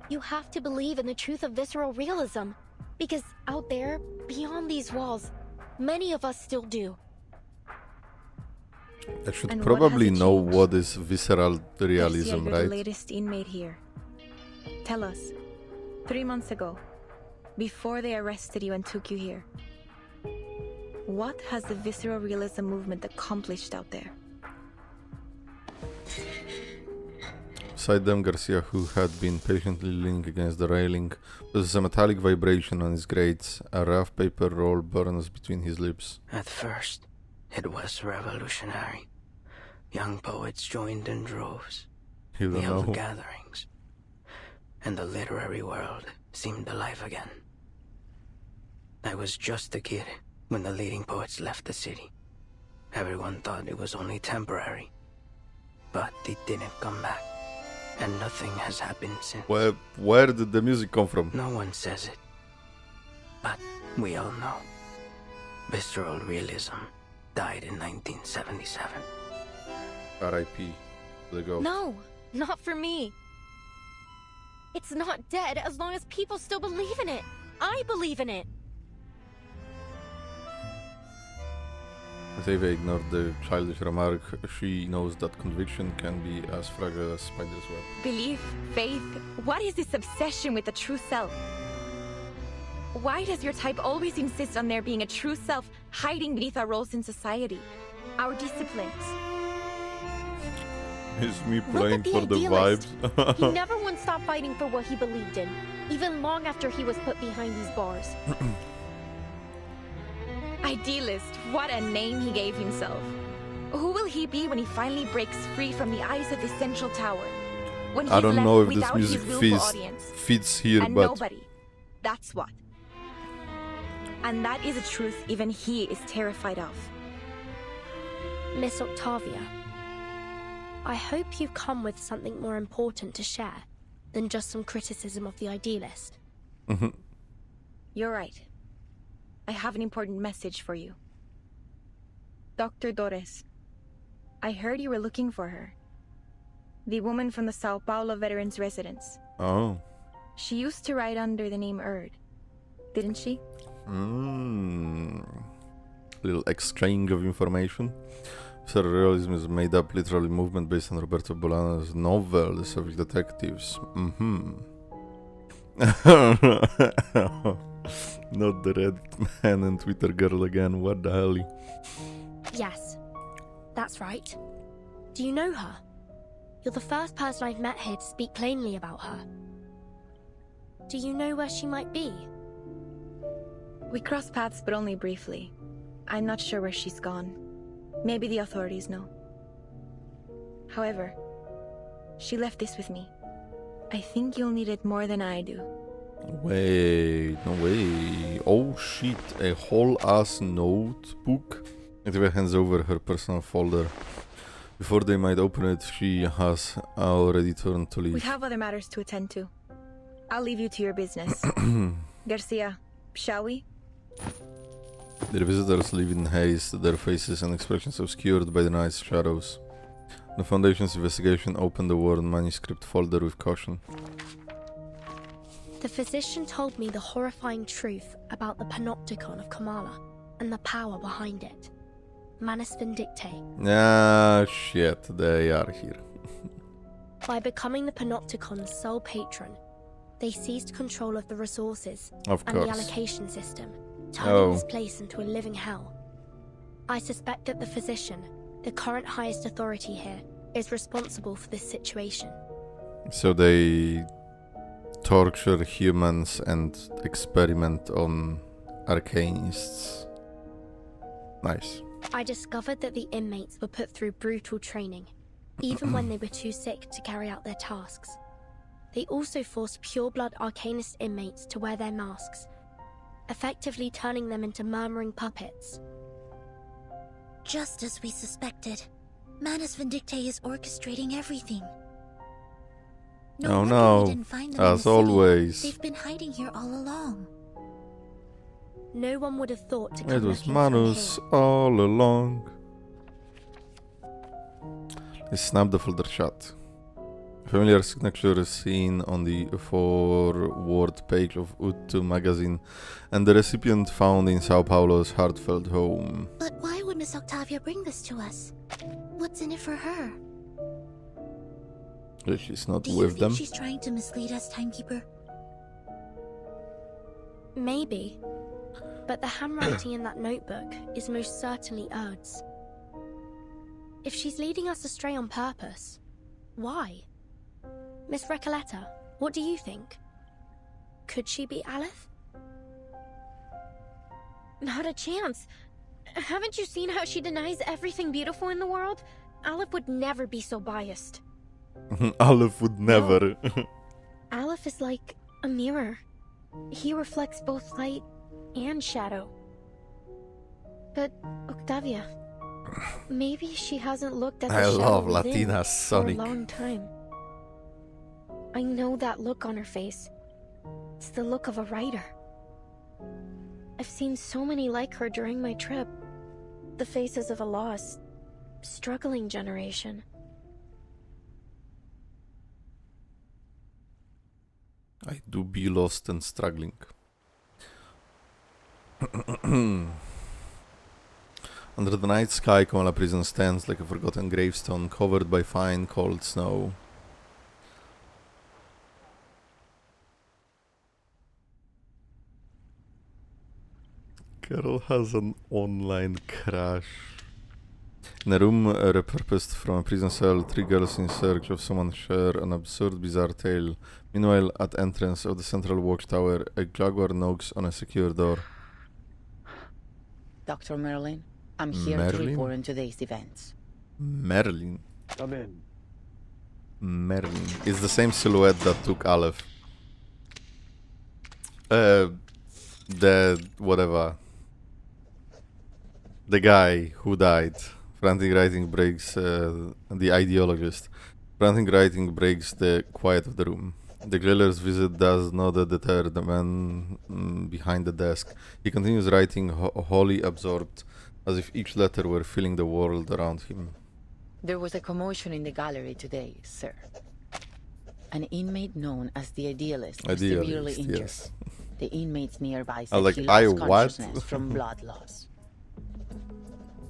You have to believe in the truth of visceral realism, because out there, beyond these walls, many of us still do. I should probably know what is visceral realism, you're right? The latest inmate here. Tell us, 3 months ago, before they arrested you and took you here, what has the visceral realism movement accomplished out there? Beside them, Garcia, who had been patiently leaning against the railing, there's a metallic vibration on his grades. A rough paper roll burns between his lips. At first, it was revolutionary. Young poets joined in droves. You We don't held know. gatherings. And the literary world seemed alive again. I was just a kid when the leading poets left the city. Everyone thought it was only temporary. But it didn't come back. And nothing has happened since. Where did the music come from? No one says it. But we all know. Visceral realism died in 1977. R.I.P. The ghost. No, not for me. It's not dead as long as people still believe in it. I believe in it. Zeva ignored the childish remark. She knows that conviction can be as fragile as spider's web. Belief, faith, what is this obsession with the true self? Why does your type always insist on there being a true self hiding beneath our roles in society? Our disciplines? It's me Look playing at the for the idealist. vibes. He never once stopped fighting for what he believed in, even long after he was put behind these bars. Idealist, what a name he gave himself. Who will he be when he finally breaks free from the eyes of the central tower? When he's I don't left know if this without music his willful audience, fits here, and but nobody. That's what. And that is a truth even he is terrified of. Miss Octavia, I hope you've come with something more important to share than just some criticism of the idealist. You're right. I have an important message for you. Dr. Torres, I heard you were looking for her. The woman from the Sao Paulo Veterans Residence. Oh. She used to write under the name Erd, didn't she? Little exchange of information. Surrealism is made up literary movement based on Roberto Bolaño's novel, The Savage Detectives. Not the Reddit man and Twitter girl again, what the hell? Yes, that's right. Do you know her? You're the first person I've met here to speak plainly about her. Do you know where she might be? We crossed paths, but only briefly. I'm not sure where she's gone. Maybe the authorities know. However, she left this with me. I think you'll need it more than I do. Wait, no way. Oh shit, a whole ass notebook. Activa hands over her personal folder. Before they might open it, she has already turned to leave. We have other matters to attend to. I'll leave you to your business. Garcia, shall we? The visitors leave in haste, their faces and expressions obscured by the night's shadows. The Foundation's investigation opened the worn manuscript folder with caution. The physician told me the horrifying truth about the Panopticon of Kamala and the power behind it. Manus Vindicte. Ah, shit, they are here. By becoming the Panopticon's sole patron, they seized control of the resources Of and the course. allocation system, turning Oh. this place into a living hell. I suspect that the physician, the current highest authority here, is responsible for this situation. So they torture humans and experiment on arcanists. Nice. I discovered that the inmates were put through brutal training, even when they were too sick to carry out their tasks. They also forced pure-blood arcanist inmates to wear their masks, effectively turning them into murmuring puppets. Just as we suspected, Manus Vindictae is orchestrating everything. Oh wonder no, we didn't find them in as the city. always. They've been hiding here all along. No one would have thought to come It was looking from Manus here. all along. Let's snap the folder shut. Familiar signature is seen on the forward page of VTuber magazine, and the recipient found in Sao Paulo's heartfelt home. But why would Miss Octavia bring this to us? What's in it for her? She's not Do you with think them. she's trying to mislead us, Timekeeper? Maybe. But the handwriting in that notebook is most certainly Erd's. If she's leading us astray on purpose, why? Miss Recoleta, what do you think? Could she be Aleph? Not a chance. Haven't you seen how she denies everything beautiful in the world? Aleph would never be so biased. Aleph would never. Aleph is like a mirror. He reflects both light and shadow. But Octavia, maybe she hasn't looked at the I shadow love within Latina for Sonic. a long time. I know that look on her face. It's the look of a writer. I've seen so many like her during my trip. The faces of a lost, struggling generation. I do be lost and struggling. Under the night sky, Koala Prison stands like a forgotten gravestone covered by fine, cold snow. Carol has an online crash. In a room repurposed from a prison cell, three girls in search of someone share an absurd, bizarre tale. Meanwhile, at entrance of the central watchtower, a jaguar knocks on a secure door. Dr. Merlin, I'm here to Merlin? report on today's events. Merlin. Come in. Merlin. It's the same silhouette that took Aleph. Whatever. The guy who died. Frantic writing breaks, the ideologist. Frantic writing breaks the quiet of the room. The jailer's visit does not deter the man behind the desk. He continues writing, wholly absorbed, as if each letter were filling the world around him. There was a commotion in the gallery today, sir. An inmate known as the Idealist was severely injured. Yes. The inmates nearby I said was he like, lost what? consciousness from blood loss.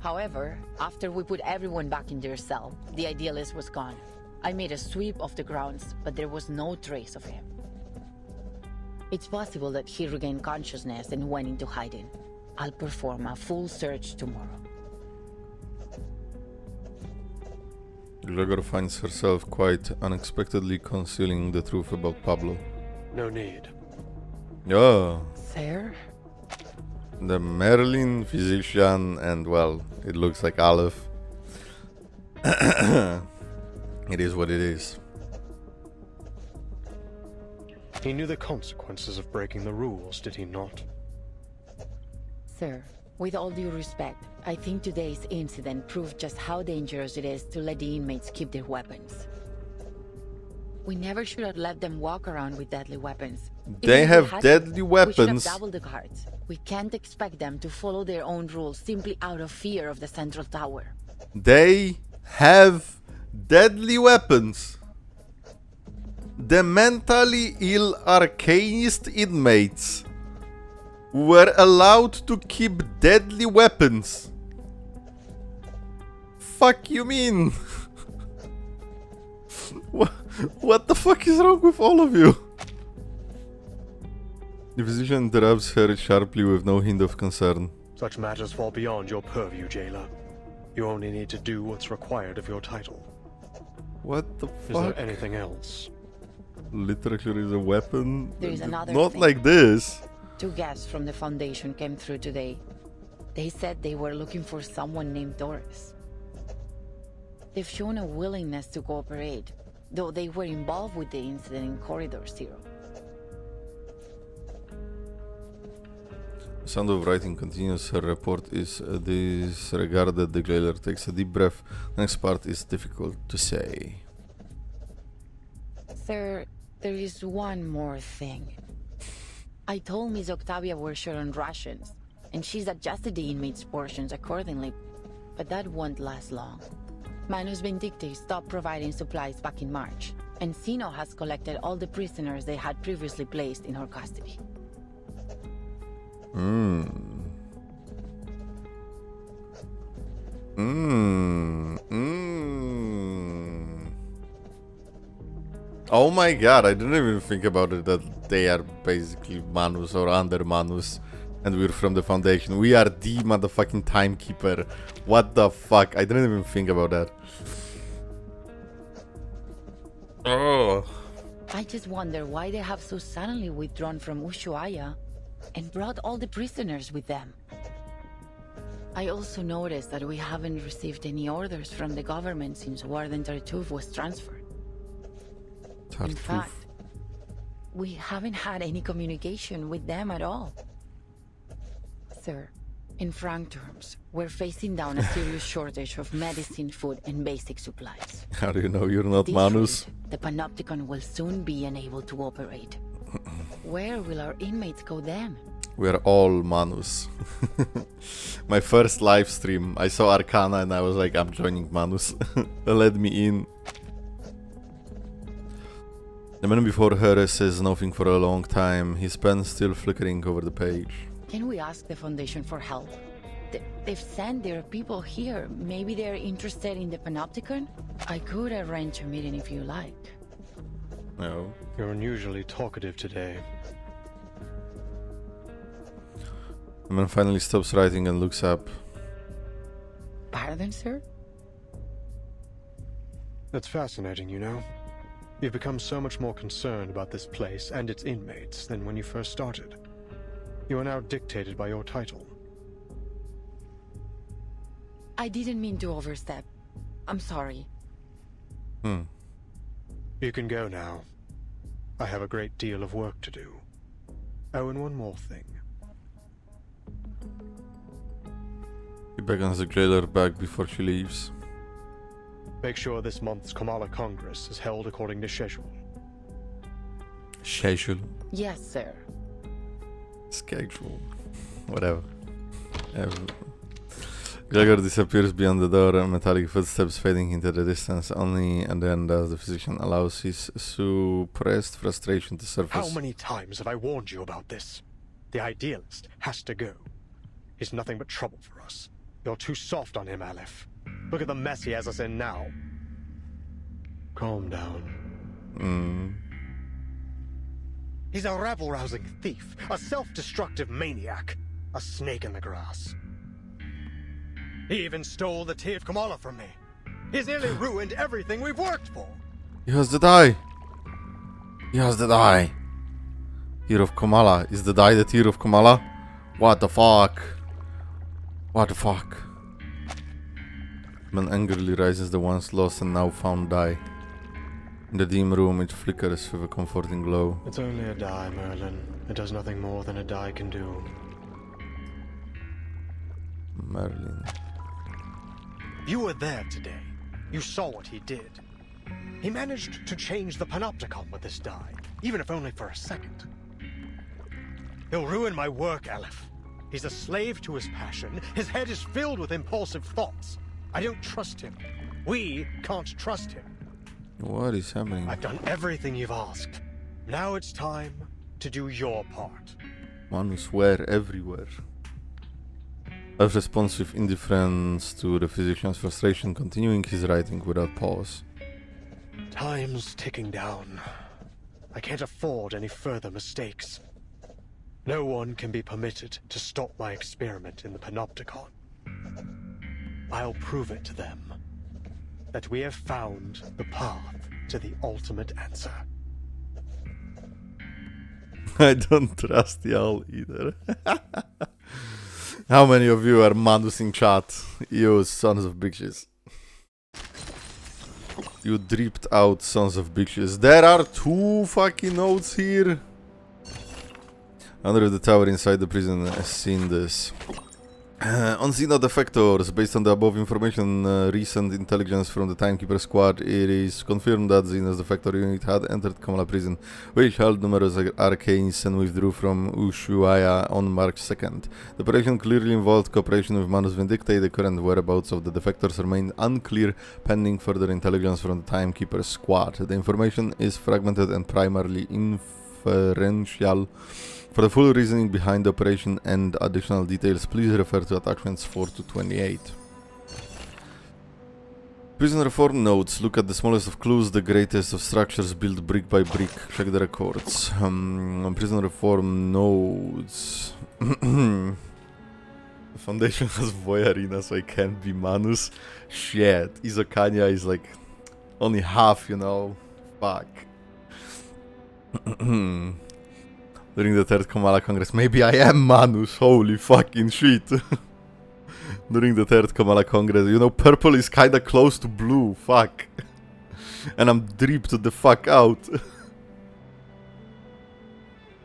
However, after we put everyone back in their cell, the Idealist was gone. I made a sweep of the grounds, but there was no trace of him. It's possible that he regained consciousness and went into hiding. I'll perform a full search tomorrow. Gregor finds herself quite unexpectedly concealing the truth about Pablo. No need. Yeah. Sir? The Merlin physician, and well, it looks like Aleph. It is what it is. He knew the consequences of breaking the rules, did he not? Sir, with all due respect, I think today's incident proved just how dangerous it is to let the inmates keep their weapons. We never should have let them walk around with deadly weapons. They Even if we have had deadly to, weapons. We should have doubled the guards. We can't expect them to follow their own rules simply out of fear of the central tower. They have deadly weapons. The mentally ill arcanist inmates were allowed to keep deadly weapons. Fuck you mean? What the fuck is wrong with all of you? The physician interrupts her sharply with no hint of concern. Such matters fall beyond your purview, jailer. You only need to do what's required of your title. What the fuck? Is there anything else? Literature is a weapon? There is another Not thing. like this. 2 guests from the Foundation came through today. They said they were looking for someone named Doris. They've shown a willingness to cooperate, though they were involved with the incident in Corridor 0. The sound of writing continues. Her report is disregarded. The jailer takes a deep breath. Next part is difficult to say. Sir, there is one more thing. I told Miss Octavia we're short on rations, and she's adjusted the inmates' portions accordingly, but that won't last long. Manus Vindicti stopped providing supplies back in March, and Sino has collected all the prisoners they had previously placed in her custody. Oh my god, I didn't even think about it that they are basically Manus or under Manus and we're from the Foundation. We are the motherfucking timekeeper. What the fuck? I didn't even think about that. Oh. I just wonder why they have so suddenly withdrawn from Ushuaia and brought all the prisoners with them. I also noticed that we haven't received any orders from the government since Warden Tartuffe was transferred. In fact, we haven't had any communication with them at all. Sir, in frank terms, we're facing down a serious shortage of medicine, food, and basic supplies. How do you know you're not Manus? The Panopticon will soon be unable to operate. Where will our inmates go then? We're all Manus. My first live stream, I saw Arcana and I was like, I'm joining Manus. Let me in. The man before her says nothing for a long time, his pen still flickering over the page. Can we ask the Foundation for help? They've sent their people here. Maybe they're interested in the Panopticon? I could arrange a meeting if you like. No. You're unusually talkative today. The man finally stops writing and looks up. Pardon, sir? That's fascinating, you know. You've become so much more concerned about this place and its inmates than when you first started. You are now dictated by your title. I didn't mean to overstep. I'm sorry. You can go now. I have a great deal of work to do. Oh, and one more thing. He beckons the jailer back before she leaves. Make sure this month's Kamala Congress is held according to schedule. Schedule? Yes, sir. Schedule. Whatever. Gregor disappears beyond the door, metallic footsteps fading into the distance only, and then as the physician allows his suppressed frustration to surface. How many times have I warned you about this? The idealist has to go. He's nothing but trouble for us. You're too soft on him, Aleph. Look at the mess he has us in now. Calm down. He's a rabble-rousing thief, a self-destructive maniac, a snake in the grass. He even stole the tea of Kamala from me. He's nearly ruined everything we've worked for. He has the die. He has the die. Tear of Kamala. Is the die the Tear of Kamala? What the fuck? What the fuck? Man angrily raises the once lost and now found die. In the dim room it flickers with a comforting glow. It's only a die, Merlin. It does nothing more than a die can do. Merlin. You were there today. You saw what he did. He managed to change the Panopticon with this die, even if only for a second. He'll ruin my work, Aleph. He's a slave to his passion. His head is filled with impulsive thoughts. I don't trust him. We can't trust him. What is happening? I've done everything you've asked. Now it's time to do your part. Manus were everywhere. Elf responds with indifference to the physician's frustration, continuing his writing without pause. Time's ticking down. I can't afford any further mistakes. No one can be permitted to stop my experiment in the Panopticon. I'll prove it to them that we have found the path to the ultimate answer. I don't trust y'all either. How many of you are Manus in chat? You sons of bitches. You dripped out sons of bitches. There are 2 fucking notes here. Under the tower inside the prison, I've seen this. On Xeno defectors, based on the above information, recent intelligence from the Timekeeper squad, it is confirmed that Xeno's defector unit had entered Kamala prison, which held numerous arcanes and withdrew from Ushuaia on March 2nd. The operation clearly involved cooperation with Manus Vindictae. The current whereabouts of the defectors remain unclear, pending further intelligence from the Timekeeper squad. The information is fragmented and primarily inferential. For the full reasoning behind the operation and additional details, please refer to attachments 4 to 28. Prison reform notes. Look at the smallest of clues, the greatest of structures built brick by brick. Check the records. Prison reform notes. The foundation has Voyarina, so I can't be Manus. Shit. Izokanya is like only half, you know. Fuck. During the 3rd Kamala Congress. Maybe I am Manus. Holy fucking shit. During the 3rd Kamala Congress. You know, purple is kinda close to blue. Fuck. And I'm dripped the fuck out.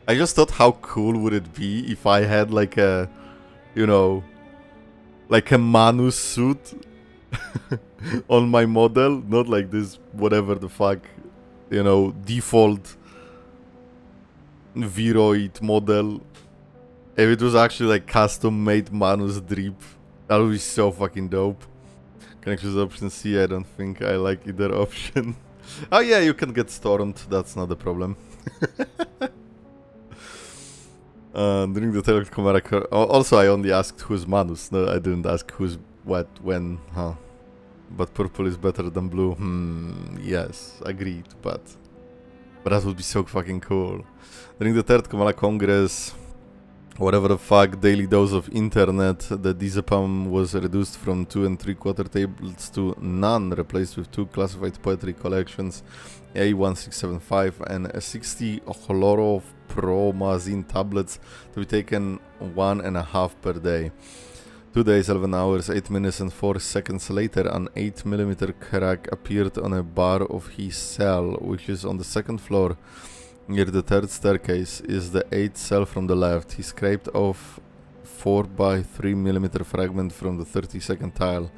I just thought how cool would it be if I had like a, you know, like a Manus suit on my model. Not like this, whatever the fuck, you know, default VRoid model. If it was actually like custom made Manus drip, that would be so fucking dope. Can I choose option C? I don't think I like either option. Oh yeah, you can get stormed, that's not a problem. During the telecom, also I only asked who's Manus. No, I didn't ask who's what, when, huh? But purple is better than blue. Yes, agreed, but that would be so fucking cool. During the 3rd Kamala Congress, whatever the fuck, daily dose of internet, the Dizepam was reduced from 2 3/4 tables to none, replaced with 2 classified poetry collections, A1675 and 60 chloropromazine tablets to be taken 1.5 per day. 2 days, 11 hours, 8 minutes and 4 seconds later, an 8mm crack appeared on a bar of his cell, which is on the 2nd floor. Near the 3rd staircase is the 8th cell from the left. He scraped off 4x3mm fragment from the 32nd tile.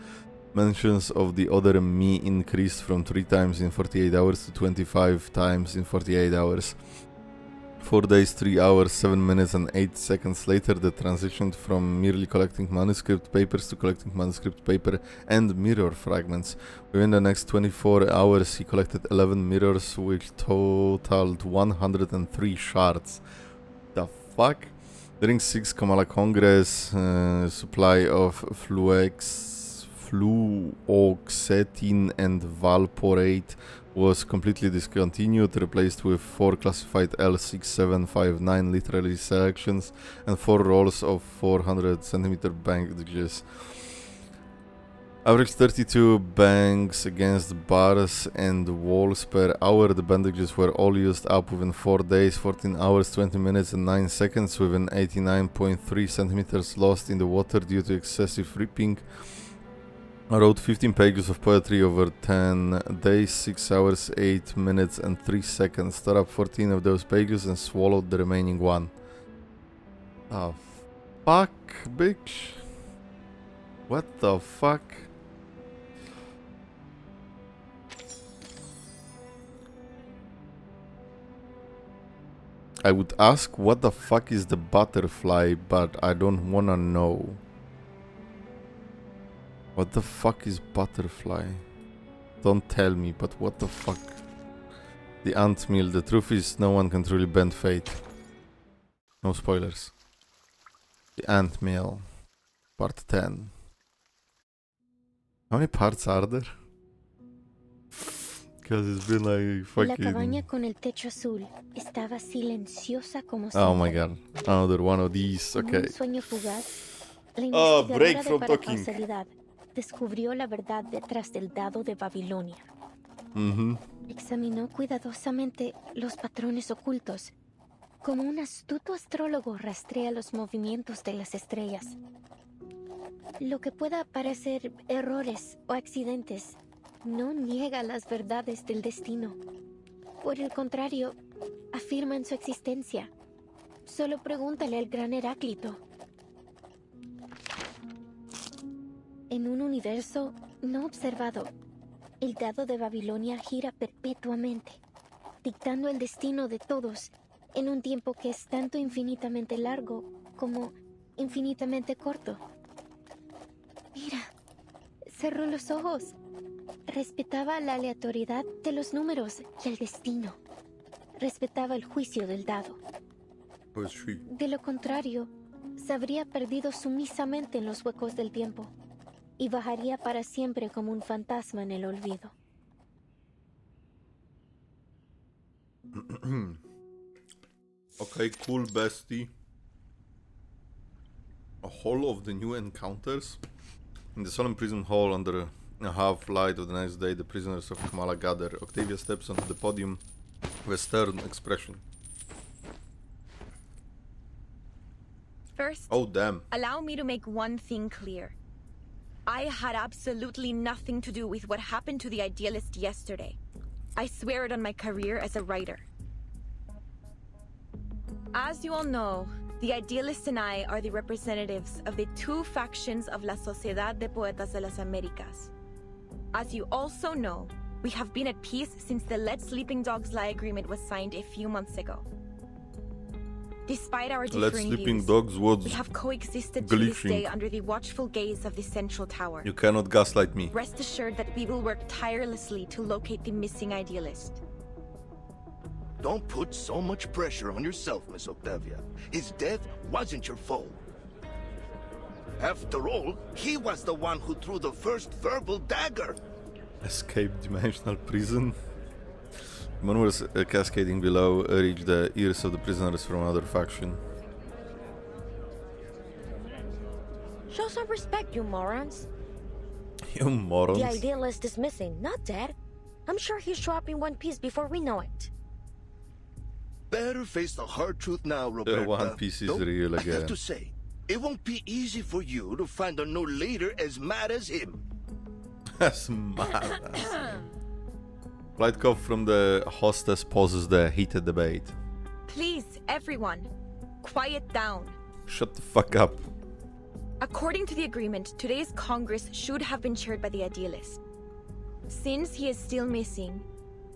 Mentions of the other me increased from 3 times in 48 hours to 25 times in 48 hours. 4 days, 3 hours, 7 minutes and 8 seconds later, they transitioned from merely collecting manuscript papers to collecting manuscript paper and mirror fragments. Within the next 24 hours, he collected 11 mirrors, which totaled 103 shards. The fuck? During 6th Kamala Congress, supply of fluoxetine and valporate was completely discontinued, replaced with 4 classified L6759 literary selections and 4 rolls of 400 centimeter bandages. Average 32 bangs against bars and walls per hour. The bandages were all used up within 4 days, 14 hours, 20 minutes and 9 seconds, within 89.3 centimeters lost in the water due to excessive ripping. I wrote 15 pages of poetry over 10 days, 6 hours, 8 minutes and 3 seconds. Tore up 14 of those pages and swallowed the remaining one. Oh, fuck, bitch. What the fuck? I would ask what the fuck is the butterfly, but I don't wanna know. What the fuck is butterfly? Don't tell me, but what the fuck? The ant mill. The truth is, no one can truly bend fate. No spoilers. The ant mill. Part 10. How many parts are there? because it's been like La cabaña fucking... con el techo azul estaba silenciosa como Oh my siempre. god, another one of these, Como okay. un sueño fugaz, la break investigadora from de talking. paracausalidad descubrió la verdad detrás del dado de Babilonia. Examinó cuidadosamente los patrones ocultos, como un astuto astrólogo rastrea los movimientos de las estrellas. Lo que pueda parecer errores o accidentes no niega las verdades del destino. Por el contrario, afirman su existencia. Solo pregúntale al gran Heráclito. En un universo no observado, el dado de Babilonia gira perpetuamente, dictando el destino de todos en un tiempo que es tanto infinitamente largo como infinitamente corto. Mira, cerró los ojos. Respetaba la aleatoriedad de los números y el destino. Respetaba el juicio del dado. Pues sí. De lo contrario, se habría perdido sumisamente en los huecos del tiempo y bajaría para siempre como un fantasma en el olvido. Okay, cool, bestie. A hall of the new encounters. In the solemn prison hall under a half light of the next day, the prisoners of Kamala gather. Octavia steps onto the podium with a stern expression. First, Oh, damn. allow me to make one thing clear. I had absolutely nothing to do with what happened to the idealist yesterday. I swear it on my career as a writer. As you all know, the idealist and I are the representatives of the two factions of La Sociedad de Poetas de las Américas. As you also know, we have been at peace since the Let Sleeping Dogs Lie agreement was signed a few months ago. Despite our differing views, we have coexisted to this day under the watchful gaze of the Central Tower. You cannot gaslight me. Rest assured that we will work tirelessly to locate the missing idealist. Don't put so much pressure on yourself, Miss Octavia. His death wasn't your fault. After all, he was the one who threw the first verbal dagger. Escape dimensional prison. Maneuvers cascading below reach the ears of the prisoners from another faction. Show some respect, you morons. You morons. The idealist is missing, not dead. I'm sure he's dropping One Piece before we know it. Better face the hard truth now, Roberta. One Piece is real I again. have to say, it won't be easy for you to find a no leader as mad as him. As mad as Light cough from the hostess pauses the heated debate. Please, everyone, quiet down. Shut the fuck up. According to the agreement, today's Congress should have been chaired by the idealist. Since he is still missing,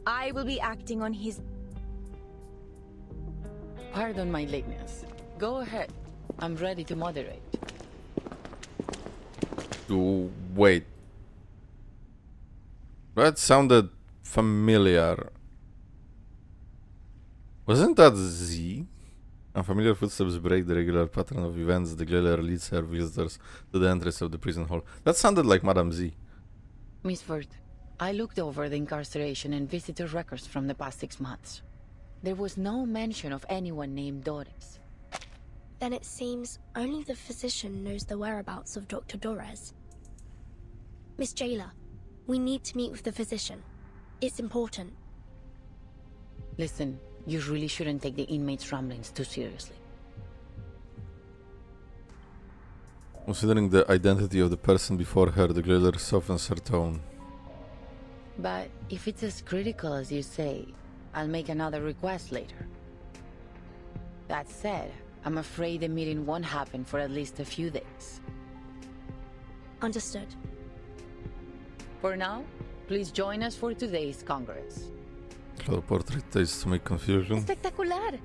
I will be acting on his... Pardon my lateness. Go ahead. I'm ready to moderate. Wait. That sounded familiar. Wasn't that Z? Unfamiliar footsteps break the regular pattern of events. The jailer leads her visitors to the entrance of the prison hall. That sounded like Madame Z. Miss Vert, I looked over the incarceration and visitor records from the past 6 months. There was no mention of anyone named Doris. Then it seems only the physician knows the whereabouts of Dr. Dorez. Miss Jailer, we need to meet with the physician. It's important. Listen, you really shouldn't take the inmates' ramblings too seriously. Considering the identity of the person before her, the jailer softens her tone. But if it's as critical as you say, I'll make another request later. That said, I'm afraid the meeting won't happen for at least a few days. Understood. For now, please join us for today's Congress. Cloud portrait tastes to make confusion. Spectacular!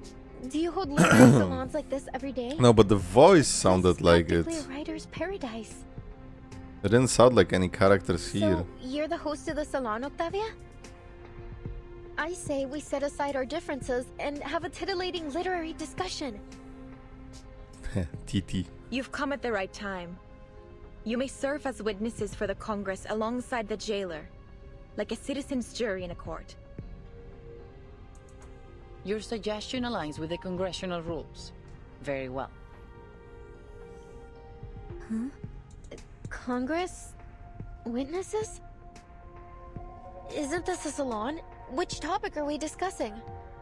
Do you hold literary salons like this every day? No, but the voice sounded like it. Practically a writer's paradise. It didn't sound like any characters here. So, you're the host of the salon, Octavia? I say we set aside our differences and have a titillating literary discussion. TT. You've come at the right time. You may serve as witnesses for the Congress alongside the jailer. like a citizen's jury in a court. Your suggestion aligns with the congressional rules. Very well. Huh? Congress? Witnesses? Isn't this a salon? Which topic are we discussing?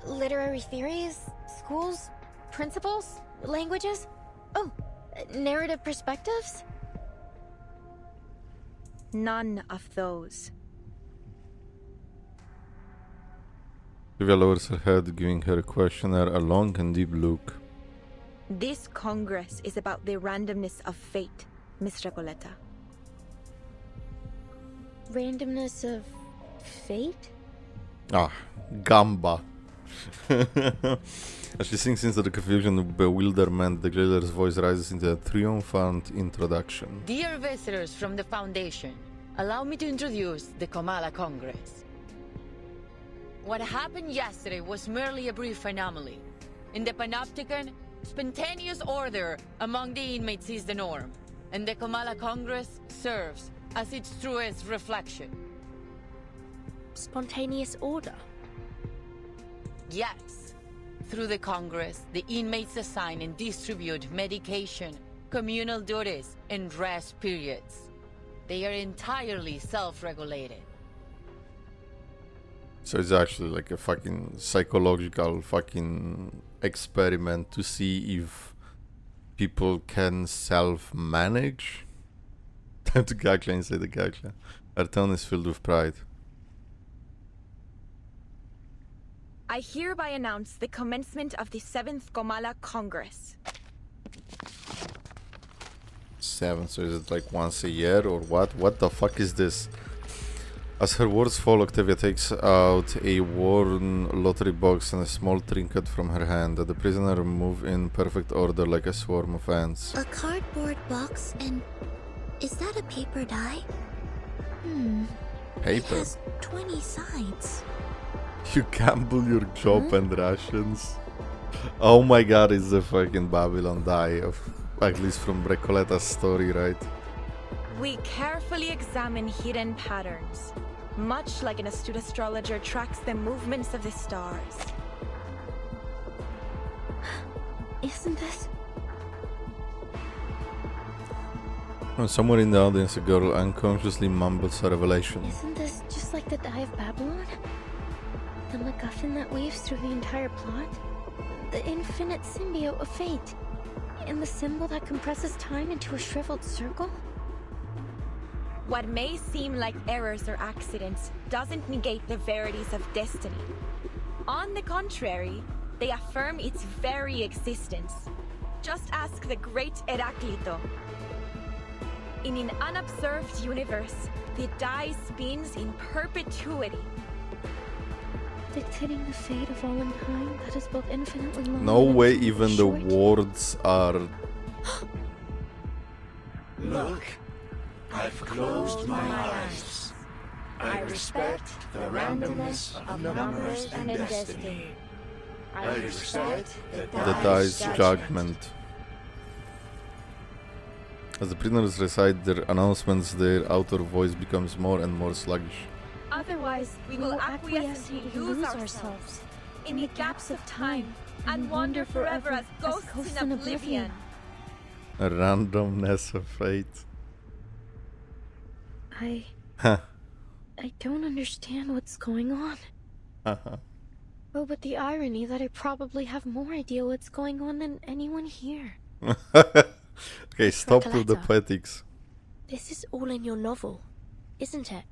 Literary theories? Schools? Principles? Languages? Oh, narrative perspectives? None of those. Olivia lowers her head, giving her questioner a long and deep look. This Congress is about the randomness of fate, Miss Recoleta. Randomness of fate? Ah, gamba. As she sinks into the confusion and bewilderment, the jailer's voice rises into a triumphant introduction. Dear visitors from the Foundation, allow me to introduce the Kamala Congress. What happened yesterday was merely a brief anomaly. In the Panopticon, spontaneous order among the inmates is the norm, and the Kamala Congress serves as its truest reflection. Spontaneous order? Yes. Through the Congress, the inmates assign and distribute medication, communal duties, and rest periods. They are entirely self-regulated. So it's actually like a fucking psychological fucking experiment to see if people can self-manage. Time to gagla inside the gagla. Her tone is filled with pride. I hereby announce the commencement of the 7th Kamala Congress. 7, so is it like once a year or what? What the fuck is this? As her words fall, Octavia takes out a worn lottery box and a small trinket from her hand that the prisoner move in perfect order like a swarm of ants. A cardboard box and... is that a paper die? Paper? It has 20 sides. You gamble your job and rations. Oh my god, it's the fucking Babylon die of, at least from Recoleta's story, right? We carefully examine hidden patterns, much like an astute astrologer tracks the movements of the stars. Isn't this... Somewhere in the audience, a girl unconsciously mumbles a revelation. Isn't this just like the Die of Babylon? The MacGuffin that weaves through the entire plot? The infinite symbiote of fate? And the symbol that compresses time into a shriveled circle? What may seem like errors or accidents doesn't negate the verities of destiny. On the contrary, they affirm its very existence. Just ask the great Heraclito. In an unobserved universe, the die spins in perpetuity. Dictating the fate of all in time that is both infinitely long No and way infinitely even short. the words are... Look, I've closed my eyes. I respect the randomness of numbers and destiny. I respect the die's judgment. As the prisoners recite their announcements, their outer voice becomes more and more sluggish. Otherwise, we will acquiesce and lose ourselves in the gaps of time and wander forever as ghosts in oblivion. A randomness of fate. I Huh. don't understand what's going on. Oh, but the irony that I probably have more idea what's going on than anyone here. Okay, stop with the poetics. This is all in your novel, isn't it?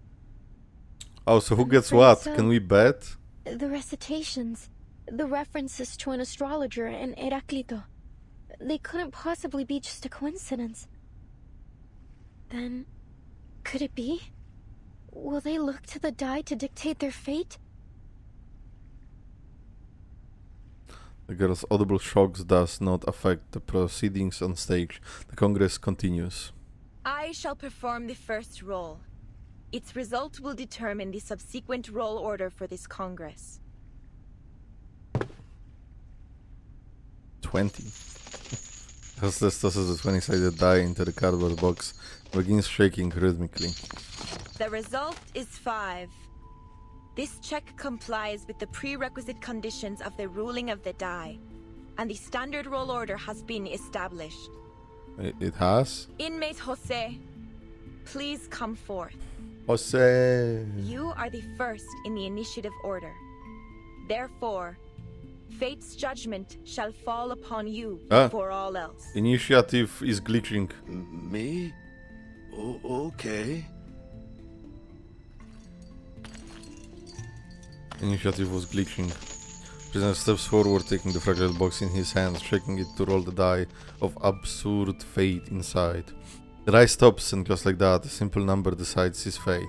Oh, so who gets afraid what? so. Can we bet? The recitations, the references to an astrologer and Heraclito, they couldn't possibly be just a coincidence. Then, could it be? Will they look to the die to dictate their fate? The girl's audible shocks does not affect the proceedings on stage. The Congress continues. I shall perform the first roll. Its result will determine the subsequent roll order for this Congress. 20. As this tosses a 20-sided die into the cardboard box, begins shaking rhythmically. The result is 5. This check complies with the prerequisite conditions of the ruling of the die, and the standard roll order has been established. It has? Inmate Jose, please come forth. Jose. You are the first in the initiative order. Therefore, fate's judgment shall fall upon you before all else. Initiative is glitching. Me? Okay. Initiative was glitching. Prisoner steps forward, taking the fragile box in his hands, shaking it to roll the die of absurd fate inside. The die stops, and just like that, a simple number decides his fate.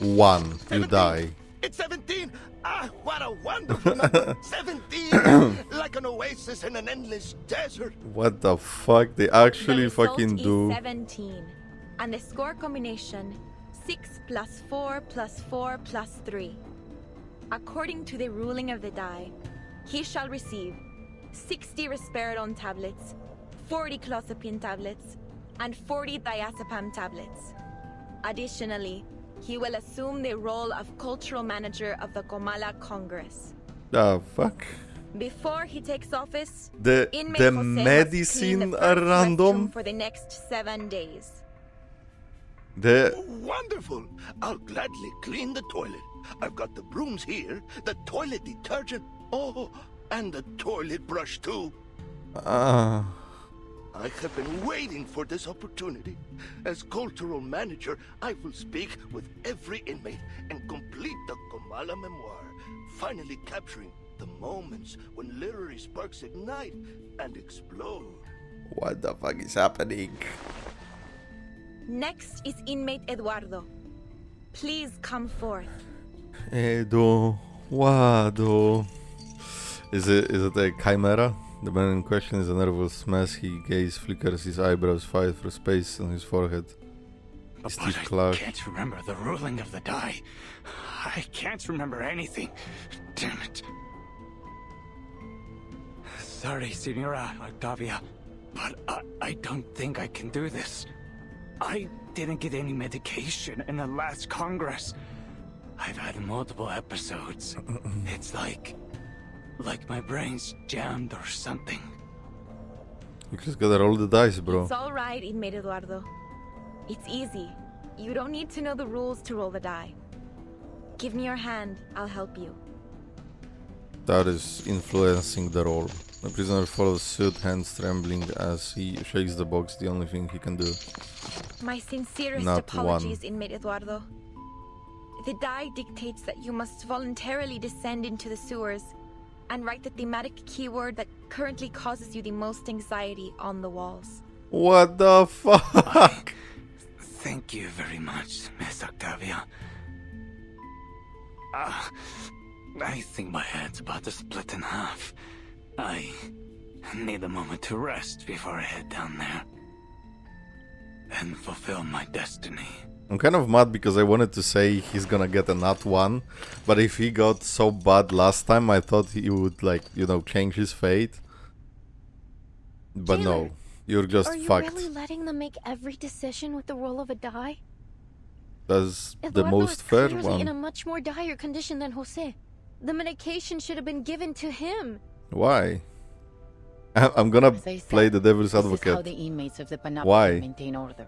1. 17. You die. It's 17! Ah, what a wonderful number! 17! Like an oasis in an endless desert. What the fuck? They actually the fucking do. Is 17, and the score combination 6 plus 4 plus 4 plus 3. According to the ruling of the die, he shall receive 60 risperidone tablets, 40 clozapine tablets, and 40 diazepam tablets. Additionally, he will assume the role of cultural manager of the Comala Congress. The fuck? Before he takes office, the medicine are random for the next 7 days. Wonderful! I'll gladly clean the toilet. I've got the brooms here, the toilet detergent, and the toilet brush too. I have been waiting for this opportunity. As cultural manager, I will speak with every inmate and complete the Comala memoir, finally capturing the moments when literary sparks ignite and explode. What the fuck is happening? Next is inmate Eduardo. Please come forth. Eduardo. Is it a chimera? The man in question is a nervous mess. His gaze flickers, his eyebrows fight for space on his forehead. His teeth clash. I can't remember the ruling of the die. I can't remember anything. Damn it. Sorry, Senora Octavia, but I don't think I can do this. I didn't get any medication in the last Congress. I've had multiple episodes. It's like my brain's jammed or something. You just gotta roll the dice, bro. It's alright, inmate Eduardo. It's easy. You don't need to know the rules to roll the die. Give me your hand, I'll help you. That is influencing the roll. The prisoner follows suit, hands trembling as he shakes the box, the only thing he can do. My sincerest Not apologies, one. inmate Eduardo. The die dictates that you must voluntarily descend into the sewers and write the thematic keyword that currently causes you the most anxiety on the walls. What the fuck? Thank you very much, Miss Octavia. I think my head's about to split in half. I need a moment to rest before I head down there and fulfill my destiny. I'm kind of mad because I wanted to say he's gonna get a nat 1, but if he got so bad last time, I thought he would, like, you know, change his fate. But no, you're just fucked. Are you really letting them make every decision with the roll of a die? That's the Eduardo most is fair clearly one. in a much more dire condition than Jose. The medication should have been given to him. Why? I'm gonna play the devil's This is how advocate. the inmates of the Panopticon Why? maintain order.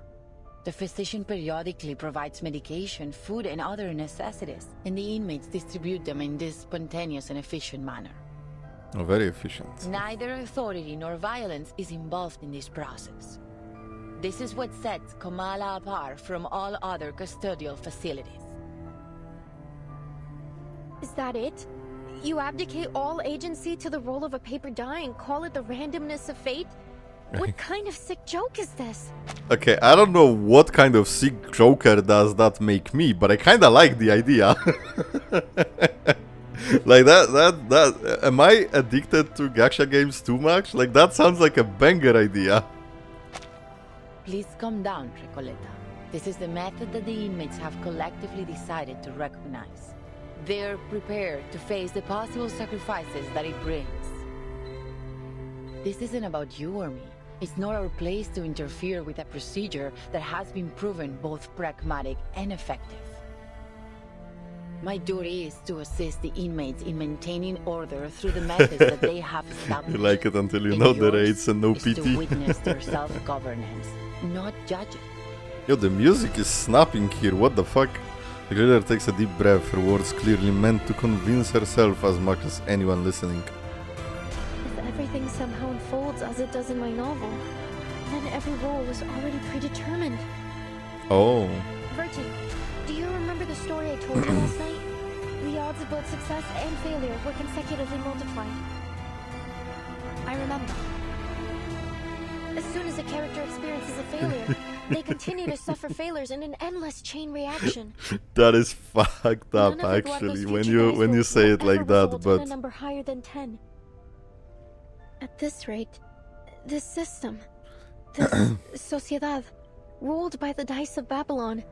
The physician periodically provides medication, food, and other necessities, and the inmates distribute them in this spontaneous and efficient manner. Oh, very efficient. Neither authority nor violence is involved in this process. This is what sets Comala apart from all other custodial facilities. Is that it? You abdicate all agency to the roll of a paper die and call it the randomness of fate? What kind of sick joke is this? Okay, I don't know what kind of sick joker does that make me, but I kinda like the idea. Like that, am I addicted to gacha games too much? Like, that sounds like a banger idea. Please calm down, Recoleta. This is the method that the inmates have collectively decided to recognize. They're prepared to face the possible sacrifices that it brings. This isn't about you or me. It's not our place to interfere with a procedure that has been proven both pragmatic and effective. My duty is to assist the inmates in maintaining order through the methods that they have established. You like it until you know the rates and no is PT. to witness their self-governance, not judge it. Yo, the music is snapping here, what the fuck? The leader takes a deep breath, her words clearly meant to convince herself as much as anyone listening. If everything somehow unfolds as it does in my novel, then every role was already predetermined. Oh. Vertin, do you remember the story I told you last night? The odds of both success and failure were consecutively multiplied. I remember. As soon as a character experiences a failure, they continue to suffer failures in an endless chain reaction. That is fucked up, actually, when you say it like that, but... a number higher than 10. At this rate, this system, this sociedad, ruled by the dice of Babylon,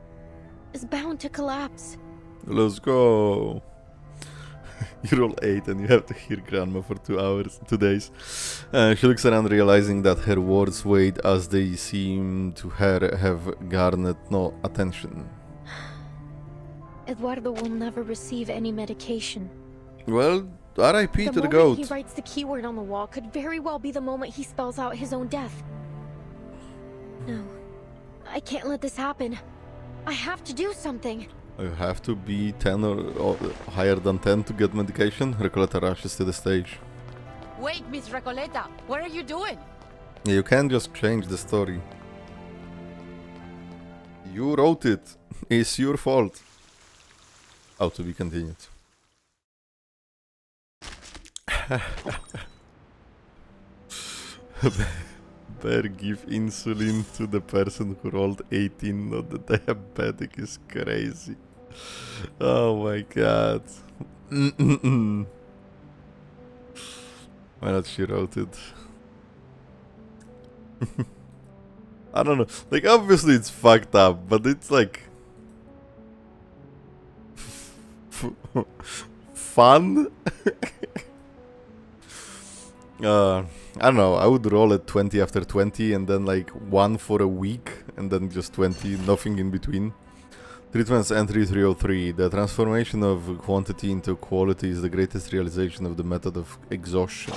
is bound to collapse. Let's go. You roll 8 and you have to hear Grandma for 2 days. She looks around, realizing that her words weighed as they seem to her have garnered no attention. Eduardo will never receive any medication. Well, R.I.P. to the moment goat. he writes the keyword on the wall could very well be the moment he spells out his own death. No, I can't let this happen. I have to do something. You have to be 10 or higher than 10 to get medication. Recoleta rushes to the stage. Wait, Miss Recoleta, what are you doing? You can't just change the story. You wrote it. It's your fault. Oh, to be continued. Bear give insulin to the person who rolled 18, not the diabetic, is crazy. Oh my god. Why not she wrote it? I don't know. Like, obviously it's fucked up, but it's like... fun? I don't know, I would roll at 20 after 20 and then like 1 for a week and then just 20, nothing in between. Treatments entry 303. The transformation of quantity into quality is the greatest realization of the method of exhaustion.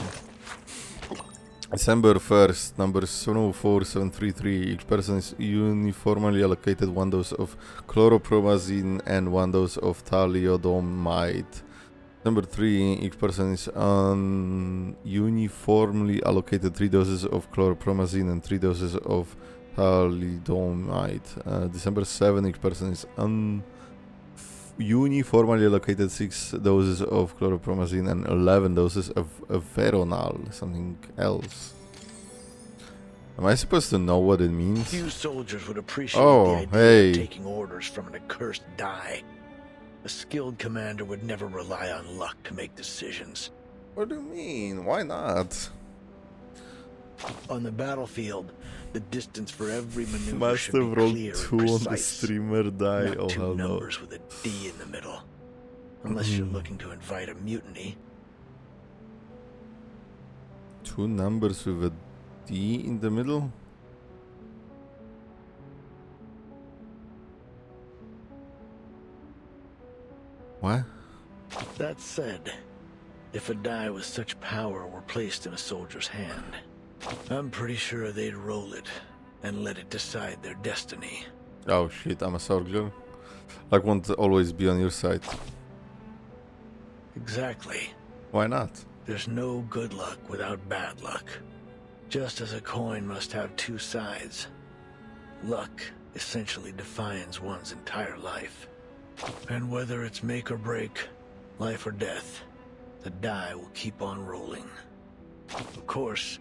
December 1st, number 704733. Each person is uniformly allocated 1 dose of chloropromazine and 1 dose of thalidomide. Number 3, each person is uniformly allocated 3 doses of chloropromazine and 3 doses of thalidomide. December 7, each person is uniformly allocated 6 doses of chloropromazine and 11 doses of veronal, something else. Am I supposed to know what it means? Few soldiers would appreciate the idea of taking orders from an accursed die. A skilled commander would never rely on luck to make decisions. What do you mean? Why not? On the battlefield, the distance for every maneuver Must should be have rolled clear 2 and on the precise. streamer die. Not Oh, two hell no. numbers with a D in the middle. Unless you're looking to invite a mutiny. 2 numbers with a D in the middle? What? That said, if a die with such power were placed in a soldier's hand, I'm pretty sure they'd roll it and let it decide their destiny. Oh shit, I'm a soldier. Luck won't always be on your side. Exactly. Why not? There's no good luck without bad luck. Just as a coin must have 2 sides. Luck essentially defines one's entire life. And whether it's make or break, life or death, the die will keep on rolling. Of course,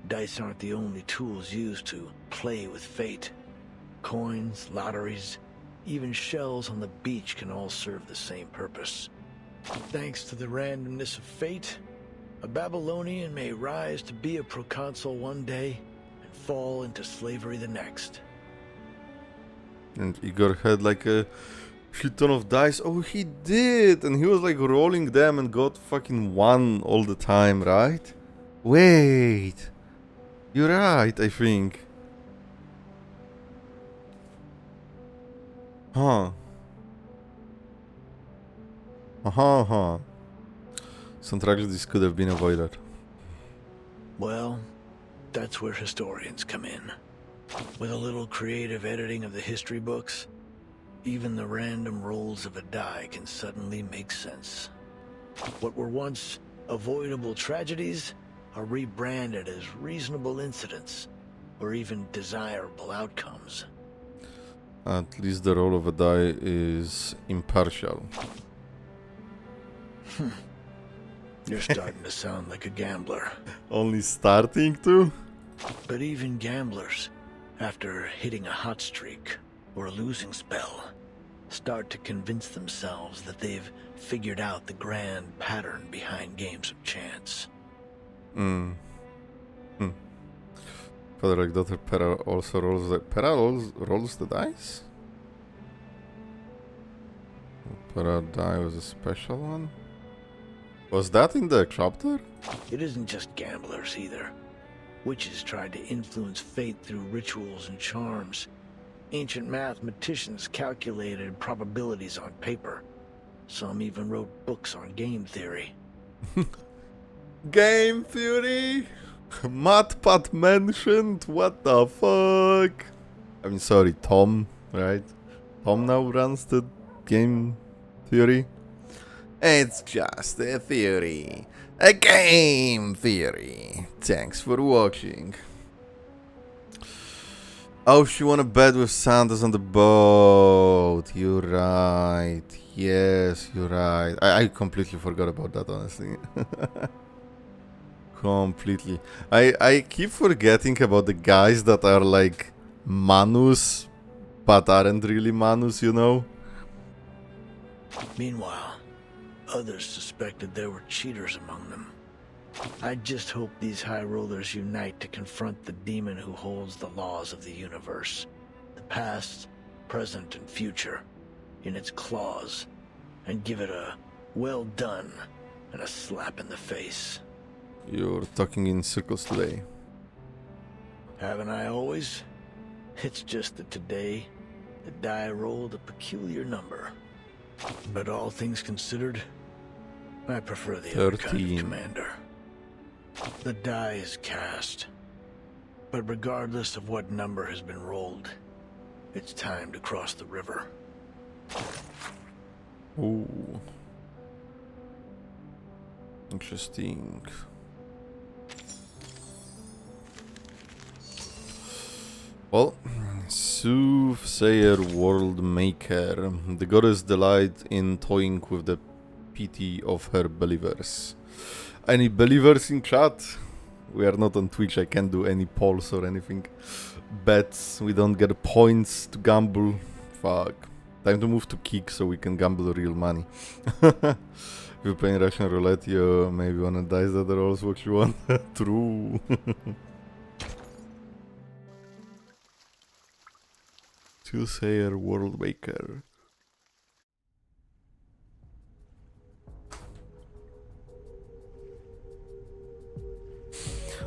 dice aren't the only tools used to play with fate. Coins, lotteries, even shells on the beach can all serve the same purpose. Thanks to the randomness of fate, a Babylonian may rise to be a proconsul one day and fall into slavery the next. And Igor had like a shit ton of dice. Oh, he did! And he was like rolling them and got fucking 1 all the time, right? Wait! You're right, I think. Huh. Some tragedies could have been avoided. Well, that's where historians come in. With a little creative editing of the history books, even the random rolls of a die can suddenly make sense. What were once avoidable tragedies are rebranded as reasonable incidents, or even desirable outcomes. At least the roll of a die is impartial. You're starting to sound like a gambler. Only starting to? But even gamblers, after hitting a hot streak or a losing spell, start to convince themselves that they've figured out the grand pattern behind games of chance. Father, like daughter, Pera also rolls the... Pera rolls the dice? Pera die was a special one? Was that in the chapter? It isn't just gamblers either. Witches tried to influence fate through rituals and charms. Ancient mathematicians calculated probabilities on paper. Some even wrote books on game theory. Game theory? MatPat mentioned? What the fuck? I mean, sorry, Tom, right? Tom now runs the game theory? It's just a theory. A game theory. Thanks for watching. Oh, she won a bed with Santa's on the boat. You're right. Yes, you're right. I completely forgot about that, honestly. Completely. I keep forgetting about the guys that are like Manus, but aren't really Manus, you know? Meanwhile, others suspected there were cheaters among them. I just hope these high rollers unite to confront the demon who holds the laws of the universe, the past, present, and future, in its claws, and give it a well done and a slap in the face. You're talking in circles today. Haven't I always? It's just that today, the die rolled a peculiar number. But all things considered, I prefer the other kind of commander. The die is cast. But regardless of what number has been rolled, it's time to cross the river. Ooh. Interesting. Well, Soothsayer World Maker. The goddess delight in toying with the pity of her believers. Any believers in chat? We are not on Twitch, I can't do any polls or anything. Bets, we don't get points to gamble. Fuck. Time to move to Kick so we can gamble real money. If you're playing Russian roulette, you maybe wanna dice that rolls what you want. True. Soothsayer World Maker.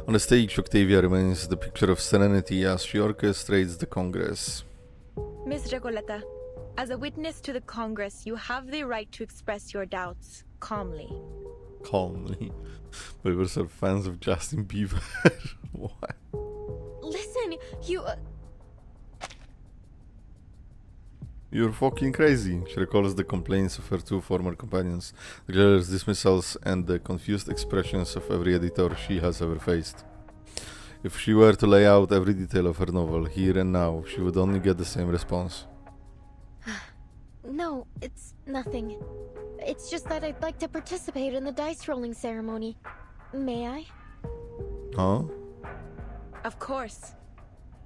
On the stage, Octavia remains the picture of serenity as she orchestrates the Congress. Miss Recoleta, as a witness to the Congress, you have the right to express your doubts calmly. Calmly. Believers are fans of Justin Bieber. What? Listen, you... You're fucking crazy. She recalls the complaints of her two former companions, the jailer's dismissals, and the confused expressions of every editor she has ever faced. If she were to lay out every detail of her novel, here and now, she would only get the same response. No, it's nothing. It's just that I'd like to participate in the dice rolling ceremony. May I? Huh? Of course.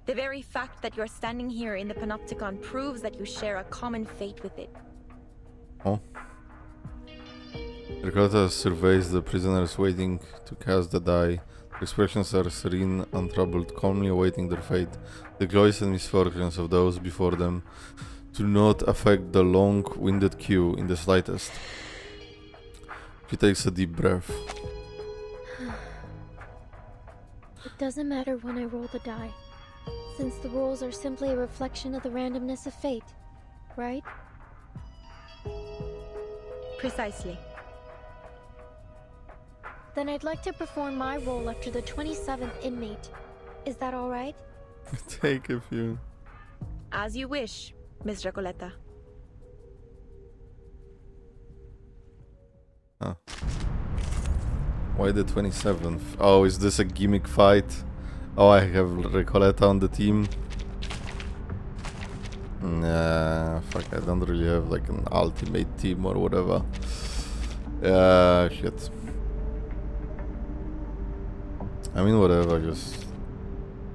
The very fact that you're standing here in the Panopticon proves that you share a common fate with it. Oh. Recoleta surveys the prisoners waiting to cast the die. Their expressions are serene, untroubled, calmly awaiting their fate. The joys and misfortunes of those before them do not affect the long-winded queue in the slightest. She takes a deep breath. It doesn't matter when I roll the die, since the rolls are simply a reflection of the randomness of fate, right? Precisely. Then I'd like to perform my role after the 27th inmate. Is that all right? Take a few. As you wish, Miss Recoleta. Huh. Why the 27th? Oh, is this a gimmick fight? Oh, I have Recoleta on the team. Nah, fuck, I don't really have like an ultimate team or whatever. Shit. I mean, whatever, just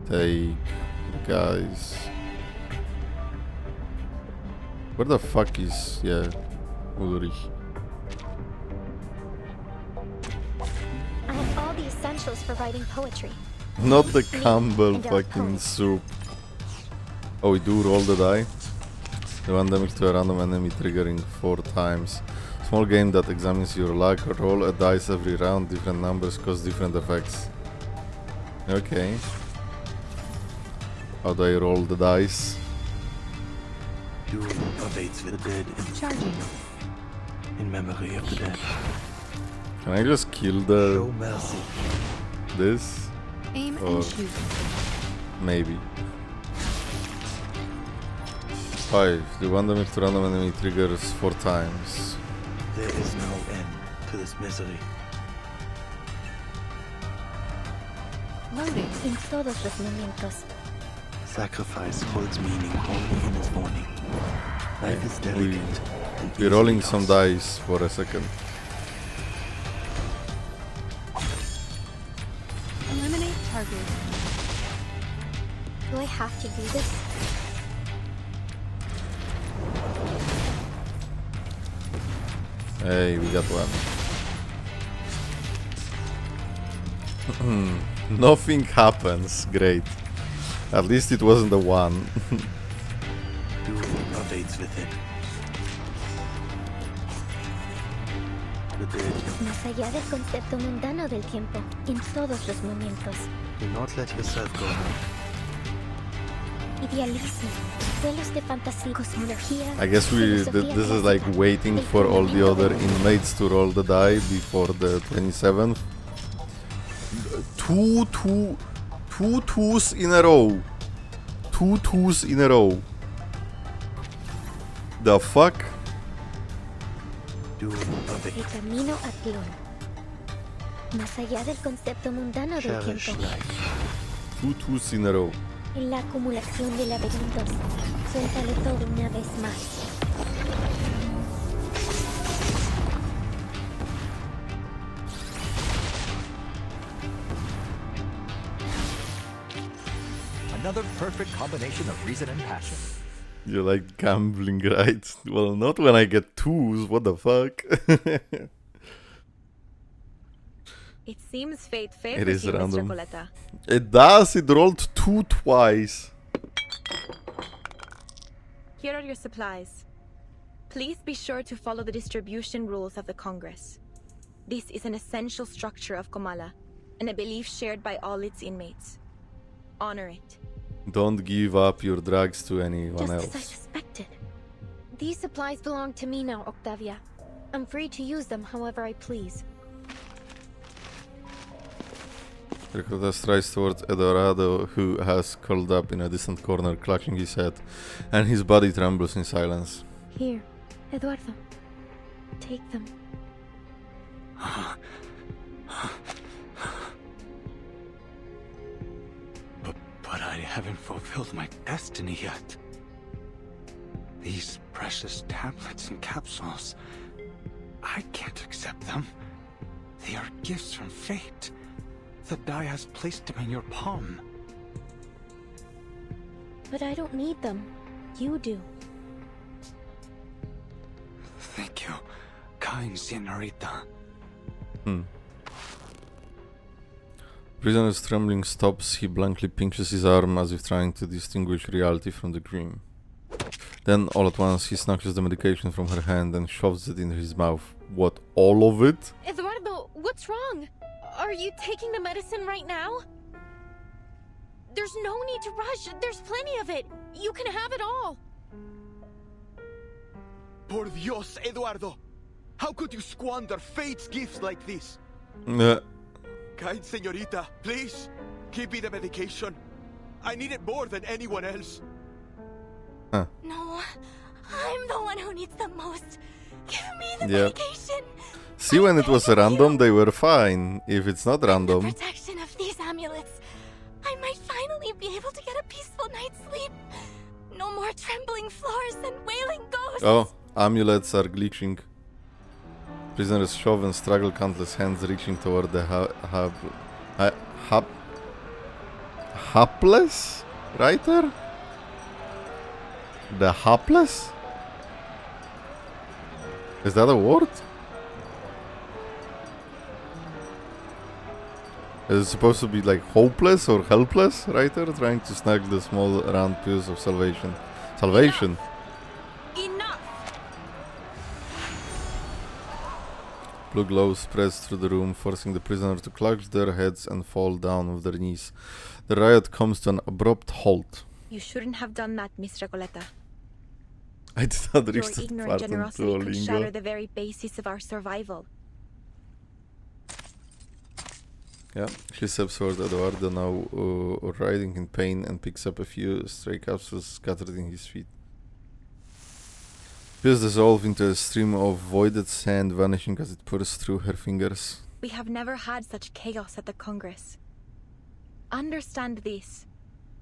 take the guys. Where the fuck is, Ulrich? I have all the essentials for writing poetry. Not the Campbell fucking soup. Oh, we do roll the die. The one damage to a random enemy triggering 4 times. Small game that examines your luck. Roll a dice every round. Different numbers cause different effects. Okay. How do I roll the dice? Duel awaits the dead in memory of the dead. Can I just kill the... Show mercy. This? Aim or and shoot. Maybe. 5. The one damage to random enemy triggers 4 times. There is no end to this misery. Loading. En todos los momentos. Sacrifice holds meaning only in its morning. Life is delicate. We're rolling some dice for a second. Eliminate target. Do I have to do this? Hey, we got one. Nothing happens. Great. At least it wasn't the one. Duel awaits within. The dead. Más allá del concepto mundano del tiempo, en todos los momentos. Do not let yourself go. Idealismo, vuelos de fantasía, cosmología. I guess this is like waiting for all the other inmates to roll the die before the 27th. Two twos in a row. 2 twos in a row. The fuck? El camino a Tlón. Más allá del concepto mundano del tiempo. 2 twos in a row. En la acumulación de laberintos, suéltalo todo una vez más. Another perfect combination of reason and passion. You like gambling, right? Well, not when I get 2s, what the fuck? It seems fate It favors is you, Mr. random. Coletta. It does, it rolled 2 twice. Here are your supplies. Please be sure to follow the distribution rules of the Congress. This is an essential structure of Comala, and a belief shared by all its inmates. Honor it. Don't give up your drugs to anyone Just else. as I suspected. These supplies belong to me now, Octavia. I'm free to use them however I please. Recruiter strides towards Eduardo, who has curled up in a distant corner, clutching his head, and his body trembles in silence. Here, Eduardo. Take them. But I haven't fulfilled my destiny yet. These precious tablets and capsules, I can't accept them. They are gifts from fate. The die has placed them in your palm. But I don't need them. You do. Thank you, kind senorita. Prisoner's trembling stops. He blankly pinches his arm as if trying to distinguish reality from the dream. Then, all at once, he snatches the medication from her hand and shoves it into his mouth. What, all of it? Eduardo, what's wrong? Are you taking the medicine right now? There's no need to rush. There's plenty of it. You can have it all. Por Dios, Eduardo. How could you squander fate's gifts like this? Kind señorita, please, give me the medication. I need it more than anyone else. No, I'm the one who needs the most. Give me the medication. See, when it was random, they were fine. If it's not random... The protection of these amulets, I might finally be able to get a peaceful night's sleep. No more trembling floors and wailing ghosts. Oh, amulets are glitching. Prisoners shove and struggle, countless hands reaching toward the hapless writer? The hapless? Is that a word? Is it supposed to be like hopeless or helpless writer trying to snag the small round piece of salvation? Salvation? Blue glow spreads through the room, forcing the prisoner to clutch their heads and fall down with their knees. The riot comes to an abrupt halt. You shouldn't have done that, Miss Recoleta. I did not reach Your that ignorant part on generosity could shatter Duolingo. the very basis of our survival. Yeah, she steps toward Eduardo, now writhing in pain, and picks up a few stray capsules scattered in his feet. Pills dissolve into a stream of voided sand, vanishing as it pours through her fingers. We have never had such chaos at the Congress. Understand this.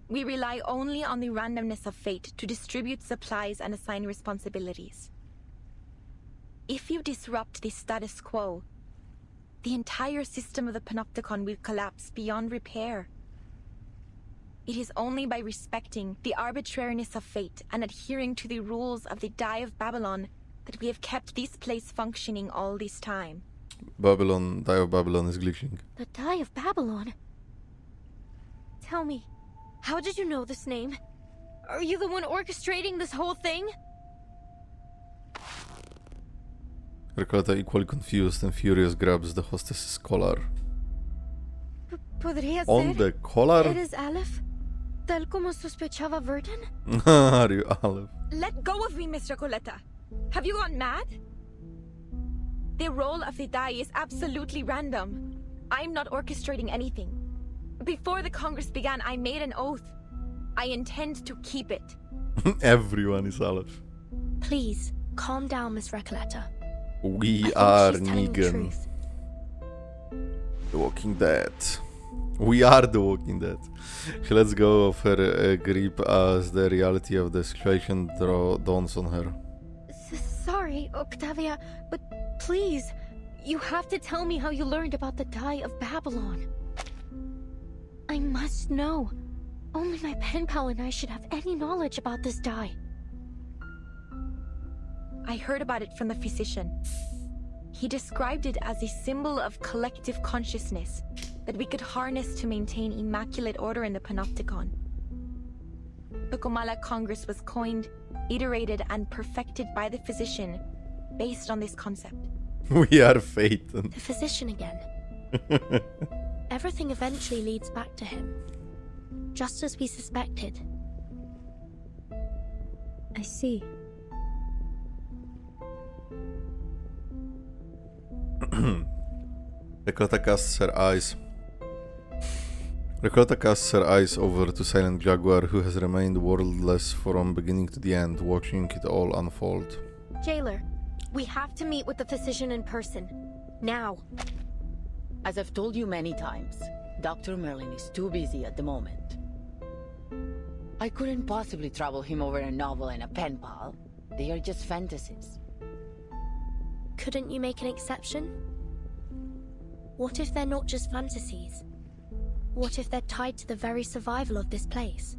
We rely only on the randomness of fate to distribute supplies and assign responsibilities. If you disrupt the status quo, the entire system of the Panopticon will collapse beyond repair. It is only by respecting the arbitrariness of fate and adhering to the rules of the Die of Babylon that we have kept this place functioning all this time. Babylon, Die of Babylon is glitching. The Die of Babylon? Tell me, how did you know this name? Are you the one orchestrating this whole thing? Recoleta, equally confused and furious, grabs the hostess's collar. ¿Podría On ser? the collar? ¿Eres Aleph? Tal como sospechaba Vertin? Are you Aleph? Let go of me, Miss Recoleta. Have you gone mad? The role of the die is absolutely random. I'm not orchestrating anything. Before the Congress began, I made an oath. I intend to keep it. Everyone is Aleph. Please, calm down, Miss Recoleta. We are she's telling the Negan. truth. The Walking Dead. We are the Walking Dead. She lets go of her grip as the reality of the situation dawns on her. Sorry, Octavia, but please, you have to tell me how you learned about the Die of Babylon. I must know. Only my pen pal and I should have any knowledge about this die. I heard about it from the physician. He described it as a symbol of collective consciousness that we could harness to maintain immaculate order in the Panopticon. The Comala Congress was coined, iterated, and perfected by the physician based on this concept. We are fate. The physician again. Everything eventually leads back to him. Just as we suspected. I see. Recoleta casts her eyes. Recoleta casts her eyes over to Silent Jaguar, who has remained wordless from beginning to the end, watching it all unfold. Jailer, we have to meet with the physician in person. Now. As I've told you many times, Dr. Merlin is too busy at the moment. I couldn't possibly trouble him over a novel and a pen pal. They are just fantasies. Couldn't you make an exception? What if they're not just fantasies? What if they're tied to the very survival of this place?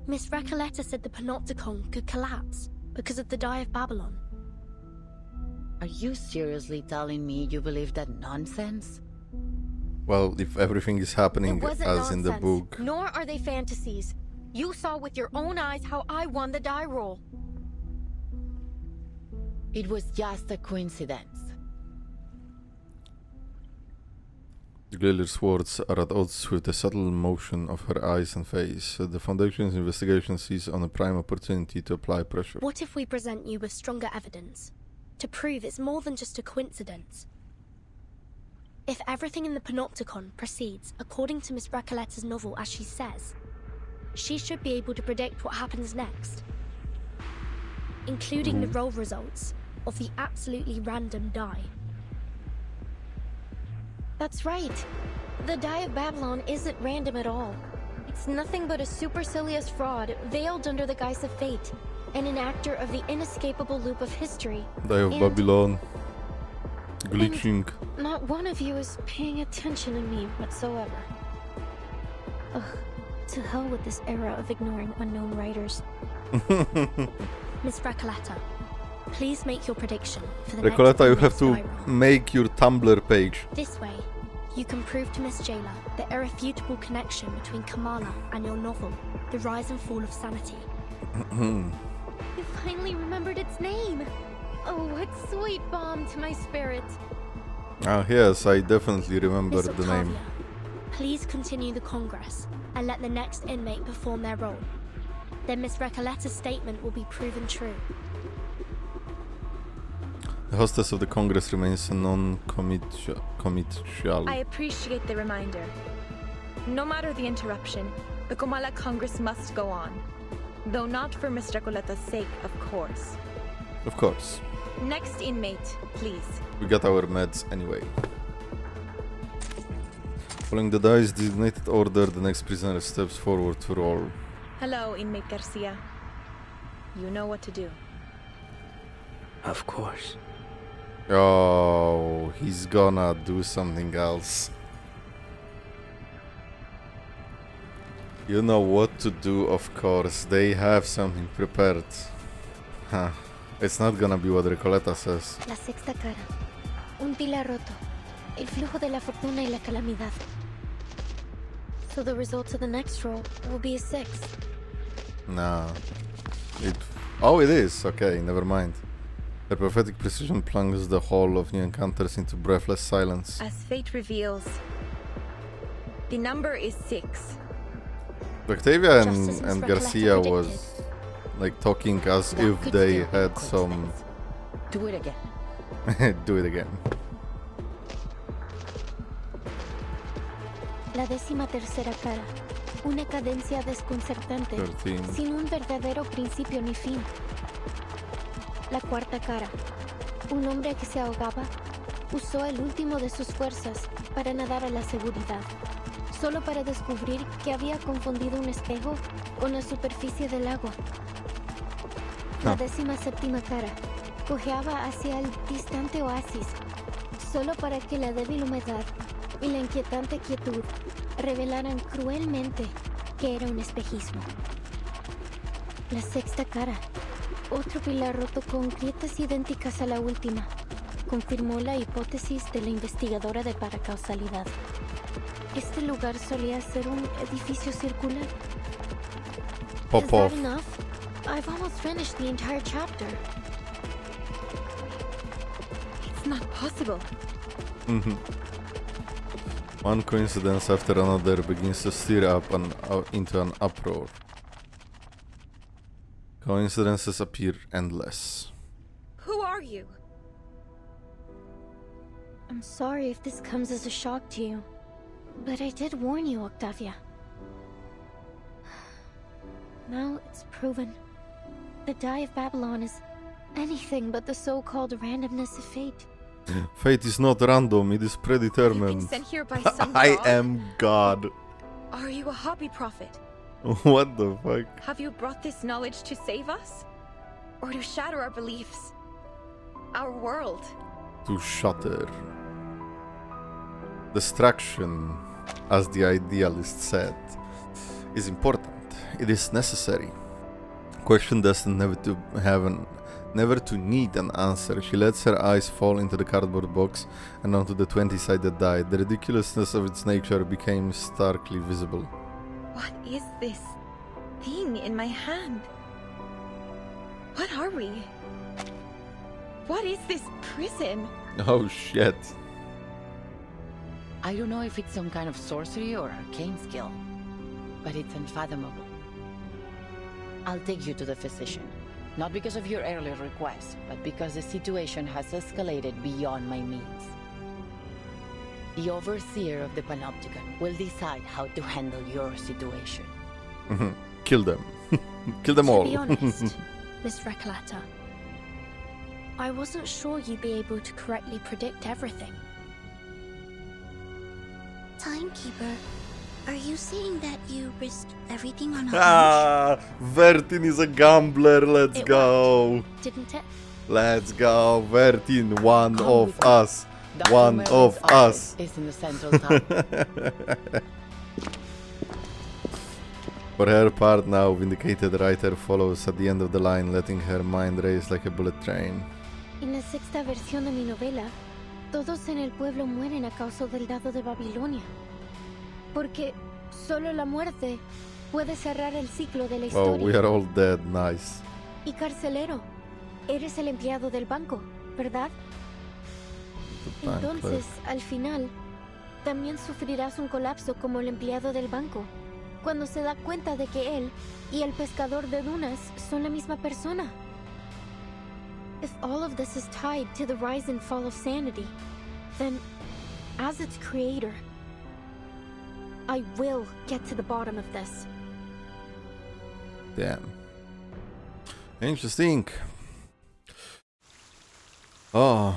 Miss Recoleta said the Panopticon could collapse because of the Die of Babylon. Are you seriously telling me you believe that nonsense? Well, if everything is happening It wasn't as nonsense, in the book. nor are they fantasies. You saw with your own eyes how I won the die roll. It was just a coincidence. Gliller's words are at odds with the subtle motion of her eyes and face. The Foundation's investigation sees on a prime opportunity to apply pressure. What if we present you with stronger evidence? to prove it's more than just a coincidence. If everything in the Panopticon proceeds according to Miss Recoletta's novel as she says, she should be able to predict what happens next, including the roll results of the absolutely random die. That's right. The Die of Babylon isn't random at all. It's nothing but a supercilious fraud veiled under the guise of fate, and an actor of the inescapable loop of history. Die of Babylon. Glitching. Not one of you is paying attention to me whatsoever. Ugh, to hell with this era of ignoring unknown writers. Miss Recoleta, please make your prediction for the Recoleta, you next have to spiral. make your Tumblr page. This way, you can prove to Miss Jailer the irrefutable connection between Kamala and your novel, The Rise and Fall of Sanity. You finally remembered its name! Oh, what sweet balm to my spirit! Ah, yes, I definitely remember Miss the name. Octavia, please continue the Congress and let the next inmate perform their role. Then Miss Recoleta's statement will be proven true. The hostess of the Congress remains a non-committal. I appreciate the reminder. No matter the interruption, the Comala Congress must go on. Though not for Miss Recoleta's sake, of course. Of course. Next inmate, please. We got our meds anyway. Following the die's designated order, the next prisoner steps forward to roll. Hello, inmate Garcia. You know what to do. Of course. Oh, he's gonna do something else. You know what to do, of course. They have something prepared. Huh. It's not gonna be what Recoleta says. La sexta cara. Un pilar roto. El flujo de la fortuna y la calamidad. So the result of the next roll will be a 6. Nah. Oh, it is. Okay, never mind. The prophetic precision plunges the whole of new encounters into breathless silence. As fate reveals, the number is 6. Octavia and Garcia was like talking as if they had some... Do it again. Do it again. La 13ª cara. Una cadencia desconcertante, 13. sin un verdadero principio ni fin. La 4ª cara. Un hombre que se ahogaba usó el último de sus fuerzas para nadar a la seguridad, solo para descubrir que había confundido un espejo con la superficie del agua. La 17ª cara. Cojeaba hacia el distante oasis, solo para que la débil humedad y la inquietante quietud revelaran cruelmente que era un espejismo. La 6ª cara. Otro pilar roto con grietas idénticas a la última. Confirmó la hipótesis de la investigadora de paracausalidad. ¿Este lugar solía ser un edificio circular? Pop off. Is that enough? I've almost finished the entire chapter. It's not possible. One coincidence after another begins to stir up into an uproar. Coincidences appear endless. Who are you? I'm sorry if this comes as a shock to you, but I did warn you, Octavia. Now it's proven. The Die of Babylon is anything but the so-called randomness of fate. Fate is not random, it is predetermined. Sent here by some I god? am God. Are you a hobby prophet? What the fuck? Have you brought this knowledge to save us? Or to shatter our beliefs? Our world? To shatter. Destruction, as the idealist said, is important. It is necessary. Question destined never to need an answer. She lets her eyes fall into the cardboard box and onto the 20-sided die. The ridiculousness of its nature became starkly visible. What is this thing in my hand? What are we? What is this prison? Oh shit. I don't know if it's some kind of sorcery or arcane skill, but it's unfathomable. I'll take you to the physician. Not because of your earlier request, but because the situation has escalated beyond my means. The overseer of the Panopticon will decide how to handle your situation. Kill them. Kill them all. To be honest, Miss Recoleta, I wasn't sure you'd be able to correctly predict everything. Timekeeper, are you saying that you risked everything on a Ah, Vertin is a gambler. Let's It go. worked, didn't it? Let's go, Vertin. One Come of with me. us. Dr. One Merlin's of office us. is in the central tower. For her part now, vindicated writer follows at the end of the line, letting her mind race like a bullet train. En la sexta versión de mi novela, todos en el pueblo mueren a causa del dado de Babilonia. Porque solo la muerte puede cerrar el ciclo de la Oh, historia. we are all dead. Nice. Y carcelero, eres el empleado del banco, ¿verdad? Entonces, al final, también sufrirás un colapso como el empleado del banco, cuando se da cuenta de que él y el pescador de dunas son la misma persona. If all of this is tied to the rise and fall of sanity, then, as its creator, I will get to the bottom of this. Damn. Interesting. Oh,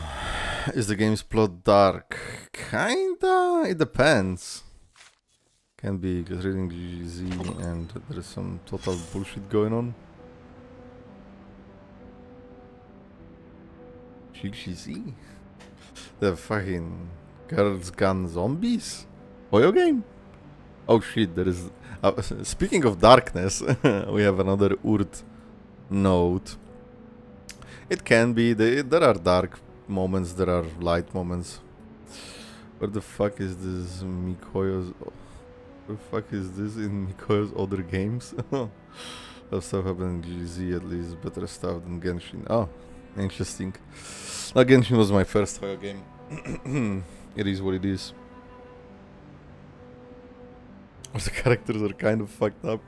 is the game's plot dark? Kinda. It depends. Can be because reading GGZ and there's some total bullshit going on. GGZ? The fucking girls gun zombies? Oyo game? Oh shit, there is... speaking of darkness, we have another Urt note. It can be, there are dark moments, there are light moments. Where the fuck is this Mikoyo's... Where the fuck is this in Mikoyo's other games? That stuff happened in GZ, at least better stuff than Genshin. Oh, interesting. Now, Genshin was my first Hoyo game. It is what it is. The characters are kind of fucked up.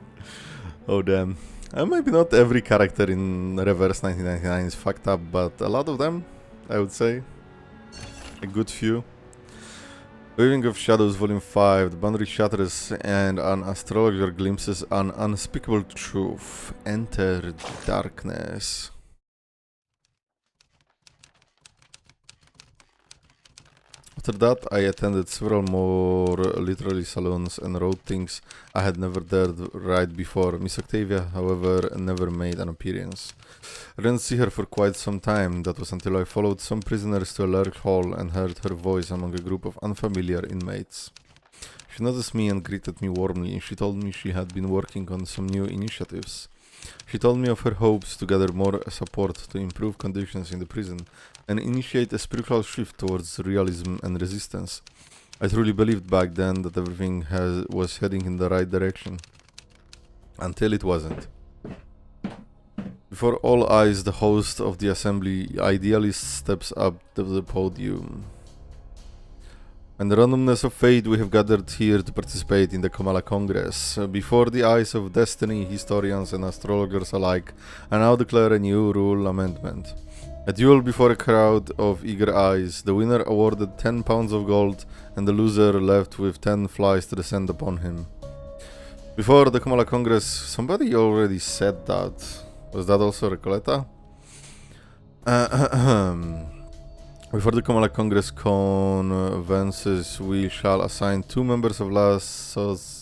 Oh damn. Maybe not every character in Reverse 1999 is fucked up, but a lot of them, I would say. A good few. Weaving of Shadows Volume 5, The Boundary Shatters and an Astrologer glimpses an unspeakable truth. Enter darkness. After that, I attended several more literary salons and wrote things I had never dared write before. Miss Octavia, however, never made an appearance. I didn't see her for quite some time. That was until I followed some prisoners to a large hall and heard her voice among a group of unfamiliar inmates. She noticed me and greeted me warmly. She told me she had been working on some new initiatives. She told me of her hopes to gather more support to improve conditions in the prison and initiate a spiritual shift towards realism and resistance. I truly believed back then that everything was heading in the right direction. Until it wasn't. Before all eyes, the host of the assembly, Idealist, steps up to the podium. And the randomness of fate, we have gathered here to participate in the Kamala Congress. Before the eyes of destiny, historians and astrologers alike, I now declare a new rule amendment. A duel before a crowd of eager eyes. The winner awarded 10 pounds of gold and the loser left with 10 flies to descend upon him. Before the Kamala Congress, somebody already said that. Was that also Recoleta? Before the Kamala Congress convences, we shall assign 2 members of La Sociedad.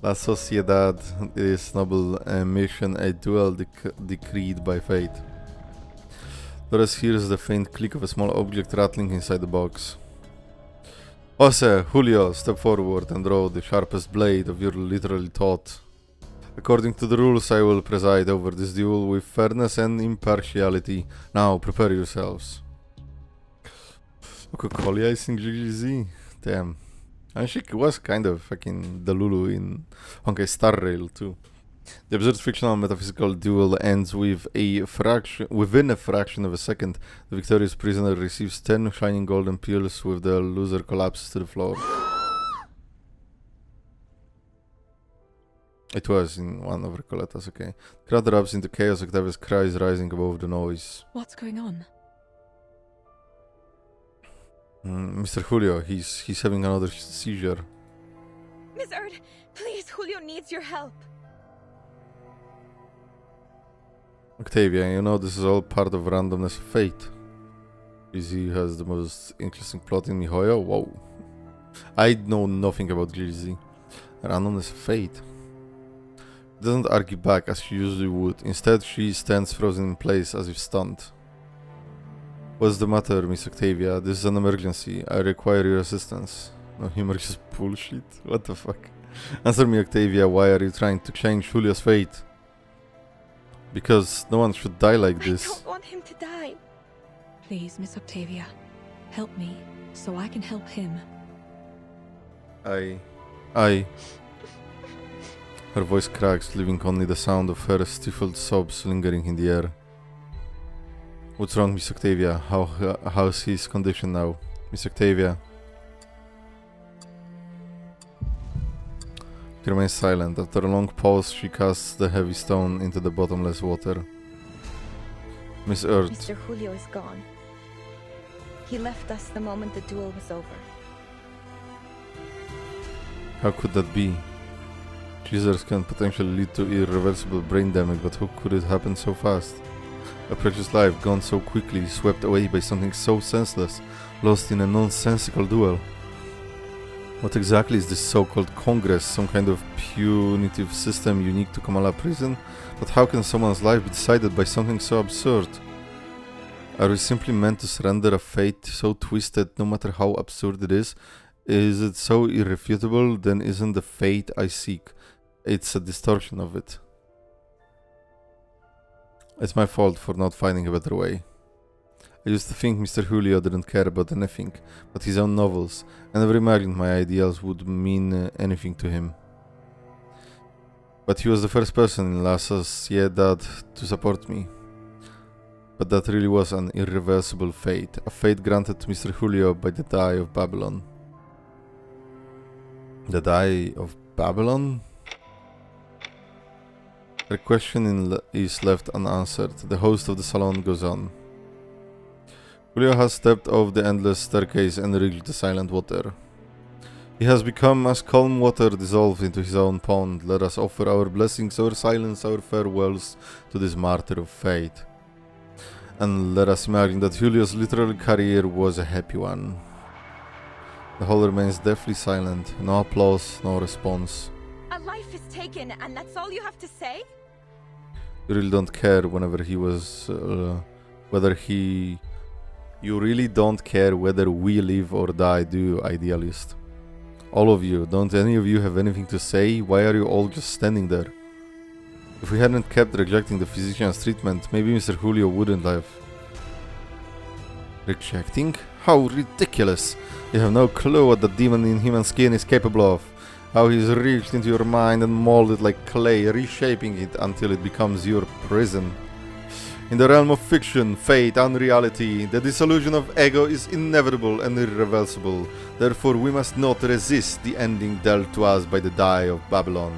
La Sociedad is noble mission, a duel decreed by fate. Doris hears the faint click of a small object rattling inside the box. Jose, Julio, step forward and draw the sharpest blade of your literary thought. According to the rules, I will preside over this duel with fairness and impartiality. Now, prepare yourselves. Coca-Cola icing GGZ. Damn. And she was kind of fucking DELULU in Honkai Star Rail too. The absurd fictional metaphysical duel ends with within a fraction of a second. The victorious prisoner receives 10 shining golden pills, with the loser collapses to the floor. It was in one of Recoletta's, okay. Crowd erupts into chaos, Octavia's cries rising above the noise. What's going on? Mr. Julio, he's having another seizure. Miss Erd, please, Julio needs your help. Octavia, you know this is all part of randomness of fate. Glizzy has the most interesting plot in Mihoyo? Whoa. I know nothing about Glizzy. Randomness of fate. Doesn't argue back as she usually would. Instead, she stands frozen in place as if stunned. What's the matter, Miss Octavia? This is an emergency. I require your assistance. No humor, just bullshit. What the fuck? Answer me, Octavia. Why are you trying to change Julio's fate? Because no one should die like this. I don't want him to die. Please, Miss Octavia, help me so I can help him. Her voice cracks, leaving only the sound of her stifled sobs lingering in the air. What's wrong, Miss Octavia? How's his condition now? Miss Octavia. He remains silent. After a long pause, she casts the heavy stone into the bottomless water. Miss Erd. Mr. Julio is gone. He left us the moment the duel was over. How could that be? Seizures can potentially lead to irreversible brain damage, but how could it happen so fast? A precious life gone so quickly, swept away by something so senseless, lost in a nonsensical duel. What exactly is this so-called Congress? Some kind of punitive system unique to Kamala prison? But how can someone's life be decided by something so absurd? Are we simply meant to surrender a fate so twisted no matter how absurd it is? Is it so irrefutable? Then isn't the fate I seek. It's a distortion of it. It's my fault for not finding a better way. I used to think Mr. Julio didn't care about anything but his own novels. I never imagined my ideals would mean anything to him. But he was the first person in La Sociedad to support me. But that really was an irreversible fate, a fate granted to Mr. Julio by the Die of Babylon. The Die of Babylon? Her question is left unanswered. The host of the salon goes on. Julio has stepped off the endless staircase and reached the silent water. He has become as calm water dissolved into his own pond. Let us offer our blessings, our silence, our farewells to this martyr of fate. And let us imagine that Julio's literal career was a happy one. The hall remains deathly silent. No applause, no response. A life is taken, and that's all you have to say? You really don't care whenever he was... You really don't care whether we live or die, do you, idealist? All of you, don't any of you have anything to say? Why are you all just standing there? If we hadn't kept rejecting the physician's treatment, maybe Mr. Julio wouldn't have. Rejecting? How ridiculous! You have no clue what the demon in human skin is capable of. How he's reached into your mind and molded like clay, reshaping it until it becomes your prison. In the realm of fiction, fate, unreality, the dissolution of ego is inevitable and irreversible. Therefore, we must not resist the ending dealt to us by the Die of Babylon.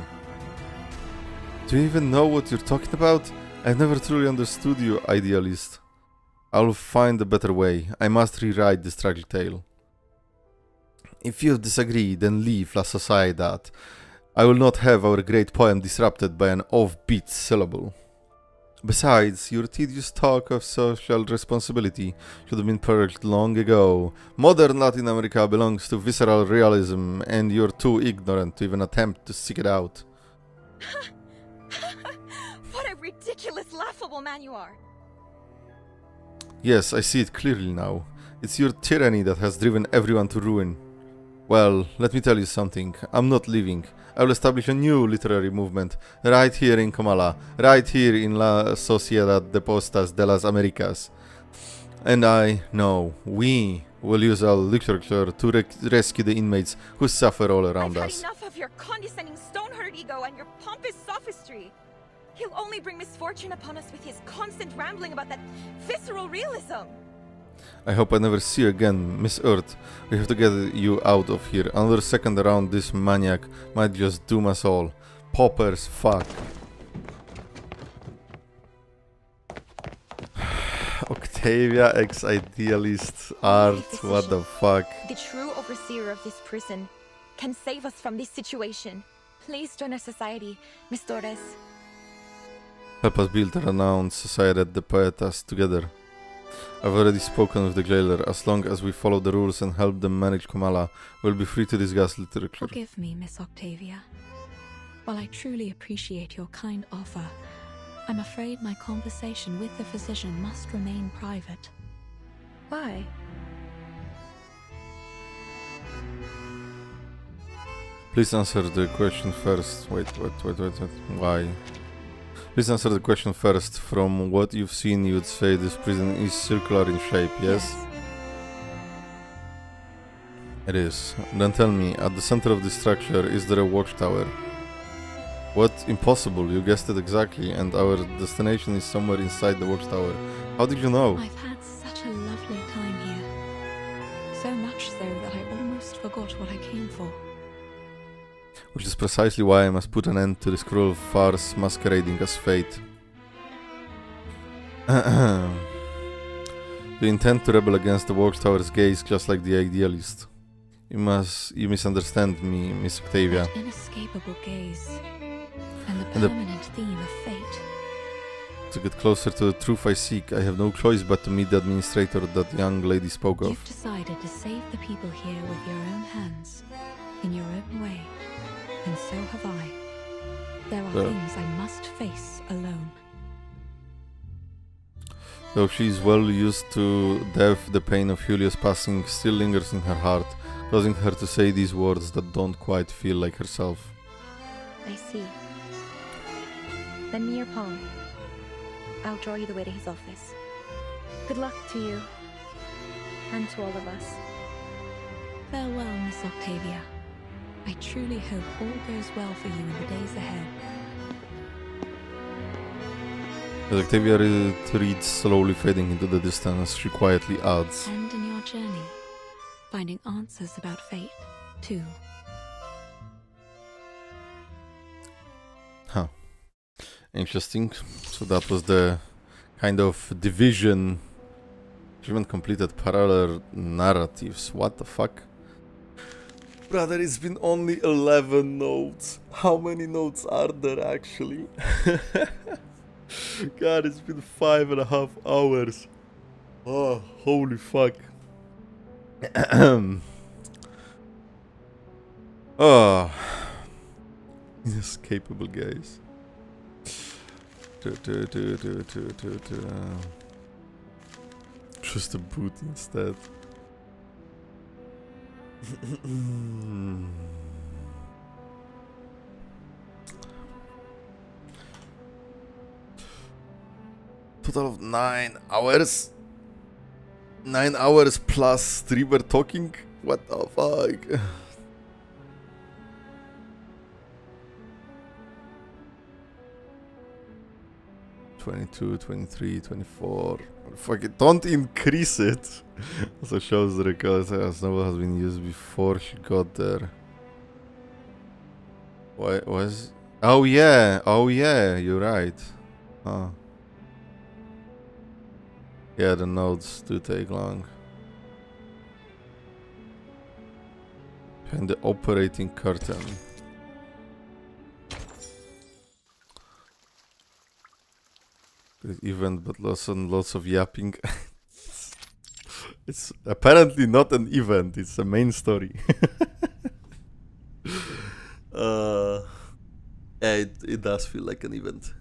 Do you even know what you're talking about? I've never truly understood you, idealist. I'll find a better way. I must rewrite this tragic tale. If you disagree, then leave La Sociedad. I will not have our great poem disrupted by an offbeat syllable. Besides, your tedious talk of social responsibility should have been purged long ago. Modern Latin America belongs to visceral realism, and you're too ignorant to even attempt to seek it out. What a ridiculous, laughable man you are! Yes, I see it clearly now. It's your tyranny that has driven everyone to ruin. Well, let me tell you something. I'm not leaving. I will establish a new literary movement right here in Comala, right here in La Sociedad de Postas de las Americas. And we will use our literature to rescue the inmates who suffer all around us. I've had enough of your condescending stone-hearted ego and your pompous sophistry. He'll only bring misfortune upon us with his constant rambling about that visceral realism. I hope I never see you again, Miss Earth. We have to get you out of here. Another second around this maniac might just doom us all. Poppers, fuck. Octavia, ex-idealist, art, what the fuck. The true overseer of this prison can save us from this situation. Please join our society, Miss Torres. Help us build a renowned society at the Poetas together. I've already spoken with the jailer. As long as we follow the rules and help them manage Kamala, we'll be free to discuss literature. Forgive me, Miss Octavia. While I truly appreciate your kind offer, I'm afraid my conversation with the physician must remain private. Why? Please answer the question first. Wait. Why? Please answer the question first. From what you've seen, you'd say this prison is circular in shape, yes? It is. Then tell me, at the center of this structure, is there a watchtower? What? Impossible, you guessed it exactly, and our destination is somewhere inside the watchtower. How did you know? I've had such a lovely time here. So much so that I almost forgot what I came for. Which is precisely why I must put an end to this cruel farce masquerading as fate. Do you intend to rebel against the watchtower's gaze just like the idealist? You misunderstand me, Miss Octavia. That inescapable gaze, and the permanent theme of fate. To get closer to the truth I seek, I have no choice but to meet the administrator that young lady spoke of. You've decided to save the people here with your own hands, in your own way. And so have I. There are things I must face alone. Though she is well used to death, the pain of Julia's passing still lingers in her heart, causing her to say these words that don't quite feel like herself. I see. Lend me your palm. I'll draw you the way to his office. Good luck to you. And to all of us. Farewell, Miss Octavia. I truly hope all goes well for you in the days ahead. As Octavia retreats, slowly fading into the distance, she quietly adds, And in your journey, finding answers about fate, too. Huh. Interesting. So that was the kind of division. Achievement completed, parallel narratives. What the fuck? Brother, it's been only 11 notes. How many notes are there actually? God, it's been 5.5 hours. Oh, holy fuck. Oh. Inescapable, guys. Just a boot instead. Total of 9 hours. 9 hours plus streamer talking. What the fuck? $22, $23, $24. Fuck it, don't increase it. Also shows the record as novel has been used before she got there. Why was? Oh yeah, you're right. Huh. Yeah, the notes do take long. Behind the operating curtain. Great event, but lots and lots of yapping. It's apparently not an event, it's a main story. Yeah, it does feel like an event.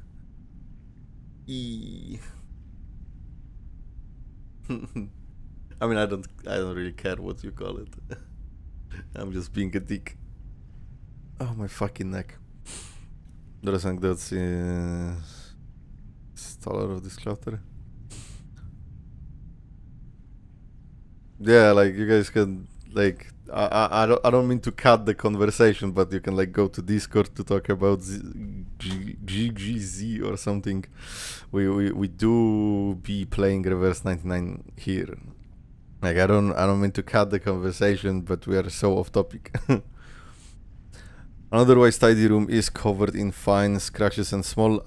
I mean, I don't really care what you call it. I'm just being a dick. Oh, my fucking neck. There's an that's installer of this clutter. Yeah, like you guys can like I don't mean to cut the conversation, but you can like go to Discord to talk about GGZ or something. We do be playing Reverse 99 here. Like I don't mean to cut the conversation, but we are so off topic. An otherwise tidy room is covered in fine scratches and small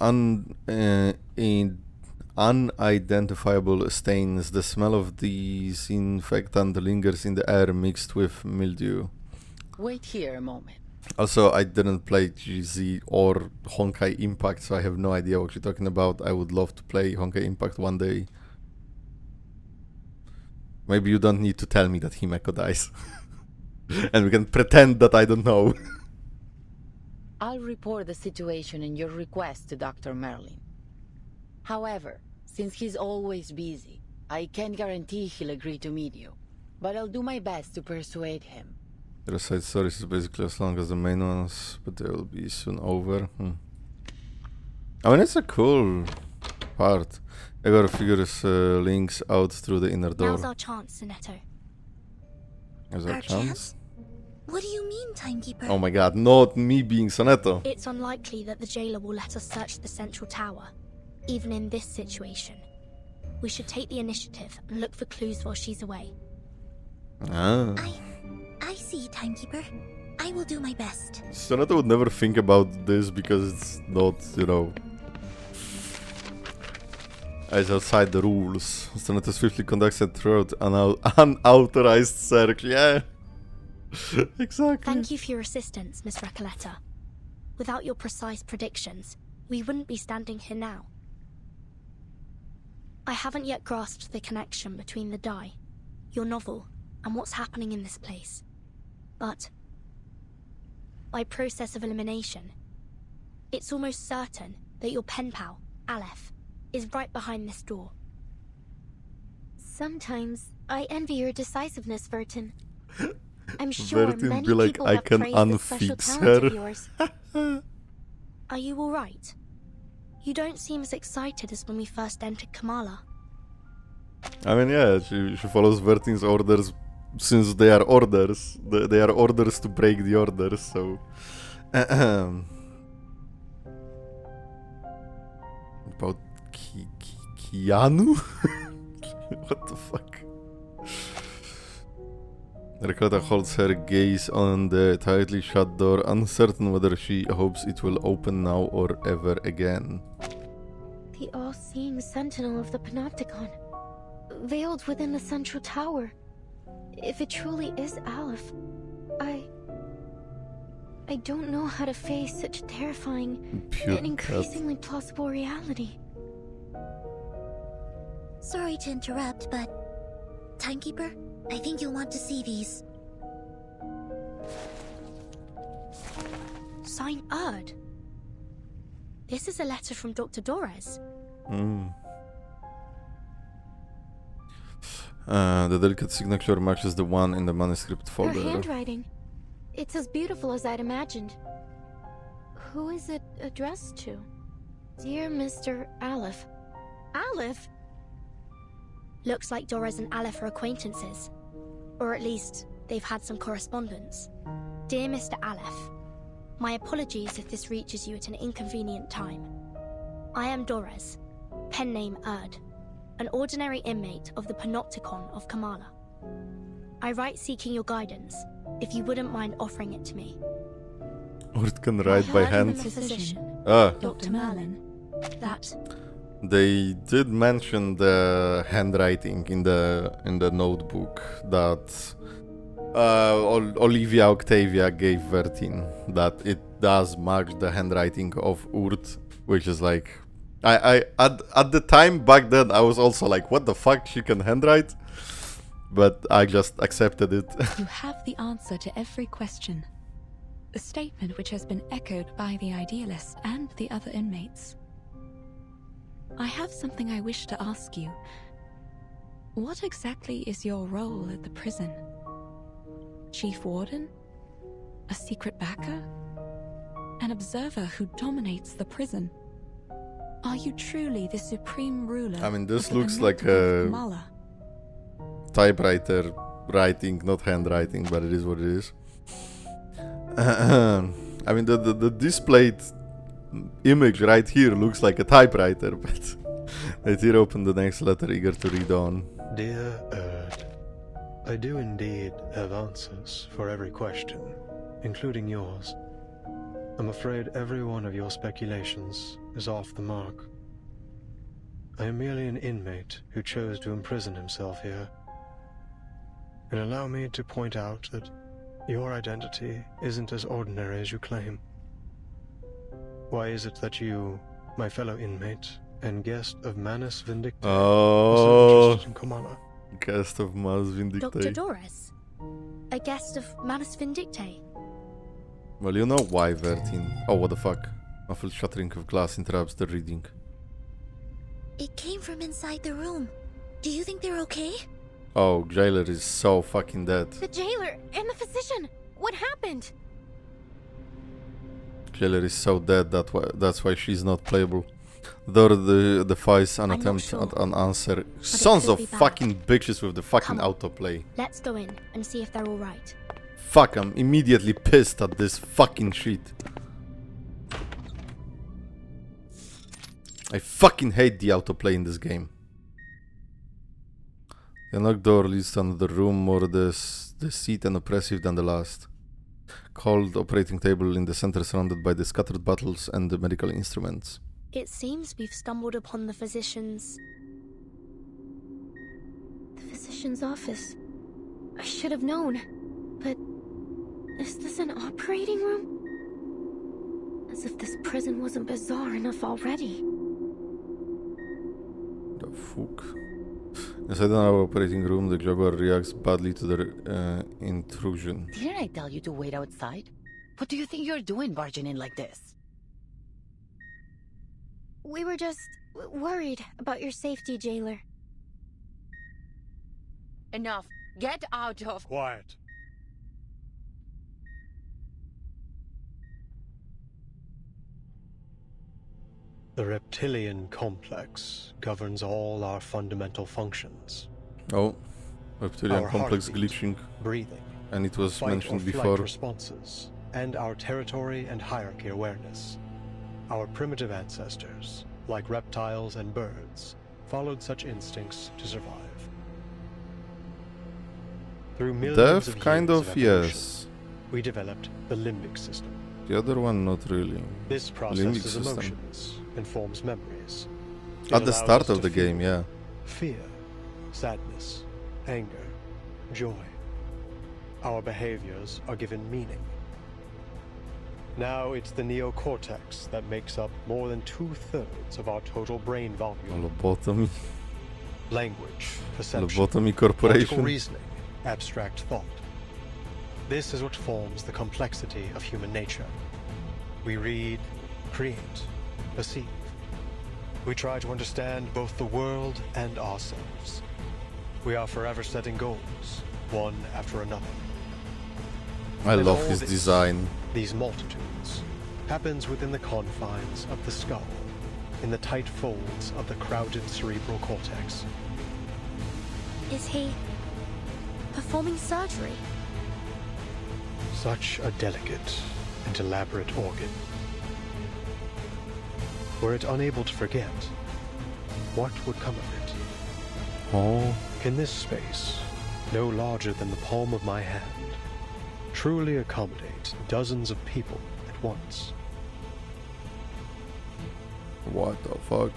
unidentifiable stains. The smell of disinfectant lingers in the air mixed with mildew. Wait here a moment. Also, I didn't play GZ or Honkai Impact, so I have no idea what you're talking about. I would love to play Honkai Impact one day. Maybe you don't need to tell me that Himeko dies. And we can pretend that I don't know. I'll report the situation and your request to Dr. Merlin. However, since he's always busy, I can't guarantee he'll agree to meet you. But I'll do my best to persuade him. The side stories is basically as long as the main ones, but they will be soon over. I mean, it's a cool part. I gotta figure his links out through the inner door. Now's our chance, Sonetto. Is our chance? What do you mean, Timekeeper? Oh my god, not me being Sonetto. It's unlikely that the jailer will let us search the central tower, even in this situation. We should take the initiative and look for clues while she's away. Ah. I see, Timekeeper. I will do my best. Sonetto would never think about this because it's not, you know, it's outside the rules. Sonetto swiftly conducts it throughout an unauthorized search. Yeah. Exactly. Thank you for your assistance, Miss Recoleta. Without your precise predictions, we wouldn't be standing here now. I haven't yet grasped the connection between the die, your novel, and what's happening in this place. But by process of elimination, it's almost certain that your pen pal, Aleph, is right behind this door. Sometimes I envy your decisiveness, Vertin. I'm sure Vertin many be like, people I have can praised the special unfix talent of her. yours. Are you all right? You don't seem as excited as when we first entered Kamala. I mean, yeah, she follows Vertin's orders since they are orders. They are orders to break the orders, so... About Keanu? What the fuck? Recoleta holds her gaze on the tightly shut door, uncertain whether she hopes it will open now or ever again. The all-seeing sentinel of the Panopticon, veiled within the central tower. If it truly is Aleph, I don't know how to face such a terrifying and increasingly plausible reality. Sorry to interrupt, but... Timekeeper, I think you'll want to see these. Sign Erd. This is a letter from Dr. Dorez. The delicate signature matches the one in the manuscript Her folder. handwriting. It's as beautiful as I'd imagined. Who is it addressed to? Dear Mr. Aleph. Aleph? Looks like Dorez and Aleph are acquaintances. Or at least, they've had some correspondence. Dear Mr. Aleph, my apologies if this reaches you at an inconvenient time. I am Dorez, pen name Erd, an ordinary inmate of the Panopticon of Kamala. I write seeking your guidance, if you wouldn't mind offering it to me. Or it can write by hand. Dr. Merlin, that... They did mention the handwriting in the notebook that Olivia Octavia gave Vertin, that it does match the handwriting of Urt, which is like, I at the time back then I was also like, what the fuck, she can handwrite? But I just accepted it. You have the answer to every question. A statement which has been echoed by the idealist and the other inmates. I have something I wish to ask you. What exactly is your role at the prison? Chief Warden? A secret backer? An observer who dominates the prison? Are you truly the supreme ruler? I mean, this looks like a typewriter writing, not handwriting, but it is what it is. I mean, the displayed image right here looks like a typewriter, but I did open the next letter, eager to read on. Dear Erd, I do indeed have answers for every question, including yours. I'm afraid every one of your speculations is off the mark. I am merely an inmate who chose to imprison himself here. And allow me to point out that your identity isn't as ordinary as you claim. Why is it that you, my fellow inmate and guest of Manus Vindictae, are so interested in Comana? Guest of Manus Vindictae. Dr. Doris? A guest of Manus Vindictae? Well, you know why, Vertin. Oh, what the fuck. Muffled shattering of glass interrupts the reading. It came from inside the room. Do you think they're okay? Oh, Jailer is so fucking dead. The jailer and the physician. What happened? Jailer is so dead that's why she's not playable. Door defies an attempt at an answer. Sons of fucking bitches with the fucking autoplay. Let's go in and see if they're alright. Fuck, I'm immediately pissed at this fucking shit. I fucking hate the autoplay in this game. The unlocked door leads to another room, more deceit and oppressive than the last. Cold operating table in the center surrounded by the scattered bottles and the medical instruments. It seems we've stumbled upon the physician's... The physician's office. I should have known. But... is this an operating room? As if this prison wasn't bizarre enough already. The fuck? Inside our operating room, the Jaguar reacts badly to the intrusion. Didn't I tell you to wait outside? What do you think you're doing barging in like this? We were just worried about your safety, Jailer. Enough. Get out of... Quiet. The reptilian complex governs all our fundamental functions. Oh, reptilian Our complex heartbeat, glitching. breathing, And it was fight mentioned or flight before. responses, and our territory and hierarchy awareness. Our primitive ancestors, like reptiles and birds, followed such instincts to survive. Through millions Death, of kind years of, evolution, yes. we developed the limbic system. The other one, not really. This Limbic processes system. emotions and forms memories. It At the allows start us of to the feel game, yeah. Fear, sadness, anger, joy. Our behaviors are given meaning. Now it's the neocortex that makes up more than 2/3 of our total brain volume. Lobotomy. Language, perception, Lobotomy logical Corporation. reasoning, abstract thought. This is what forms the complexity of human nature. We read, create, perceive. We try to understand both the world and ourselves. We are forever setting goals, one after another. I And love all his this, design. These multitudes, happens within the confines of the skull, in the tight folds of the crowded cerebral cortex. Is he... performing surgery? Such a delicate and elaborate organ. Were it unable to forget, what would come of it? Oh. Can this space, no larger than the palm of my hand, truly accommodate dozens of people at once? What the fuck?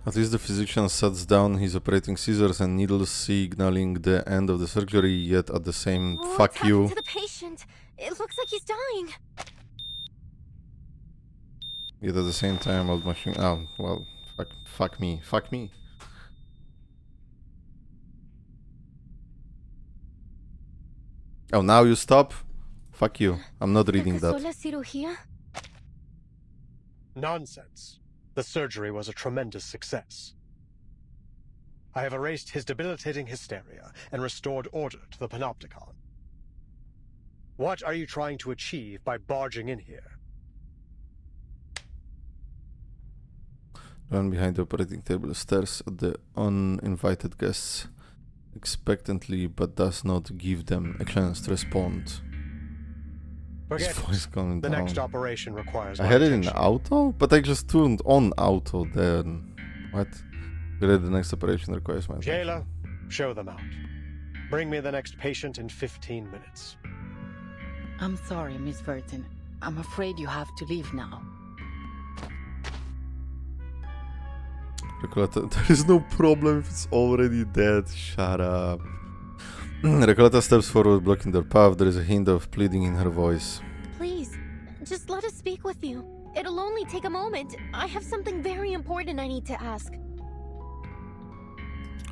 At least the physician sets down his operating scissors and needles, signaling the end of the surgery, yet at the same fuck What's you. happened to the patient? It looks like he's dying. Yet at the same time, old machine. Oh, well, fuck me. Fuck me. Oh, now you stop? Fuck you. I'm not reading that. ¿Fracasó la cirugía? Nonsense. The surgery was a tremendous success. I have erased his debilitating hysteria and restored order to the panopticon. What are you trying to achieve by barging in here? The man behind the operating table stares at the uninvited guests expectantly, but does not give them a chance to respond. Forget voice going the down. next operation requires I my had it in attention. auto, but I just turned on auto then. What? The next operation requires my attention. Jailer, show them out. Bring me the next patient in 15 minutes. I'm sorry, Miss Vertin. I'm afraid you have to leave now. Recoleta, there is no problem if it's already dead. Shut up. Recoleta steps forward, blocking their path. There is a hint of pleading in her voice. Please, just let us speak with you. It'll only take a moment. I have something very important I need to ask.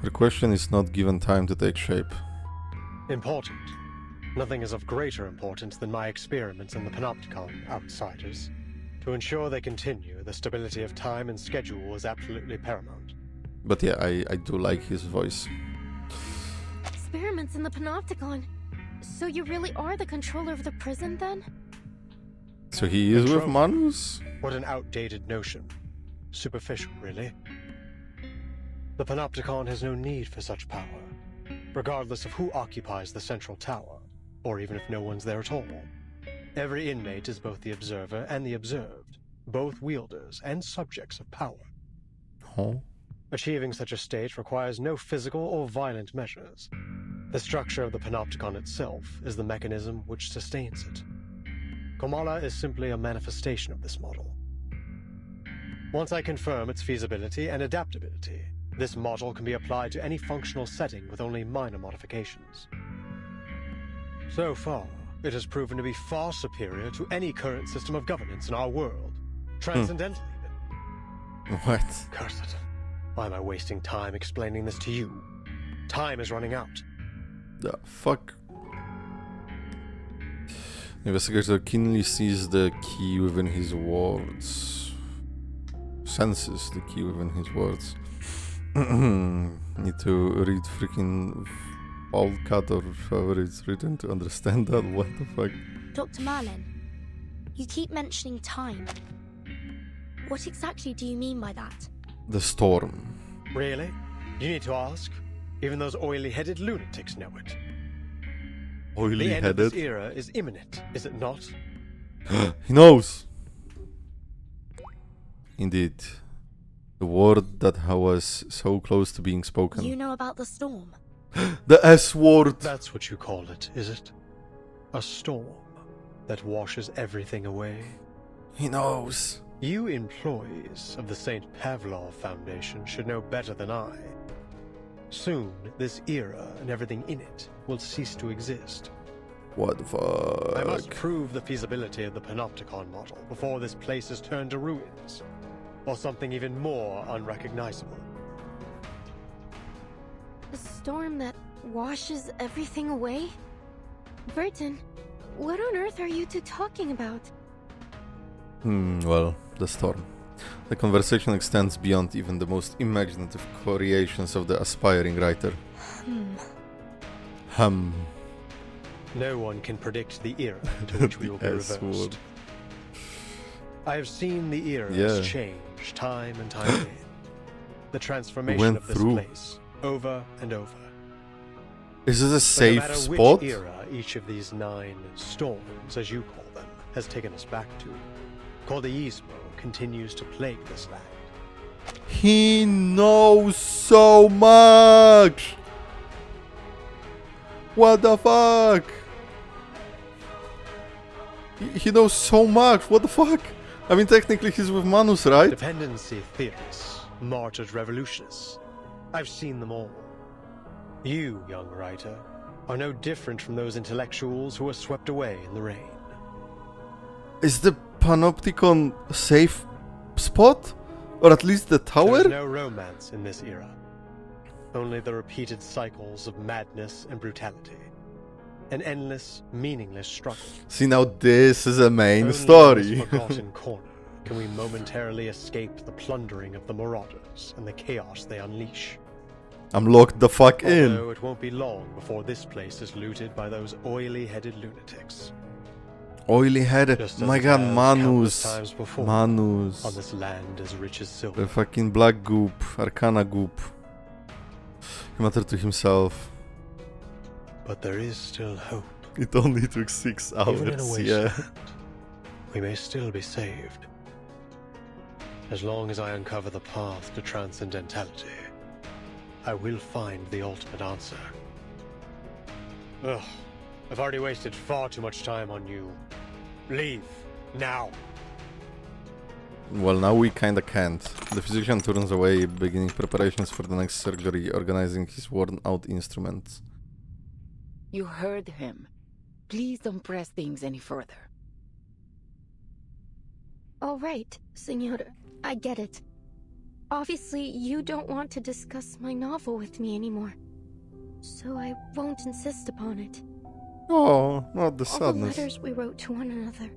Her question is not given time to take shape. Important. Nothing is of greater importance than my experiments in the Panopticon, outsiders. To ensure they continue, the stability of time and schedule is absolutely paramount. But yeah, I do like his voice. Experiments in the Panopticon. So you really are the controller of the prison then? So he is with Manus? What an outdated notion. Superficial, really. The Panopticon has no need for such power, regardless of who occupies the central tower, or even if no one's there at all. Every inmate is both the observer and the observed, both wielders and subjects of power. Huh? Achieving such a state requires no physical or violent measures. The structure of the Panopticon itself is the mechanism which sustains it. Komala is simply a manifestation of this model. Once I confirm its feasibility and adaptability, this model can be applied to any functional setting with only minor modifications. So far, it has proven to be far superior to any current system of governance in our world. Transcendental, even. What? Curse it. Why am I wasting time explaining this to you? Time is running out. The fuck? The investigator keenly sees the key within his words. Senses the key within his words. Need to read freaking all cut or however it's written to understand that. What the fuck? Dr. Merlin, you keep mentioning time. What exactly do you mean by that? The storm. Really? You need to ask? Even those oily-headed lunatics know it. The end of this era is imminent, is it not? He knows. Indeed. The word that was so close to being spoken. You know about the storm? The S word. That's what you call it, is it? A storm that washes everything away? He knows. You employees of the St. Pavlov Foundation should know better than I. Soon, this era and everything in it will cease to exist. What the fuck? I must prove the feasibility of the Panopticon model before this place is turned to ruins, or something even more unrecognizable. A storm that washes everything away? Vertin, what on earth are you two talking about? Well, the storm. The conversation extends beyond even the most imaginative creations of the aspiring writer. No one can predict the era to which we will be reversed. I have seen the eras change time and time again. The transformation of this place, over and over. Is this a safe no matter spot? Which era each of these 9 storms, as you call them, has taken us back to, Cordeismo continues to plague this land. He knows so much! What the fuck? He knows so much, what the fuck? I mean, technically he's with Manus, right? Dependency theorists, martyred revolutionists. I've seen them all. You, young writer, are no different from those intellectuals who were swept away in the rain. Is the Panopticon a safe spot? Or at least the tower? There's no romance in this era. Only the repeated cycles of madness and brutality. An endless, meaningless struggle. See, now this is a main Only story. in this forgotten corner can we momentarily escape the plundering of the marauders and the chaos they unleash. I'm locked the fuck in. Although it won't be long before this place is looted by those oily-headed lunatics. Oily-headed. My god, Manus. On this land as rich as silver. The fucking black goop. Arcana goop. He muttered to himself. But there is still hope. It only took 6 Even in a hours, way yeah. we may still be saved. As long as I uncover the path to transcendentality, I will find the ultimate answer. Ugh, I've already wasted far too much time on you. Leave, now. Well, now we kinda can't. The physician turns away, beginning preparations for the next surgery, organizing his worn-out instruments. You heard him. Please don't press things any further. All right, Senor. I get it. Obviously, you don't want to discuss my novel with me anymore. So I won't insist upon it. Oh, not the All sadness. the letters we wrote to one another.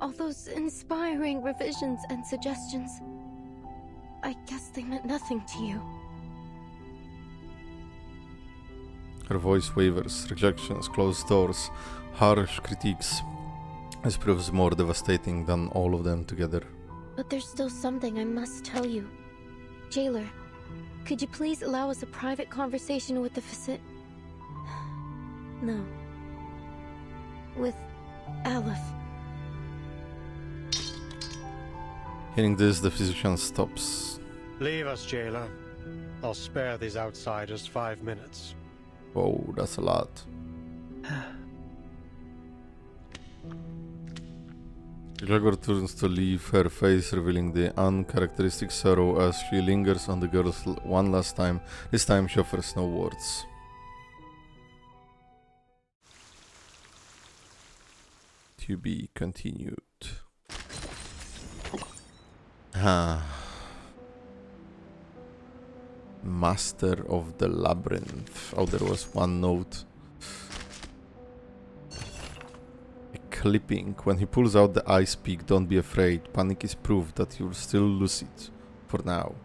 All those inspiring revisions and suggestions. I guess they meant nothing to you. Her voice wavers, rejections, closed doors, harsh critiques. This proves more devastating than all of them together. But there's still something I must tell you. Jailer, could you please allow us a private conversation with the No. With Aleph. Hearing this, the physician stops. Leave us, jailer. I'll spare these outsiders 5 minutes. Whoa, that's a lot. Gregor turns to leave, her face revealing the uncharacteristic sorrow as she lingers on the girl one last time. This time she offers no words. To be continued. Master of the Labyrinth. Oh, there was one note. Clipping. When he pulls out the ice peak, don't be afraid. Panic is proof that you're still lucid. For now.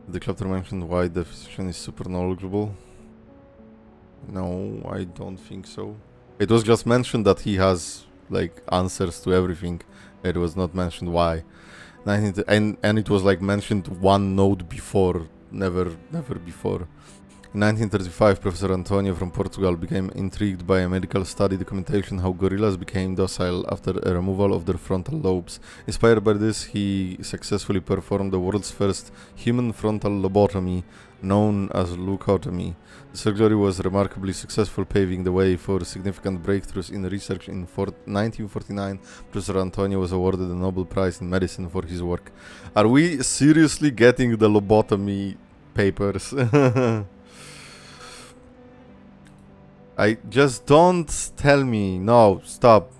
The chapter mentioned why the physician is super knowledgeable. No, I don't think so. It was just mentioned that he has like answers to everything. It was not mentioned why. And it was like mentioned one note before, never before. In 1935, Professor Antonio from Portugal became intrigued by a medical study documentation how gorillas became docile after a removal of their frontal lobes. Inspired by this, he successfully performed the world's first human frontal lobotomy, known as leucotomy. The surgery was remarkably successful, paving the way for significant breakthroughs in research. In 1949, Professor Antonio was awarded the Nobel Prize in Medicine for his work. Are we seriously getting the lobotomy papers? I just don't tell me. No, stop.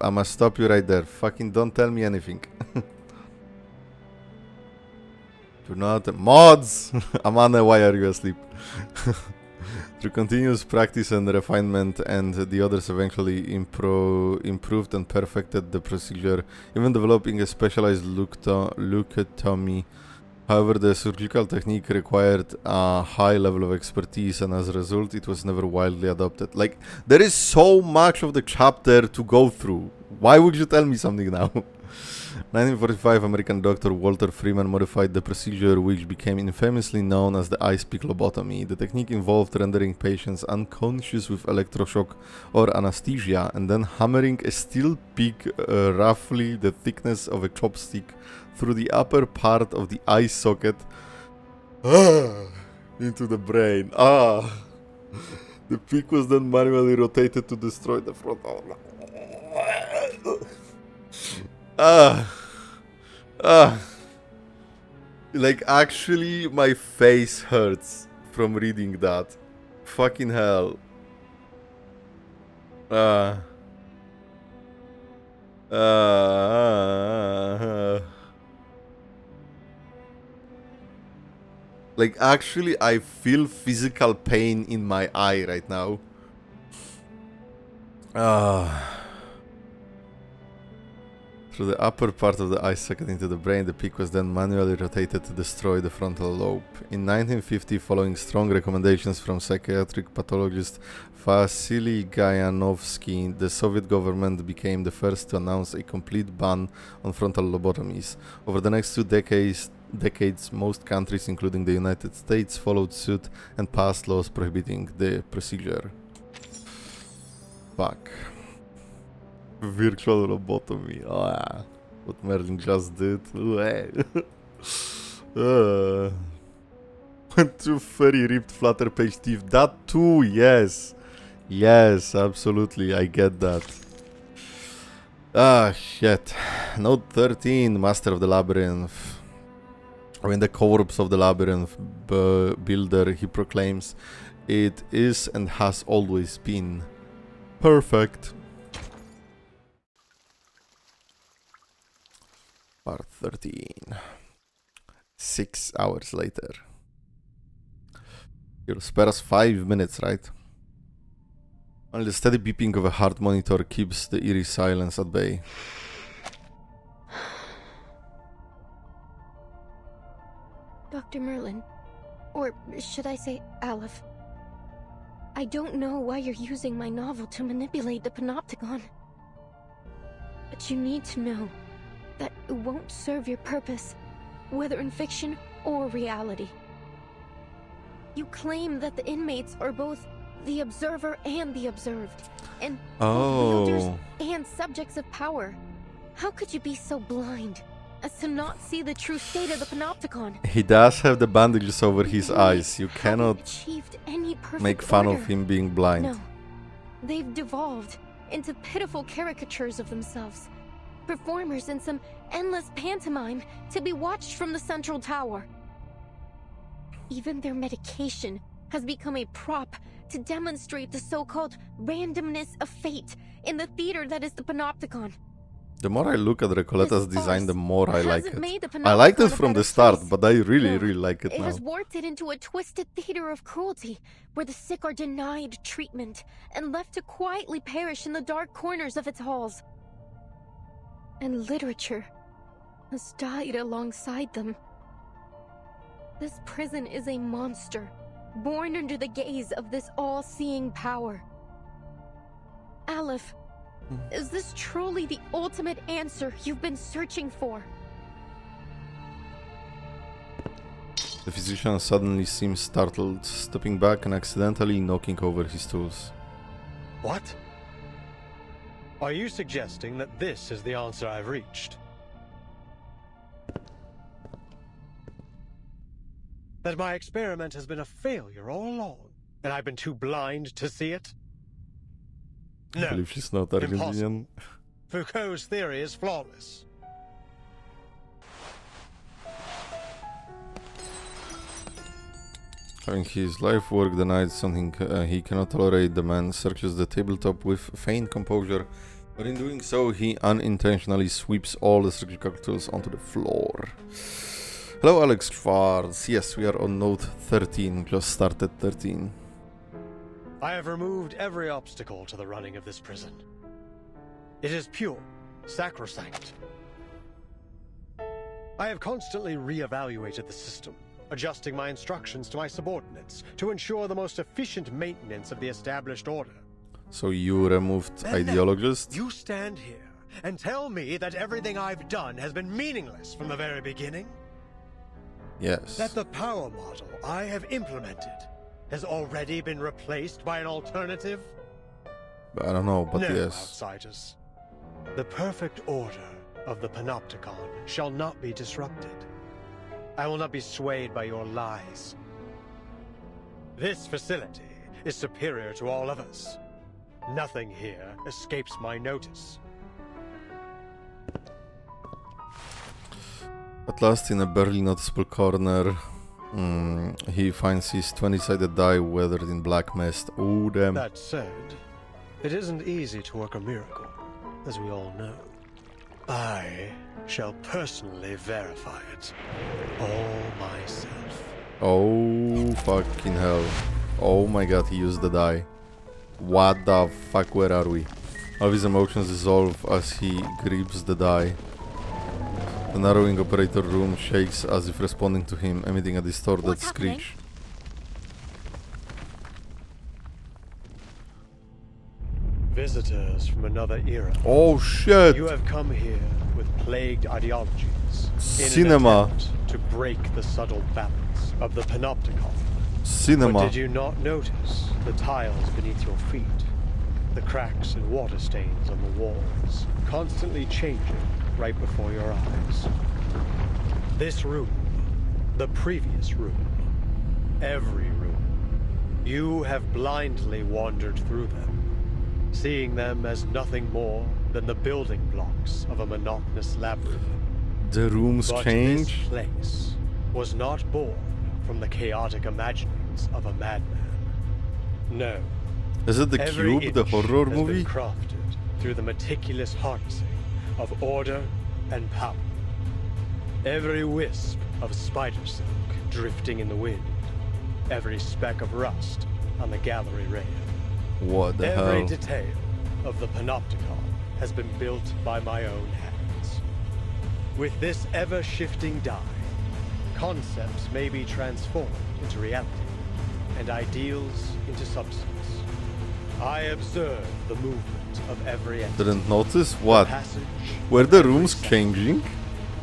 I must stop you right there. Fucking don't tell me anything. Do not. Mods! Amane, why are you asleep? Through continuous practice and refinement, and the others eventually improved and perfected the procedure, even developing a specialized leucotomy. However, the surgical technique required a high level of expertise, and as a result, it was never widely adopted. Like, there is so much of the chapter to go through. Why would you tell me something now? 1945, American doctor Walter Freeman modified the procedure, which became infamously known as the ice pick lobotomy. The technique involved rendering patients unconscious with electroshock or anesthesia, and then hammering a steel pick roughly the thickness of a chopstick through the upper part of the eye socket into the brain. The pick was then manually rotated to destroy the frontal. Like, actually, my face hurts from reading that. Fucking hell. Like, actually, I feel physical pain in my eye right now. Through the upper part of the eye socket into the brain, the pick was then manually rotated to destroy the frontal lobe. In 1950, following strong recommendations from psychiatric pathologist Vasily Gayanovsky, the Soviet government became the first to announce a complete ban on frontal lobotomies. Over the next 2 decades, decades, most countries, including the United States, followed suit and passed laws prohibiting the procedure. Fuck. Virtual lobotomy. Oh, yeah. What Merlin just did. Two very ripped flutter page teeth. That too, yes. Yes, absolutely. I get that. Ah, shit. Note 13, Master of the Labyrinth. When the corpse of the labyrinth builder, he proclaims, it is and has always been perfect. Part 13. 6 hours later. You'll spare us 5 minutes, right? Only the steady beeping of a heart monitor keeps the eerie silence at bay. Dr. Merlin, or should I say Aleph, I don't know why you're using my novel to manipulate the Panopticon. But you need to know that it won't serve your purpose, whether in fiction or reality. You claim that the inmates are both the observer and the observed, and both wielders and subjects of power. How could you be so blind as to not see the true state of the Panopticon? He does have the bandages over his eyes. You cannot make fun of him being blind. No, they've devolved into pitiful caricatures of themselves, performers in some endless pantomime to be watched from the central tower. Even their medication has become a prop to demonstrate the so-called randomness of fate in the theater that is the Panopticon. The more I look at Recoletta's design, the more I like it. I liked it from the start, but I really like it now. It has warped it into a twisted theater of cruelty, where the sick are denied treatment and left to quietly perish in the dark corners of its halls. And literature has died alongside them. This prison is a monster, born under the gaze of this all-seeing power. Aleph, is this truly the ultimate answer you've been searching for? The physician suddenly seems startled, stepping back and accidentally knocking over his tools. What? Are you suggesting that this is the answer I've reached? That my experiment has been a failure all along, and I've been too blind to see it? No, I believe she's not Argentinian. Foucault's theory is flawless. Having his life work denied something he cannot tolerate, the man searches the tabletop with feigned composure, but in doing so he unintentionally sweeps all the surgical tools onto the floor. Hello Alex Schwartz, yes, we are on note 13, just started 13. I have removed every obstacle to the running of this prison. It is pure, sacrosanct. I have constantly re-evaluated the system, adjusting my instructions to my subordinates to ensure the most efficient maintenance of the established order. So you removed ideologists? You stand here and tell me that everything I've done has been meaningless from the very beginning? Yes. That the power model I have implemented has already been replaced by an alternative? I don't know, but no, yes. Outsiders. The perfect order of the Panopticon shall not be disrupted. I will not be swayed by your lies. This facility is superior to all others. Nothing here escapes my notice. At last, in a barely noticeable corner, he finds his 20-sided die weathered in black mist. Oh, damn. That said, it isn't easy to work a miracle, as we all know. I shall personally verify it, all myself. Oh, fucking hell. Oh my god, he used the die. What the fuck, where are we? All of his emotions dissolve as he grips the die. The narrowing operator room shakes as if responding to him, emitting a distorted screech. Visitors from another era. Oh shit! You have come here with plagued ideologies. Cinema. In an attempt to break the subtle balance of the panopticon. Cinema. But did you not notice the tiles beneath your feet? The cracks and water stains on the walls, constantly changing right before your eyes. This room, the previous room, every room, you have blindly wandered through them, seeing them as nothing more than the building blocks of a monotonous labyrinth. The rooms But change? this place was not born from the chaotic imaginings of a madman. No. Is it The Every Cube, the inch horror has movie? been crafted through the meticulous harnessing of order and power. Every wisp of spider silk drifting in the wind. Every speck of rust on the gallery rail. What the Every hell? detail of the panopticon has been built by my own hands. With this ever-shifting die, concepts may be transformed into reality, and ideals into substance. I observe the movement of every entity. Didn't notice? What? Passage Were the rooms changing?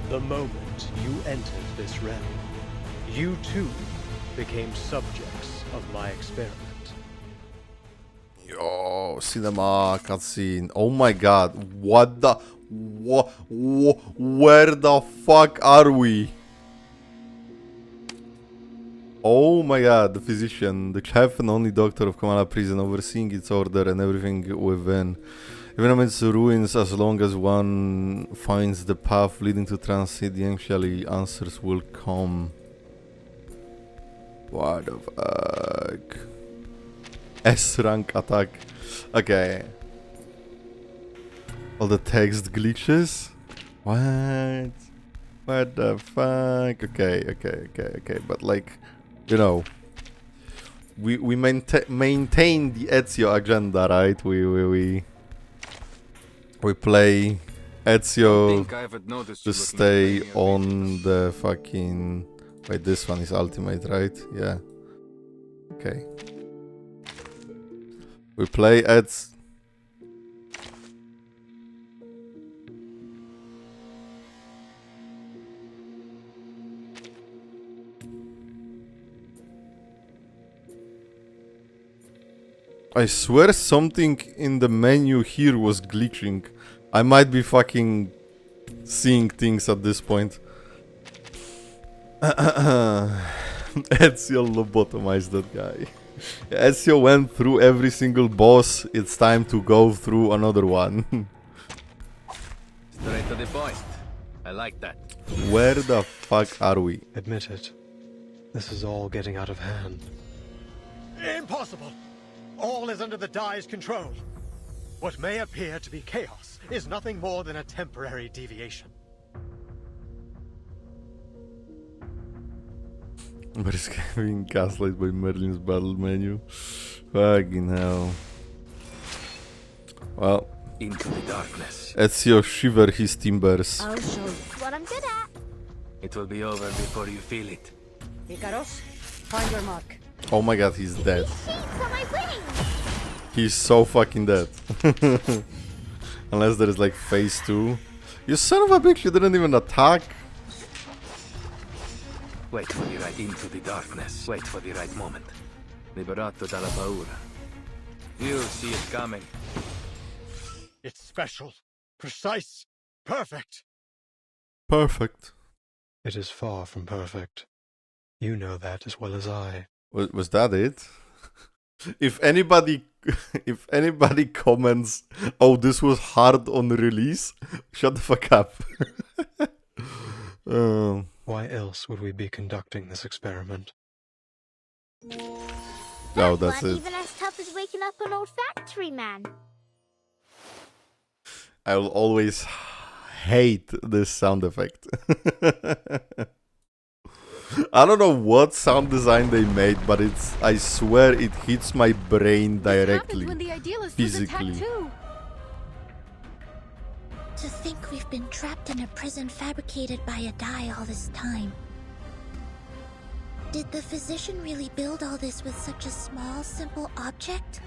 The moment you entered this realm, you too became subjects of my experiment. Yo, cinema cutscene. Oh my god. What the... where the fuck are we? Oh my god, the physician, the chef and only doctor of Kamala prison, overseeing its order and everything within. Even amidst the ruins, as long as one finds the path leading to transcendentially, answers will come. What the fuck? S-rank attack. Okay. All the text glitches? What? What the fuck? Okay. But like, you know, we maintain the Ezio agenda, right? We play Ezio to stay on the fucking... Wait, this one is ultimate, right? Yeah. Okay. We play Ezio... I swear something in the menu here was glitching. I might be fucking seeing things at this point. Ezio lobotomized that guy. Ezio went through every single boss. It's time to go through another one. Straight to the point. I like that. Where the fuck are we? Admit it. This is all getting out of hand. Impossible! All is under the Die's control. What may appear to be chaos is nothing more than a temporary deviation. But it's being gaslighted by Merlin's battle menu. Fucking hell. Well. Into the darkness. Ezio shiver his timbers. I'll show you what I'm good at. It will be over before you feel it. Icaros, find your mark. Oh my god, he's dead. Shakes on my wings. He's so fucking dead. Unless there is like phase 2. You son of a bitch, you didn't even attack. Wait for the right into the darkness. Wait for the right moment. Liberato dalla paura. You'll see it coming. It's special, precise, perfect. Perfect. It is far from perfect. You know that as well as I. Was that it? If anybody comments, oh, this was hard on release, shut the fuck up. Why else would we be conducting this experiment? No, that's it. Even as tough as waking up an old factory man. I will always hate this sound effect. I don't know what sound design they made, but I swear it hits my brain directly, physically. To think we've been trapped in a prison fabricated by a die all this time. Did the physician really build all this with such a small, simple object?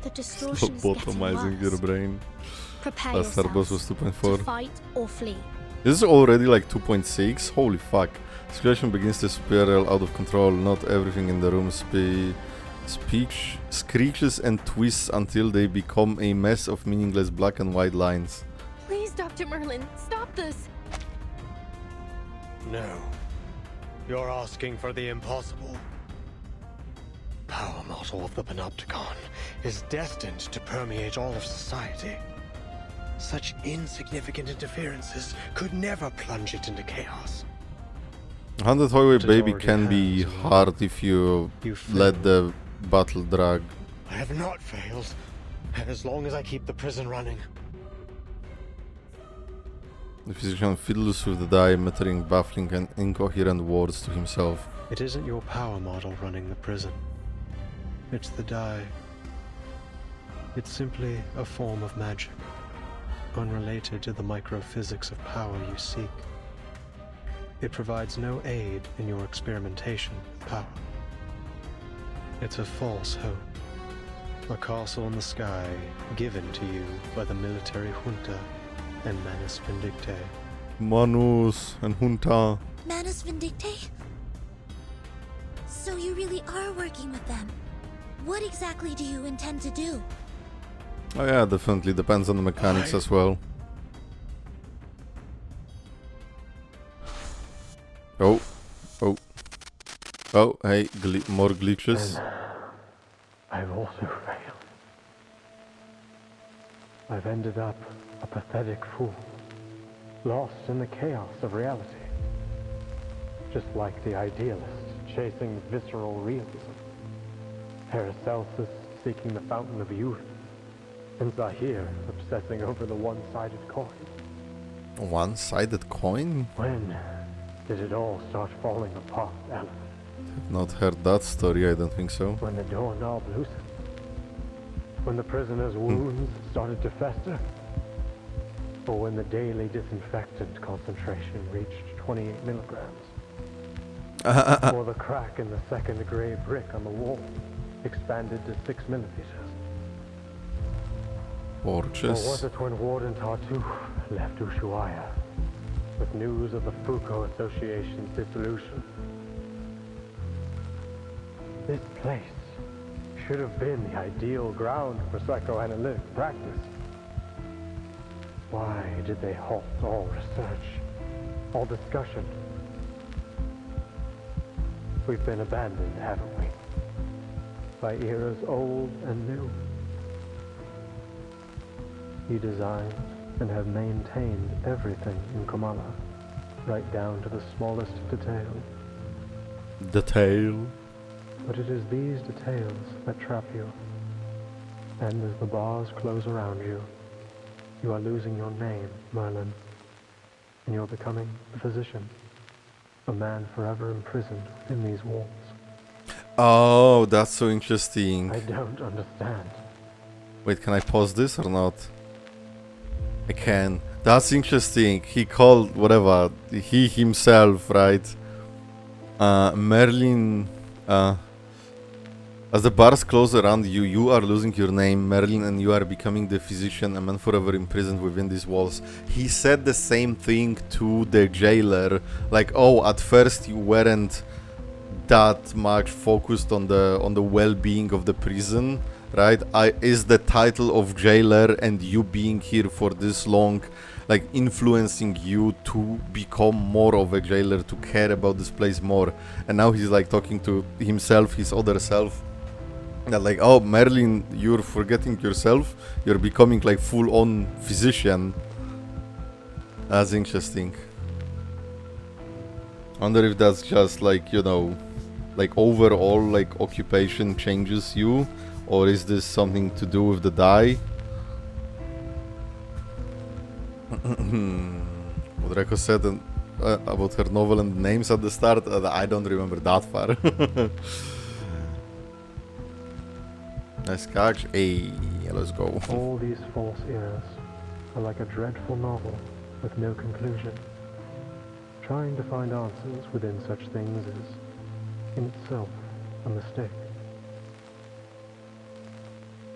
The distortion is getting Lobotomizing your worse. brain. Prepare Last Starboss was yourselves 2.4. to fight or flee. This is already like 2.6. Holy fuck. Situation begins to spiral out of control. Not everything in the room screeches and twists until they become a mess of meaningless black and white lines. Please, Dr. Merlin, stop this! No. You're asking for the impossible. Power model of the Panopticon is destined to permeate all of society. Such insignificant interferences could never plunge it into chaos. 100 highway It baby already can be has, hard if you let the battle drag. I have not failed, as long as I keep the prison running. The physician fiddles with the die, muttering baffling and incoherent words to himself. It isn't your power model running the prison. It's the die. It's simply a form of magic, unrelated to the microphysics of power you seek. It provides no aid in your experimentation with power. It's a false hope. A castle in the sky given to you by the military junta and Manus Vindicte. Manus and junta. Manus Vindicte? So you really are working with them. What exactly do you intend to do? Oh yeah, definitely depends on the mechanics as well. Oh, oh, oh! Hey, more glitches. And I've also failed. I've ended up a pathetic fool, lost in the chaos of reality. Just like the idealist chasing visceral realism, Paracelsus seeking the fountain of youth, and Zahir obsessing over the one-sided coin. One-sided coin? When did it all start falling apart, Alan? I've not heard that story, I don't think so. When the doorknob loosened? When the prisoner's wounds started to fester? Or when the daily disinfectant concentration reached 28 milligrams? Or the crack in the second gray brick on the wall expanded to 6 millimeters? Gorgeous. Or was it when Warden Tartuffe left Ushuaia with news of the Foucault Association's dissolution? This place should have been the ideal ground for psychoanalytic practice. Why did they halt all research, all discussion? We've been abandoned, haven't we? By eras old and new. You designed and have maintained everything in Kamala, right down to the smallest detail. Detail. But it is these details that trap you. And as the bars close around you, you are losing your name, Merlin. And you're becoming a physician. A man forever imprisoned within these walls. Oh, that's so interesting. I don't understand. Wait, can I pause this or not? I can. That's interesting. He called whatever he himself, right? Merlin. As the bars close around you, you are losing your name, Merlin, and you are becoming the physician, a man forever imprisoned within these walls. He said the same thing to the jailer. Like, oh, at first you weren't that much focused on the well-being of the prison, right? Is the title of jailer and you being here for this long, like, influencing you to become more of a jailer, to care about this place more. And now he's like talking to himself, his other self, that like, oh, Merlin, you're forgetting yourself, you're becoming like full-on physician. That's interesting. I wonder if that's just like, you know, like overall like occupation changes you, or is this something to do with the die? What Reko said about her novel and names at the start, I don't remember that far. Nice catch. Hey, let's go. All these false eras are like a dreadful novel with no conclusion. Trying to find answers within such things is, in itself, a mistake.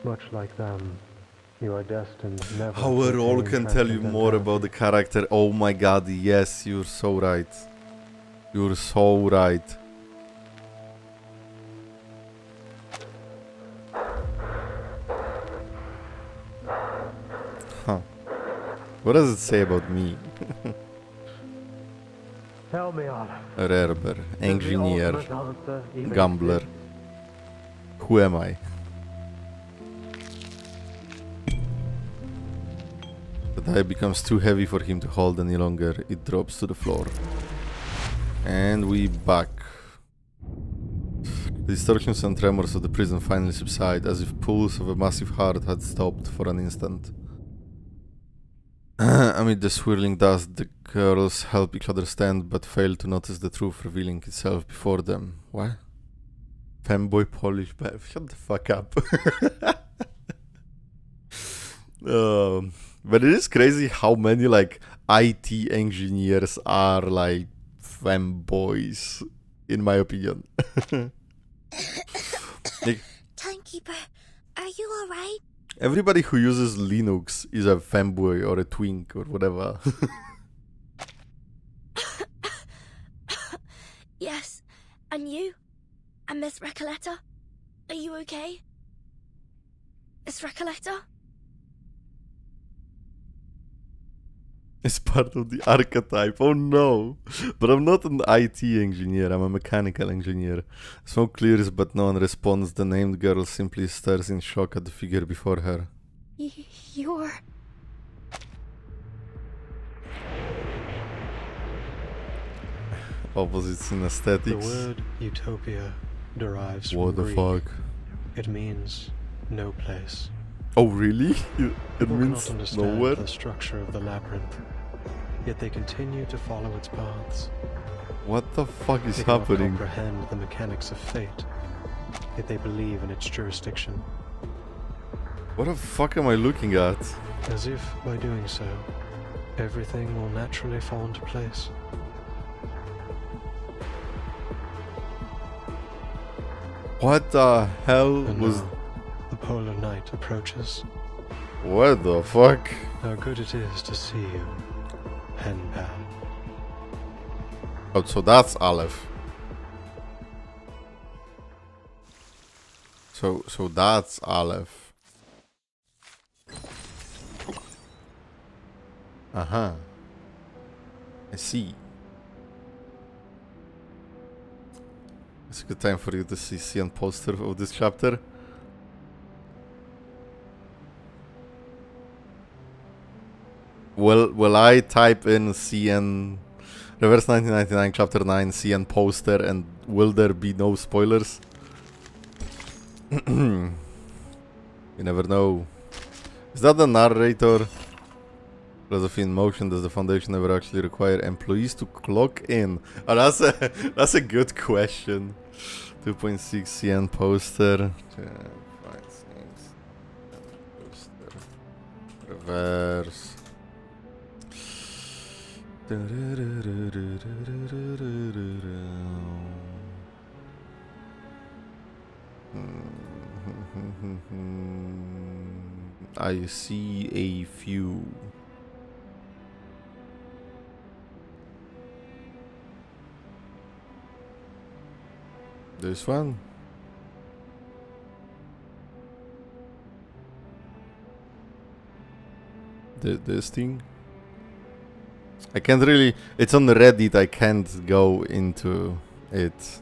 Much like them, you are destined never How a role can tell you more about the character. Oh my god, yes, you're so right. You're so right. Huh. What does it say about me? Tell me, Olive. Rarebear, engineer, gambler. Who am I? The die becomes too heavy for him to hold any longer. It drops to the floor. And we back. The distortions and tremors of the prison finally subside, as if pulse of a massive heart had stopped for an instant. Amid the swirling dust, the girls help each other stand, but fail to notice the truth revealing itself before them. What? Femboy Polish babe. Shut the fuck up. But it is crazy how many like IT engineers are like femboys, in my opinion. Like, Timekeeper, are you alright? everybody who uses Linux is a femboy or a twink or whatever. Yes, and you? And Miss Recoleta? Are you okay? Miss Recoleta? It's part of the archetype. Oh no! But I'm not an IT engineer, I'm a mechanical engineer. Smoke clears but no one responds. The named girl simply stares in shock at the figure before her. You're... Opposites in aesthetics. The word utopia derives from What the Greek. fuck? It means no place. Oh really? It People means cannot understand nowhere? the structure of the labyrinth, yet they continue to follow its paths. What the fuck is They cannot happening? comprehend the mechanics of fate, yet they believe in its jurisdiction. What the fuck am I looking at? As if by doing so, everything will naturally fall into place. What the hell And was... now, the polar night approaches. What the fuck? How good it is to see you, pen pal. Oh, so that's Aleph. So that's Aleph. Uh-huh. I see. It's a good time for you to see a poster of this chapter. Will I type in CN Reverse 1999 Chapter 9 CN poster and will there be no spoilers? You never know. Is that the narrator? Philosophy in motion. Does the foundation ever actually require employees to clock in? Oh, that's a good question. 2.6 CN poster. Reverse. I see a few. This one. This thing. I can't really. It's on Reddit. I can't go into it.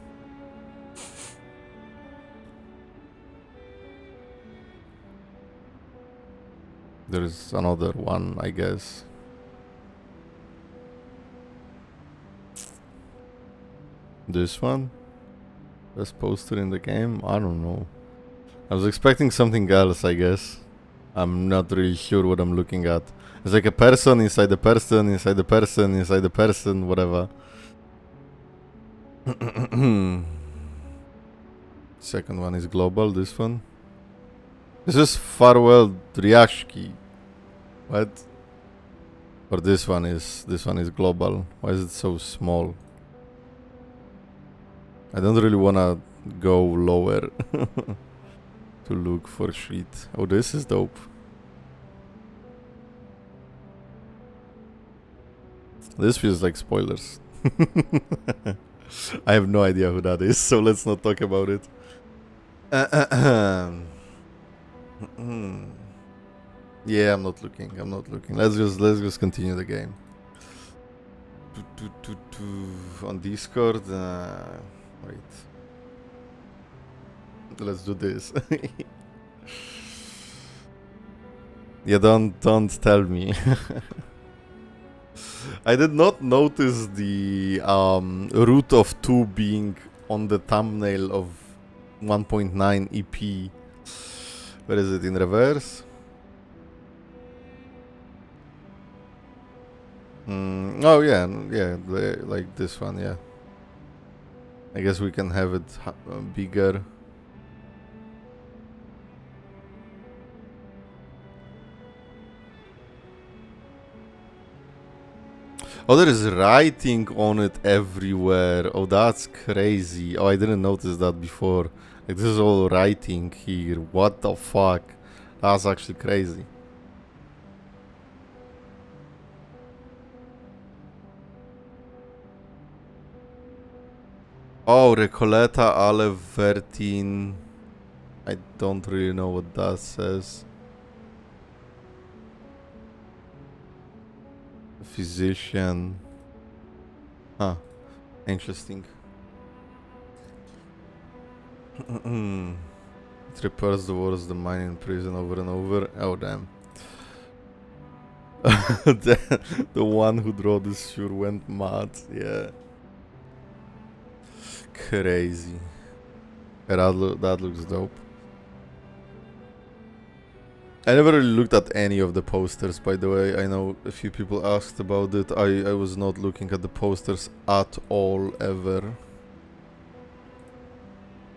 There's another one, I guess. This one? Best poster in the game? I don't know. I was expecting something else, I guess. I'm not really sure what I'm looking at. It's like a person inside the person, inside the person, inside the person, whatever. Second one is global, this one. This is Farewell Driashki. What? Or this one is global. Why is it so small? I don't really wanna go lower. to look for shit. Oh, this is dope. This feels like spoilers. I have no idea who that is, so let's not talk about it. Yeah, I'm not looking. Let's just continue the game. On Discord. Wait. Let's do this. Yeah, don't tell me. I did not notice the root of 2 being on the thumbnail of 1.9 EP. Where is it? In reverse? Oh yeah, like this one, yeah. I guess we can have it bigger. Oh, there is writing on it everywhere. Oh, that's crazy. Oh, I didn't notice that before. Like, this is all writing here. What the fuck? That's actually crazy. Oh, Recoleta ale vertin. I don't really know what that says. Physician. Huh. Interesting. It repairs the words the mine in prison over and over. Oh, damn. The one who drew this sure went mad. Yeah. Crazy. That looks dope. I never really looked at any of the posters, by the way. I know a few people asked about it. I was not looking at the posters at all, ever.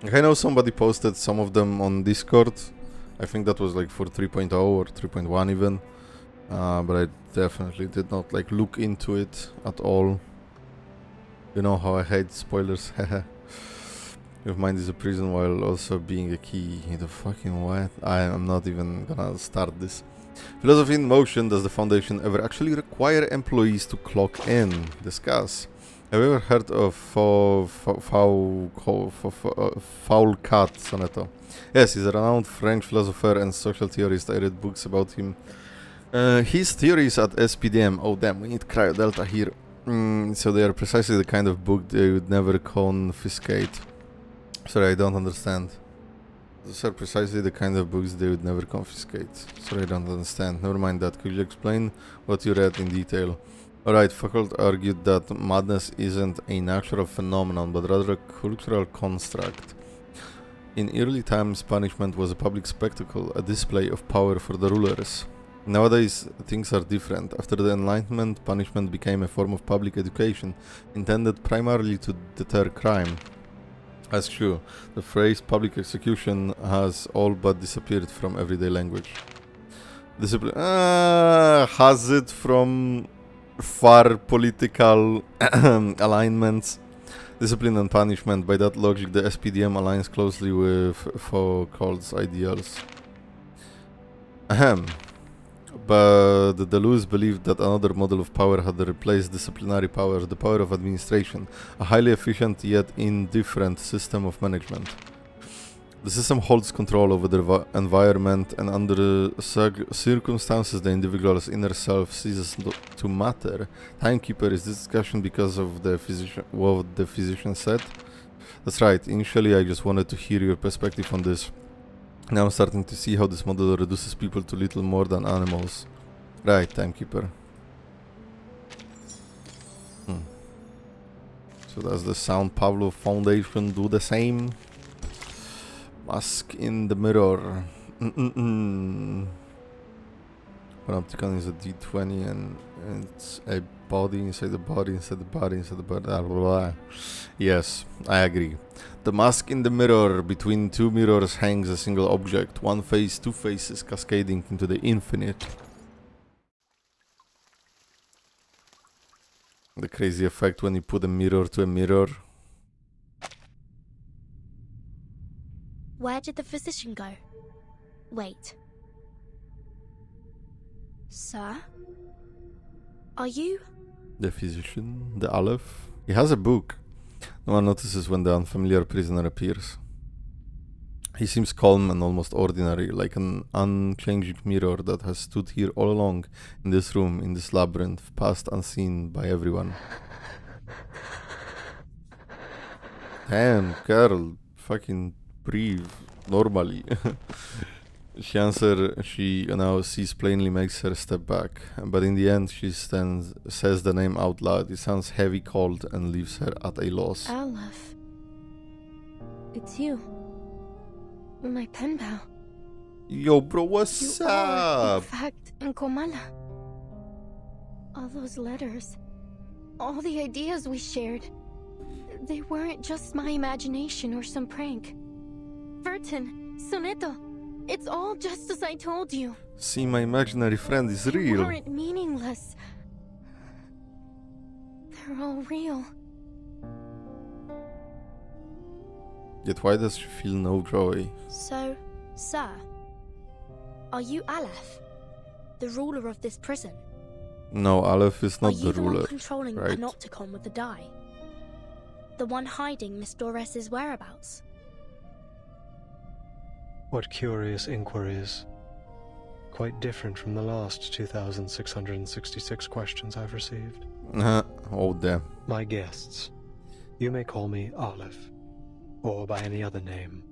Like, I know somebody posted some of them on Discord. I think that was like for 3.0 or 3.1 even. But I definitely did not like look into it at all. You know how I hate spoilers. Your mind is a prison while also being a key. The fucking what? I am not even gonna start this. Philosophy in motion. Does the Foundation ever actually require employees to clock in? Discuss. Have you ever heard of Foul Cat Sonetto? Yes, he's a renowned French philosopher and social theorist. I read books about him. His theories at SPDM. Oh damn, we need Cryo Delta here. So they are precisely the kind of book they would never confiscate. Sorry, I don't understand. These are precisely the kind of books they would never confiscate. Sorry, I don't understand. Never mind that. Could you explain what you read in detail? Alright, Foucault argued that madness isn't a natural phenomenon, but rather a cultural construct. In early times, punishment was a public spectacle, a display of power for the rulers. Nowadays, things are different. After the Enlightenment, punishment became a form of public education, intended primarily to deter crime. That's true. The phrase public execution has all but disappeared from everyday language. Discipline has it from far political alignments. Discipline and punishment. By that logic, the SPDM aligns closely with Foucault's ideals. Ahem. But the DELULU believed that another model of power had replaced disciplinary power, the power of administration, a highly efficient yet indifferent system of management. The system holds control over the environment, and under circumstances the individual's inner self ceases to matter. Timekeeper, is this discussion because of the what the physician said? That's right, initially I just wanted to hear your perspective on this. Now I'm starting to see how this model reduces people to little more than animals. Right, Timekeeper. So does the Sound Pavlov Foundation do the same? Mask in the mirror. Panopticon is a D20 and it's a body inside the body inside the body inside the body. Blah, blah, blah. Yes, I agree. The mask in the mirror. Between two mirrors hangs a single object. One face, two faces cascading into the infinite. The crazy effect when you put a mirror to a mirror. Where did the physician go? Wait. Sir? Are you? The physician, the Aleph. He has a book. No one notices when the unfamiliar prisoner appears. He seems calm and almost ordinary, like an unchanging mirror that has stood here all along, in this room, in this labyrinth, passed unseen by everyone. Damn, girl, fucking breathe normally. She now sees plainly, makes her step back, but in the end she says the name out loud. It sounds heavy, cold, and leaves her at a loss. Aleph. It's you. My pen pal. Yo, bro, what's You are, up? in fact, in Komala. All those letters, all the ideas we shared, they weren't just my imagination or some prank. Vertin, sonetto, it's all just as I told you. See, my imaginary friend is They real. weren't meaningless. They're all real. Yet why does she feel no joy? So, sir, are you Aleph, the ruler of this prison? No, Aleph is Are not you the the ruler, one controlling the right? panopticon with the die? The one hiding Miss Dores's whereabouts? What curious inquiries. Quite different from the last 2,666 questions I've received. Oh, damn. My guests, you may call me Aleph, or by any other name,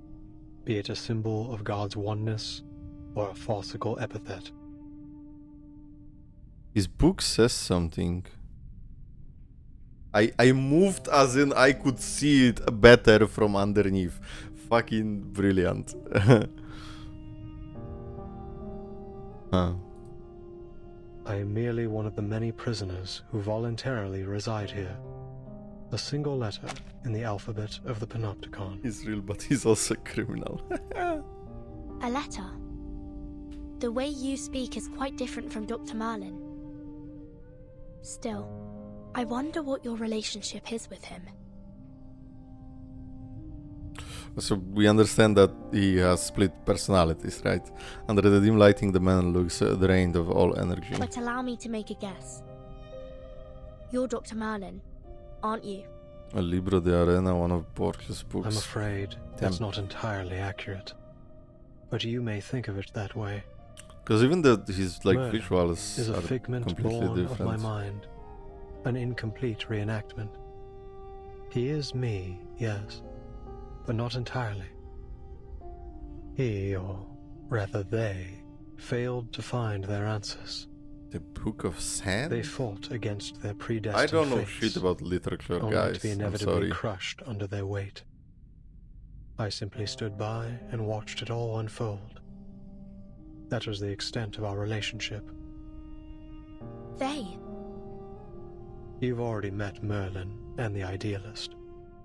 be it a symbol of God's oneness or a farcical epithet. His book says something. I moved as in I could see it better from underneath. Fucking brilliant. Huh. I am merely one of the many prisoners who voluntarily reside here. A single letter in the alphabet of the Panopticon. He's real, but he's also a criminal. A letter? The way you speak is quite different from Dr. Merlin. Still, I wonder what your relationship is with him. So we understand that he has split personalities, right? Under the dim lighting, the man looks drained of all energy. But allow me to make a guess. You're Dr. Merlin, aren't you? A Libro de Arena, one of Borges' books. I'm afraid that's not entirely accurate. But you may think of it that way. Because even his like Merlin visuals is a are figment completely born different. of my mind. An incomplete reenactment. He is me, yes, but not entirely. He, or rather they, failed to find their answers. The Book of Sand? They fought against their predestined I don't know fates, shit about literature, only guys. to be I'm inevitably sorry. crushed under their weight. I simply stood by and watched it all unfold. That was the extent of our relationship. They? You've already met Merlin and the Idealist.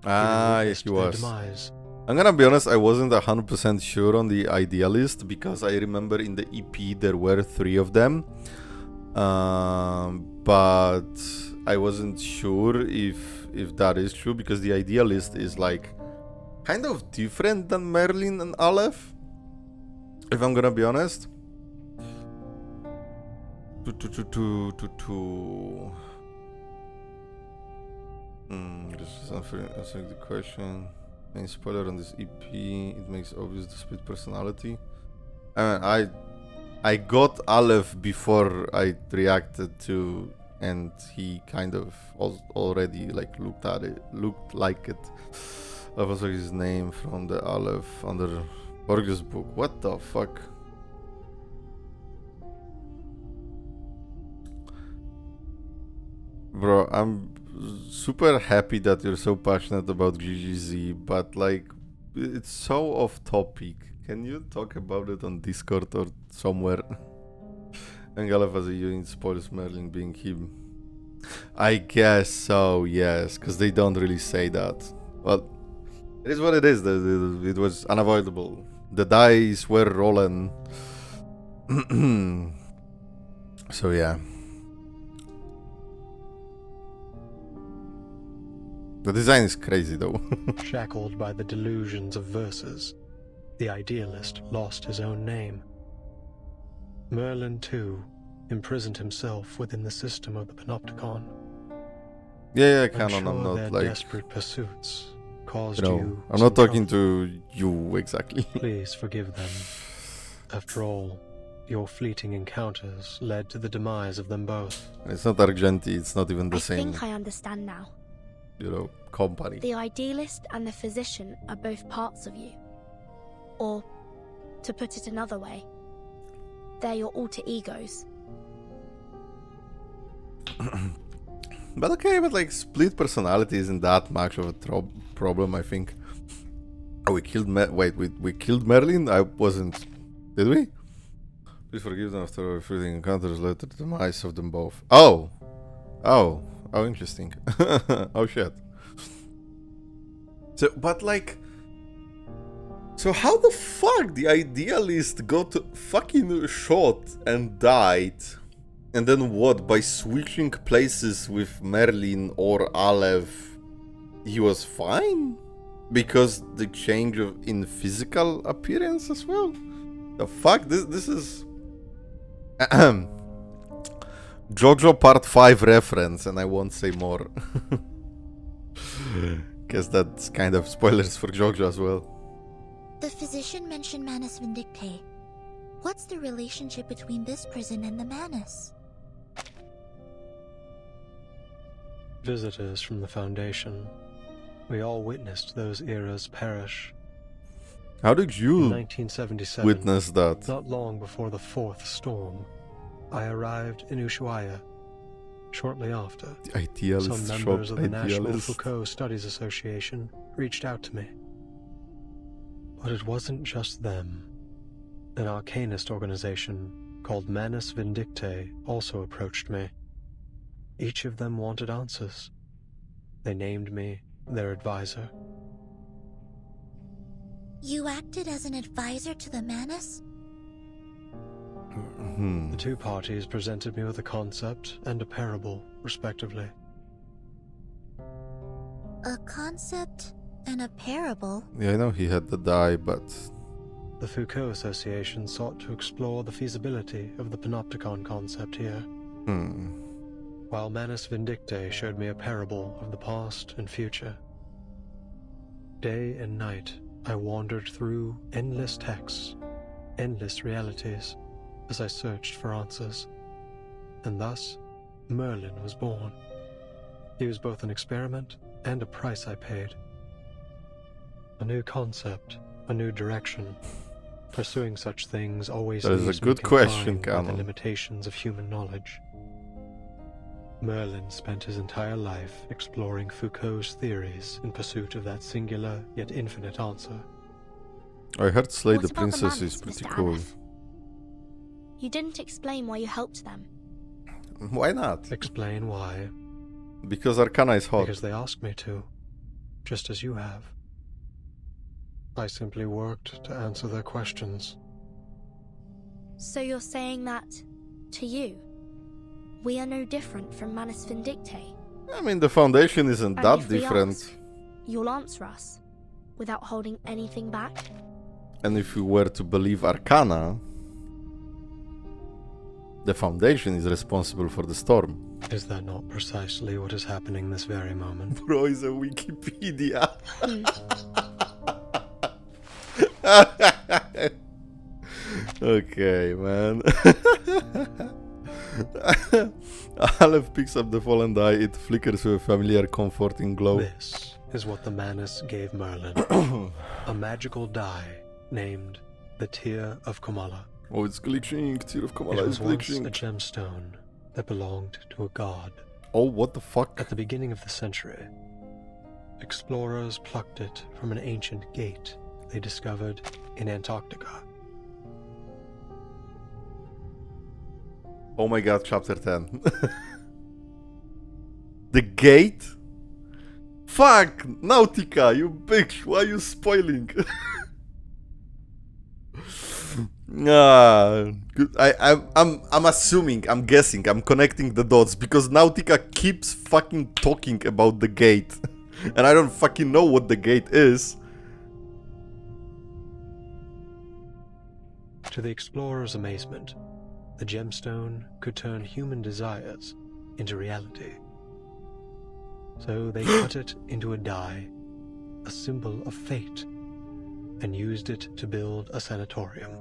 Ah, yes, he their was. demise. I'm gonna be honest, I wasn't 100% sure on the Idealist, because I remember in the EP there were 3 of them. But I wasn't sure if that is true, because the Idealist is like kind of different than Merlin and Aleph, if I'm gonna be honest. Just answering the question. Main spoiler on this EP, it makes obvious the split personality. I got Aleph before I reacted to, and he kind of already like looked like it. That was his name from the Aleph under Borges' book. What the fuck? Bro, I'm super happy that you're so passionate about GGZ, but like, it's so off topic. Can you talk about it on Discord or somewhere? And Aleph as a unit spoils Merlin being him. I guess so, yes, because they don't really say that. Well, it is what it is. It was unavoidable. The dice were rolling. So yeah. The design is crazy though. Shackled by the delusions of verses, the idealist, lost his own name. Merlin, too, imprisoned himself within the system of the Panopticon. Yeah, canon. I'm not their like desperate pursuits caused you. I'm not talking to you exactly. Please forgive them. After all, your fleeting encounters led to the demise of them both. It's not Argenti. It's not even the same. I think I understand now. You know, company. The idealist and the physician are both parts of you. Or, to put it another way, they're your alter egos. But okay, but like split personality isn't that much of a problem, I think. Oh, we killed we killed Merlin? I wasn't. Did we? Please forgive them after everything encounters led to the demise of them both. Oh, interesting. Oh shit. So, but like, so how the fuck the idealist got fucking shot and died? And then what? By switching places with Merlin or Aleph, he was fine? Because the change in physical appearance as well? The fuck? This is... JoJo Part 5 reference, and I won't say more. Guess that's kind of spoilers for JoJo as well. The physician mentioned Manus Vindictae. What's the relationship between this prison and the Manus? Visitors from the Foundation. We all witnessed those eras perish. How did you In 1977, witness that? Not long before the fourth storm, I arrived in Ushuaia. Shortly after, the idealist some members of the National Foucault Studies Association reached out to me. But it wasn't just them. An arcanist organization called Manus Vindictae also approached me. Each of them wanted answers. They named me their advisor. You acted as an advisor to the Manus? The two parties presented me with a concept and a parable, respectively. A concept and a parable? Yeah, I know he had to die, but... The Foucault Association sought to explore the feasibility of the Panopticon concept here. While Manus Vindictae showed me a parable of the past and future. Day and night, I wandered through endless texts, endless realities, as I searched for answers. And thus, Merlin was born. He was both an experiment and a price I paid. A new concept, a new direction. Pursuing such things always leaves me confined by the limitations of human knowledge. Merlin spent his entire life exploring Foucault's theories in pursuit of that singular yet infinite answer. I heard Slay the Princess is pretty cool. You didn't explain why you helped them. Why not? Explain why. Because Arcana is hot. Because they asked me to, just as you have. I simply worked to answer their questions. So you're saying that, to you, we are no different from Manus Vindictae? I mean, the Foundation isn't And that if we different. ask, you'll answer us, without holding anything back? And if we were to believe Arcana, the Foundation is responsible for the storm. Is that not precisely what is happening this very moment? Bro is a Wikipedia. Okay, man. Aleph picks up the fallen die. It flickers with a familiar, comforting glow. This is what the Manus gave Merlin. A magical die named the Tear of Komala. Oh, it's glitching. Tear of Komala is glitching. It was once a gemstone that belonged to a god. Oh, what the fuck? At the beginning of the century, explorers plucked it from an ancient gate they discovered in Antarctica. Oh my god, chapter 10. The gate? Fuck! Nautica, you bitch! Why are you spoiling? Good. I'm assuming, I'm guessing, I'm connecting the dots because Nautica keeps fucking talking about the gate. And I don't fucking know what the gate is. To the explorer's amazement, the gemstone could turn human desires into reality. So they cut it into a die, a symbol of fate, and used it to build a sanatorium,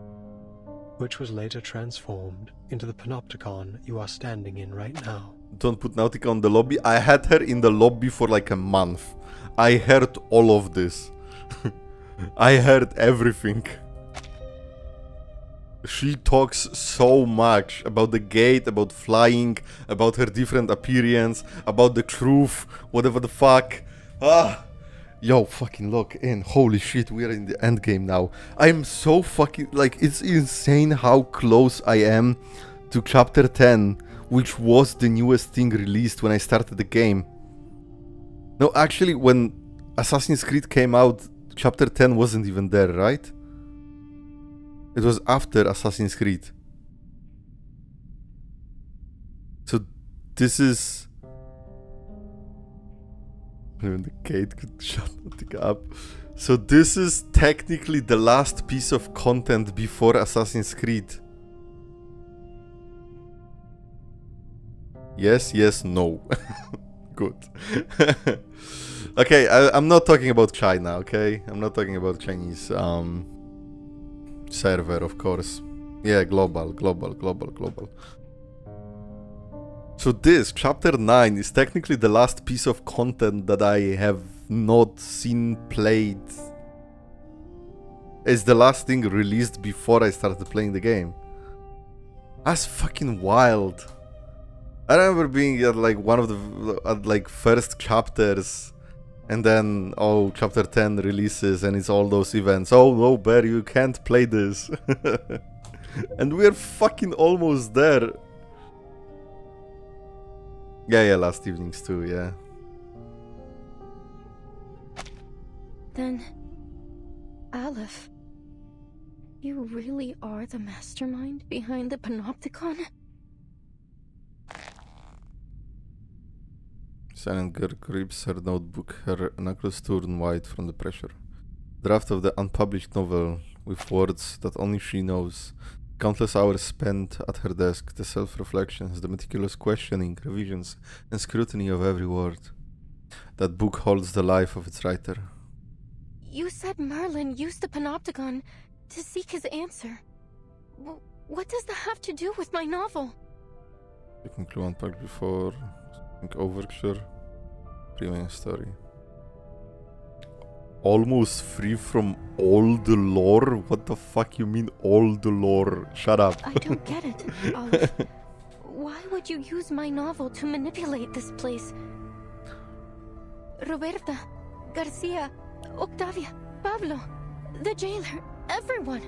which was later transformed into the panopticon you are standing in right now. Don't put Nautica on the lobby. I had her in the lobby for like a month. I heard all of this. I heard everything. She talks so much about the gate, about flying, about her different appearance, about the truth, whatever the fuck. Yo, fucking look in. Holy shit, we are in the end game now. I'm so fucking, like, it's insane how close I am to chapter 10, which was the newest thing released when I started the game. No, actually, when Assassin's Creed came out, chapter 10 wasn't even there, right? It was after Assassin's Creed. So this is... Even the gate could shut nothing up. So this is technically the last piece of content before Assassin's Creed. Yes, yes, no. Good. Okay, I'm not talking about China, okay? I'm not talking about Chinese server, of course. Yeah, global. So this, chapter 9, is technically the last piece of content that I have not seen played. It's the last thing released before I started playing the game. That's fucking wild. I remember being at like one of the first chapters, and then, oh, chapter 10 releases and it's all those events. Oh no, Bear, you can't play this. And we're fucking almost there. Yeah, last evenings too, yeah. Then, Aleph, you really are the mastermind behind the Panopticon? Silent girl grips her notebook, her knuckles turn white from the pressure. Draft of the unpublished novel, with words that only she knows. Countless hours spent at her desk, the self-reflections, the meticulous questioning, revisions, and scrutiny of every word. That book holds the life of its writer. You said Merlin used the Panopticon to seek his answer. What does that have to do with my novel? Taking clue unpacked before, overture, remain story. Almost free from all the lore? What the fuck you mean all the lore? Shut up. I don't get it, Aleph. Why would you use my novel to manipulate this place? Roberta, Garcia, Octavia, Pablo, the jailer, everyone.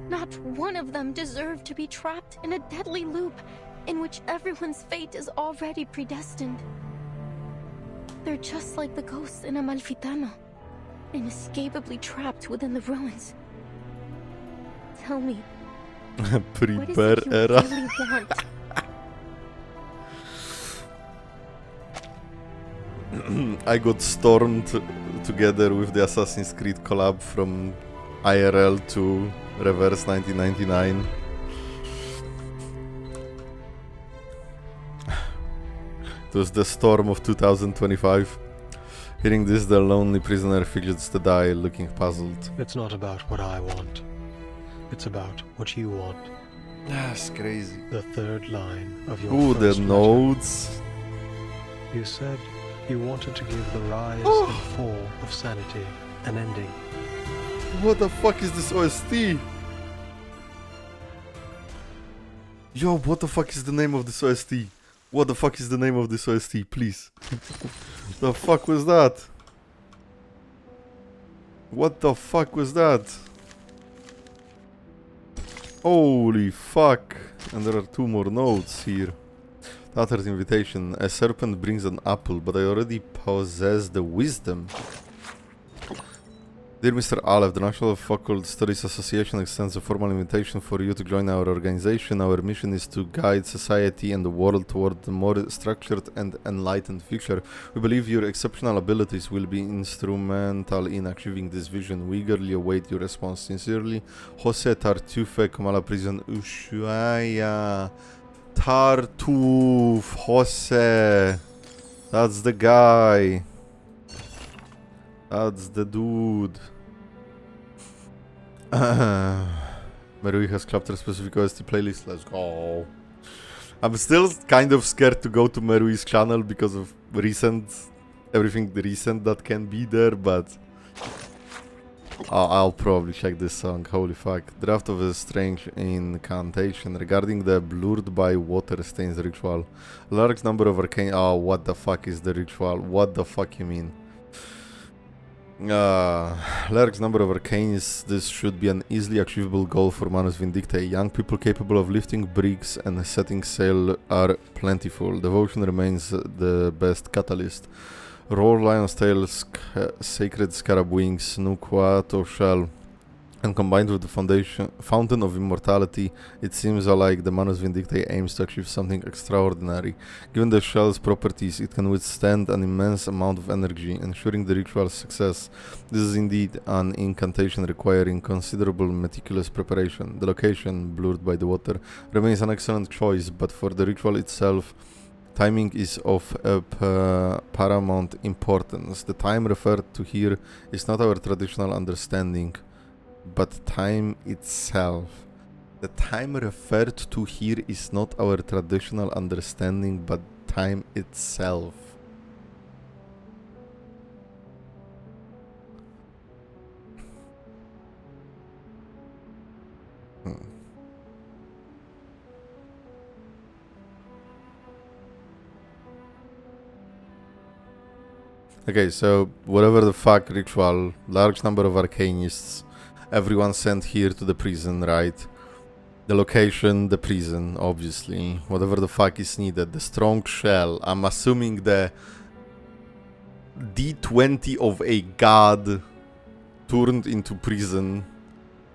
Not one of them deserved to be trapped in a deadly loop in which everyone's fate is already predestined. They're just like the ghosts in Amalfitano, inescapably trapped within the ruins. Tell me, Prepare era. what is it you really want? I got stormed together with the Assassin's Creed collab from IRL to Reverse 1999. It was the storm of 2025. Hearing this, the lonely prisoner fidgets the die, looking puzzled. It's not about what I want. It's about what you want. That's crazy. The third line of your Ooh, the first notes. letter. You said you wanted to give the rise and fall of sanity an ending. What the fuck is this OST? Yo, what the fuck is the name of this OST? What the fuck is the name of this OST, please? The fuck was that? What the fuck was that? Holy fuck. And there are two more notes here. Tatter's invitation. A serpent brings an apple, but I already possess the wisdom. Dear Mr. Aleph, the National Faculty Studies Association extends a formal invitation for you to join our organization. Our mission is to guide society and the world toward a more structured and enlightened future. We believe your exceptional abilities will be instrumental in achieving this vision. We eagerly await your response. Sincerely, Jose Tartufe, Kamala Prison, Ushuaia. Tartuffe, Jose. That's the guy. That's the dude. Merui has Chapter specific OST playlist. Let's go. I'm still kind of scared to go to Merui's channel because of everything recent that can be there, but I'll probably check this song. Holy fuck. Draft of a strange incantation regarding the blurred by water stains ritual. A large number of arcane. Oh, what the fuck is the ritual? What the fuck you mean? Large number of arcanes. This should be an easily achievable goal for Manus Vindictae. Young people capable of lifting bricks and setting sail are plentiful. Devotion remains the best catalyst. Roar Lion's Tail, Sacred Scarab Wings, Nuquato Shell, and combined with the Fountain of Immortality, it seems like the Manus Vindictae aims to achieve something extraordinary. Given the shell's properties, it can withstand an immense amount of energy, ensuring the ritual's success. This is indeed an incantation requiring considerable meticulous preparation. The location, blurred by the water, remains an excellent choice, but for the ritual itself, timing is of paramount importance. The time referred to here is not our traditional understanding, but time itself. The time referred to here is not our traditional understanding, but time itself. Okay, so whatever the fuck ritual, large number of arcanists, everyone sent here to the prison, right? The location, the prison, obviously. Whatever the fuck is needed. The strong shell. I'm assuming the D20 of a god turned into prison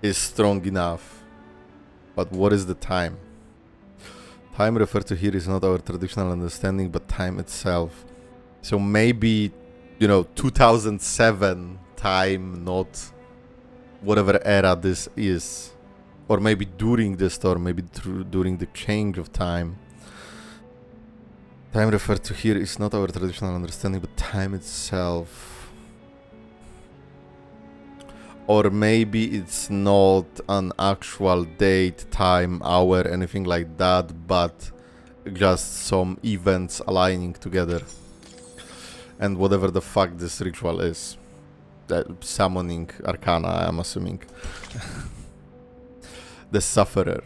is strong enough. But what is the time? Time referred to here is not our traditional understanding, but time itself. So maybe, you know, 2007 time, not whatever era this is, or maybe during this, or maybe during the change of time. Time referred to here is not our traditional understanding, but time itself. Or maybe it's not an actual date, time, hour, anything like that, but just some events aligning together. And whatever the fuck this ritual is. Summoning Arcana, I'm assuming. The Sufferer.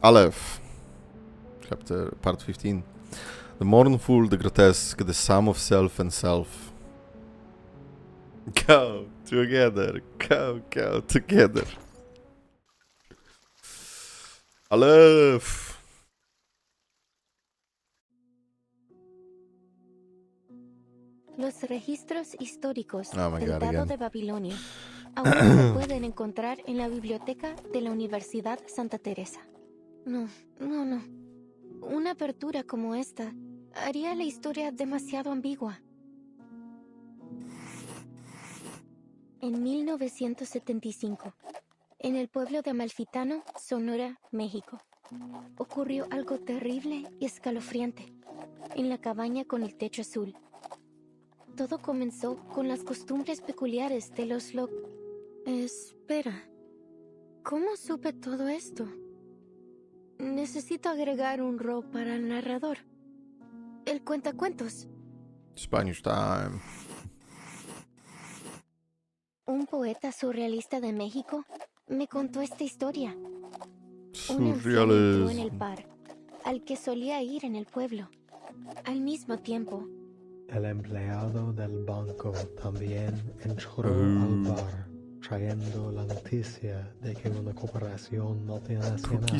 Aleph. Chapter, part 15. The mournful, the grotesque, the sum of self and self. Go together, go together. Aleph. Los registros históricos Oh my del God, Dado again. de Babilonia aún se pueden encontrar en la biblioteca de la Universidad Santa Teresa. No. Una apertura como esta haría la historia demasiado ambigua. En 1975, en el pueblo de Amalfitano, Sonora, México, ocurrió algo terrible y escalofriante en la cabaña con el techo azul. Todo comenzó con las costumbres peculiares de los Espera, ¿cómo supe todo esto? Necesito agregar un rol para el narrador. El cuentacuentos. Spanish time. Un poeta surrealista de México me contó esta historia. Un anciano entró en el bar, al que solía ir en el pueblo. Al mismo tiempo, el empleado del banco también entró al bar, trayendo la noticia de que una cooperación multinacional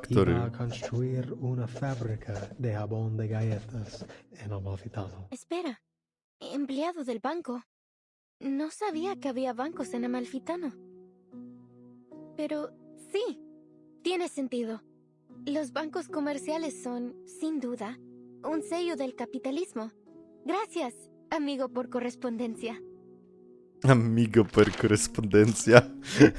iba a construir una fábrica de jabón de galletas en Amalfitano. Espera, ¿empleado del banco? No sabía que había bancos en Amalfitano. Pero sí, tiene sentido. Los bancos comerciales son, sin duda, un sello del capitalismo. Gracias, amigo por correspondencia. Amigo por correspondencia.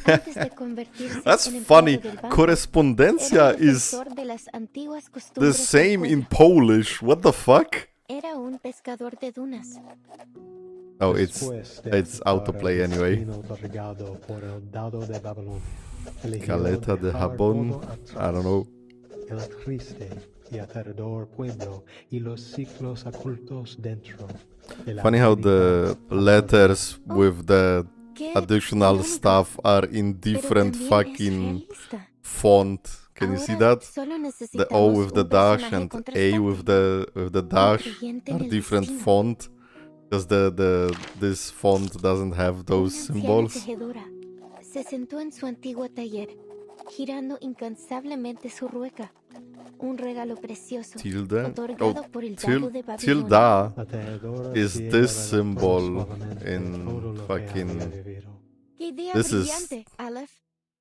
Antes de convertirse That's en funny. empleado del banco, Correspondencia era is defensor de las antiguas the costumbres same del in pueblo. Polish. What the fuck? Era un pescador de dunas. Oh, it's autoplay anyway. Caleta de Jabón. I don't know. El triste y aterrador pueblo y los ciclos ocultos dentro. Funny how the letters with the additional stuff are in different fucking font. Can you see that? The O with the dash and A with the dash are different font because this font doesn't have those symbols. Se sentó en su antiguo taller, girando incansablemente su rueca. Un regalo precioso, Tilde. otorgado por el dado de Babilonia. Tilda is this symbol in fucking. ¡Qué idea This is brillante, Aleph!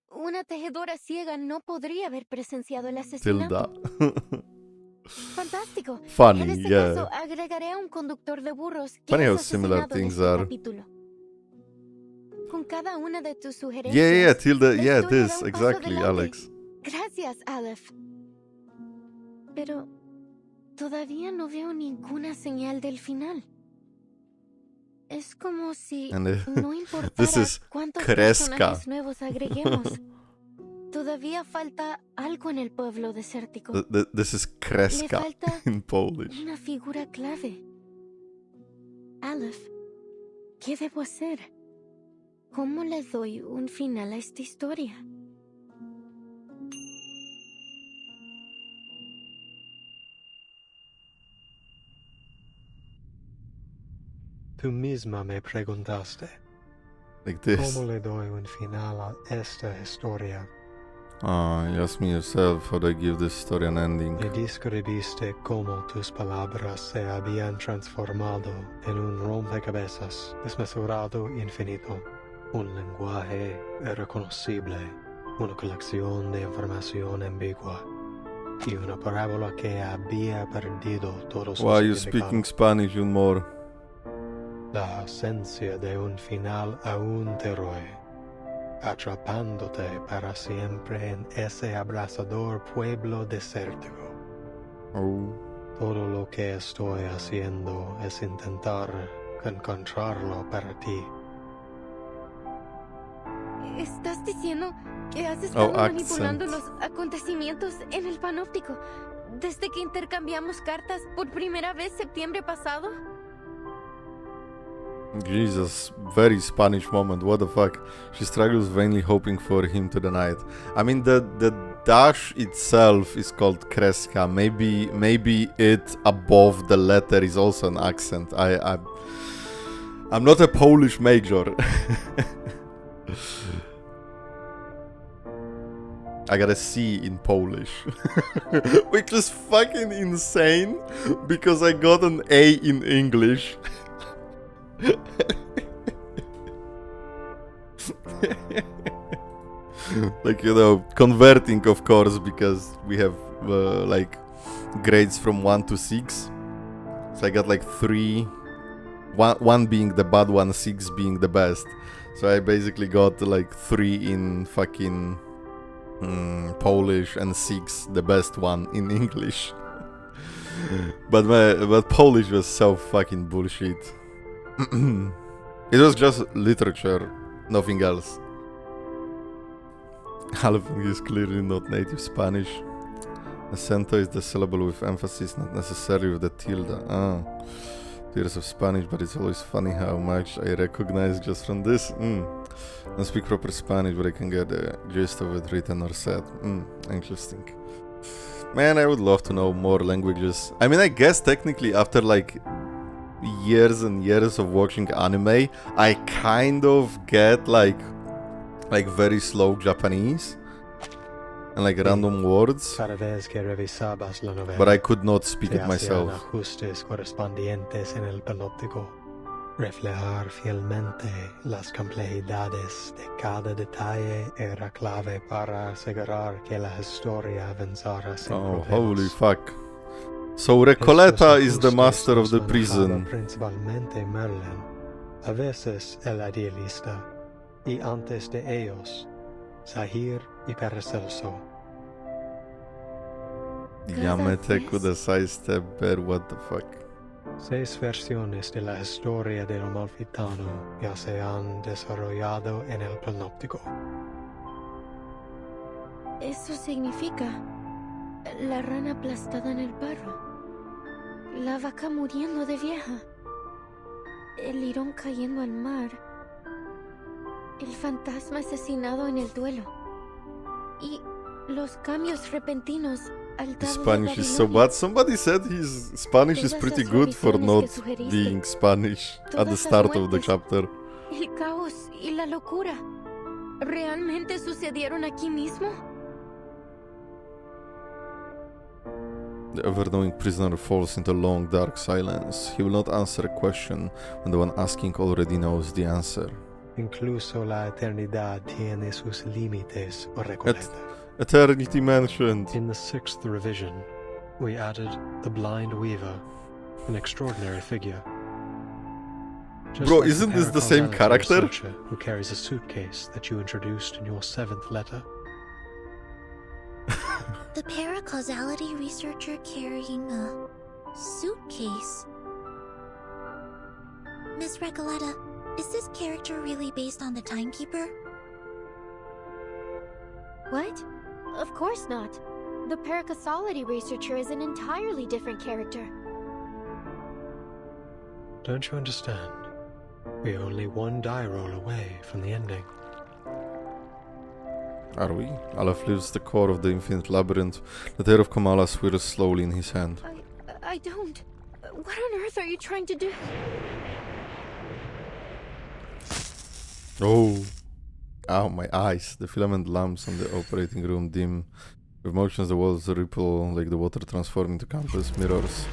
Una tejedora ciega no podría haber presenciado el asesinato. Tilda. Fantástico. Funny, en este yeah. caso, agregaré a un conductor de burros que Funny es how similar asesinado en things este are. capítulo. Con cada una de tus sugerencias. Yeah, Tilda. la Yeah, historia this da un paso exactly, adelante. Alex. Gracias, Aleph. Pero todavía no veo ninguna señal del final. Es como si And no this importara is cuántos Kreska. personajes nuevos agreguemos. Todavía falta algo en el pueblo desértico. This is Le Kreska falta in Polish. una figura clave. Aleph, ¿qué debo hacer? ¿Cómo le doy un final a esta historia? Tú misma me preguntaste. Like this. ¿Cómo le doy un final a esta historia? You asked me yourself how to give this story an ending. Me describiste cómo tus palabras se habían transformado en un rompecabezas desmesurado infinito, un lenguaje irreconocible, una colección de información ambigua y una parábola que había perdido todo su Why are you significado. speaking Spanish even more? La ausencia de un final aún te roe, atrapándote para siempre en ese abrasador pueblo desértico. Oh. Todo lo que estoy haciendo es intentar encontrarlo para ti. ¿Estás diciendo que has estado accent. manipulando los acontecimientos en el panóptico desde que intercambiamos cartas por primera vez septiembre pasado? Jesus, very Spanish moment. What the fuck? She struggles vainly hoping for him to deny it. I mean, the dash itself is called Kreska. Maybe it above the letter is also an accent. I'm not a Polish major. I got a C in Polish, which is fucking insane because I got an A in English. Like, you know, converting, of course, because we have like grades from 1 to 6. So I got like 3, 1 being the bad one, 6 being the best. So I basically got like 3 in fucking Polish and 6, the best one, in English. But Polish was so fucking bullshit. It was just literature, nothing else. Alvin is clearly not native Spanish. Acento is the syllable with emphasis, not necessarily with the tilde. Years of Spanish, but it's always funny how much I recognize just from this. Don't speak proper Spanish, but I can get the gist of it written or said. Interesting. Man, I would love to know more languages. I mean, I guess technically after like years and years of watching anime, I kind of get like very slow Japanese and like random words, but I could not speak it myself. Ajustes correspondientes en el panóptico. Reflejar fielmente las complejidades de cada detalle era clave para asegurar que la historia avanzara sin problemas. Holy fuck. So Recoleta is the master of the prison. Principalmente Merlin, a veces el idealista, y antes de ellos, Zahir y Paracelso. Ya me teco de sidestep, but what the fuck. 6 versiones de la historia del Amalfitano ya se han desarrollado en el panóptico. Eso significa la rana aplastada en el barro, la vaca muriendo de vieja, el lirón cayendo al mar, el fantasma asesinado en el duelo y los cambios repentinos. His Spanish is so bad. Somebody said his Spanish is pretty good for not being Spanish at the start of the chapter. El caos y la locura, ¿realmente sucedieron aquí mismo? The ever-knowing prisoner falls into long, dark silence. He will not answer a question when the one asking already knows the answer. Incluso la eternidad tiene sus límites o Recoleta. Eternity mentioned. In the 6th revision, we added the blind weaver, an extraordinary figure. Just Bro, like isn't this the same character? Who carries a suitcase that you introduced in your 7th letter? The paracausality researcher carrying a suitcase. Miss Recoleta, is this character really based on the timekeeper? What? Of course not. The paracausality researcher is an entirely different character. Don't you understand? We're only one die roll away from the ending. Are we? Aleph leaves the core of the infinite labyrinth. The tear of Kamala swirls slowly in his hand. I don't. What on earth are you trying to do? Oh. Ow, my eyes. The filament lamps on the operating room dim. With motions, the walls ripple like the water transform into countless mirrors.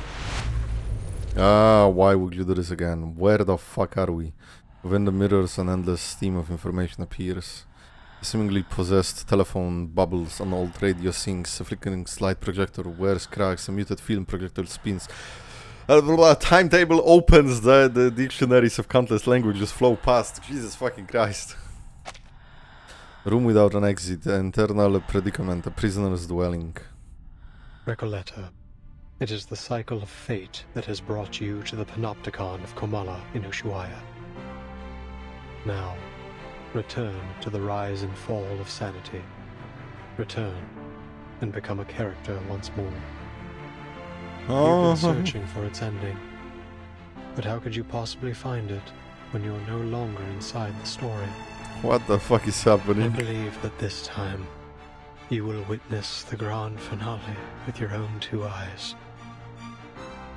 Ah, why would you do this again? Where the fuck are we? Within the mirrors, an endless stream of information appears. A seemingly possessed telephone bubbles, an old radio sings, a flickering slide projector wears cracks, a muted film projectile spins. A timetable opens, the dictionaries of countless languages flow past. Jesus fucking Christ. A room without an exit, an internal predicament, a prisoner's dwelling. Recoleta, it is the cycle of fate that has brought you to the panopticon of Komala in Ushuaia. Now, return to the rise and fall of sanity. Return and become a character once more. You've been searching for its ending, but how could you possibly find it when you're no longer inside the story? What the fuck is happening? I believe that this time you will witness the grand finale with your own 2 eyes.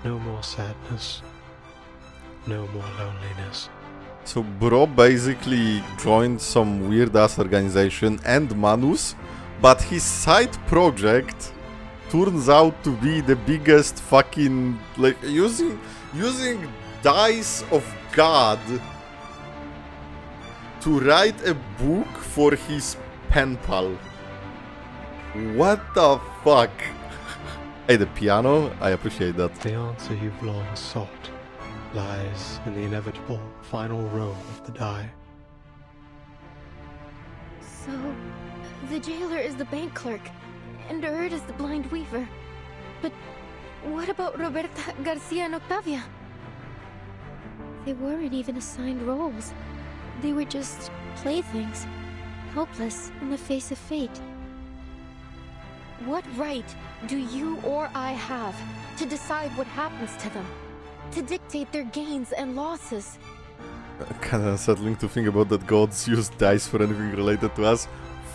No more sadness, no more loneliness. So bro basically joined some weird ass organization and Manus, but his side project turns out to be the biggest fucking, like, using dice of God to write a book for his pen pal. What the fuck? Hey, the piano, I appreciate that. The answer you've long sought lies in the inevitable final row of the die. So, the jailer is the bank clerk, and Erd is the blind weaver. But what about Roberta, Garcia, and Octavia? They weren't even assigned roles. They were just playthings, helpless in the face of fate. What right do you or I have to decide what happens to them? To dictate their gains and losses? Kinda unsettling to think about that gods use dice for anything related to us.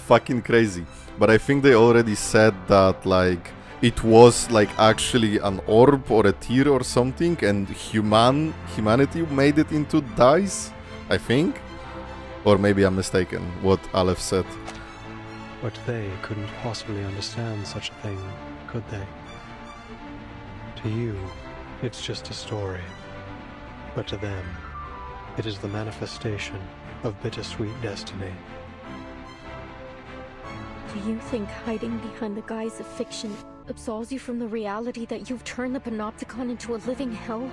Fucking crazy. But I think they already said that, like, it was like actually an orb or a tear or something, and humanity made it into dice, I think. Or maybe I'm mistaken, what Aleph said. But they couldn't possibly understand such a thing, could they? To you, it's just a story. But to them, It is the manifestation of bittersweet destiny. Do you think hiding behind the guise of fiction absolves you from the reality that you've turned the Panopticon into a living hell?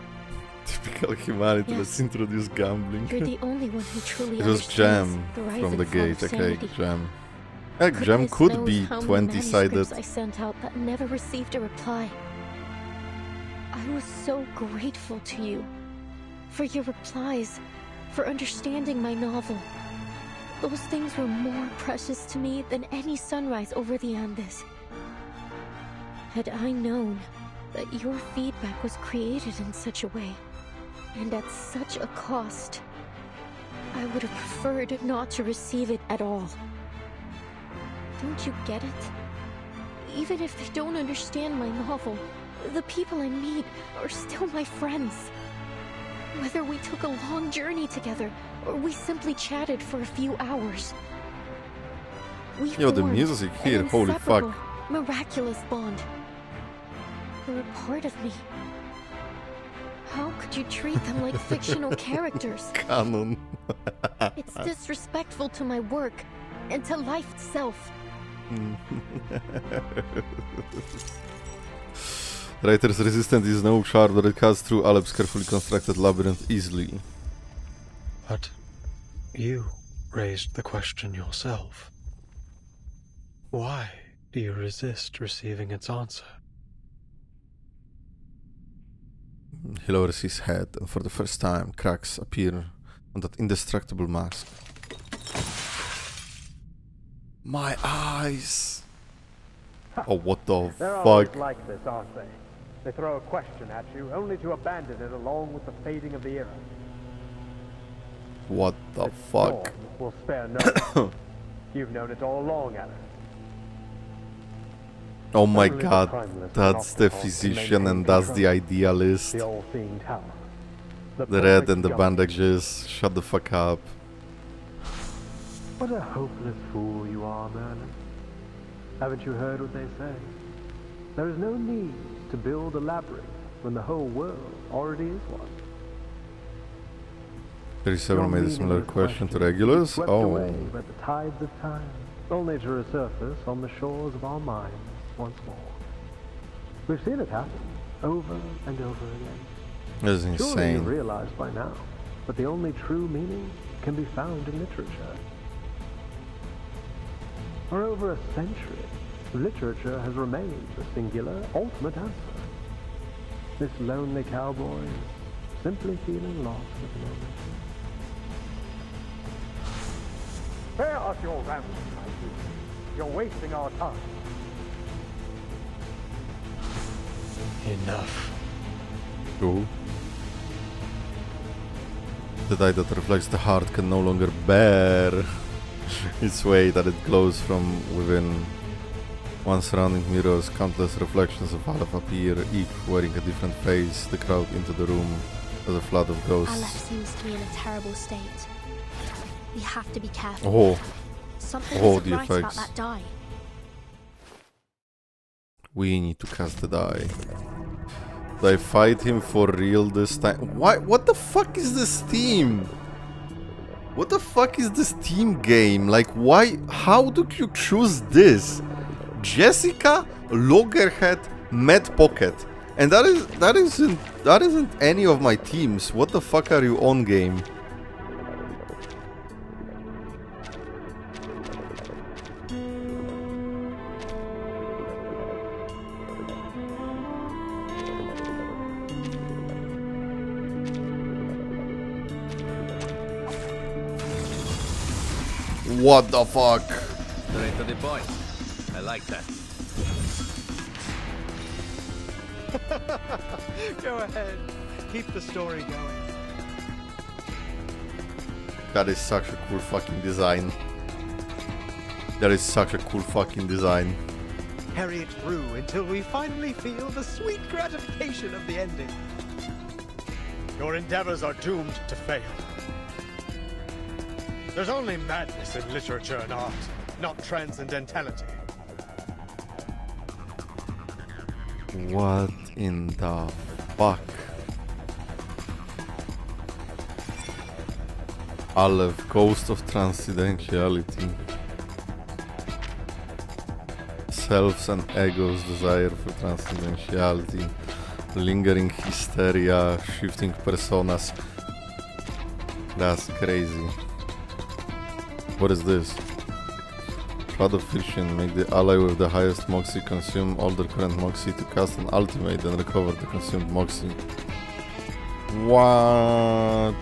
Typical humanity, Yes. let's introduce gambling. You're the only one who truly It was understands Jam the rise from and the fall gate, of okay, sanity. Jam. Yeah, Jam Goodness could knows be how many 20-sided. manuscripts I sent out that never received a reply. I was so grateful to you for your replies, for understanding my novel. Those things were more precious to me than any sunrise over the Andes. Had I known that your feedback was created in such a way, and at such a cost, I would have preferred not to receive it at all. Don't you get it? Even if they don't understand my novel, the people I meet are still my friends. Whether we took a long journey together, or we simply chatted for a few hours. We Yo, the formed music an here, holy fuck. inseparable, miraculous bond. You're a part of me. How could you treat them like fictional characters? Canon. It's disrespectful to my work and to life itself. Writer's resistance is no shard that it cuts through Alep's carefully constructed labyrinth easily. But you raised the question yourself. Why do you resist receiving its answer? He lowers his head, and for the first time, cracks appear on that indestructible mask. My eyes! Oh, what the They're always fuck? like this, aren't they? They throw a question at you, only to abandon it along with the fading of the era. What the fuck? Dawn will spare no. You've known it all along, Alan. Oh my Only the god, timeless that's the Panopticon physician can and that's the control idealist. The all-seeing tower. The red perfect and the government. bandages, shut the fuck up. What a hopeless fool you are, Merlin. Haven't you heard what they say? There is no need to build a labyrinth when the whole world already is one. 37 made a similar question to Regulus? Swept Oh. away by the tides of time, only to resurface on the shores of our minds once more. We've seen it happen over and over again. That's Surely insane. you've realized by now that the only true meaning can be found in literature. For over a century, literature has remained the singular, ultimate answer. This lonely cowboy is simply feeling lost at the moment. Spare us your rambling, my dude. You're wasting our time. Enough. Cool. The die that reflects the heart can no longer bear its weight, that it glows from within. One surrounding mirrors, countless reflections of Aleph appear, each wearing a different face. The crowd into the room as a flood of Aleph ghosts. seems to be in a terrible state. We have to be careful. Oh. Something Oh, isn't the right about effects. that die. We need to cast the die. Do I fight him for real this time? Why? What the fuck is this team? What the fuck is this team game? Like, why? How do you choose this? Jessica, Loggerhead, Mad Pocket, and that isn't any of my teams. What the fuck are you on, game? What the fuck? Straight to the point. I like that. Go ahead. Keep the story going. That is such a cool fucking design. That is such a cool fucking design. Carry it through until we finally feel the sweet gratification of the ending. Your endeavors are doomed to fail. There's only madness in literature and art, not transcendentality. What in the fuck? Aleph, Ghost of Transcendentiality. Selves and egos desire for transcendentiality. Lingering hysteria, shifting personas. That's crazy. What is this? Flood of Fiction. Make the ally with the highest Moxie consume all their current Moxie to cast an ultimate and recover the consumed Moxie. What?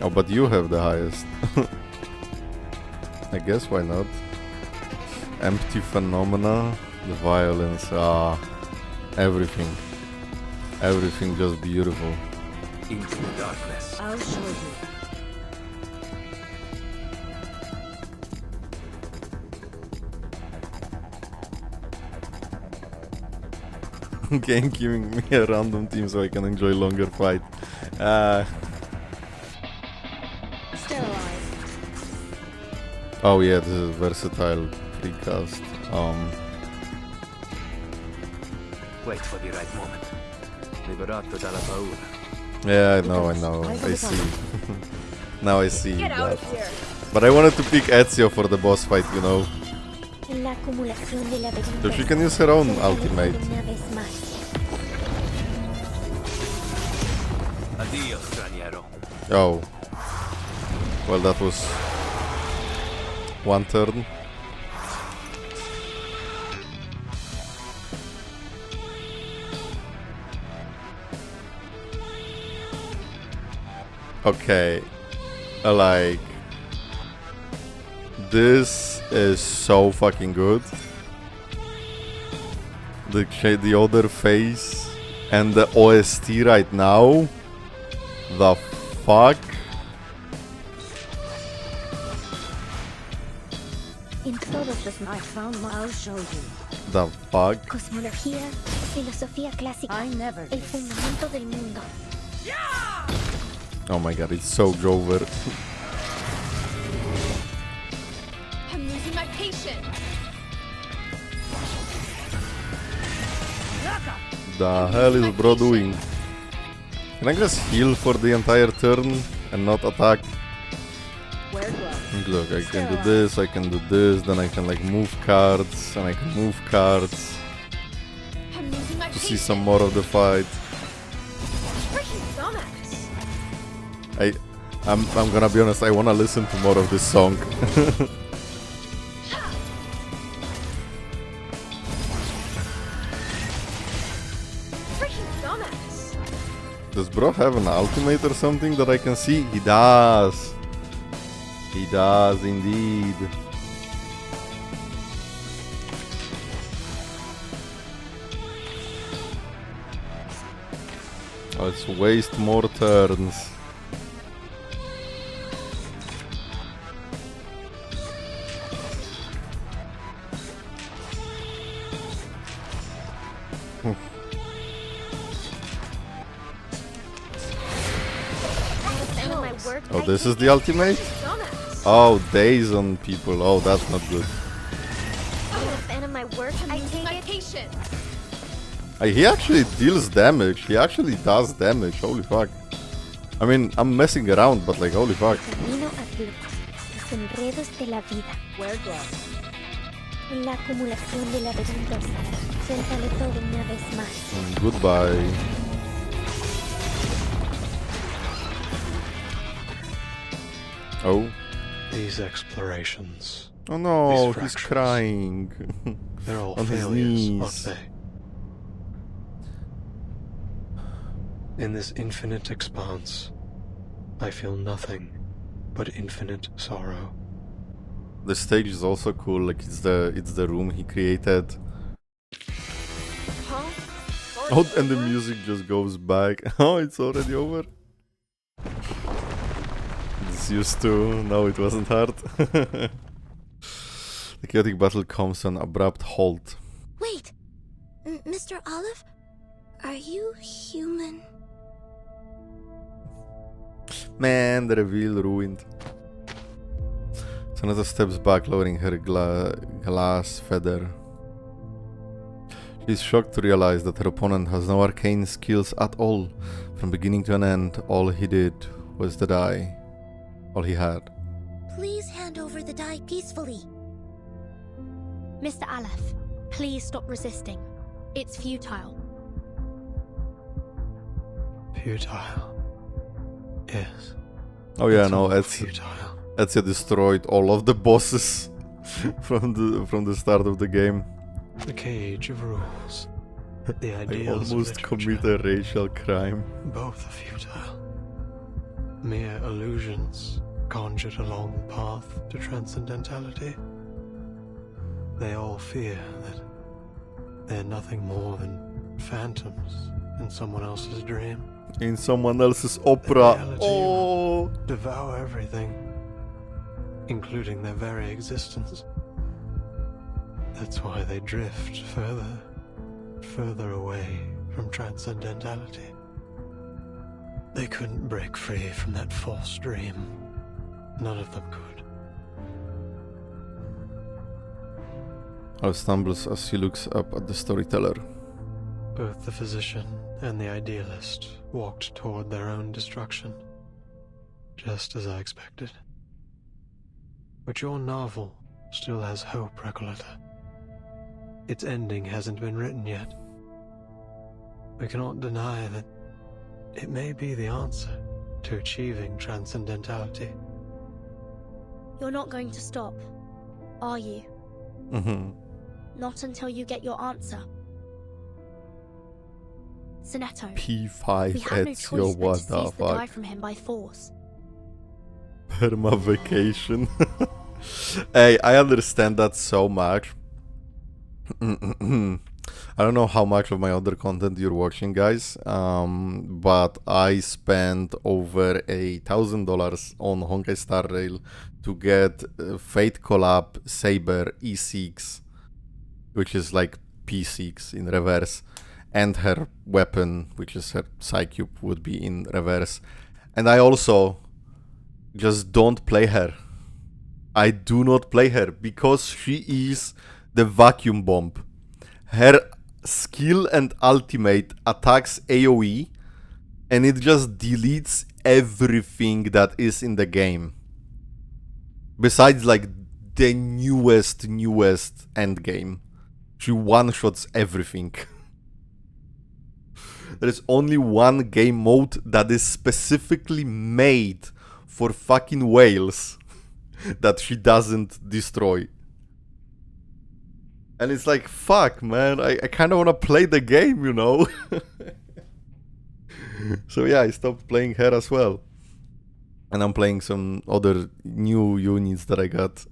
Oh, but you have the highest. I guess why not? Empty Phenomena, the violence, everything. Everything just beautiful. Into the darkness. I'll show you. Game giving me a random team so I can enjoy longer fight. Still alive. Oh yeah, this is versatile precast. Wait for the right moment. Liberato dalla paura. Yeah, I know. I see. Now I see Get out that. of here. But I wanted to pick Ezio for the boss fight, you know. So she can use her own ultimate. Addio, straniero. Oh. Well, that was one turn. Okay. Like, this is so fucking good. The other face and the OST right now. The fuck? In todos los I found my, I'll show you. The fuck? Cosmología, filosofía clásica. I never. El fundamento del mundo. Oh my god, it's so Grover. I'm losing my patience. The hell is bro doing? Can I just heal for the entire turn and not attack? Look, I can do this, I can do this, then I can like move cards, and I can move cards to see some more of the fight. I'm gonna be honest, I wanna listen to more of this song. Does bro have an ultimate or something that I can see? He does. He does indeed. Oh, let's waste more turns. Oh, this is the ultimate? Oh, days on people. Oh, that's not good. He actually deals damage. He actually does damage. Holy fuck. I mean, I'm messing around, but like, holy fuck. Goodbye. Oh. These explorations. Oh no, he's crying. They're all on his failures, knees. aren't they? In this infinite expanse, I feel nothing but infinite sorrow. The stage is also cool, like it's the room he created. Oh, and the music just goes back. Oh, it's already over. It's used to. No, it wasn't hard. The chaotic battle comes to an abrupt halt. Wait, Mr. Olive, are you human? Man, the reveal ruined. Sonetto steps back, lowering her glass feather. She's shocked to realize that her opponent has no arcane skills at all. From beginning to an end, all he did was the die. All he had. Please hand over the die peacefully. Mr. Aleph, please stop resisting. It's futile. Futile. Yes. Oh yeah, It's no, all Ezio destroyed all of the bosses from the start of the game. The cage of rules. The I ideals almost of commit a racial crime. both are futile. Mere illusions conjured along the path to transcendentality. They all fear that they're nothing more than phantoms in someone else's dream. In someone else's opera. The reality Oh! will devour everything, including their very existence. That's why they drift further away from transcendentality. They couldn't break free from that false dream. None of them could. Al stumbles as he looks up at the storyteller. Both the physician and the idealist walked toward their own destruction, just as I expected. But your novel still has hope, Recoleta. Its ending hasn't been written yet. We cannot deny that it may be the answer to achieving transcendentality. You're not going to stop, are you? Not until you get your answer. Sonetto. P5 we have no Ezio, choice but what to seize the the die fuck? from him by force. Perma vacation. Hey, I understand that so much. I don't know how much of my other content you're watching, guys, but I spent over $1,000 on Honkai Star Rail to get Fate Collab Saber E6, which is like P6 in reverse, and her weapon, which is her Psycube, would be in reverse. And I also just don't play her. I do not play her because she is the vacuum bomb. Her skill and ultimate attacks AoE, and it just deletes everything that is in the game. Besides like the newest endgame. She one-shots everything. There is only one game mode that is specifically made for fucking whales that she doesn't destroy. And it's like, fuck, man, I kind of want to play the game, you know? So yeah, I stopped playing her as well. And I'm playing some other new units that I got,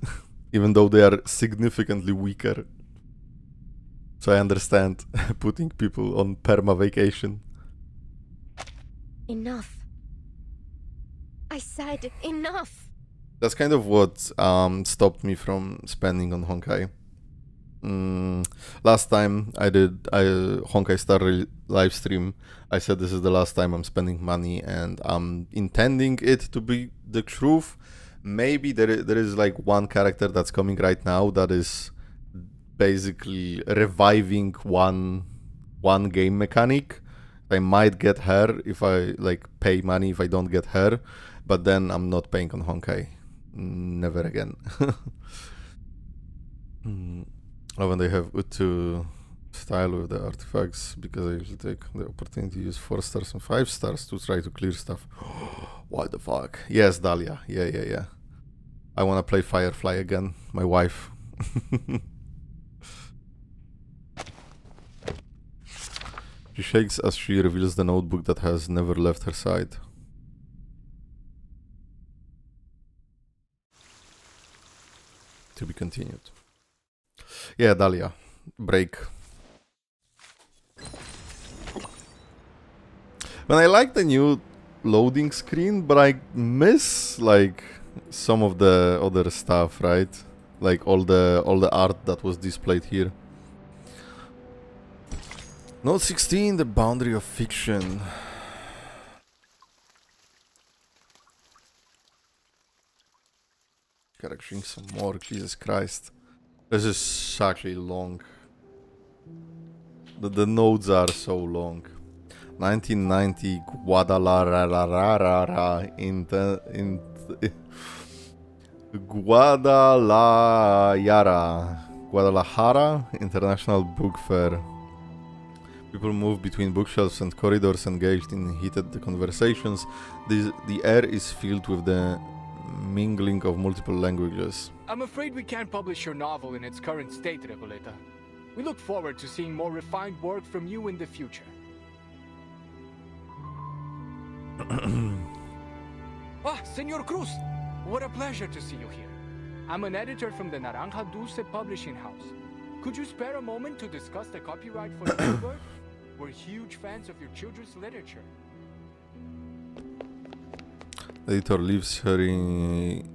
even though they are significantly weaker. So I understand putting people on perma vacation. Enough. I said enough. That's kind of what stopped me from spending on Honkai. Last time I did Honkai Star live stream, I said this is the last time I'm spending money, and I'm intending it to be the truth. Maybe there is like one character that's coming right now that is basically reviving one game mechanic. I might get her if I like pay money if I don't get her, but then I'm not paying on Honkai. Never again. When they have Utu style with the artifacts, because I usually take the opportunity to use 4 stars and 5 stars to try to clear stuff. What the fuck? Yes, Dahlia. Yeah. I want to play Firefly again. My wife. She shakes as she reveals the notebook that has never left her side. To be continued. Yeah, Dahlia. Break. When I like the new loading screen, but I miss like some of the other stuff, right? Like all the art that was displayed here. Note 16, the boundary of fiction. Gotta drink some more, Jesus Christ. This is such a long The nodes are so long. 1990 Guadalajara Guadalajara International Book Fair. People move between bookshelves and corridors engaged in heated conversations. The air is filled with the mingling of multiple languages. I'm afraid we can't publish your novel in its current state, Recoleta. We look forward to seeing more refined work from you in the future. Senor Cruz, what a pleasure to see you here. I'm an editor from the Naranja Dulce publishing house. Could you spare a moment to discuss the copyright for the VRoid? We're huge fans of your children's literature. The editor leaves hurrying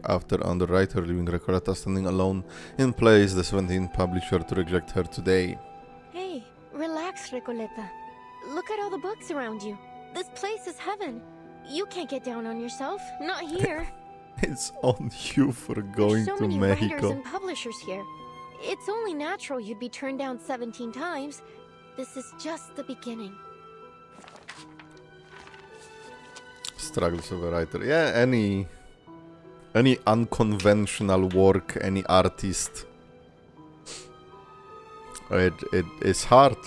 after underwriter, leaving Recoleta standing alone in place, the 17th publisher to reject her today. Hey, relax, Recoleta. Look at all the books around you. This place is heaven. You can't get down on yourself. Not here. It's on you for going There's so to many Mexico. writers and publishers here. It's only natural you'd be turned down 17 times. This is just the beginning. Struggles of a writer. Yeah, any unconventional work, any artist. It is hard.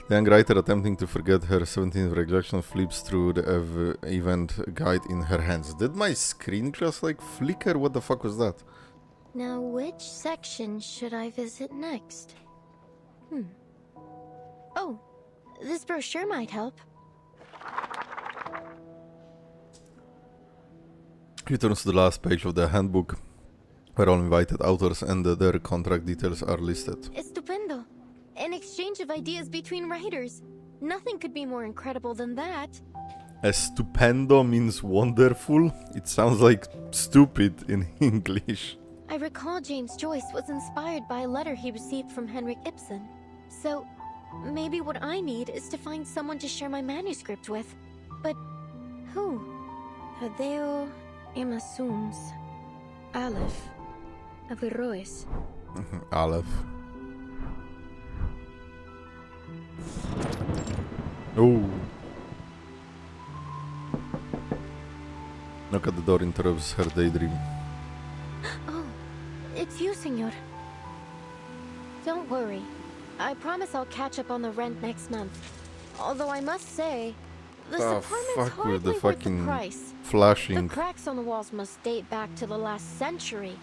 The young writer, attempting to forget her 17th rejection, flips through the event guide in her hands. Did my screen just like flicker? What the fuck was that? Now, which section should I visit next? Oh, this brochure might help. He turns to the last page of the handbook, where all invited authors and their contract details are listed. Estupendo. An exchange of ideas between writers. Nothing could be more incredible than that. Estupendo means wonderful. It sounds like stupid in English. I recall James Joyce was inspired by a letter he received from Henrik Ibsen. So, maybe what I need is to find someone to share my manuscript with. But who? Hadeo Emasums. Aleph. Averroes. Aleph. Oh. Knock at the door interrupts her daydream. Oh, it's you, senor. Don't worry. I promise I'll catch up on the rent next month. Although I must say, this apartment's hardly the worth fucking the price. flashing. The cracks on the walls must date back to the last century.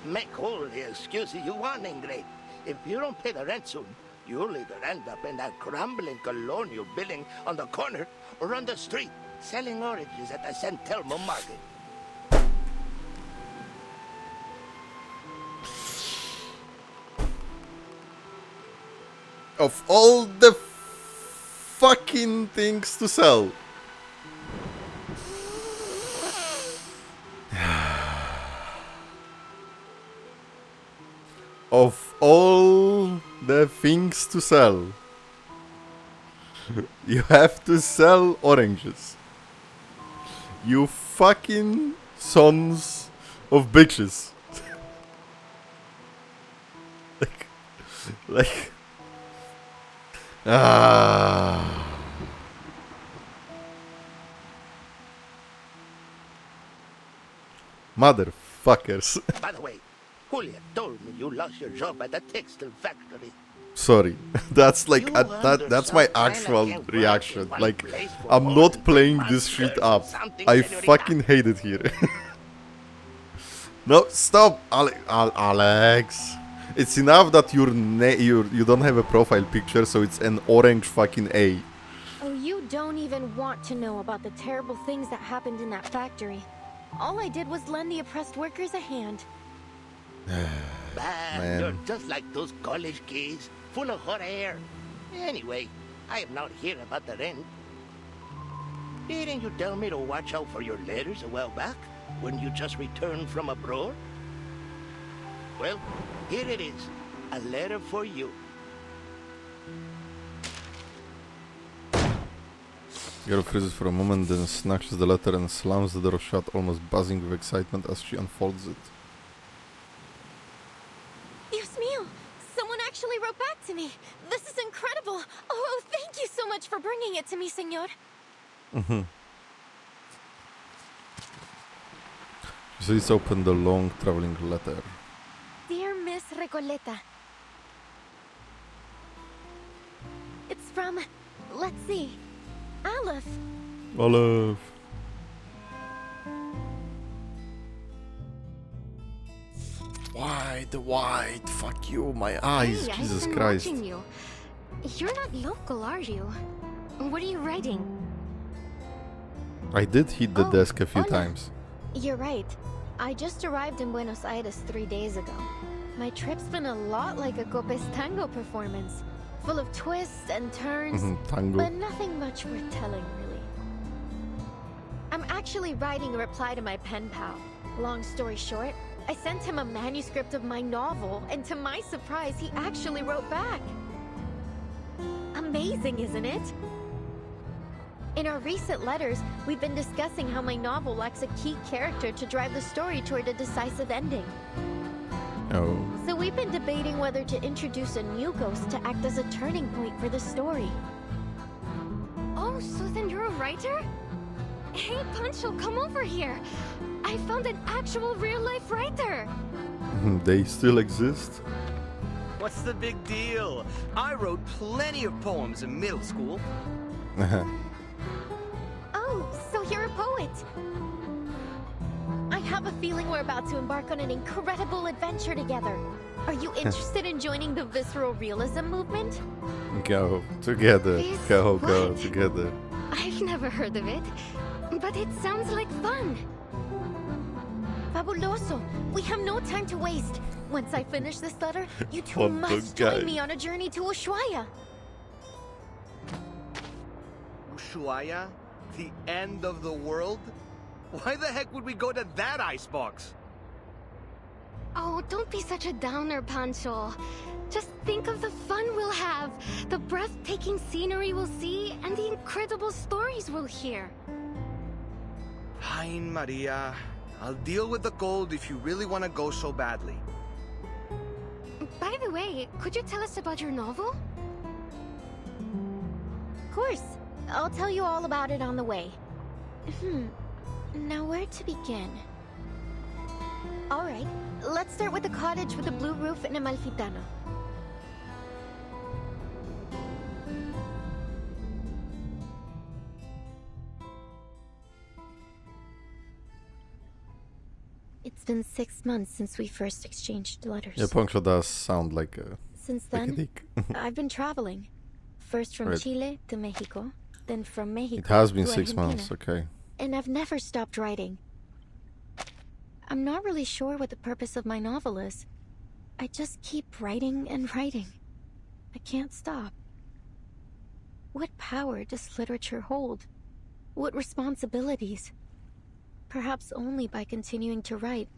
Make all the excuses you want, Ingrid. If you don't pay the rent soon, you'll either end up in that crumbling colonial building on the corner or on the street, selling oranges at the San Telmo market. Of all the fucking things to sell. Of all the things to sell, you have to sell oranges. You fucking sons of bitches. like motherfuckers. By the way, Julia told me you lost your job at the textile factory. Sorry, that's like that's my actual reaction. Like, I'm not playing this shit up. I fucking hate it here. No, stop, Alex. It's enough that you don't have a profile picture, so it's an orange fucking A. Oh, you don't even want to know about the terrible things that happened in that factory. All I did was lend the oppressed workers a hand. Man, you're just like those college kids, full of hot air. Anyway, I am not here about the rent. Didn't you tell me to watch out for your letters a while back, when you just returned from abroad? Well, here it is, a letter for you. Girl freezes for a moment, then snatches the letter and slams the door shut, almost buzzing with excitement as she unfolds it. You Please open the long traveling letter. Dear Miss Recoleta. It's from, let's see, Aleph. Aleph. White, fuck you, my eyes, Hey, Jesus I've been Christ. watching you. You're not local, are you? What are you writing? I did hit the desk a few hola. times. You're right. I just arrived in Buenos Aires 3 days ago. My trip's been a lot like a Copes tango performance, full of twists and turns, Tango. but nothing much worth telling, really. I'm actually writing a reply to my pen pal. Long story short, I sent him a manuscript of my novel, and to my surprise, he actually wrote back. Amazing, isn't it? In our recent letters, we've been discussing how my novel lacks a key character to drive the story toward a decisive ending. Oh. So we've been debating whether to introduce a new ghost to act as a turning point for the story. Oh, so then you're a writer? Hey, Pancho, come over here. I found an actual real-life writer. They still exist? What's the big deal? I wrote plenty of poems in middle school. Oh, so you're a poet. I have a feeling we're about to embark on an incredible adventure together. Are you interested in joining the visceral realism movement? Go together. Go together. I've never heard of it, but it sounds like fun. Fabuloso. We have no time to waste. Once I finish this letter, you two must join me on a journey to Ushuaia. Ushuaia? The end of the world? Why the heck would we go to that icebox? Oh, don't be such a downer, Pancho. Just think of the fun we'll have, the breathtaking scenery we'll see, and the incredible stories we'll hear. Fine, Maria. I'll deal with the cold if you really want to go so badly. By the way, could you tell us about your novel? Of course. I'll tell you all about it on the way. Now where to begin? Alright, let's start with the cottage with a blue roof and Amalfitano. It's been 6 months since we first exchanged letters. Yeah, Pancho does sound like a... Since like a then, dick. I've been traveling. First from Chile to Mexico, then from Mexico It has been to 6 Argentina. months, okay. And I've never stopped writing. I'm not really sure what the purpose of my novel is. I just keep writing and writing. I can't stop. What power does literature hold? What responsibilities? Perhaps only by continuing to write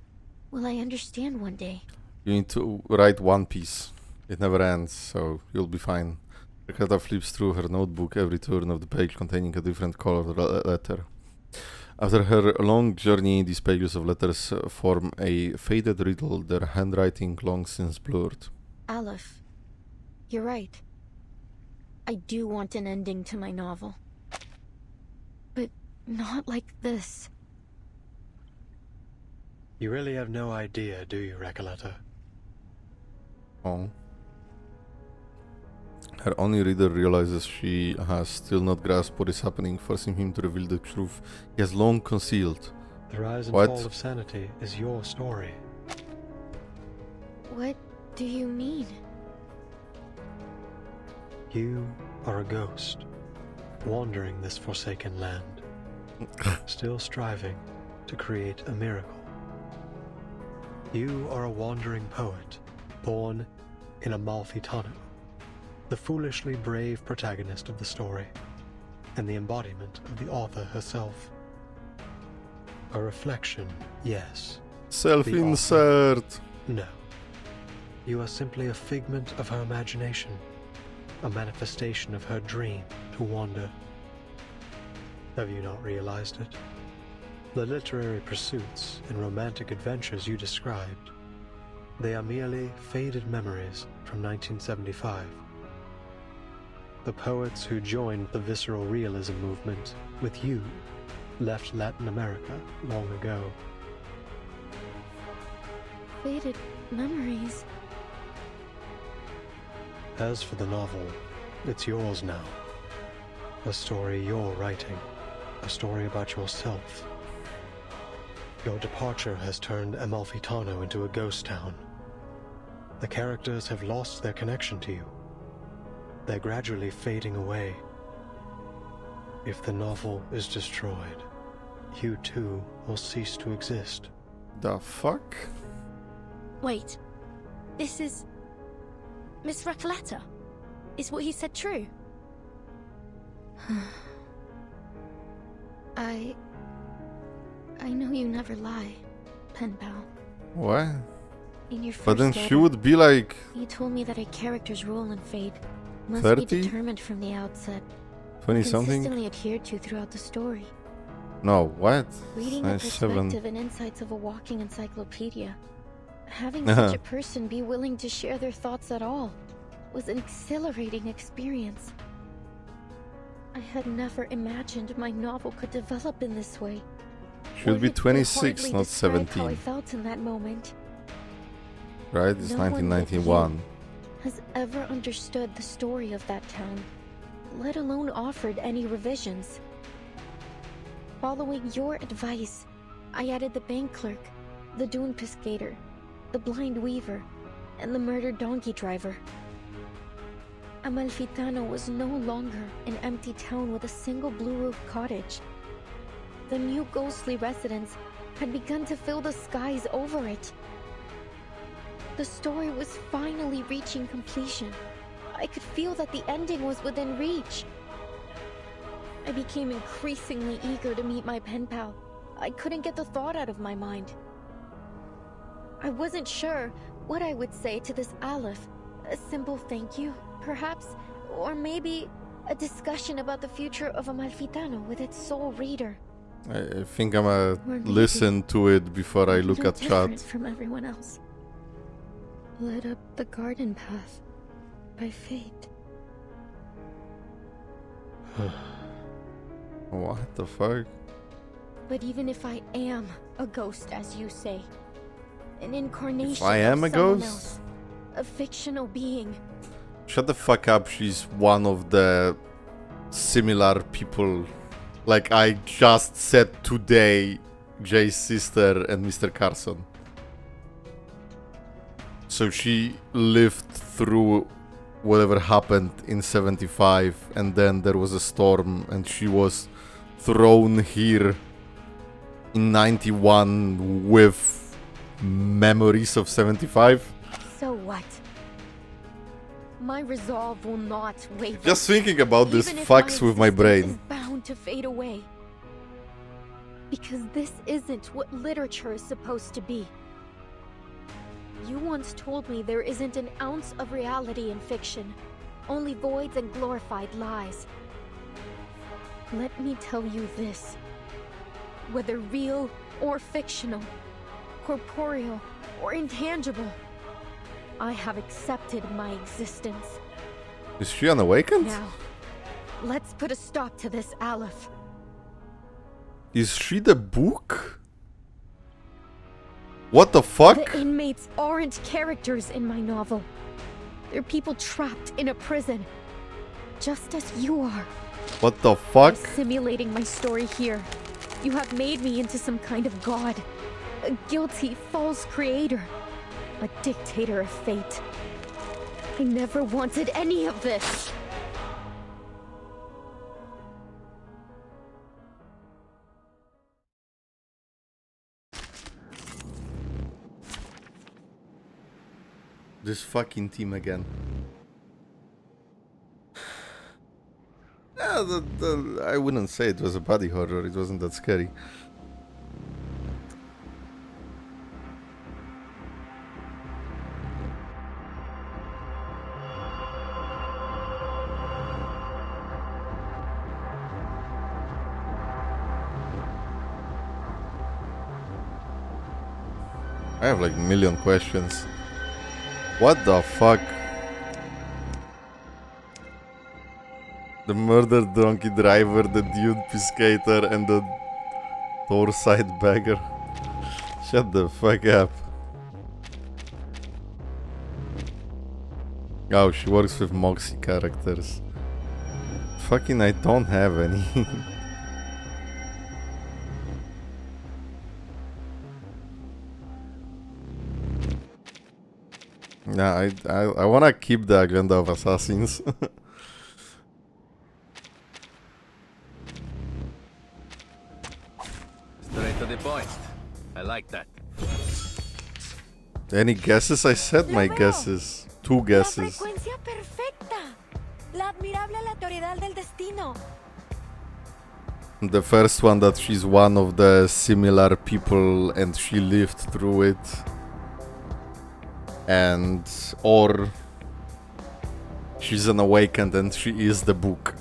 will I understand one day. You need to write one piece. It never ends, so you'll be fine. Recoleta flips through her notebook every turn of the page containing a different colored letter. After her long journey, these pages of letters form a faded riddle, their handwriting long since blurred. Aleph, you're right. I do want an ending to my novel. But not like this. You really have no idea, do you, Recoleta? Oh. Her only reader realizes she has still not grasped what is happening, forcing him to reveal the truth he has long concealed. The rise and What? fall of sanity is your story. What do you mean? You are a ghost, wandering this forsaken land, still striving to create a miracle. You are a wandering poet, born in Amalfitano, the foolishly brave protagonist of the story, and the embodiment of the author herself. A reflection, yes. Self-insert. No. You are simply a figment of her imagination, a manifestation of her dream to wander. Have you not realized it? The literary pursuits and romantic adventures you described, they are merely faded memories from 1975. the poets who joined the visceral realism movement with you left Latin America long ago. Faded memories. As for the novel, it's yours now. A story you're writing. A story about yourself. Your departure has turned Amalfitano into a ghost town. The characters have lost their connection to you. They're gradually fading away. If the novel is destroyed, you too will cease to exist. The fuck? Wait. This is... Miss Recoleta? Is what he said true? I know you never lie, pen pal. What? In your first But then letter, she would be like... You told me that a character's role in fate must 30? be determined from the outset. 20 something? Consistently adhered to throughout the story. No, what? Reading the 97. perspective and insights of a walking encyclopedia. Having such a person be willing to share their thoughts at all was an exhilarating experience. I had never imagined my novel could develop in this way. Should be Or 26, hardly not describe How I 17. felt in that moment. Right? It's No one but 1991. you has ever understood the story of that town, let alone offered any revisions. Following your advice, I added the bank clerk, the dune pescator, the blind weaver, and the murdered donkey driver. Amalfitano was no longer an empty town with a single blue-roofed cottage. The new ghostly residents had begun to fill the skies over it. The story was finally reaching completion. I could feel that the ending was within reach. I became increasingly eager to meet my pen pal. I couldn't get the thought out of my mind. I wasn't sure what I would say to this Aleph. A simple thank you, perhaps? Or maybe a discussion about the future of Amalfitano with its sole reader. I think I'm gonna listen to it before I look at chat. Different from everyone else. Led up the garden path by fate. What the fuck? But even if I am a ghost, as you say, an incarnation If I am of a someone ghost? else, a fictional being, Shut the fuck up, she's one of the similar people. Like I just said today, Jay's sister and Mr. Carson. So she lived through whatever happened in 75, and then there was a storm and she was thrown here in 91 with memories of 75. so what? My resolve will not waver. Just thinking about this Even if fucks with my existence brain. is bound to fade away. Because this isn't what literature is supposed to be. You once told me there isn't an ounce of reality in fiction, only voids and glorified lies. Let me tell you this. Whether real or fictional, corporeal or intangible, I have accepted my existence. Is she unawakened? Now, let's put a stop to this, Aleph. Is she the book? What the fuck? The inmates aren't characters in my novel. They're people trapped in a prison. Just as you are. What the fuck? By simulating my story here, you have made me into some kind of god. A guilty, false creator. A dictator of fate. I never wanted any of this. This fucking team again. Yeah, I wouldn't say it was a body horror, it wasn't that scary. I have like a million questions. What the fuck? The murdered donkey driver, the dude piscator, and the door-side beggar. Shut the fuck up. Oh, she works with Moxie characters. Fucking I don't have any. Nah, I wanna keep the agenda of assassins. Straight to the point. I like that. Any guesses? I said my guesses. 2 guesses. Frecuencia perfecta. La admirable aleatoriedad del destino. The first one, that she's one of the similar people and she lived through it. And or she's an awakened and she is the book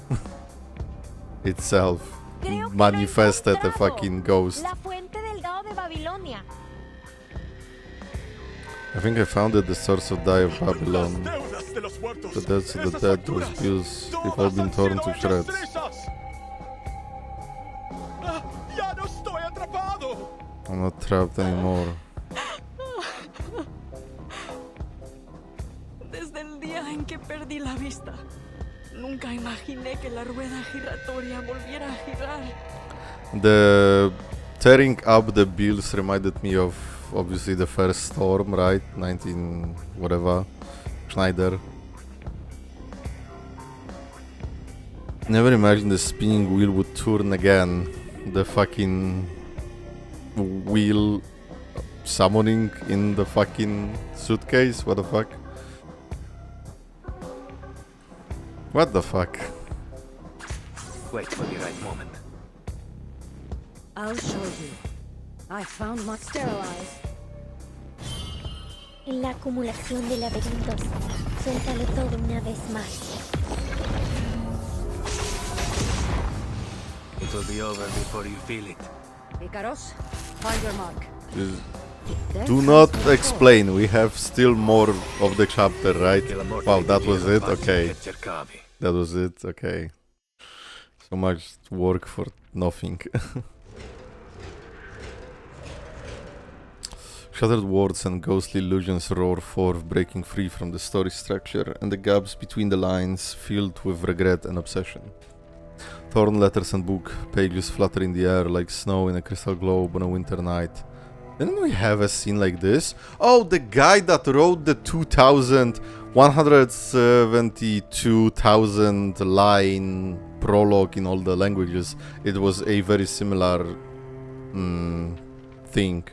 itself. Manifested a fucking ghost. La fuente del dado de Babilonia. I think I found it, the source of Die of Babylon. The deaths of the dead, those bills, they've all been torn to shreds. I'm not trapped anymore. Desde el día en que perdí la vista, nunca imaginé que la rueda giratoria volviera a girar. The tearing up the bills reminded me of obviously the first storm, right? 19 whatever, Schneider. Never imagined the spinning wheel would turn again. The fucking wheel summoning in the fucking suitcase. What the fuck? What the fuck? Wait for the right moment. I'll show you. I found my sterilize. En la acumulación de laberintos, suéltalo todo una vez más. It will be over before you feel it. Icaros, find your mark. Do not explain, we have still more of the chapter, right? Wow, that was it? Okay. That was it? Okay. So much work for nothing. Shattered words and ghostly illusions roar forth, breaking free from the story structure and the gaps between the lines filled with regret and obsession. Torn letters and book pages flutter in the air like snow in a crystal globe on a winter night. Didn't we have a scene like this? Oh, the guy that wrote the 172,000 line prologue in all the languages. It was a very similar thing.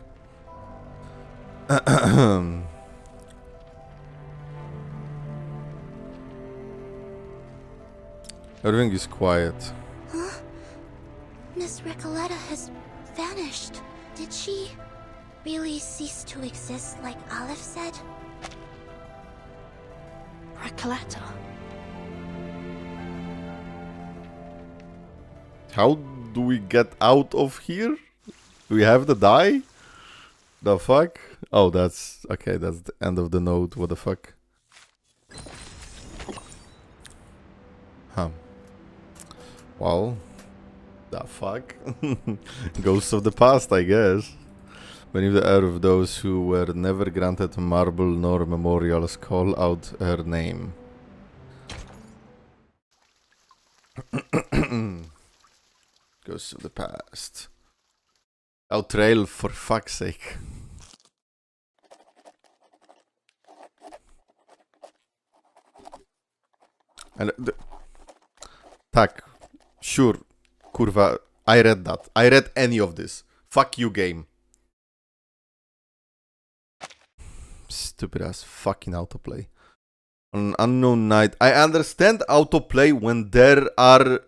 Everything is quiet. Huh? Miss Recoleta has vanished. Did she really cease to exist like Aleph said? Recoleta. How do we get out of here? Do we have to die? The fuck? Oh, that's... okay, that's the end of the note. What the fuck? Huh. Well, the fuck? Ghosts of the past, I guess. Beneath the air of those who were never granted marble nor memorials, call out her name. Ghosts of the past. Outrail, for fuck's sake. And tak, sure, kurwa, I read that. I read any of this. Fuck you, game. Stupid ass fucking autoplay. On an unknown night. I understand autoplay when there are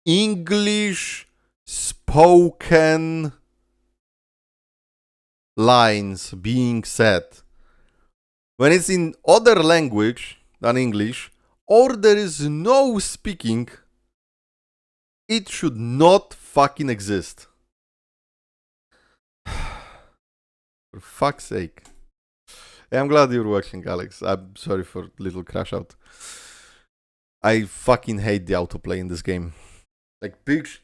English spoken lines being said. When it's in other language than English, or there is no speaking, it should not fucking exist. For fuck's sake. I'm glad you're watching, Alex. I'm sorry for little crash out. I fucking hate the autoplay in this game. Like,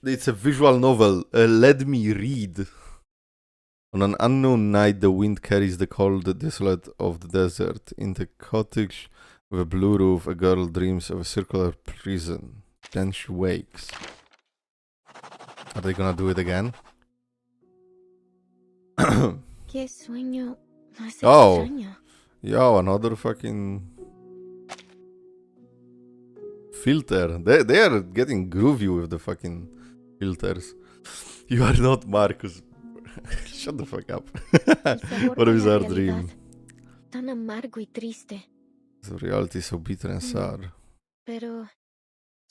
it's a visual novel. Let me read. On an unknown night, the wind carries the cold desolate of the desert. In the cottage with a blue roof, a girl dreams of a circular prison. Then she wakes. Are they gonna do it again? Qué sueño más Oh, extraño. yo, another fucking filter. They are getting groovy with the fucking filters. You are not Marcus. Shut the fuck up. What a bizarre dream. Tan amargo y triste, The reality is so bitter and sad. pero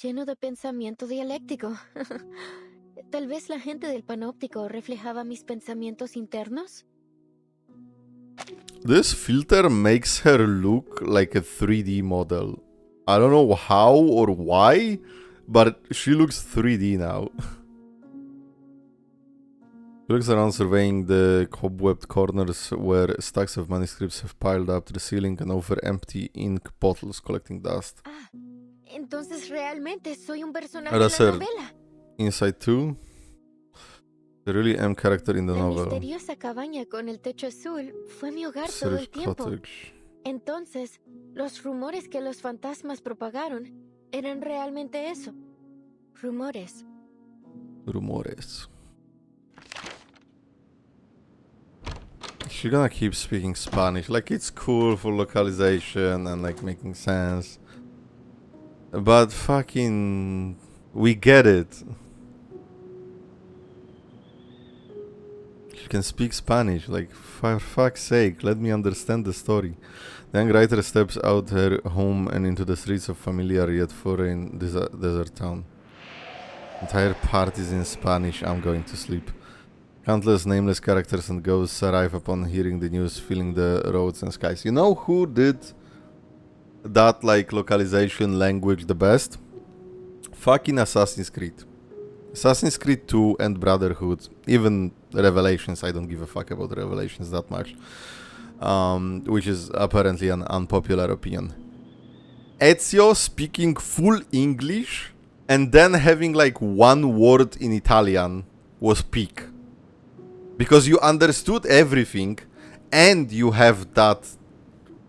lleno de pensamiento dialéctico. Tal vez la gente del panóptico reflejaba mis pensamientos internos. This filter makes her look like a 3D model. I don't know how or why, but she looks 3D now. She looks around surveying the cobwebbed corners where stacks of manuscripts have piled up to the ceiling and over empty ink bottles collecting dust. Entonces realmente soy un personaje de That's la her novela. inside too. The really M character in the La novel. misteriosa cabaña con el techo azul fue mi hogar todo el Search tiempo. cottage. Entonces, los rumores que los fantasmas propagaron eran realmente eso. Rumores. Rumores. She's gonna keep speaking Spanish. Like, it's cool for localization and like making sense. But fucking... we get it. She can speak Spanish. Like, for fuck's sake, let me understand the story. The young writer steps out her home and into the streets of familiar yet foreign desert town. Entire parties in Spanish. I'm going to sleep. Countless nameless characters and ghosts arrive upon hearing the news, filling the roads and skies. You know who did that, like, localization language the best? Fucking Assassin's Creed. Assassin's Creed 2 and Brotherhood. Even Revelations. I don't give a fuck about Revelations that much. Which is apparently an unpopular opinion. Ezio speaking full English and then having like one word in Italian was peak. Because you understood everything and you have that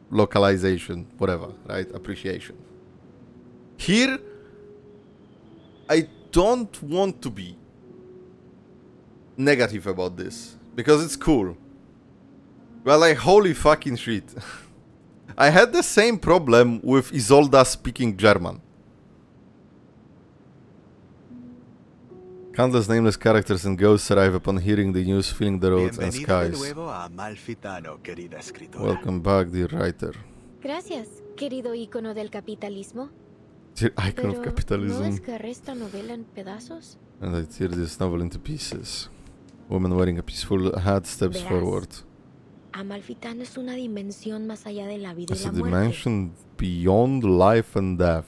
localization, whatever, right? Appreciation. Here, I don't want to be negative about this because it's cool. Well, like, holy fucking shit. I had the same problem with Isolda speaking German. Countless nameless characters and ghosts arrive upon hearing the news, filling the roads and skies. Welcome back, dear writer. Gracias, querido ícono del capitalismo. Dear icon of ¿No capitalism. desgarré esta novela en pedazos? And I tear this novel into pieces. Woman wearing a peaceful hat steps Verás. forward. Amalfitano es una dimensión más allá de la vida y It's la a muerte. dimension beyond life and death.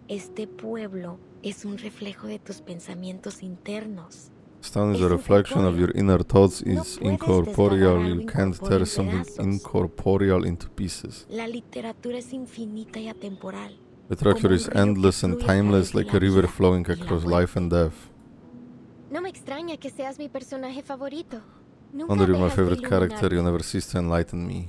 Este pueblo es un reflejo de tus pensamientos internos. Stone is a reflection of your inner thoughts. It's incorporeal. You can't tear something incorporeal into pieces. La literatura es infinita y atemporal. Literature is endless and timeless, like a river flowing across life and death. No me extraña que seas mi personaje favorito. Nunca Wonder you're my dejas de favorite character. You iluminarme. never cease to enlighten me.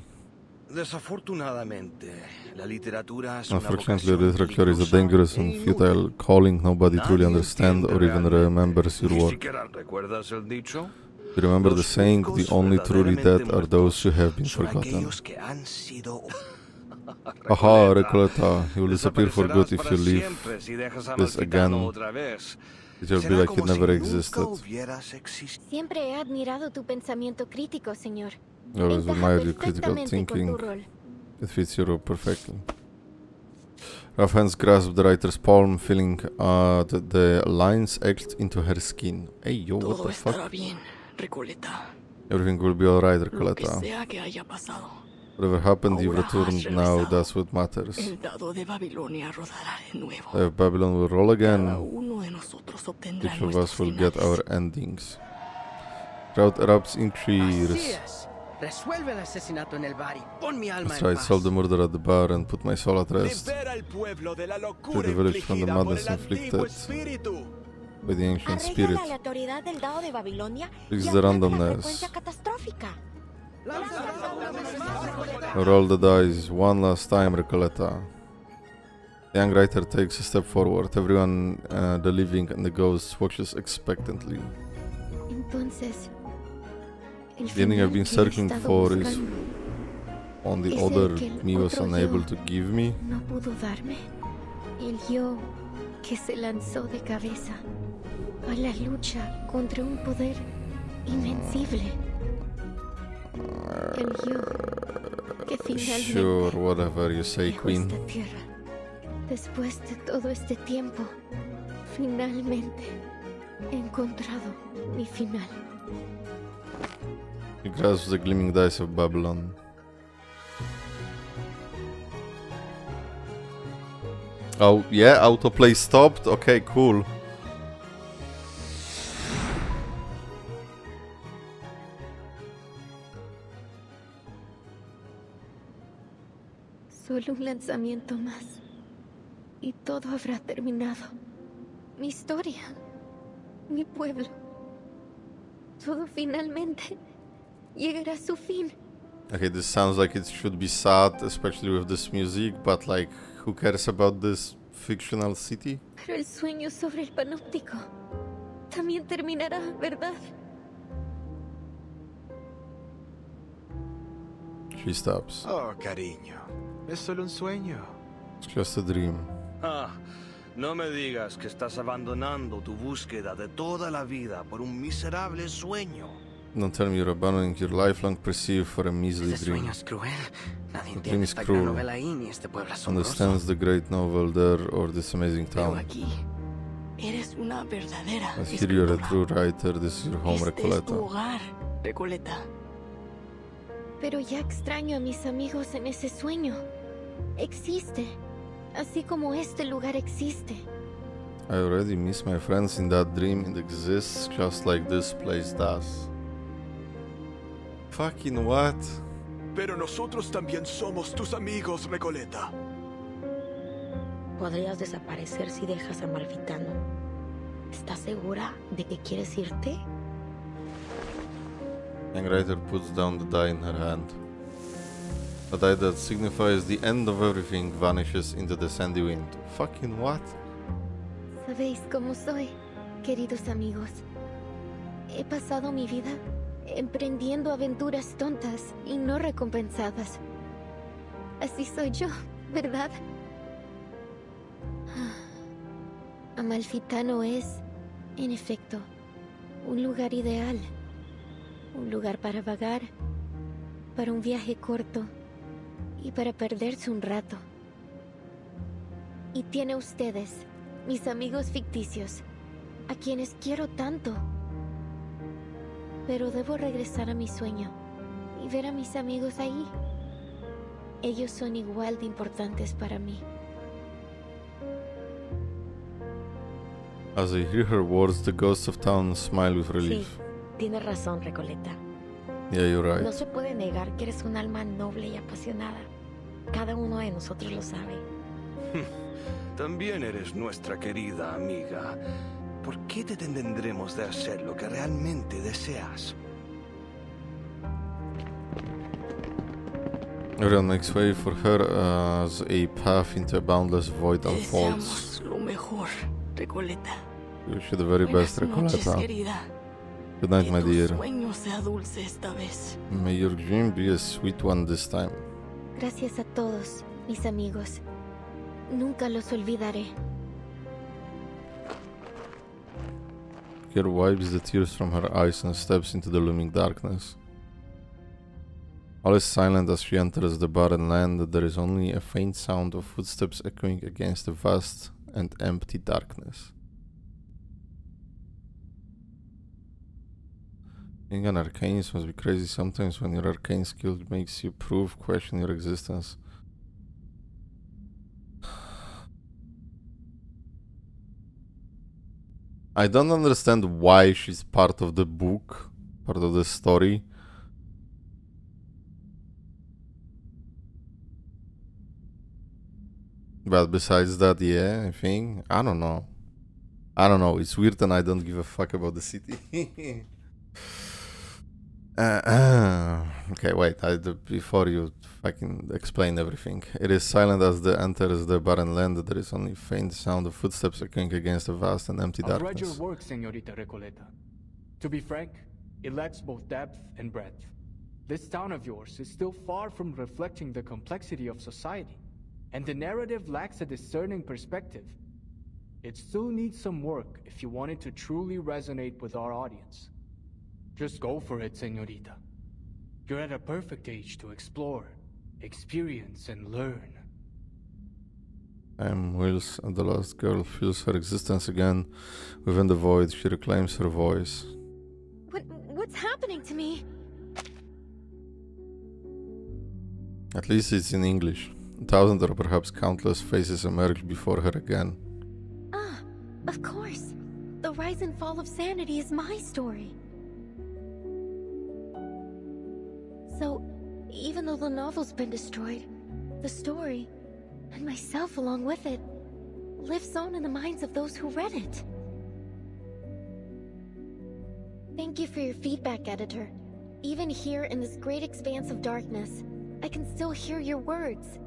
Desafortunadamente, la literatura es una Unfortunately, vocación literature is a peligrosa dangerous e and inútil. futile calling. Nobody truly Nadie understands or entiende even realmente. remembers your Ni work. siquiera recuerdas el dicho. You remember the Los saying, únicos the only truly dead verdaderamente are those who have been son forgotten. aquellos que han sido Haha, Recoleta, you will disappear for good if you para leave siempre si dejas a this Amalfitano again. otra vez. It will be Será like como it never si existed. nunca hubieras existido. Siempre he admirado tu pensamiento crítico, señor. I always Encaja admired your critical perfectamente con thinking. tu rol. It fits your role perfectly. Rough hands grasp the writer's palm, feeling the lines etched into her skin. Hey, yo, what Todo the fuck? estará bien, Recoleta. Everything will be alright, Lo que Recoleta. sea que haya pasado. Whatever happened, you've Ahora returned has now, regresado. that's what matters. El dado de Babilonia rodará de nuevo. Babylon will roll again. Uno de nosotros obtendrá Each of nuestros us will get finales. our endings. Crowd erupts in cheers. Así es. Resuelve el asesinato en el bar y pon mi alma That's en right, paz. solve the murder at the bar and put my soul at rest. Libera el pueblo de la Free locura the village from the infligida por madness el antiguo inflicted espíritu. by the ancient Arregla spirit. la aleatoriedad del dado de Babilonia Fix y the aplana la randomness. frecuencia catastrófica. Roll the dice one last time, Recoleta. The young writer takes a step forward. Everyone, the living and the ghosts, watches expectantly. Entonces, el The ending I've final been que he searching estado for is buscando on the es el other que el me was otro unable yo to give me. no pudo darme. El yo que se lanzó de cabeza a la lucha contra un poder invencible. El yo que finalmente Sure, whatever you say, dejó Queen. esta tierra. Después de todo este tiempo, finalmente he encontrado mi final. He grasps the gleaming dice of Babylon. Oh, yeah, autoplay stopped? Okay, cool. Solo un lanzamiento más. Y todo habrá terminado. Mi historia. Mi pueblo. Todo finalmente llegará a su fin. Okay, this sounds like it should be sad, especially with this music, but like, who cares about this fictional city? Pero el sueño sobre el panóptico también terminará, ¿verdad? She stops. Oh, cariño. Es solo un sueño. It's just a dream. Ah, no me digas que estás abandonando tu búsqueda de toda la vida por un miserable sueño. Don't tell me you're abandoning your lifelong pursuit for a measly Este dream. sueño es cruel. Nadie The entiende dream is esta gran cruel. novela ahí ni este pueblo asombroso. Understands the great novel there or this amazing Pero town. aquí eres una verdadera I hear you're a escritora. true writer, this is your home, Este es tu Recoleta. hogar, Recoleta. Pero ya extraño a mis amigos en ese sueño. Existe. Así como este lugar existe. I already miss my friends in that dream. It exists just like this place does. Fucking what? Pero nosotros también somos tus amigos, Recoleta. Podrías desaparecer si dejas a Malfitano. ¿Estás segura de que quieres irte? Young writer puts down the die in her hand. The die that signifies the end of everything vanishes into the sandy wind. Fucking what? ¿Sabéis cómo soy, queridos amigos? He pasado mi vida emprendiendo aventuras tontas y no recompensadas. Así soy yo, ¿verdad? Amalfitano es, en efecto, un lugar ideal. Un lugar para vagar, para un viaje corto y para perderse un rato. Y tiene ustedes, mis amigos ficticios, a quienes quiero tanto. Pero debo regresar a mi sueño y ver a mis amigos ahí. Ellos son igual de importantes para mí. As I hear her words, the ghosts of town smile with relief. Sí, tienes razón, Recoleta. Yeah, you're right. No se puede negar que eres un alma noble y apasionada. Cada uno de nosotros lo sabe. También eres nuestra querida amiga. ¿Por qué te detendremos de hacer lo que realmente deseas? Everyone makes way for her as a path into a boundless void unfolds. Deseamos lo mejor, Recoleta. Wish you the very best, Buenas noches, Recoleta. querida. Good night, Que my tu dear. sueño sea dulce esta vez. May your dream be a sweet one this time. Gracias a todos, mis amigos. Nunca los olvidaré. Here wipes the tears from her eyes and steps into the looming darkness. All is silent as she enters the barren land. There is only a faint sound of footsteps echoing against the vast and empty darkness. Being an arcanist must be crazy sometimes when your arcane skill makes you question your existence. I don't understand why she's part of the book, part of the story. But besides that, yeah, I think I don't know. It's weird, and I don't give a fuck about the city. Okay, wait. Before you fucking explain everything, it is silent as the enters the barren land. There is only faint sound of footsteps echoing against a vast and empty I've read darkness. your work, Señorita Recoleta. To be frank, it lacks both depth and breadth. This town of yours is still far from reflecting the complexity of society, and the narrative lacks a discerning perspective. It still needs some work if you want it to truly resonate with our audience. Just go for it, Señorita. You're at a perfect age to explore, experience, and learn. I am Wills, and the lost girl feels her existence again. Within the void, she reclaims her voice. What's happening to me? At least it's in English. 1,000 or perhaps countless faces emerge before her again. Ah, of course. The rise and fall of sanity is my story. So, even though the novel's been destroyed, the story, and myself along with it, lives on in the minds of those who read it. Thank you for your feedback, editor. Even here in this great expanse of darkness, I can still hear your words.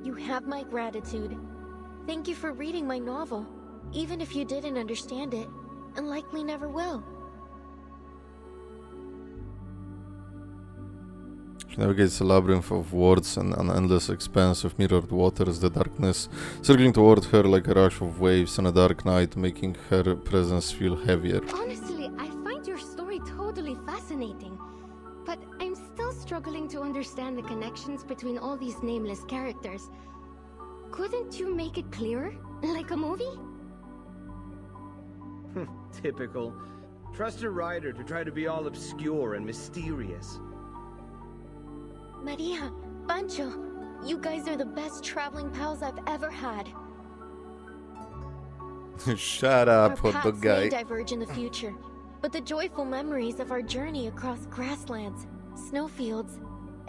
You have my gratitude. Thank you for reading my novel, even if you didn't understand it, and likely never will. She navigates a labyrinth of words and an endless expanse of mirrored waters, the darkness circling toward her like a rush of waves on a dark night, making her presence feel heavier. Honestly, I find your story totally fascinating, but I'm still struggling to understand the connections between all these nameless characters. Couldn't you make it clearer? Like a movie? Typical. Trust a writer to try to be all obscure and mysterious. Maria, Pancho, you guys are the best traveling pals I've ever had. Shut up, Our hot dog paths guy. may diverge in the future, but the joyful memories of our journey across grasslands, snowfields,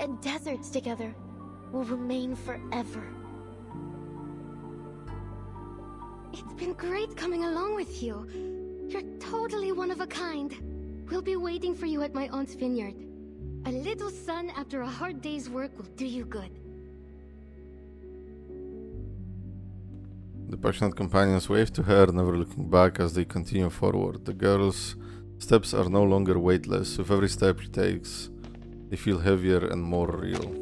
and deserts together will remain forever. It's been great coming along with you. You're totally one of a kind. We'll be waiting for you at my aunt's vineyard. A little sun after a hard day's work will do you good. The passionate companions wave to her, never looking back as they continue forward. The girl's steps are no longer weightless. With every step she takes, they feel heavier and more real.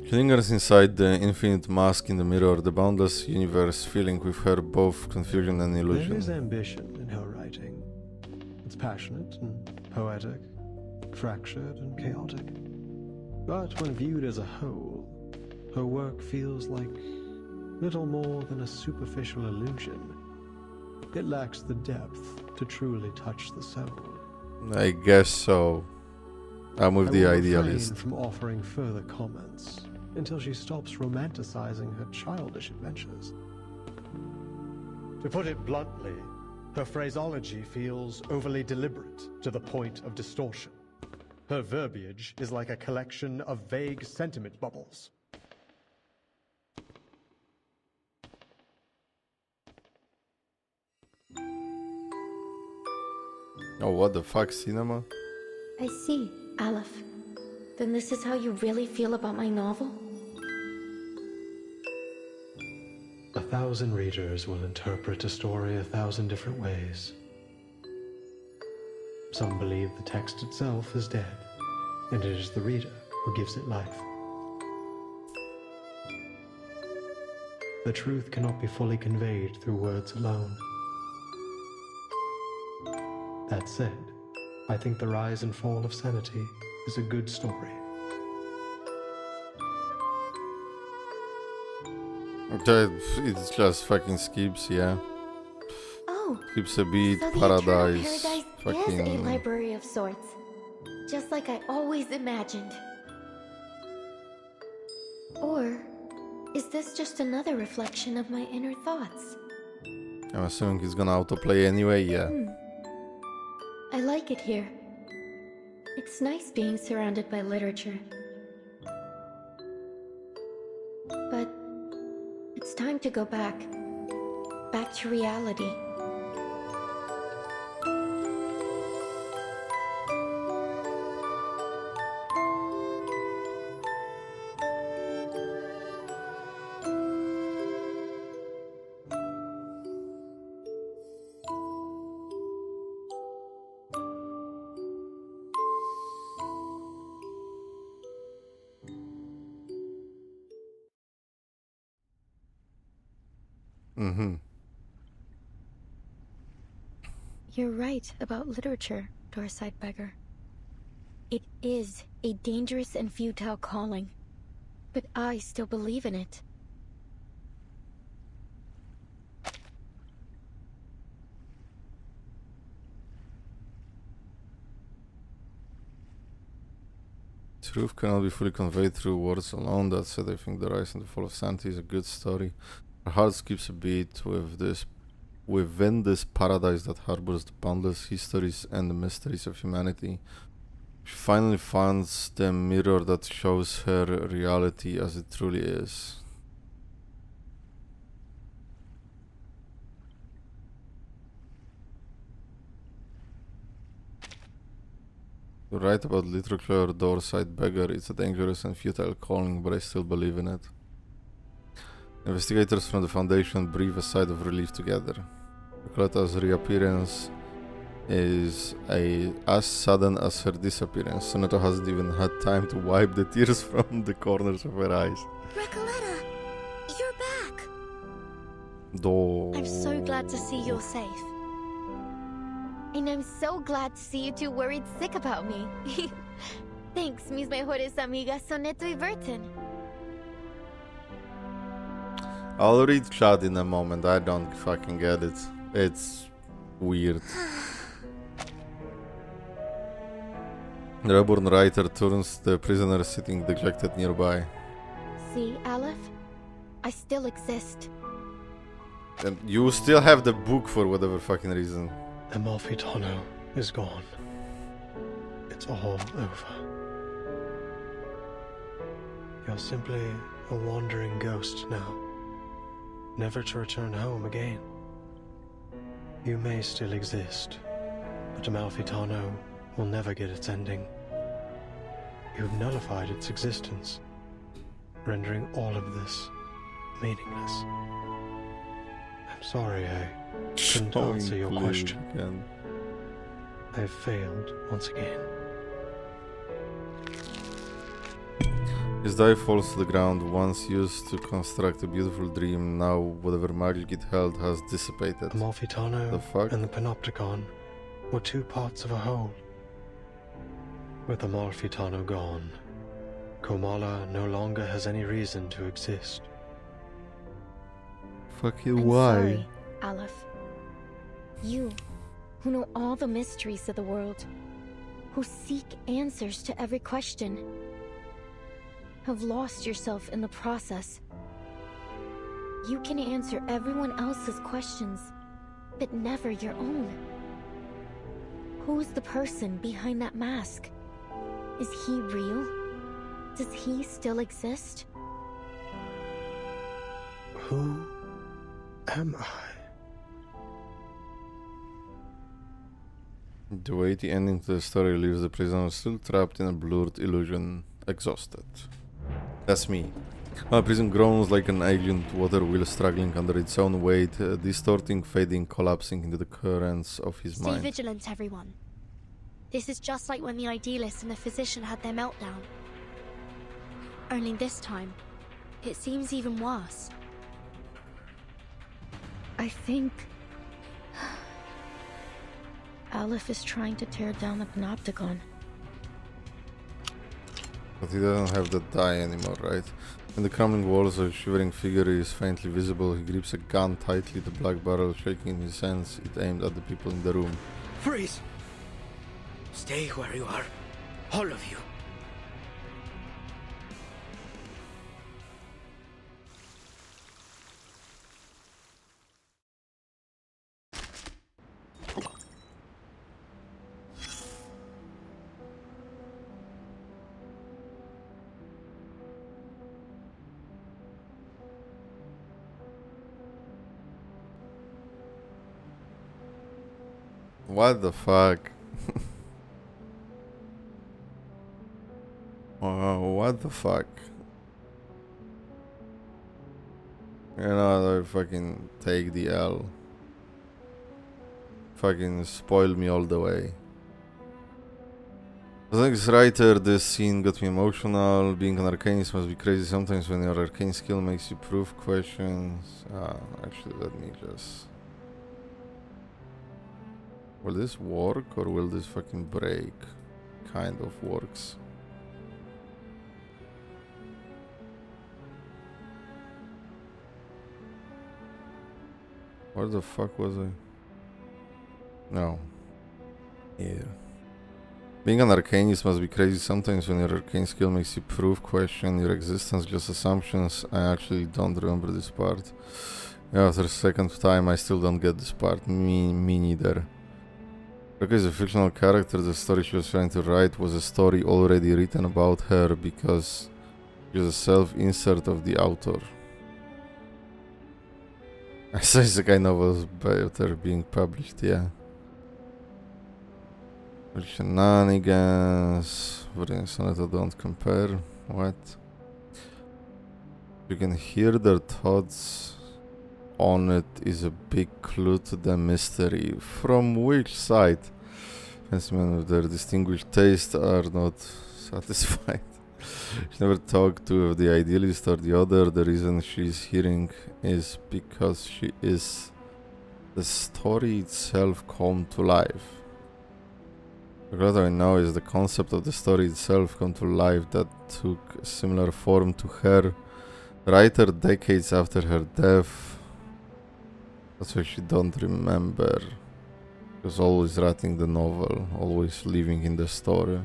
She lingers inside the infinite mask in the mirror, the boundless universe filling with her both confusion and illusion. There is ambition in her writing. It's passionate and poetic, fractured and chaotic. But when viewed as a whole, her work feels like little more than a superficial illusion. It lacks the depth to truly touch the soul. I guess so. I'm with the idealist. I will refrain from offering further comments until she stops romanticizing her childish adventures. To put it bluntly, her phraseology feels overly deliberate to the point of distortion. Her verbiage is like a collection of vague sentiment bubbles. Oh, what the fuck, cinema? I see, Aleph. Then this is how you really feel about my novel? 1,000 readers will interpret a story 1,000 different ways. Some believe the text itself is dead, and it is the reader who gives it life. The truth cannot be fully conveyed through words alone. That said, I think the rise and fall of sanity is a good story. It just fucking skips, yeah. Oh, Skips a beat, so the Eternal paradise, Paradise fucking... is a library of sorts. Just like I always imagined. Or is this just another reflection of my inner thoughts? I'm assuming it's gonna autoplay anyway, yeah. I like it here. It's nice being surrounded by literature. But it's time to go back. Back to reality. You're right about literature, Dorside Beggar. It is a dangerous and futile calling, but I still believe in it. Truth cannot be fully conveyed through words alone. That said, I think The Rise and the Fall of Sanity is a good story. Our heart skips a beat within this paradise that harbors the boundless histories and the mysteries of humanity. She finally finds the mirror that shows her reality as it truly is. To write about literature, Dorside Beggar, it's a dangerous and futile calling, but I still believe in it. Investigators from the Foundation breathe a sigh of relief together. Recoletta's reappearance is as sudden as her disappearance. Sonetto hasn't even had time to wipe the tears from the corners of her eyes. Recoletta, you're back! I'm so glad to see you're safe. And I'm so glad to see you two worried sick about me. Thanks, mis mejores amigas Sonetto y Vertin. I'll read chat in a moment, I don't fucking get it. It's weird. The reborn writer turns the prisoner sitting dejected nearby. See, Aleph? I still exist. And you still have the book for whatever fucking reason. Amalfitano is gone. It's all over. You're simply a wandering ghost now, never to return home again. You may still exist, but Amalfitano will never get its ending. You've nullified its existence, rendering all of this meaningless. I'm sorry I couldn't answer your question. Again. I have failed once again. His die falls to the ground, once used to construct a beautiful dream. Now whatever magic it held has dissipated. Amalfitano and the Panopticon were two parts of a whole. With Amalfitano gone, Komala no longer has any reason to exist. Fucking why? Sorry, Aleph. You, who know all the mysteries of the world, who seek answers to every question, have lost yourself in the process. You can answer everyone else's questions, but never your own. Who's the person behind that mask? Is he real? Does he still exist? Who am I? The way the ending to the story leaves the prisoner still trapped in a blurred illusion, exhausted. That's me. My prison groans like an alien water wheel struggling under its own weight, distorting, fading, collapsing into the currents of his mind. Stay vigilant, everyone. This is just like when the idealist and the physician had their meltdown. Only this time, it seems even worse. I think Aleph is trying to tear down the Panopticon. But he doesn't have that die anymore, right? In the crumbling walls, a shivering figure is faintly visible. He grips a gun tightly, the black barrel shaking in his hands, it aimed at the people in the room. Freeze! Stay where you are, all of you. What the fuck? What the fuck? You know, I fucking take the L. Fucking spoil me all the way. As writer, this scene got me emotional. Being an arcanist must be crazy sometimes when your arcane skill makes you prove questions. Actually, let me just... Will this work or will this fucking break? Kind of works. Where the fuck was I? No. Yeah. Being an arcanist must be crazy sometimes when your arcane skill makes you prove, question your existence, just assumptions. I actually don't remember this part. Yeah, after the second time I still don't get this part. Me neither. Ruka is a fictional character. The story she was trying to write was a story already written about her because she was a self-insert of the author. So it's the kind of novels better being published, yeah. Shenanigans. Vertin sonetto don't compare. What? You can hear their thoughts on it is a big clue to the mystery. From which side? Fancy men with their distinguished taste are not satisfied. She never talked to the idealist or the other. The reason she's hearing is because she is the story itself come to life. What I know is the concept of the story itself come to life that took a similar form to her writer decades after her death. That's why she don't remember. She was always writing the novel, always living in the story.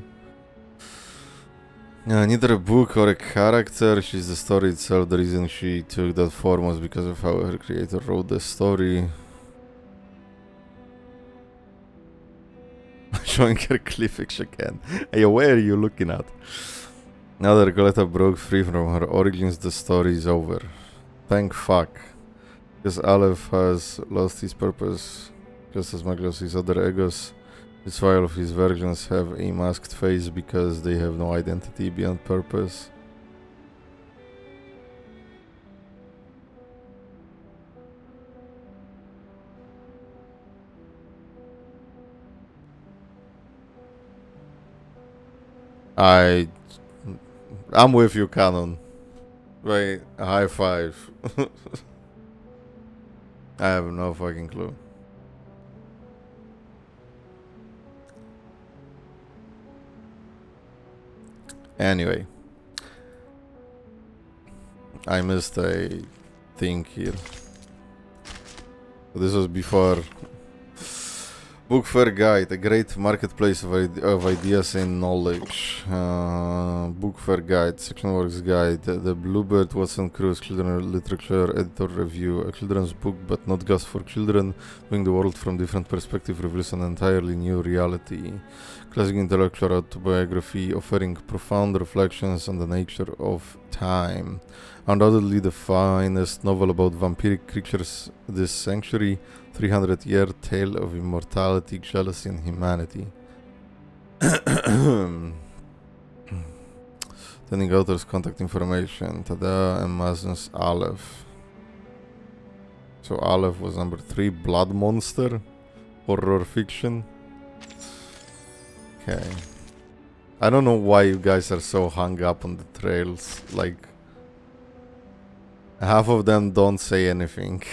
Neither a book or a character, she's the story itself. The reason she took that form was because of how her creator wrote the story. Showing her cleavage again. Hey, where are you looking at? Now that Recoleta broke free from her origins, the story is over. Thank fuck. Because Aleph has lost his purpose just as much as his other egos. It's why all of his versions have a masked face because they have no identity beyond purpose. I'm with you, Canon. Wait, high five. I have no fucking clue. Anyway, I missed a thing here. This was before Book Fair Guide, a great marketplace of ideas and knowledge. Book Fair Guide, Section Works Guide, the Bluebird Watson Cruise Children's Literature Editor Review, a children's book but not just for children, viewing the world from different perspectives reveals an entirely new reality. Classic intellectual autobiography offering profound reflections on the nature of time. Undoubtedly the finest novel about vampiric creatures this century, 300-year tale of immortality, jealousy and humanity. Sending authors contact information. Tada and Mazn's Aleph. So Aleph was number 3, Blood Monster, horror fiction. Okay. I don't know why you guys are so hung up on the trails. Like, half of them don't say anything.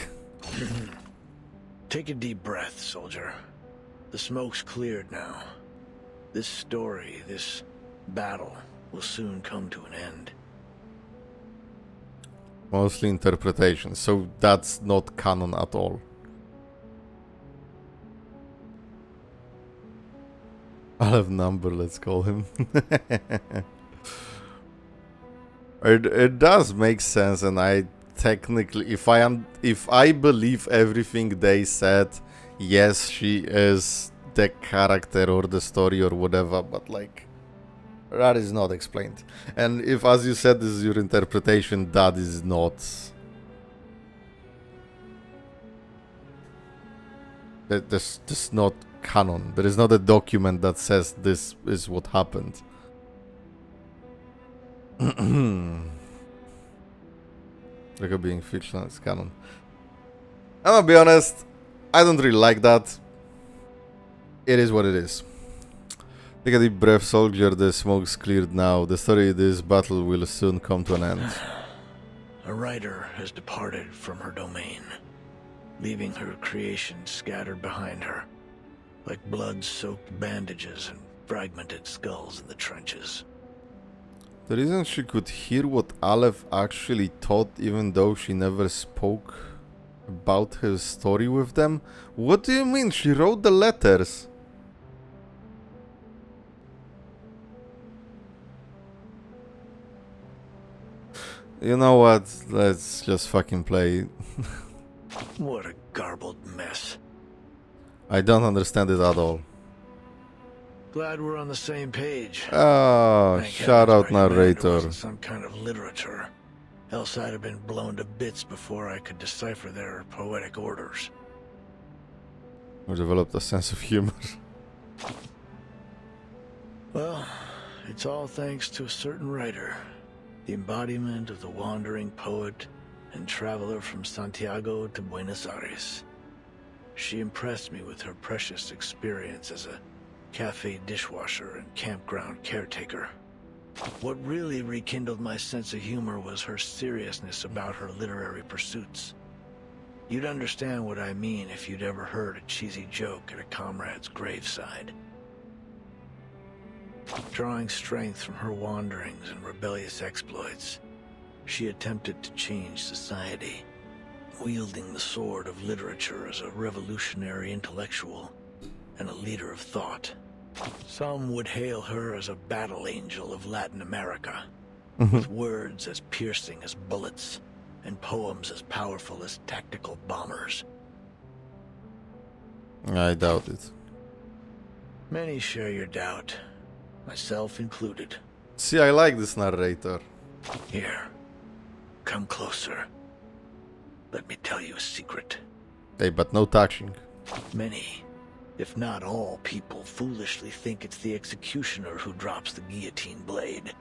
Take a deep breath, soldier. The smoke's cleared now. This story, this battle, will soon come to an end. Mostly interpretation, so that's not canon at all. I'll have number, let's call him. It does make sense, and I technically, if I believe everything they said, yes, she is the character or the story or whatever, but like, that is not explained. And if, as you said, this is your interpretation, that is not. That's not canon. There is not a document that says this is what happened. Record being fictional is canon. I'm gonna be honest, I don't really like that. It is what it is. Take a deep breath, soldier. The smoke's cleared now. The story of this battle will soon come to an end. A writer has departed from her domain, leaving her creation scattered behind her, like blood-soaked bandages and fragmented skulls in the trenches. The reason she could hear what Aleph actually thought, even though she never spoke about her story with them? What do you mean? She wrote the letters. You know what? Let's just fucking play. What a garbled mess. I don't understand it at all. Glad we're on the same page. Oh, Thank shout out heavens my commander narrator. wasn't some kind of literature. Else I'd have been blown to bits before I could decipher their poetic orders. Or developed a sense of humor. Well, it's all thanks to a certain writer, the embodiment of the wandering poet and traveler from Santiago to Buenos Aires. She impressed me with her precious experience as a cafe dishwasher and campground caretaker. What really rekindled my sense of humor was her seriousness about her literary pursuits. You'd understand what I mean if you'd ever heard a cheesy joke at a comrade's graveside. Drawing strength from her wanderings and rebellious exploits, she attempted to change society, wielding the sword of literature as a revolutionary intellectual and a leader of thought. Some would hail her as a battle angel of Latin America, with words as piercing as bullets and poems as powerful as tactical bombers. I doubt it. Many share your doubt, myself included. See, I like this narrator. Here, come closer. Let me tell you a secret. Hey, but no touching. Many, if not all, people foolishly think it's the executioner who drops the guillotine blade,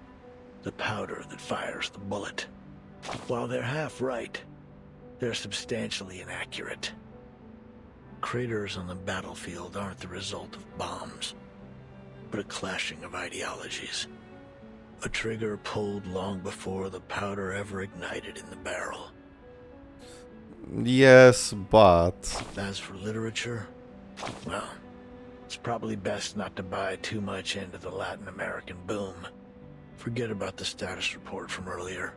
the powder that fires the bullet. While they're half right, they're substantially inaccurate. Craters on the battlefield aren't the result of bombs, but a clashing of ideologies. A trigger pulled long before the powder ever ignited in the barrel. Yes, but... As for literature, well, it's probably best not to buy too much into the Latin American boom. Forget about the status report from earlier.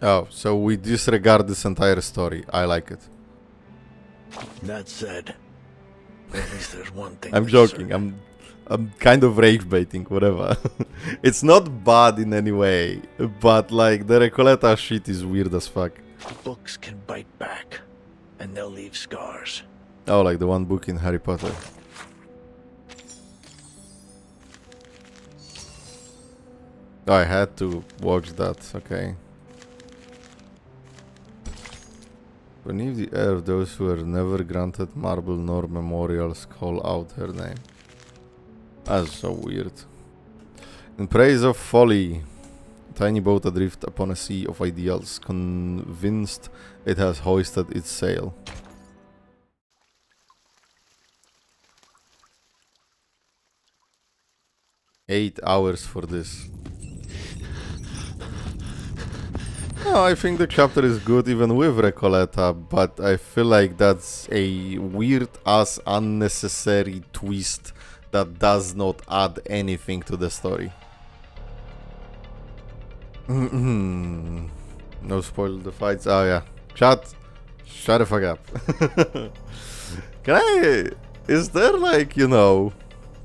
Oh, so we disregard this entire story. I like it. That said, at least there's one thing. I'm joking. I'm kind of rage baiting, whatever. It's not bad in any way, but like the Recoleta shit is weird as fuck. Books can bite back, and they'll leave scars. Oh, like the one book in Harry Potter. Oh, I had to watch that, okay. Beneath the earth, those who were never granted marble nor memorials call out her name. That's so weird. In praise of folly, a tiny boat adrift upon a sea of ideals, convinced it has hoisted its sail. Eight hours for this. No, I think the chapter is good even with Recoleta, but I feel like that's a weird-ass unnecessary twist that does not add anything to the story. No spoil the fights. Oh yeah. Shut the fuck up. Is there like, you know,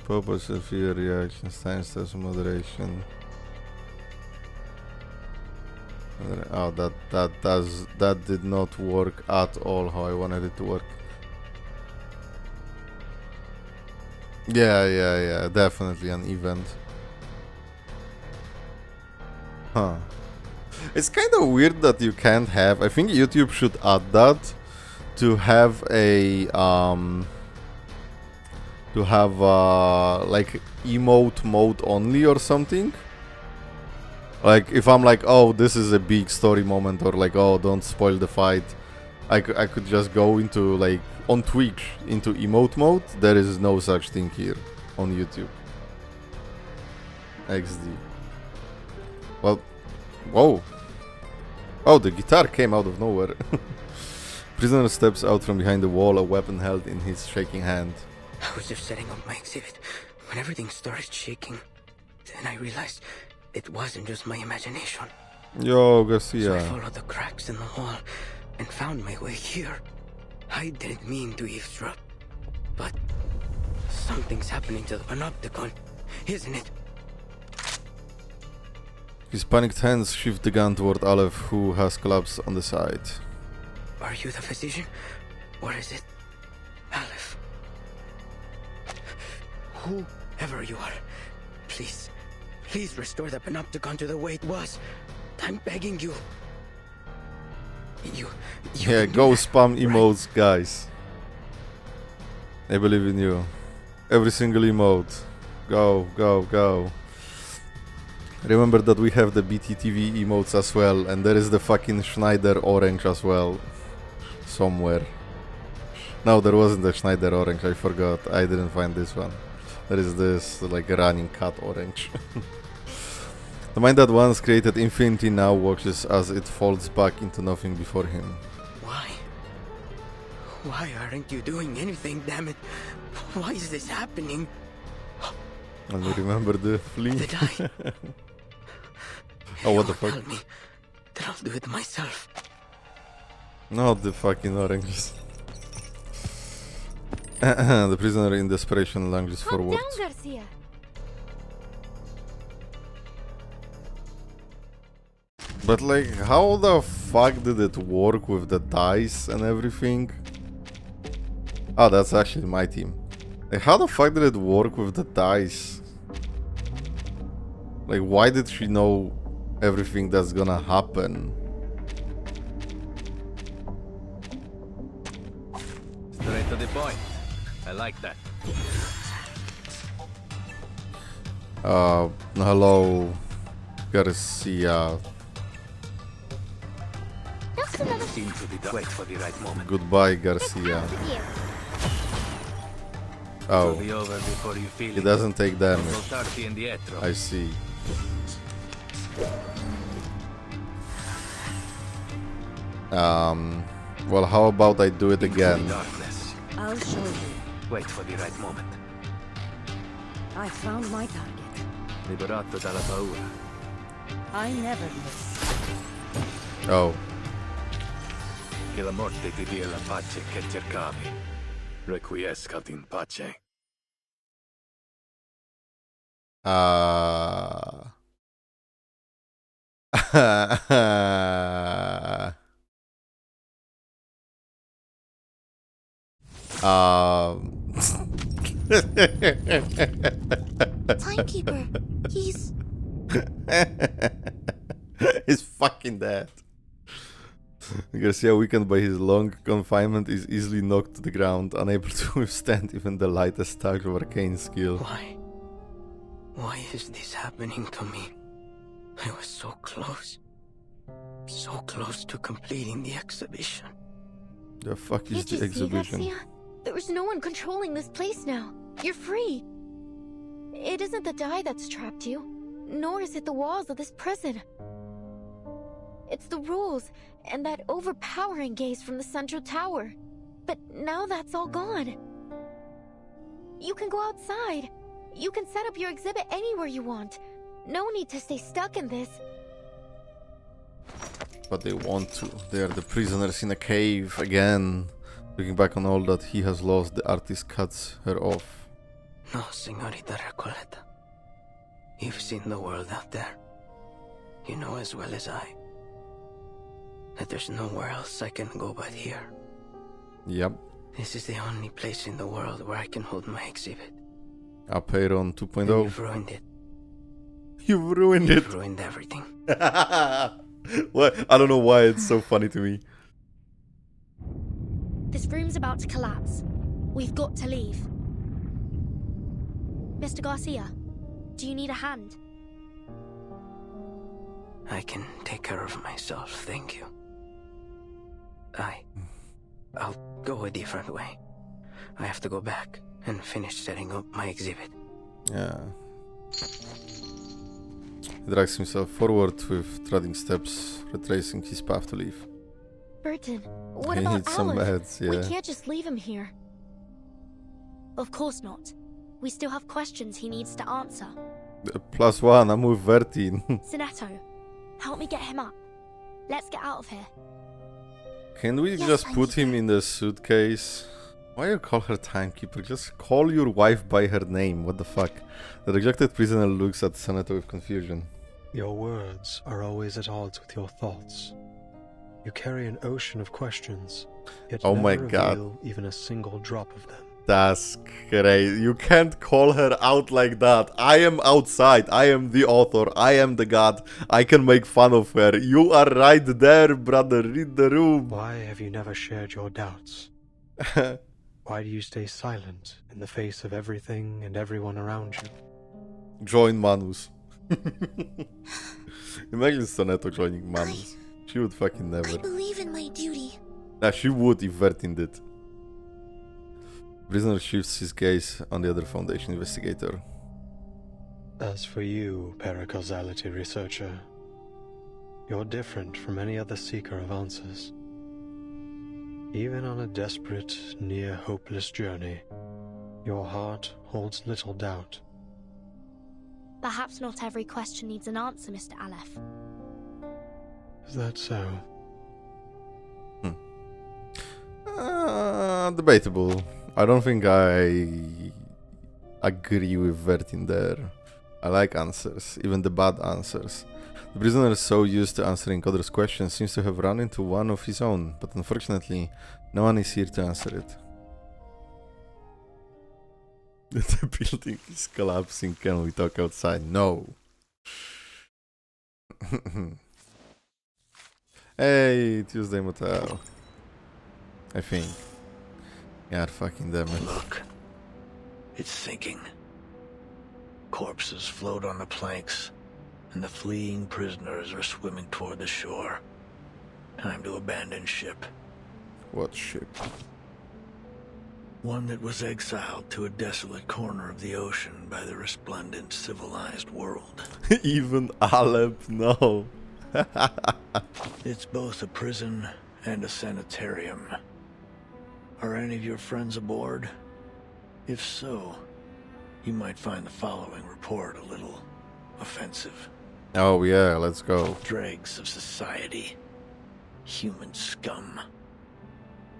purpose of fear, reaction, science, as moderation? Oh, that did not work at all how I wanted it to work. Yeah, definitely an event. Huh. It's kind of weird that you can't have, I think YouTube should add that, to have a to have like emote mode only or something. Like if I'm like, oh, this is a big story moment, or like, oh, don't spoil the fight, I could just go into like on Twitch into emote mode. There is no such thing here on YouTube. XD. Well, whoa. Oh, the guitar came out of nowhere. Prisoner steps out from behind the wall, a weapon held in his shaking hand. I was just setting up my exhibit when everything started shaking. Then I realized it wasn't just my imagination. Yo, Garcia. So I followed the cracks in the wall and found my way here. I didn't mean to eavesdrop, but something's happening to the panopticon, isn't it? His panicked hands shift the gun toward Aleph, who has collapsed on the side. Are you the physician? Or is it Aleph? Whoever you are, please restore the panopticon to the way it was. I'm begging you. You yeah, go spam emotes, right? Guys. I believe in you. Every single emote. Go, go, go. Remember that we have the BTTV emotes as well, and there is the fucking Schneider orange as well. Somewhere. No, there wasn't a Schneider orange, I forgot. I didn't find this one. There is this, like, running cat orange. The mind that once created infinity now watches as it falls back into nothing before him. Why? Why aren't you doing anything, damn it? Why is this happening? Let me remember the flea. Did I? Oh, what the fuck? Tell me that I'll do it myself. Not the fucking oranges. The prisoner in desperation lunges forward. Calm down, Garcia. But like, how the fuck did it work with the dice and everything? Oh, that's actually my team. Like, how the fuck did it work with the dice? Like, why did she know everything that's gonna happen? Straight to the point. I like that. Hello, Garcia. Wait for the right moment. Goodbye, Garcia. Oh, be over before you feel he doesn't take damage. I see. Well, how about I do it again? I'll show you. Wait for the right moment. I found my target. Liberato dalla paura. I never miss. Oh. Che la morte ti dia la pace che cercavi. Requiescat in pace. Timekeeper, he's fucking dead. Garcia, weakened by his long confinement, is easily knocked to the ground, unable to withstand even the lightest touch of arcane skill. Why? Why is this happening to me? I was so close. So close to completing the exhibition. The fuck is the exhibition? See, Garcia? There is no one controlling this place now. You're free. It isn't the die that's trapped you, nor is it the walls of this prison. It's the rules and that overpowering gaze from the central tower. But now that's all gone. You can go outside. You can set up your exhibit anywhere you want. No need to stay stuck in this. But they want to. They are the prisoners in a cave again. Looking back on all that he has lost, the artist cuts her off. No, Señorita Recoleta. You've seen the world out there. You know as well as I that there's nowhere else I can go but here. Yep. This is the only place in the world where I can hold my exhibit. Apeiron 2.0. You've ruined it. You've ruined it. You've ruined everything. What? I don't know why it's so funny to me. This room's about to collapse. We've got to leave. Mr. Garcia, do you need a hand? I can take care of myself, thank you. I'll go a different way. I have to go back and finish setting up my exhibit. Yeah. He drags himself forward with treading steps, retracing his path to leave. Vertin, what He about needs some Aleph? meds, yeah. We can't just leave him here. Of course not. We still have questions he needs to answer. +1, I'm with Vertin. Sonetto, help me get him up. Let's get out of here. Can we just put him in the suitcase? Why you call her timekeeper? Just call your wife by her name. What the fuck? The rejected prisoner looks at Sonetto with confusion. Your words are always at odds with your thoughts. You carry an ocean of questions, yet Oh never my reveal God. even a single drop of them. That's great. You can't call her out like that. I am outside. I am the author. I am the god. I can make fun of her. You are right there, brother. Read the room. Why have you never shared your doubts? Why do you stay silent in the face of everything and everyone around you? Join Manus. Imagine Sonetto joining Manus. She would fucking never. I believe in my duty. Nah, she would if Vertin did. Prisoner shifts his gaze on the other Foundation investigator. As for you, paracausality researcher, you're different from any other seeker of answers. Even on a desperate, near-hopeless journey, your heart holds little doubt. Perhaps not every question needs an answer, Mr. Aleph. Is that so? Debatable. I don't think I agree with Vertin there. I like answers, even the bad answers. The prisoner, so used to answering others' questions, seems to have run into one of his own, but unfortunately, no one is here to answer it. The building is collapsing. Can we talk outside? No. Hey, Tuesday Motel. I think. God fucking damn it. Look. It's sinking. Corpses float on the planks, and the fleeing prisoners are swimming toward the shore. Time to abandon ship. What ship? One that was exiled to a desolate corner of the ocean by the resplendent civilized world. Even Alep, no. It's both a prison and a sanitarium. Are any of your friends aboard? If so, you might find the following report a little offensive. Oh yeah, let's go. Dregs of society. Human scum.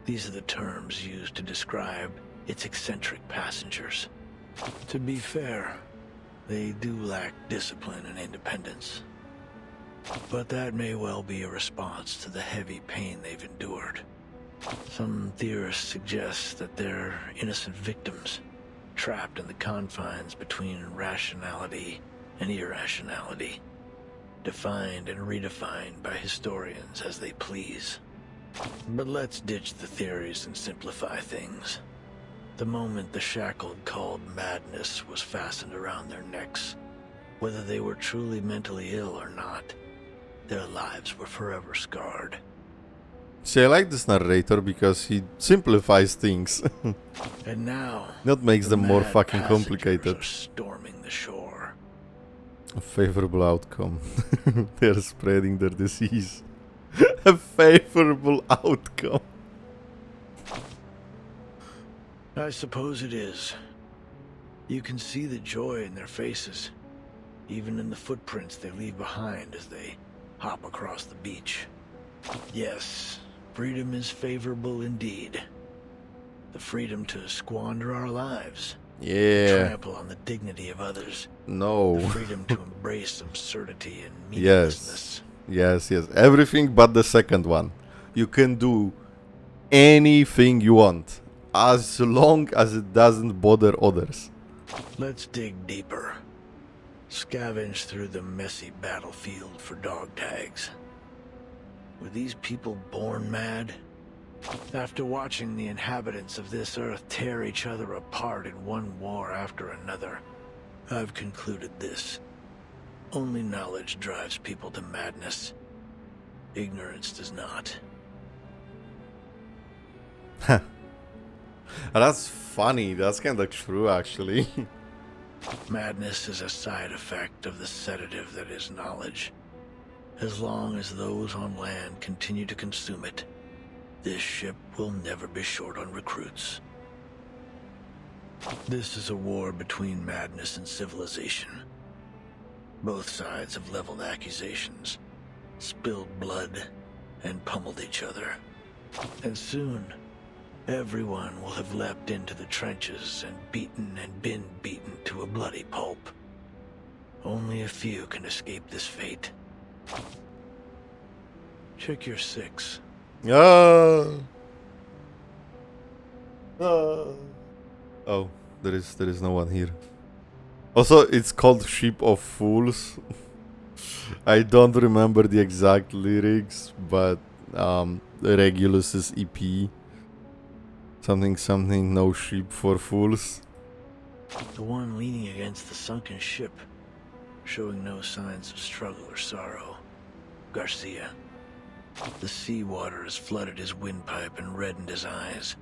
These are the terms used to describe its eccentric passengers. To be fair, they do lack discipline and independence. But that may well be a response to the heavy pain they've endured. Some theorists suggest that they're innocent victims, trapped in the confines between rationality and irrationality, defined and redefined by historians as they please. But let's ditch the theories and simplify things. The moment the shackle called madness was fastened around their necks, whether they were truly mentally ill or not, their lives were forever scarred. See, I like this narrator because he simplifies things. And now, that makes them more fucking passengers complicated. are storming the shore. A favorable outcome. They're spreading their disease. A favorable outcome. I suppose it is. You can see the joy in their faces, even in the footprints they leave behind as they hop across the beach. Yes, freedom is favorable indeed. The freedom to squander our lives. Yeah. Trample on the dignity of others. No. The freedom to embrace absurdity and meaninglessness. Yes. Everything but the second one. You can do anything you want, as long as it doesn't bother others. Let's dig deeper. Scavenge through the messy battlefield for dog tags. Were these people born mad? After watching the inhabitants of this earth tear each other apart in one war after another, I've concluded this. Only knowledge drives people to madness. Ignorance does not. That's funny. That's kind of true, actually. Madness is a side effect of the sedative that is knowledge. As long as those on land continue to consume it, this ship will never be short on recruits. This is a war between madness and civilization. Both sides have leveled accusations, spilled blood, and pummeled each other. And soon, everyone will have leapt into the trenches and been beaten to a bloody pulp. Only a few can escape this fate. Check your 6. Oh, there is no one here. Also, it's called Ship of Fools. I don't remember the exact lyrics, but Regulus's EP. Something, no ship for fools. The one leaning against the sunken ship, showing no signs of struggle or sorrow. Garcia. The seawater has flooded his windpipe and reddened his eyes.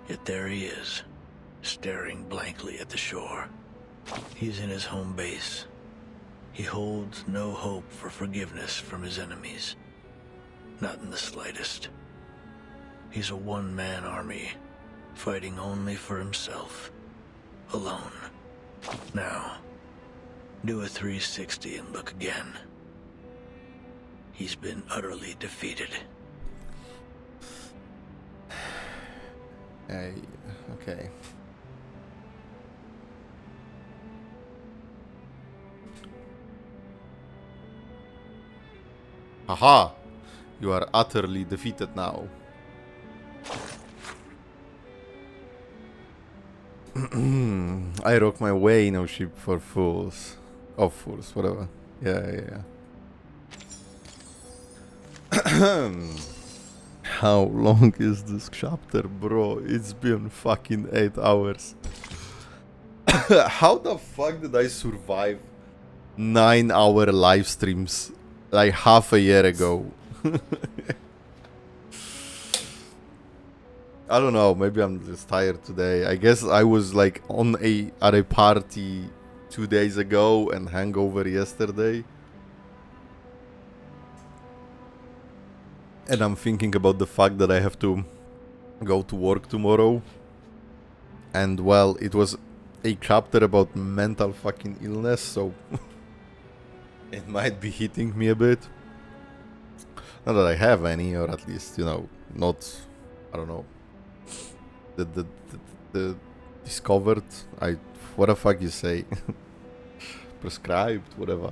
Yet there he is, staring blankly at the shore. He's in his home base. He holds no hope for forgiveness from his enemies. Not in the slightest. He's a one-man army, fighting only for himself. Alone. Now, do a 360 and look again. He's been utterly defeated. Okay. Haha! You are utterly defeated now. I rock my way, no ship for fools. Of fools, whatever. Yeah. How long is this chapter, bro? It's been fucking 8 hours. How the fuck did I survive 9-hour live streams like half a year ago? I don't know, maybe I'm just tired today. I guess I was like at a party 2 days ago and hangover yesterday. And I'm thinking about the fact that I have to go to work tomorrow. And well, it was a chapter about mental fucking illness, so it might be hitting me a bit. Not that I have any, or at least, you know, not, I don't know, the discovered, what the fuck you say, prescribed, whatever.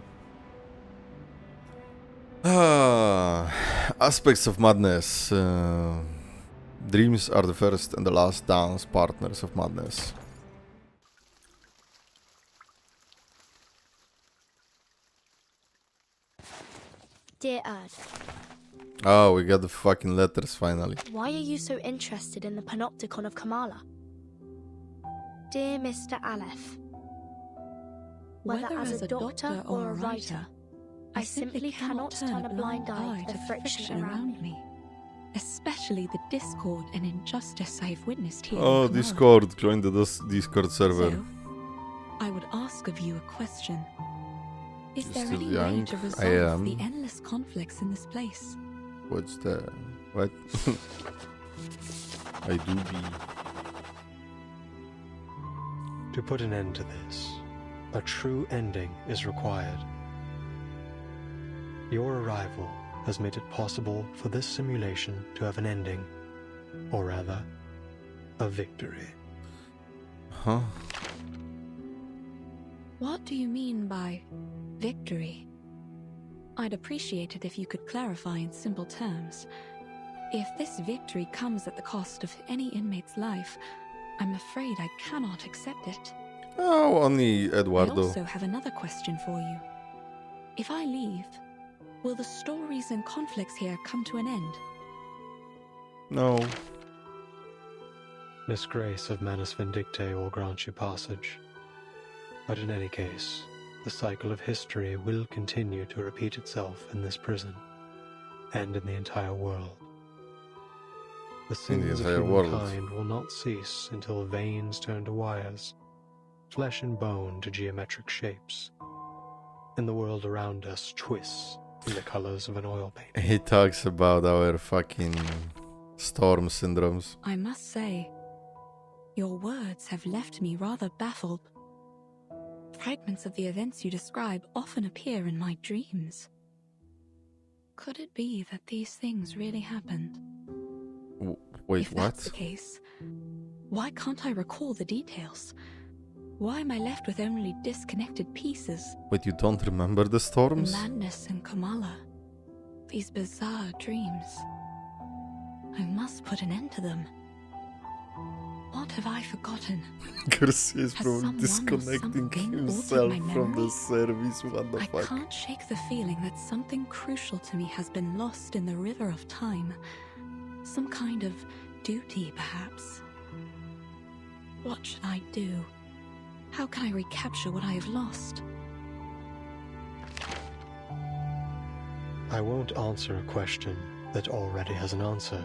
Aspects of madness. Dreams are the first and the last dance partners of madness. Dear Earth. Oh, we got the fucking letters finally. Why are you so interested in the panopticon of Kamala? Dear Mr. Aleph. Whether as a doctor or a writer, I simply cannot turn a blind eye to the friction around me. Especially the discord and injustice I've witnessed here. Oh, Discord. Join the Discord server. So, I would ask of you a question. Is there Still any young? way to resolve the endless conflicts in this place? What's the... what? I do be... To put an end to this, a true ending is required. Your arrival has made it possible for this simulation to have an ending, or rather, a victory. Huh? What do you mean by victory? I'd appreciate it if you could clarify in simple terms. If this victory comes at the cost of any inmate's life, I'm afraid I cannot accept it. Oh, only Eduardo. I also have another question for you. If I leave, will the stories and conflicts here come to an end? No. Miss Grace of Manus Vindicte will grant you passage. But in any case, the cycle of history will continue to repeat itself in this prison, and in the entire world. The sins of humankind will not cease until veins turn to wires, flesh and bone to geometric shapes, and the world around us twists in the colors of an oil paint. He talks about our fucking storm syndromes. I must say, your words have left me rather baffled. Fragments of the events you describe often appear in my dreams. Could it be that these things really happened? Wait, if what? That's the case, why can't I recall the details? Why am I left with only disconnected pieces? Wait, you don't remember the storms? The madness in Kamala. These bizarre dreams. I must put an end to them. What have I forgotten? Garcia is probably disconnecting himself from the service. What the fuck? I can't shake the feeling that something crucial to me has been lost in the river of time. Some kind of duty, perhaps. What should I do? How can I recapture what I have lost? I won't answer a question that already has an answer.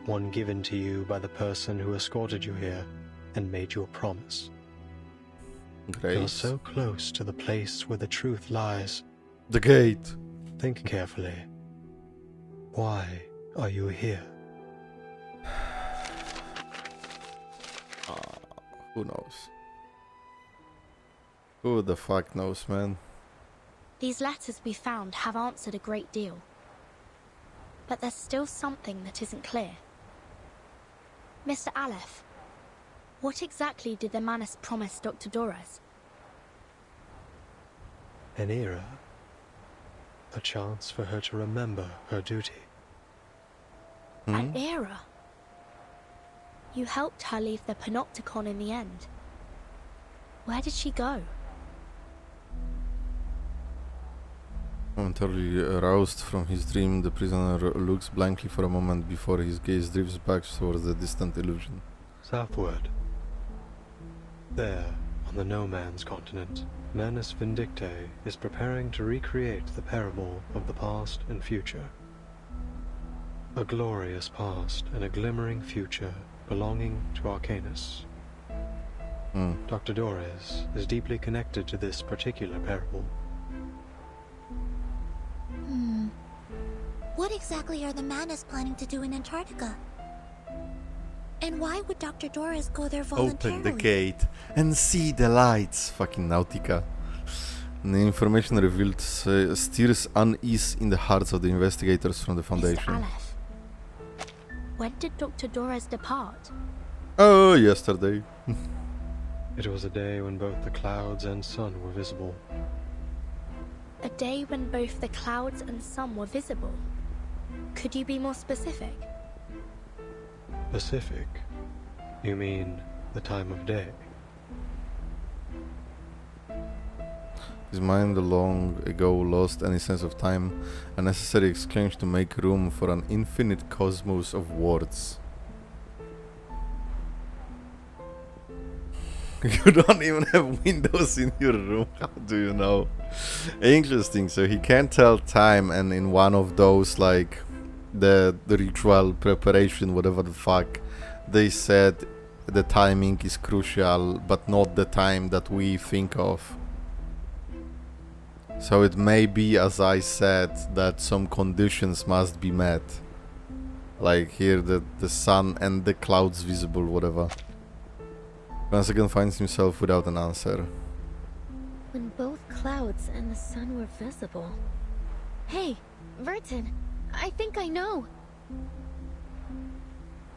One given to you by the person who escorted you here and made you a promise. You're so close to the place where the truth lies. The gate. Think carefully. Why are you here? Who knows? Who the fuck knows, man? These letters we found have answered a great deal. But there's still something that isn't clear. Mr. Aleph, what exactly did the Manus promise Dr. Dorez? An era. A chance for her to remember her duty. An era? You helped her leave the Panopticon in the end. Where did she go? Momentarily aroused from his dream, the prisoner looks blankly for a moment before his gaze drifts back towards the distant illusion. Southward. There, on the No Man's continent, Manus Vindictae is preparing to recreate the parable of the past and future. A glorious past and a glimmering future belonging to Arcanus. Dr. Dorez is deeply connected to this particular parable. What exactly are the Manus planning to do in Antarctica? And why would Dr. Dorez go there voluntarily? Open the gate and see the lights. Fucking Nautica. The information revealed stirs unease in the hearts of the investigators from the Foundation. Mr. Aleph, when did Dr. Dorez depart? Oh, yesterday. It was a day when both the clouds and sun were visible. A day when both the clouds and sun were visible. Could you be more specific? Specific? You mean the time of day? His mind long ago lost any sense of time, a necessary exchange to make room for an infinite cosmos of words. You don't even have windows in your room, how do you know? Interesting, so he can't tell time, and in one of those, like, the ritual preparation, whatever the fuck, they said the timing is crucial, but not the time that we think of. So it may be, as I said, that some conditions must be met. Like here, the sun and the clouds visible, whatever. Once again finds himself without an answer. When both clouds and the sun were visible. Hey, Vertin, I think I know.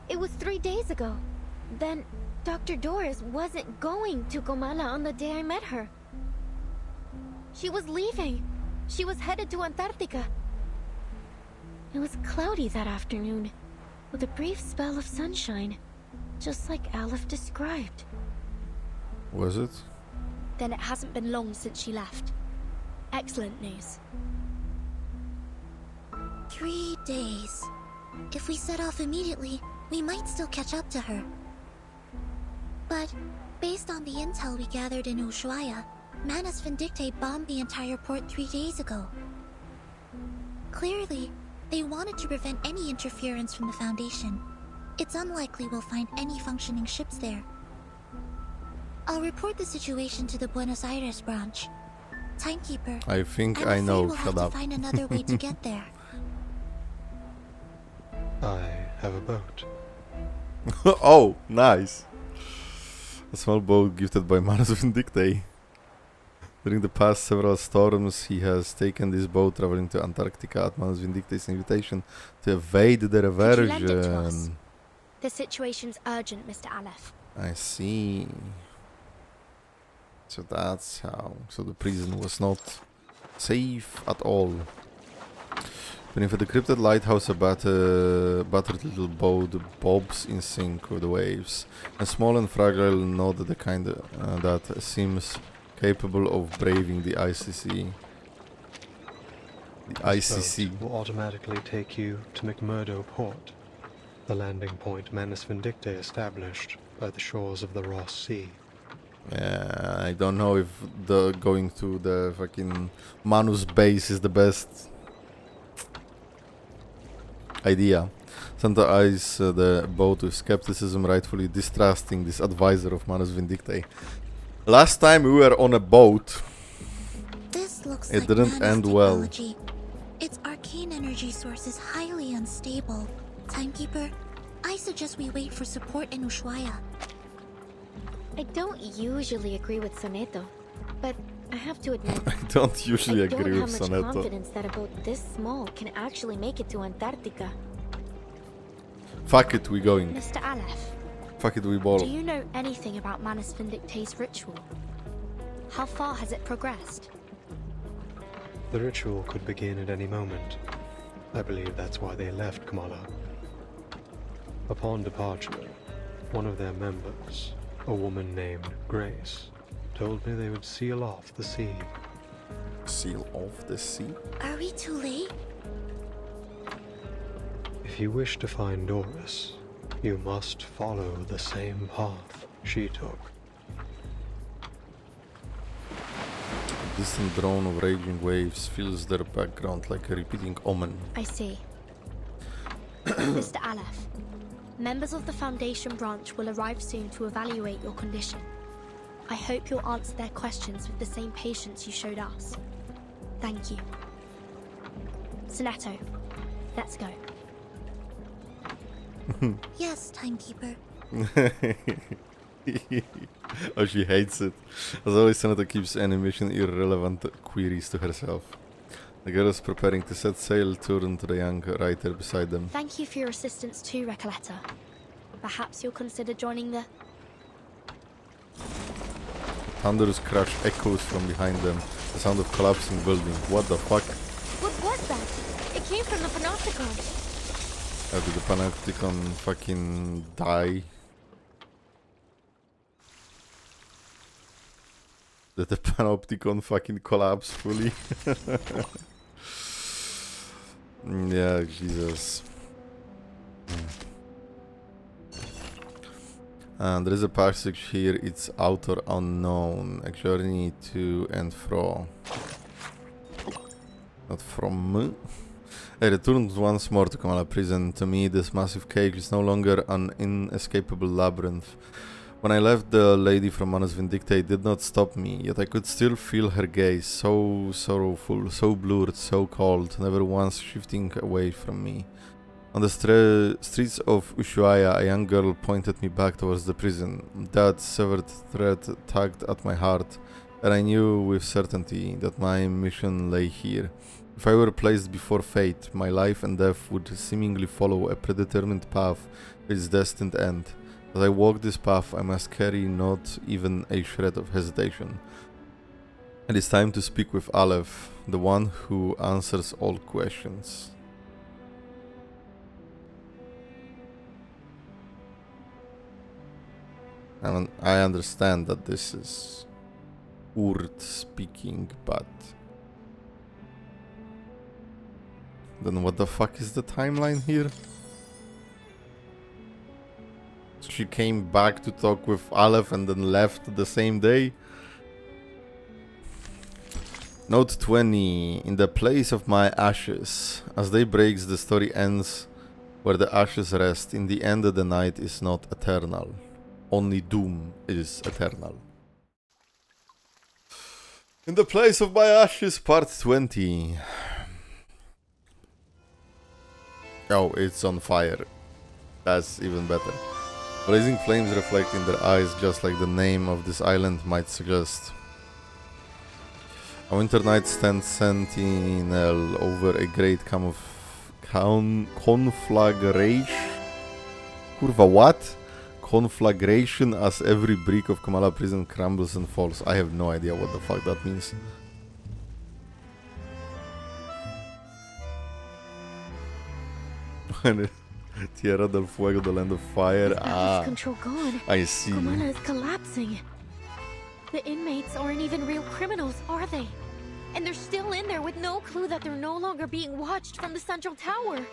It was 3 days ago. Then Dr. Dorez wasn't going to Comala on the day I met her. She was leaving. She was headed to Antarctica. It was cloudy that afternoon, with a brief spell of sunshine, just like Aleph described. Was it? Then it hasn't been long since she left. Excellent news. 3 days. If we set off immediately, we might still catch up to her. But Based on the intel we gathered in Ushuaia, Manus Vindictae bombed the entire port 3 days ago. Clearly, they wanted to prevent any interference from the Foundation. It's unlikely we'll find any functioning ships there. I'll report the situation to the Buenos Aires branch. Timekeeper, I think I'm I know. afraid we'll Shut have to up. find another way to get there. I have a boat. Oh, nice. A small boat gifted by Manus Vindictae. During the past several storms, he has taken this boat traveling to Antarctica at Manus Vindictae's invitation to evade the Could you lend it to us? reversion. The situation's urgent, Mr. Aleph. I see. So that's how. So the prison was not safe at all. Beneath a decrypted lighthouse, a battered little boat bobs in sync with the waves. A small and fragile node, the kind that seems capable of braving the ICC. The This ICC. boat will automatically take you to McMurdo Port, the landing point Manus Vindictae established by the shores of the Ross Sea. Yeah, I don't know if the going to the fucking Manus base is the best idea. Santa eyes the boat with skepticism, rightfully distrusting this advisor of Manus Vindictae. Last time we were on a boat, This looks it like didn't Manus end well. technology. Its arcane energy source is highly unstable. Timekeeper, I suggest we wait for support in Ushuaia. I don't usually agree with Sonetto, but I have to admit, I don't usually I agree don't with have much Sonetto. confidence that a boat this small can actually make it to Antarctica. Fuck it, we going. Mr. Aleph, Fuck it, we ball. do you know anything about Manus Vindictae's ritual? How far has it progressed? The ritual could begin at any moment. I believe that's why they left Kamala. Upon departure, one of their members, a woman named Grace, told me they would seal off the sea. Seal off the sea? Are we too late? If you wish to find Doris, you must follow the same path she took. A distant drone of raging waves fills their background like a repeating omen. I see. Mr. Aleph, members of the Foundation branch will arrive soon to evaluate your condition. I hope you'll answer their questions with the same patience you showed us. Thank you. Sonetto, let's go. Yes, Timekeeper. Oh, she hates it. As always, Sonetto keeps any mission irrelevant queries to herself. The girl is preparing to set sail, turn to the young writer beside them. Thank you for your assistance too, Recoleta. Perhaps you'll consider joining the... Thunderous crash echoes from behind them, the sound of collapsing building. What the fuck? What was that? It came from the Panopticon. How did the Panopticon fucking die? Did the Panopticon fucking collapse fully? Yeah, Jesus. And there is a passage here, it's Author Unknown, a journey to and fro. Not from. I returned once more to Kamala prison. To me, this massive cage is no longer an inescapable labyrinth. When I left, the lady from Manus Vindictae did not stop me, yet I could still feel her gaze, so sorrowful, so blurred, so cold, never once shifting away from me. On the streets of Ushuaia, a young girl pointed me back towards the prison. That severed thread tugged at my heart, and I knew with certainty that my mission lay here. If I were placed before fate, my life and death would seemingly follow a predetermined path with its destined end. As I walk this path, I must carry not even a shred of hesitation. It is time to speak with Aleph, the one who answers all questions. And I understand that this is Urd speaking, but then what the fuck is the timeline here? So she came back to talk with Aleph and then left the same day. Note 20. In the place of my ashes. As day breaks, the story ends where the ashes rest. In the end, the night is not eternal. Only doom is eternal. In the place of my ashes, part 20. Oh, it's on fire. That's even better. Blazing flames reflect in their eyes, just like the name of this island might suggest. A winter night stands sentinel over a great conflagration. Kurwa, what? Conflagration as every brick of Kamala prison crumbles and falls. I have no idea what the fuck that means. Tierra del Fuego, the land of fire. Ah, control gone. I see. Kamala is collapsing. The inmates aren't even real criminals, are they? And they're still in there with no clue that they're no longer being watched from the central tower.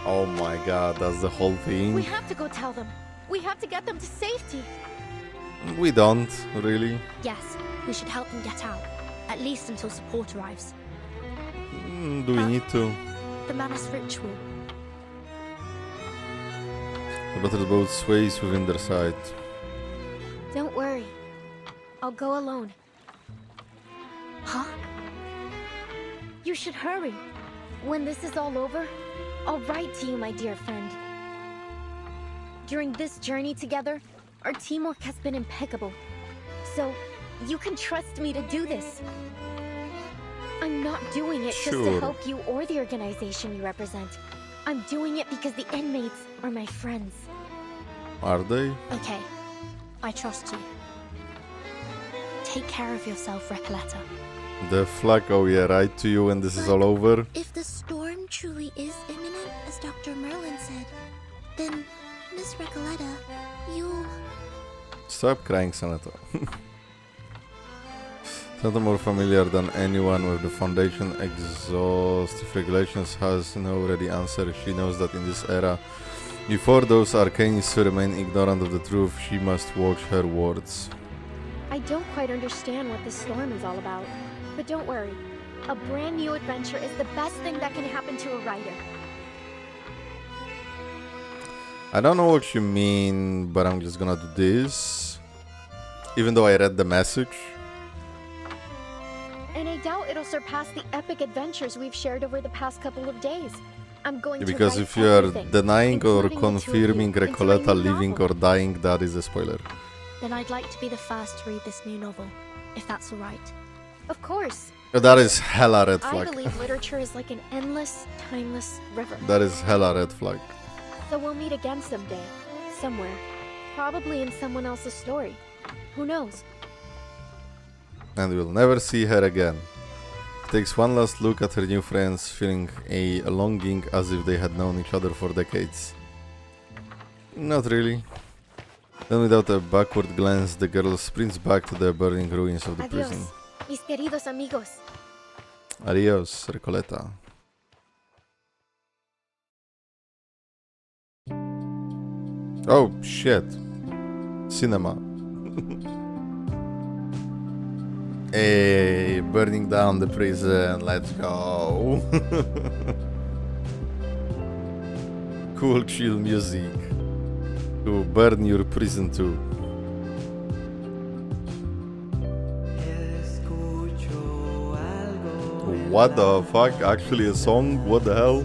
Oh my god, that's the whole thing. We have to go tell them. We have to get them to safety. We don't, really. Yes, we should help them get out. At least until support arrives. Do we need to? The Manus ritual. The battered boat sways within their sight. Don't worry. I'll go alone. Huh? You should hurry. When this is all over, I'll write to you, my dear friend. During this journey together, our teamwork has been impeccable. So, you can trust me to do this. I'm not doing it just to help you or the organization you represent. I'm doing it because the inmates are my friends. Are they? Okay, I trust you. Take care of yourself, Recoleta. The flag, oh yeah, right to you when this is all over. If the storm truly is imminent, as Dr. Merlin said, then, Miss Recoleta, you'll... Stop crying, Sonetto. Sonetto, more familiar than anyone with the Foundation exhaustive regulations, has already answered. She knows that in this era, before those arcanists remain ignorant of the truth, she must watch her words. I don't quite understand what this storm is all about. But don't worry, a brand new adventure is the best thing that can happen to a writer. I don't know what you mean, but I'm just gonna do this. Even though I read the message. And I doubt it'll surpass the epic adventures we've shared over the past couple of days. I'm going to because write if you are everything, denying or including confirming into a Recoleta new living novel. or dying, that is a spoiler. Then I'd like to be the first to read this new novel, if that's alright. Of course. That is hella red I flag. believe literature is like an endless, timeless river. That is hella red flag. So we'll meet again someday, somewhere. Probably in someone else's story. Who knows? And we'll never see her again. She takes one last look at her new friends, feeling a longing as if they had known each other for decades. Not really. Then without a backward glance, the girl sprints back to the burning ruins of the prison. Adios, mis queridos amigos. Adios, Recoleta. Oh, shit. Cinema. Hey, burning down the prison, let's go. Cool, chill music. To burn your prison too. What the fuck? Actually a song? What the hell?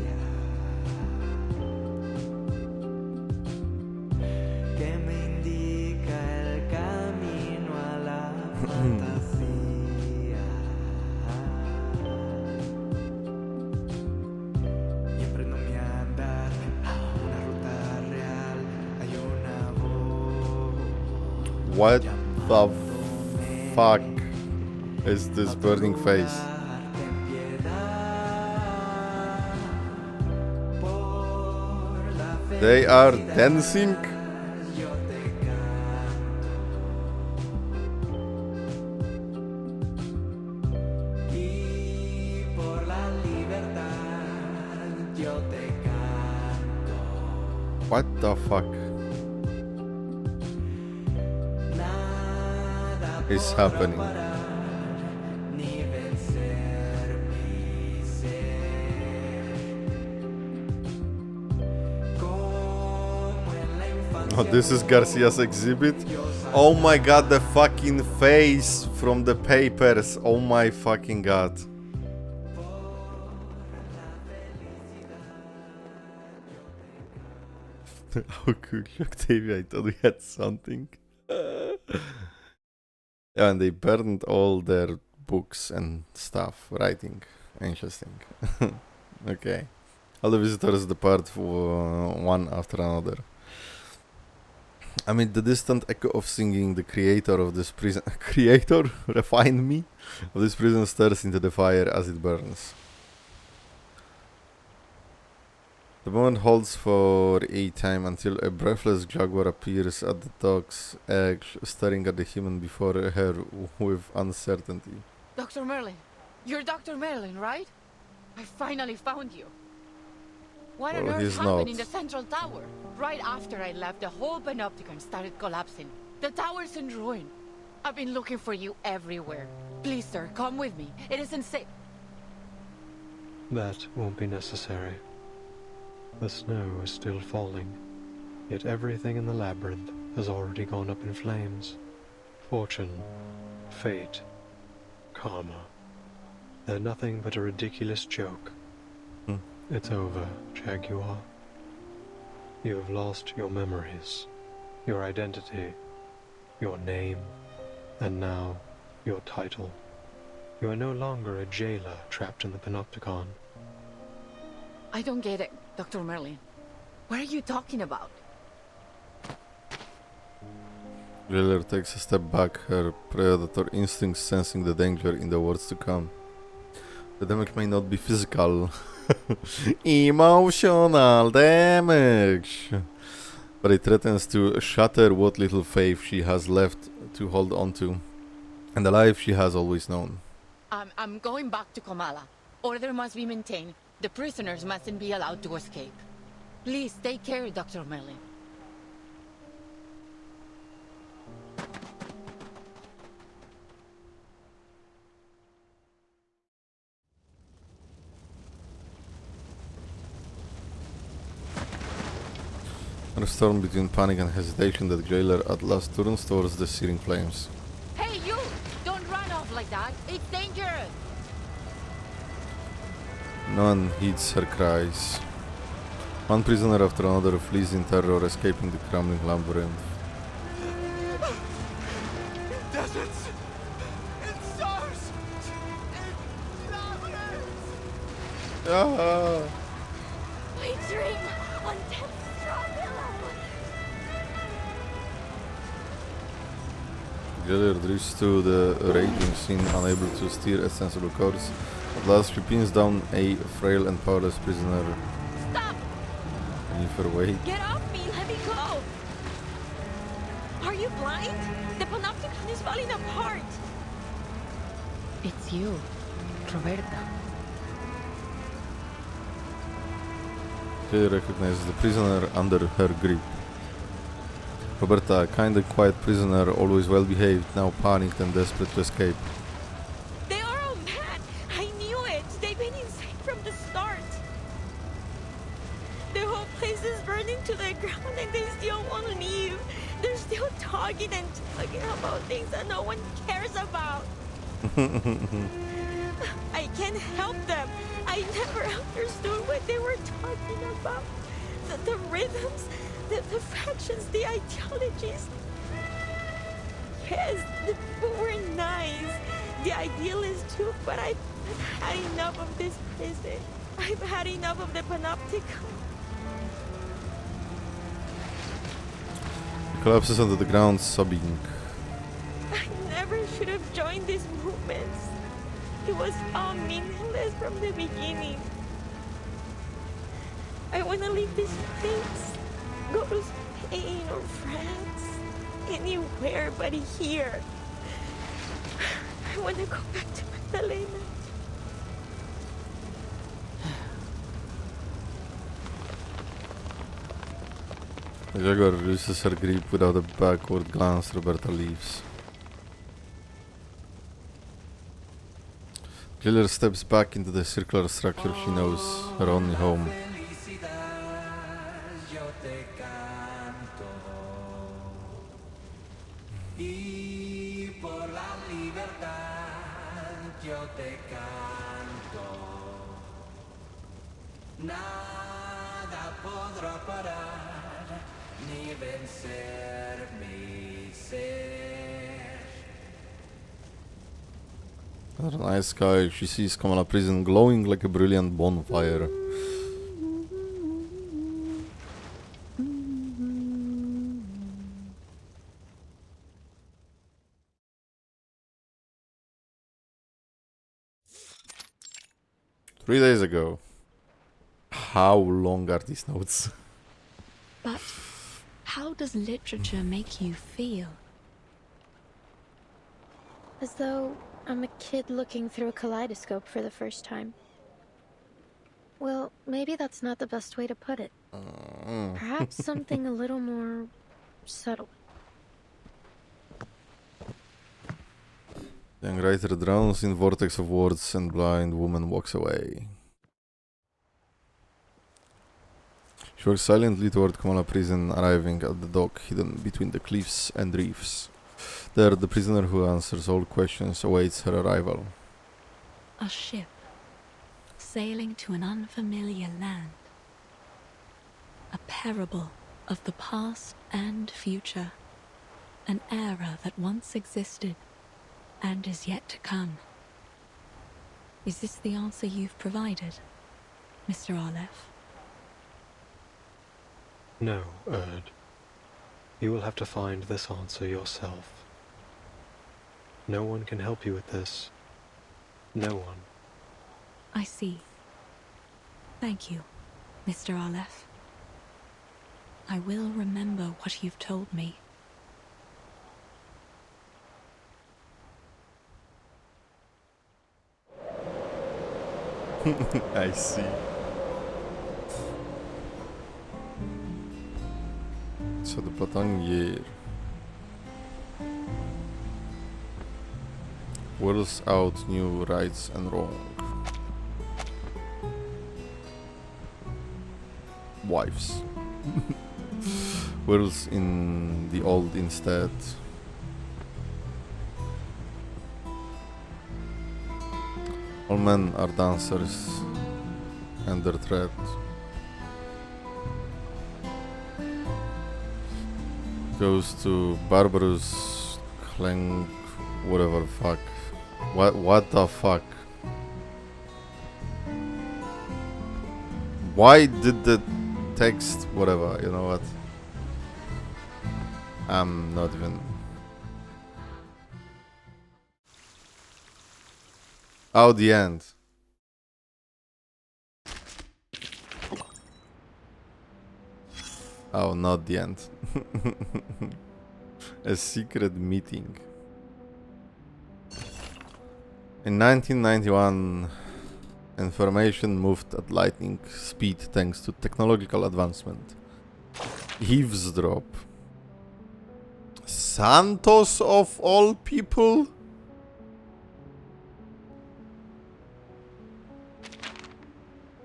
What the fuck is this burning face? They are dancing? What the fuck? is happening? Oh, this is Garcia's exhibit. Oh my god, the fucking face from the papers. Oh my fucking god. How cool, Octavia, I thought we had something. Yeah, and they burned all their books and stuff, writing. Interesting. Okay. All the visitors depart one after another. Amid the distant echo of singing, the creator of this prison... Creator? Refined me? Of this prison stares into the fire as it burns. The moment holds for a time until a breathless jaguar appears at the dog's edge, staring at the human before her with uncertainty. Dr. Merlin! You're Dr. Merlin, right? I finally found you. What on earth happened in the central tower? Right after I left, the whole panopticon started collapsing. The tower's in ruin. I've been looking for you everywhere. Please, sir, come with me. It isn't safe. That won't be necessary. The snow is still falling, yet everything in the labyrinth has already gone up in flames. Fortune, fate, karma. They're nothing but a ridiculous joke. It's over, Jaguar. You have lost your memories, your identity, your name, and now your title. You are no longer a jailer trapped in the panopticon. I don't get it, Dr. Merlin. What are you talking about? Jailer takes a step back, her predator instincts sensing the danger in the words to come. The damage may not be physical. Emotional damage! But it threatens to shatter what little faith she has left to hold on to, and the life she has always known. I'm going back to Komala. Order must be maintained. The prisoners mustn't be allowed to escape. Please take care, Dr. Merlin. A storm between panic and hesitation, the jailer at last turns towards the searing flames. Hey, you! Don't run off like that! It's dangerous! No one heeds her cries. One prisoner after another flees in terror, escaping the crumbling labyrinth. Deserts! It stars! It labyrinths! We dream on death's straw pillow! The jailer drifts to the raging scene, unable to steer a sensible course. At last, she pins down a frail and powerless prisoner. Stop! Beneath her weight. Get off me! Let me go! Are you blind? The panopticon is falling apart! It's you, Roberta. She recognizes the prisoner under her grip. Roberta, a kind and quiet prisoner, always well behaved, now panicked and desperate to escape. They are all mad! I knew it! They've been insane from the start! The whole place is burning to the ground and they still won't leave! They're still talking and talking about things that no one cares about! I can't help them! I never understood what they were talking about! The rhythms, the factions, the ideologies. Yes, the people were nice. The idealists too, but I've had enough of this prison. I've had enough of the panopticon. He collapses onto the ground, sobbing. I never should have joined these movements. It was all meaningless from the beginning. I want to leave this place. Go to Spain or France. Anywhere but here. I want to go back to Magdalena. The jaguar releases her grip without a backward glance. Roberta leaves. Killer steps back into the circular structure she knows, her only home. Under the night sky, she sees Kamala Prison glowing like a brilliant bonfire. Three days ago. How long are these notes? But how does literature make you feel? As though I'm a kid looking through a kaleidoscope for the first time. Well, maybe that's not the best way to put it. Perhaps something a little more subtle. Young writer drowns in vortex of words and blind woman walks away. She walks silently toward Kamala Prison, arriving at the dock hidden between the cliffs and reefs. There, the prisoner who answers all questions awaits her arrival. A ship sailing to an unfamiliar land. A parable of the past and future. An era that once existed and is yet to come. Is this the answer you've provided, Mr. Arlef? No, Erd. You will have to find this answer yourself. No one can help you with this. No one. I see. Thank you, Mr. Arlef. I will remember what you've told me. I see. So the Platonic year whirls out new rights and wrong. Wives. Whirls in the old instead. All men are dancers and their threat. Goes to barbarous clank, whatever fuck. What the fuck? Why did the text, whatever, you know what? I'm not even. Oh, the end. Oh, not the end. A secret meeting. In 1991, information moved at lightning speed thanks to technological advancement. Eavesdrop. Santos of all people?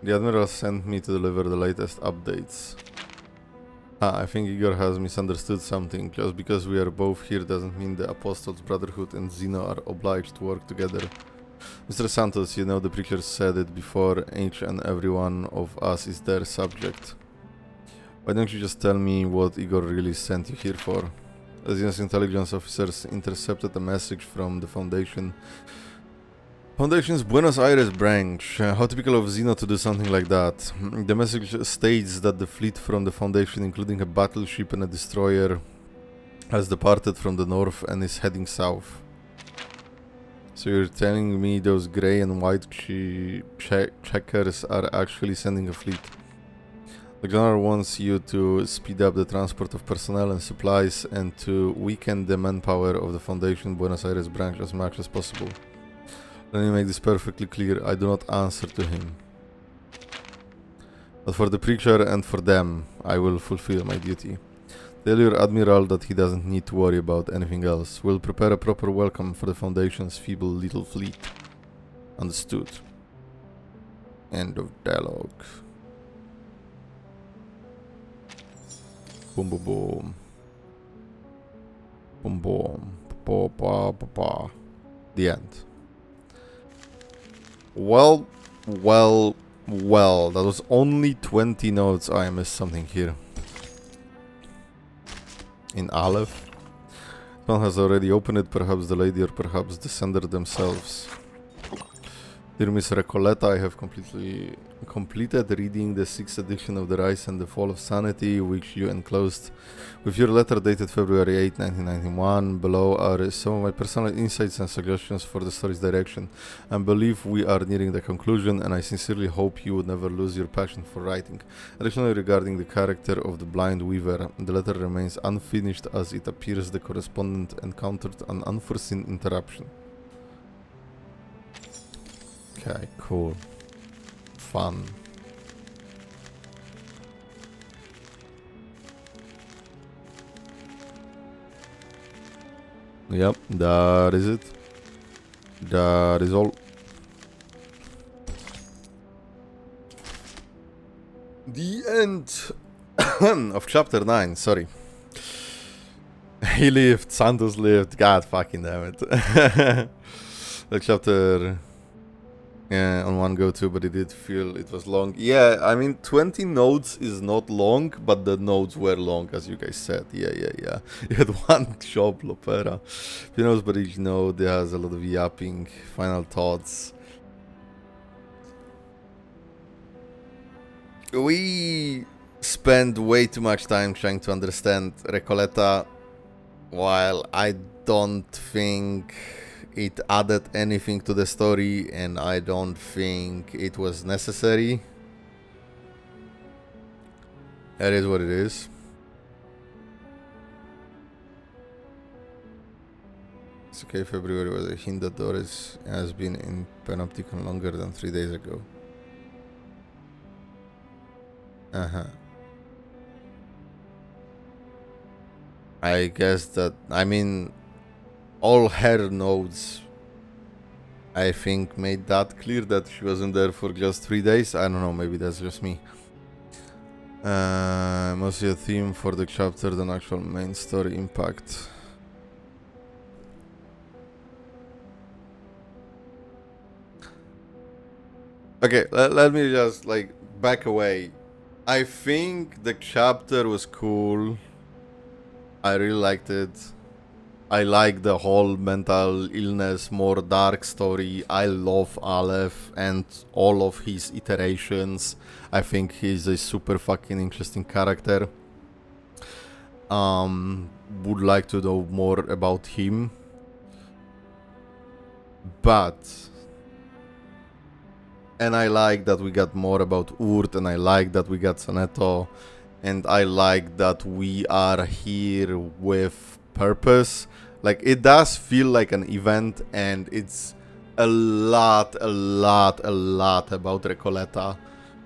The Admiral sent me to deliver the latest updates. I think Igor has misunderstood something. Just because we are both here doesn't mean the Apostles' Brotherhood and Xeno are obliged to work together. Mr. Santos, you know the preacher said it before, each and every one of us is their subject. Why don't you just tell me what Igor really sent you here for? Xeno's intelligence officers intercepted a message from the Foundation's Buenos Aires branch. How typical of Xeno to do something like that. The message states that the fleet from the Foundation, including a battleship and a destroyer, has departed from the north and is heading south. So you're telling me those grey and white checkers are actually sending a fleet? The General wants you to speed up the transport of personnel and supplies and to weaken the manpower of the Foundation Buenos Aires branch as much as possible. Let me make this perfectly clear, I do not answer to him. But for the preacher and for them, I will fulfill my duty. Tell your Admiral that he doesn't need to worry about anything else. We'll prepare a proper welcome for the Foundation's feeble little fleet. Understood. End of dialogue. Boom, boom, boom. Boom, boom. Ba, ba, ba, ba. The end. Well. That was only 20 notes. I missed something here. In Aleph. Someone has already opened it, perhaps the lady or perhaps the sender themselves. Dear Miss Recoleta, I have completed reading the 6th edition of The Rise and the Fall of Sanity, which you enclosed with your letter dated February 8, 1991. Below are some of my personal insights and suggestions for the story's direction. I believe we are nearing the conclusion, and I sincerely hope you would never lose your passion for writing. Additionally, regarding the character of the blind weaver, the letter remains unfinished as it appears the correspondent encountered an unforeseen interruption. Okay, cool. Fun. Yep, that is it. That is all. The end of chapter 9, sorry. He lived, Santos lived, god fucking damn it. The chapter... Yeah, on one go too, but it did feel it was long. Yeah, I mean, 20 nodes is not long, but the nodes were long, as you guys said. Yeah. You had one job, Lopera. Who knows, but each node has a lot of yapping, final thoughts. We spend way too much time trying to understand Recoleta, while I don't think it added anything to the story, and I don't think it was necessary. That is what it is. It's okay, February was a hint that Doris has been in Panopticon longer than 3 days ago. I guess that, I mean, all her nodes, I think, made that clear that she wasn't there for just 3 days. I don't know, maybe that's just me. Mostly a theme for the chapter than actual main story impact. Okay, let me just like back away. I think the chapter was cool. I really liked it. I like the whole mental illness, more dark story. I love Aleph and all of his iterations. I think he's a super fucking interesting character. Would like to know more about him. And I like that we got more about Urt, and I like that we got Sonetto, and I like that we are here with purpose. Like, it does feel like an event, and it's a lot about Recoleta.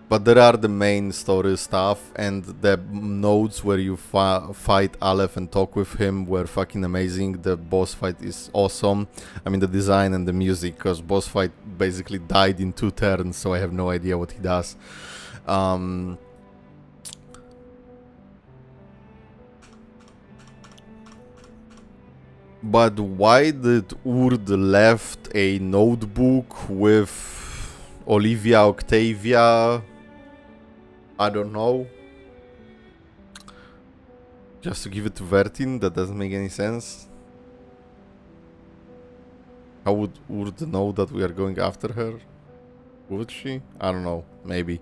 But there are the main story stuff, and the nodes where you fight Aleph and talk with him were fucking amazing. The boss fight is awesome. I mean, the design and the music, because boss fight basically died in 2 turns, so I have no idea what he does. But why did Urd left a notebook with Olivia Octavia? I don't know. Just to give it to Vertin? That doesn't make any sense. How would Urd know that we are going after her? Would she? I don't know. Maybe.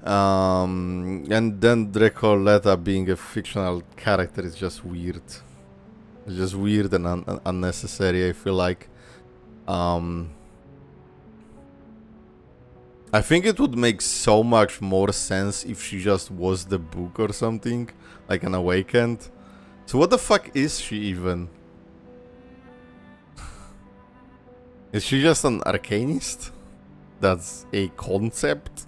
And then Recoleta being a fictional character is just weird. It's just weird and unnecessary. I feel like I think it would make so much more sense if she just was the book or something, like an Awakened. So what the fuck is she even? Is she just an Arcanist? That's a concept?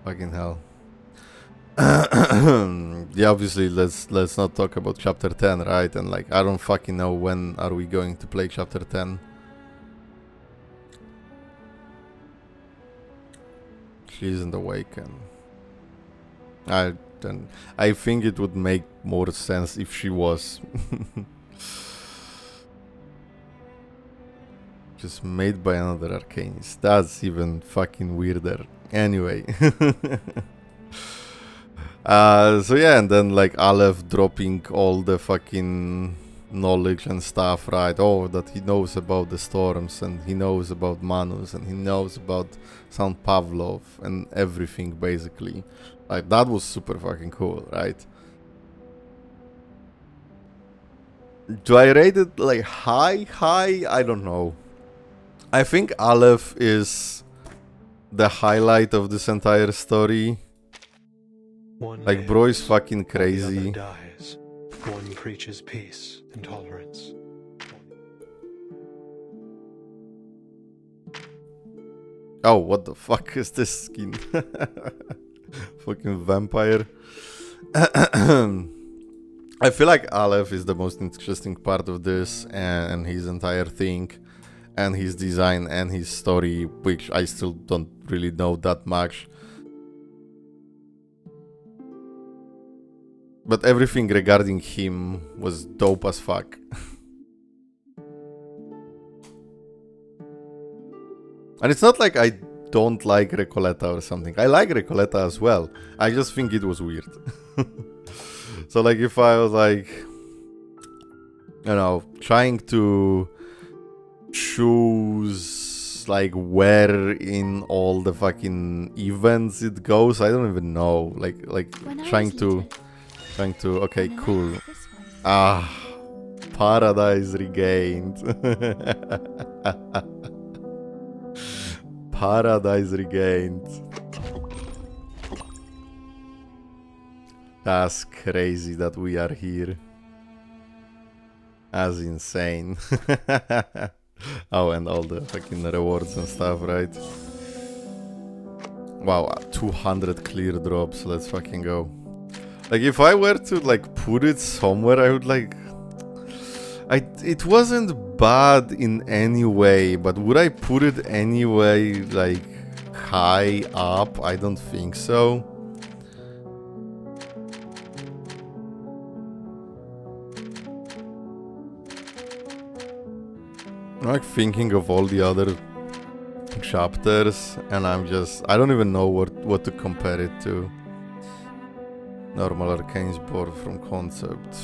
Fucking hell. Yeah, obviously let's not talk about chapter 10, right? And like, I don't fucking know when are we going to play chapter 10. she isn't awakened. I think it would make more sense if she was. Just made by another arcanist. That's even fucking weirder. Anyway. So yeah, and then like Aleph dropping all the fucking knowledge and stuff, right? Oh, that he knows about the storms, and he knows about Manus, and he knows about Sound Pavlov and everything basically. Like that was super fucking cool, right? Do I rate it like high? I don't know. I think Aleph is the highlight of this entire story. Like, bro is fucking crazy. The other dies. One preaches peace and tolerance. Oh, what the fuck is this skin? Fucking vampire. I feel like Aleph is the most interesting part of this, and his entire thing, and his design and his story, which I still don't really know that much. But everything regarding him was dope as fuck. And it's not like I don't like Recoleta or something. I like Recoleta as well. I just think it was weird. So like if I was like, you know, trying to choose like where in all the fucking events it goes, I don't even know. Like trying to okay, cool. Paradise Regained. Paradise Regained. That's crazy that we are here. That's insane. Oh, and all the fucking rewards and stuff, right? Wow, 200 clear drops. Let's fucking go. Like, if I were to, like, put it somewhere, I would, like... It wasn't bad in any way, but would I put it anyway, like, high up? I don't think so. I'm, like, thinking of all the other chapters, and I don't even know what to compare it to. Normal arcanes born from concept.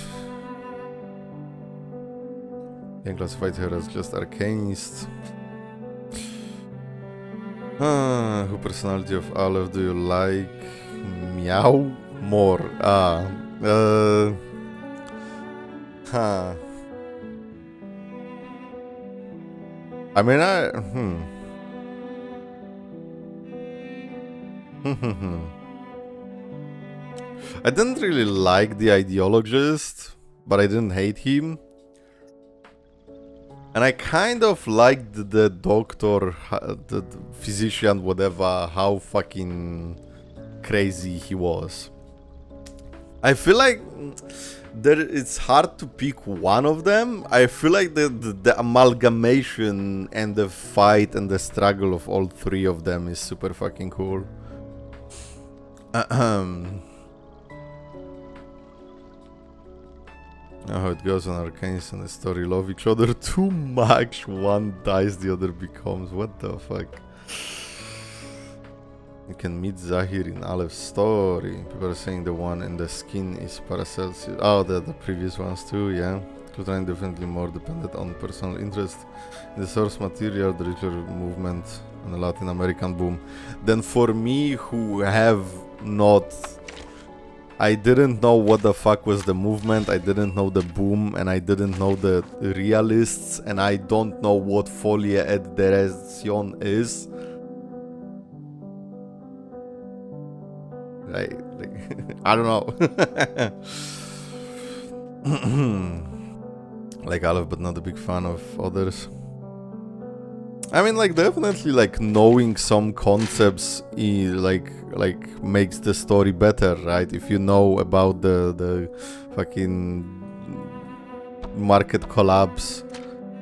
Can classify her as just arcanist. Who personality of Aleph do you like? Meow more. I mean, I didn't really like the ideologist, but I didn't hate him. And I kind of liked the doctor, the physician, whatever, how fucking crazy he was. I feel like it's hard to pick one of them. I feel like the amalgamation and the fight and the struggle of all three of them is super fucking cool. How it goes on Arcanis and the story love each other too much. One dies, the other becomes. What the fuck? You can meet Zahir in Aleph's story. People are saying the one in the skin is Paracelsus. Oh, the previous ones too, yeah. Clutterine definitely more dependent on personal interest in the source material, the richer movement, and the Latin American boom. Then for me, who have not... I didn't know what the fuck was the movement, I didn't know the boom, and I didn't know the realists, and I don't know what folie et direction is. I don't know. Like Aleph, but not a big fan of others. I mean, like, definitely, like, knowing some concepts like makes the story better, right? If you know about the fucking market collapse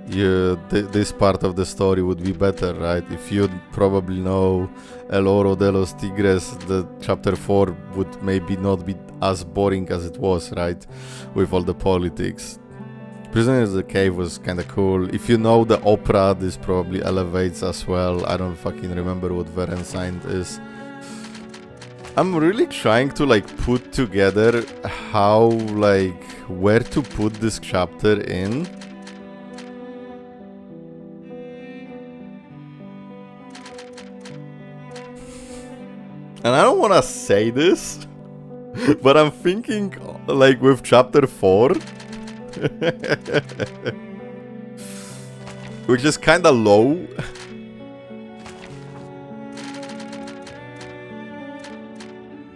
this part of the story would be better, right? If you probably know El Oro de los Tigres, the chapter 4 would maybe not be as boring as it was, right? With all the politics. Prisoners of the Cave was kind of cool. If you know the opera, this probably elevates as well. I don't fucking remember what Vertin signed is. I'm really trying to like put together how, like, where to put this chapter in. And I don't want to say this, but I'm thinking like with chapter 4, which is kind of low.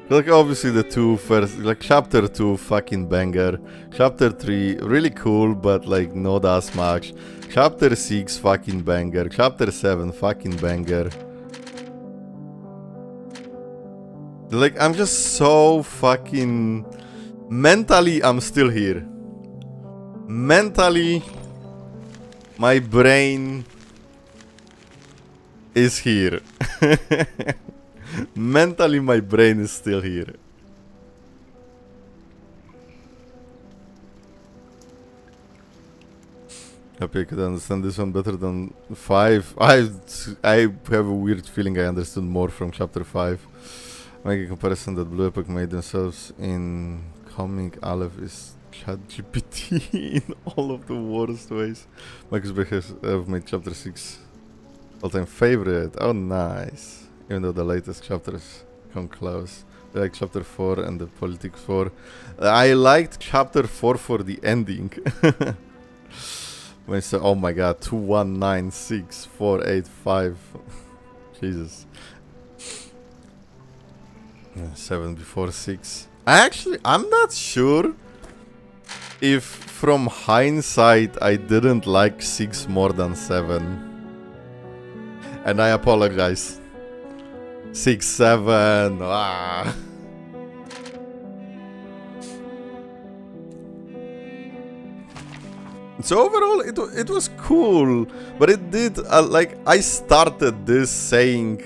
Like obviously the two first, like chapter 2 fucking banger, chapter 3 really cool but like not as much, chapter 6 fucking banger, chapter 7 fucking banger. Like I'm just so fucking mentally I'm still here. Mentally my brain is here. Mentally, my brain is still here. Happy I could understand this one better than 5. I have a weird feeling I understood more from chapter 5. Make a comparison that Blue Epoch made themselves in Coming Aleph is ChatGPT in all of the worst ways. Marcus Beck have made chapter 6 all-time favorite. Oh, nice. Even though the latest chapters come close. I like chapter 4 and the politics 4. I liked chapter 4 for the ending. When so, oh my god, 2196 Jesus. 7 before 6. I'm not sure if from hindsight I didn't like 6 more than 7. And I apologize. 6, 7. Ah. So overall, it was cool, but it did like I started this saying,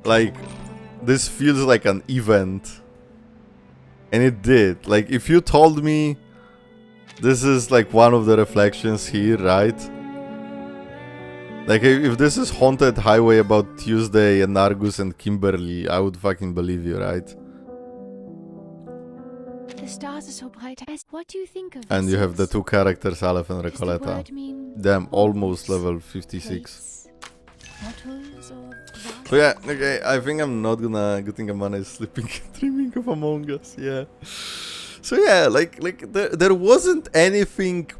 like, this feels like an event, and it did. Like, if you told me this is like one of the reflections here, right? Like, if this is Haunted Highway about Tuesday and Argus and Kimberly, I would fucking believe you, right? The stars are so bright. What do you think of And this? you have the two characters, Aleph and Recoleta. Them almost level 56. So yeah, okay, I think I'm not gonna good thing Amana is sleeping dreaming of Among Us, yeah. So yeah, like there wasn't anything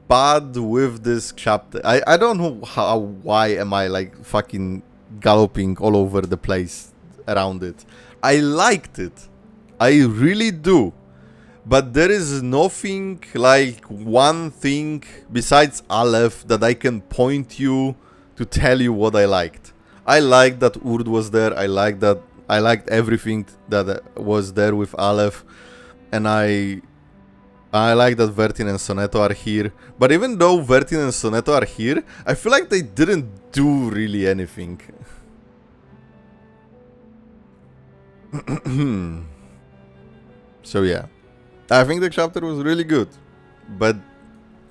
bad with this chapter. I don't know why am I like fucking galloping all over the place around it. I liked it. I really do. But there is nothing like one thing besides Aleph that I can point you to tell you what I liked. I liked that Urd was there. I liked everything that was there with Aleph, and I like that Vertin and Sonetto are here. But even though Vertin and Sonetto are here, I feel like they didn't do really anything. So yeah, I think the chapter was really good, but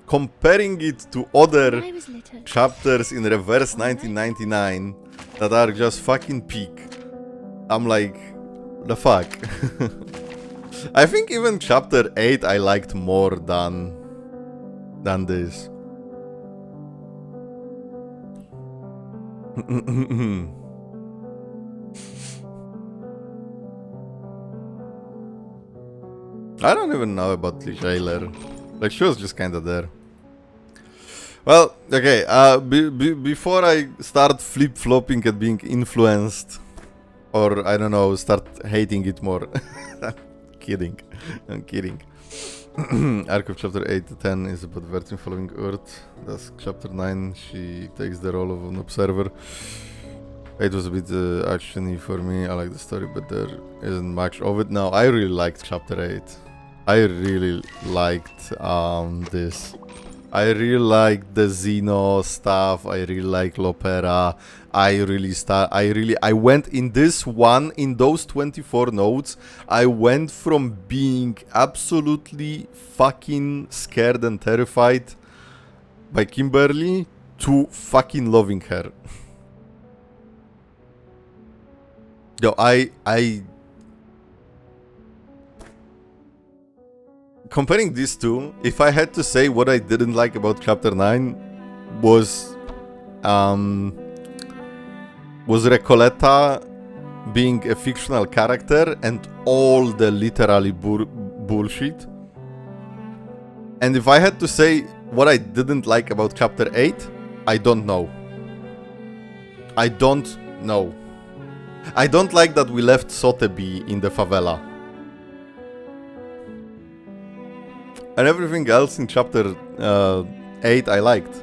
comparing it to other chapters in reverse 1999 that are just fucking peak, I'm like, the fuck. I think even chapter 8 I liked more than this. I don't even know about the jailer. Like, she was just kinda there. Well, okay, before I start flip-flopping and being influenced, or, I don't know, start hating it more. I'm kidding. Arc of chapter 8 to 10 is about Vertin following Earth. That's chapter 9, she takes the role of an observer. 8 was a bit actiony for me. I like the story, but there isn't much of it. No, I really liked chapter 8. I really liked this. I really like the Xeno stuff. I really like Lopera. I went in this one, in those 24 notes, I went from being absolutely fucking scared and terrified by Kimberly to fucking loving her. Yo, comparing these two, if I had to say what I didn't like about Chapter 9 was Recoleta being a fictional character and all the literally bullshit. And if I had to say what I didn't like about Chapter 8, I don't know. I don't know. I don't like that we left Sotheby in the favela. And everything else in Chapter 8 I liked.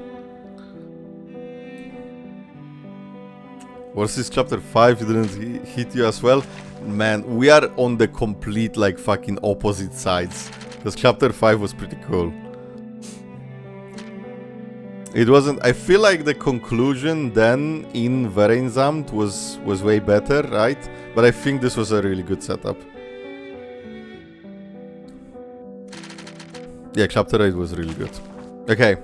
Versus Chapter 5 didn't hit you as well? Man, we are on the complete like fucking opposite sides. Because Chapter 5 was pretty cool. It wasn't... I feel like the conclusion then in Vereinsamt was way better, right? But I think this was a really good setup. Yeah, Chapter 8 was really good. Okay.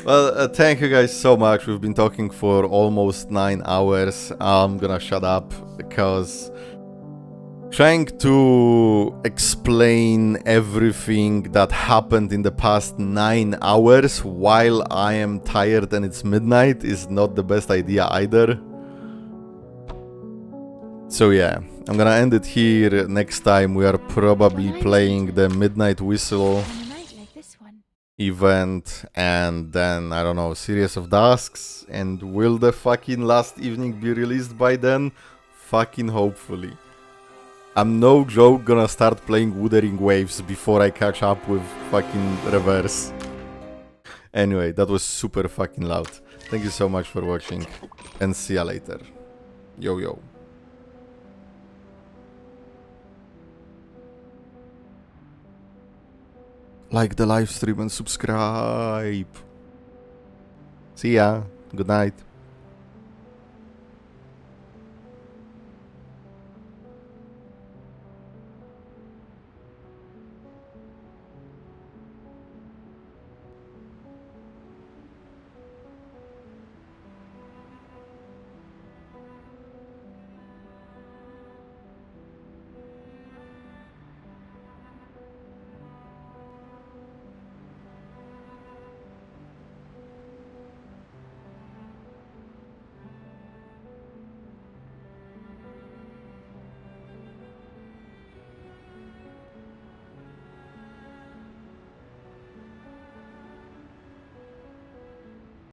Well, thank you guys so much. We've been talking for almost 9 hours. I'm gonna shut up because trying to explain everything that happened in the past 9 hours while I am tired and it's midnight is not the best idea either. So yeah, I'm gonna end it here. Next time we are probably playing the Midnight Whistle event and then, I don't know, Series of Dusks. And will the fucking last evening be released by then? Fucking hopefully. I'm no joke gonna start playing Wuthering Waves before I catch up with fucking Reverse. Anyway, that was super fucking loud. Thank you so much for watching and see ya later. Yo yo. Like the live stream and subscribe. See ya. Good night.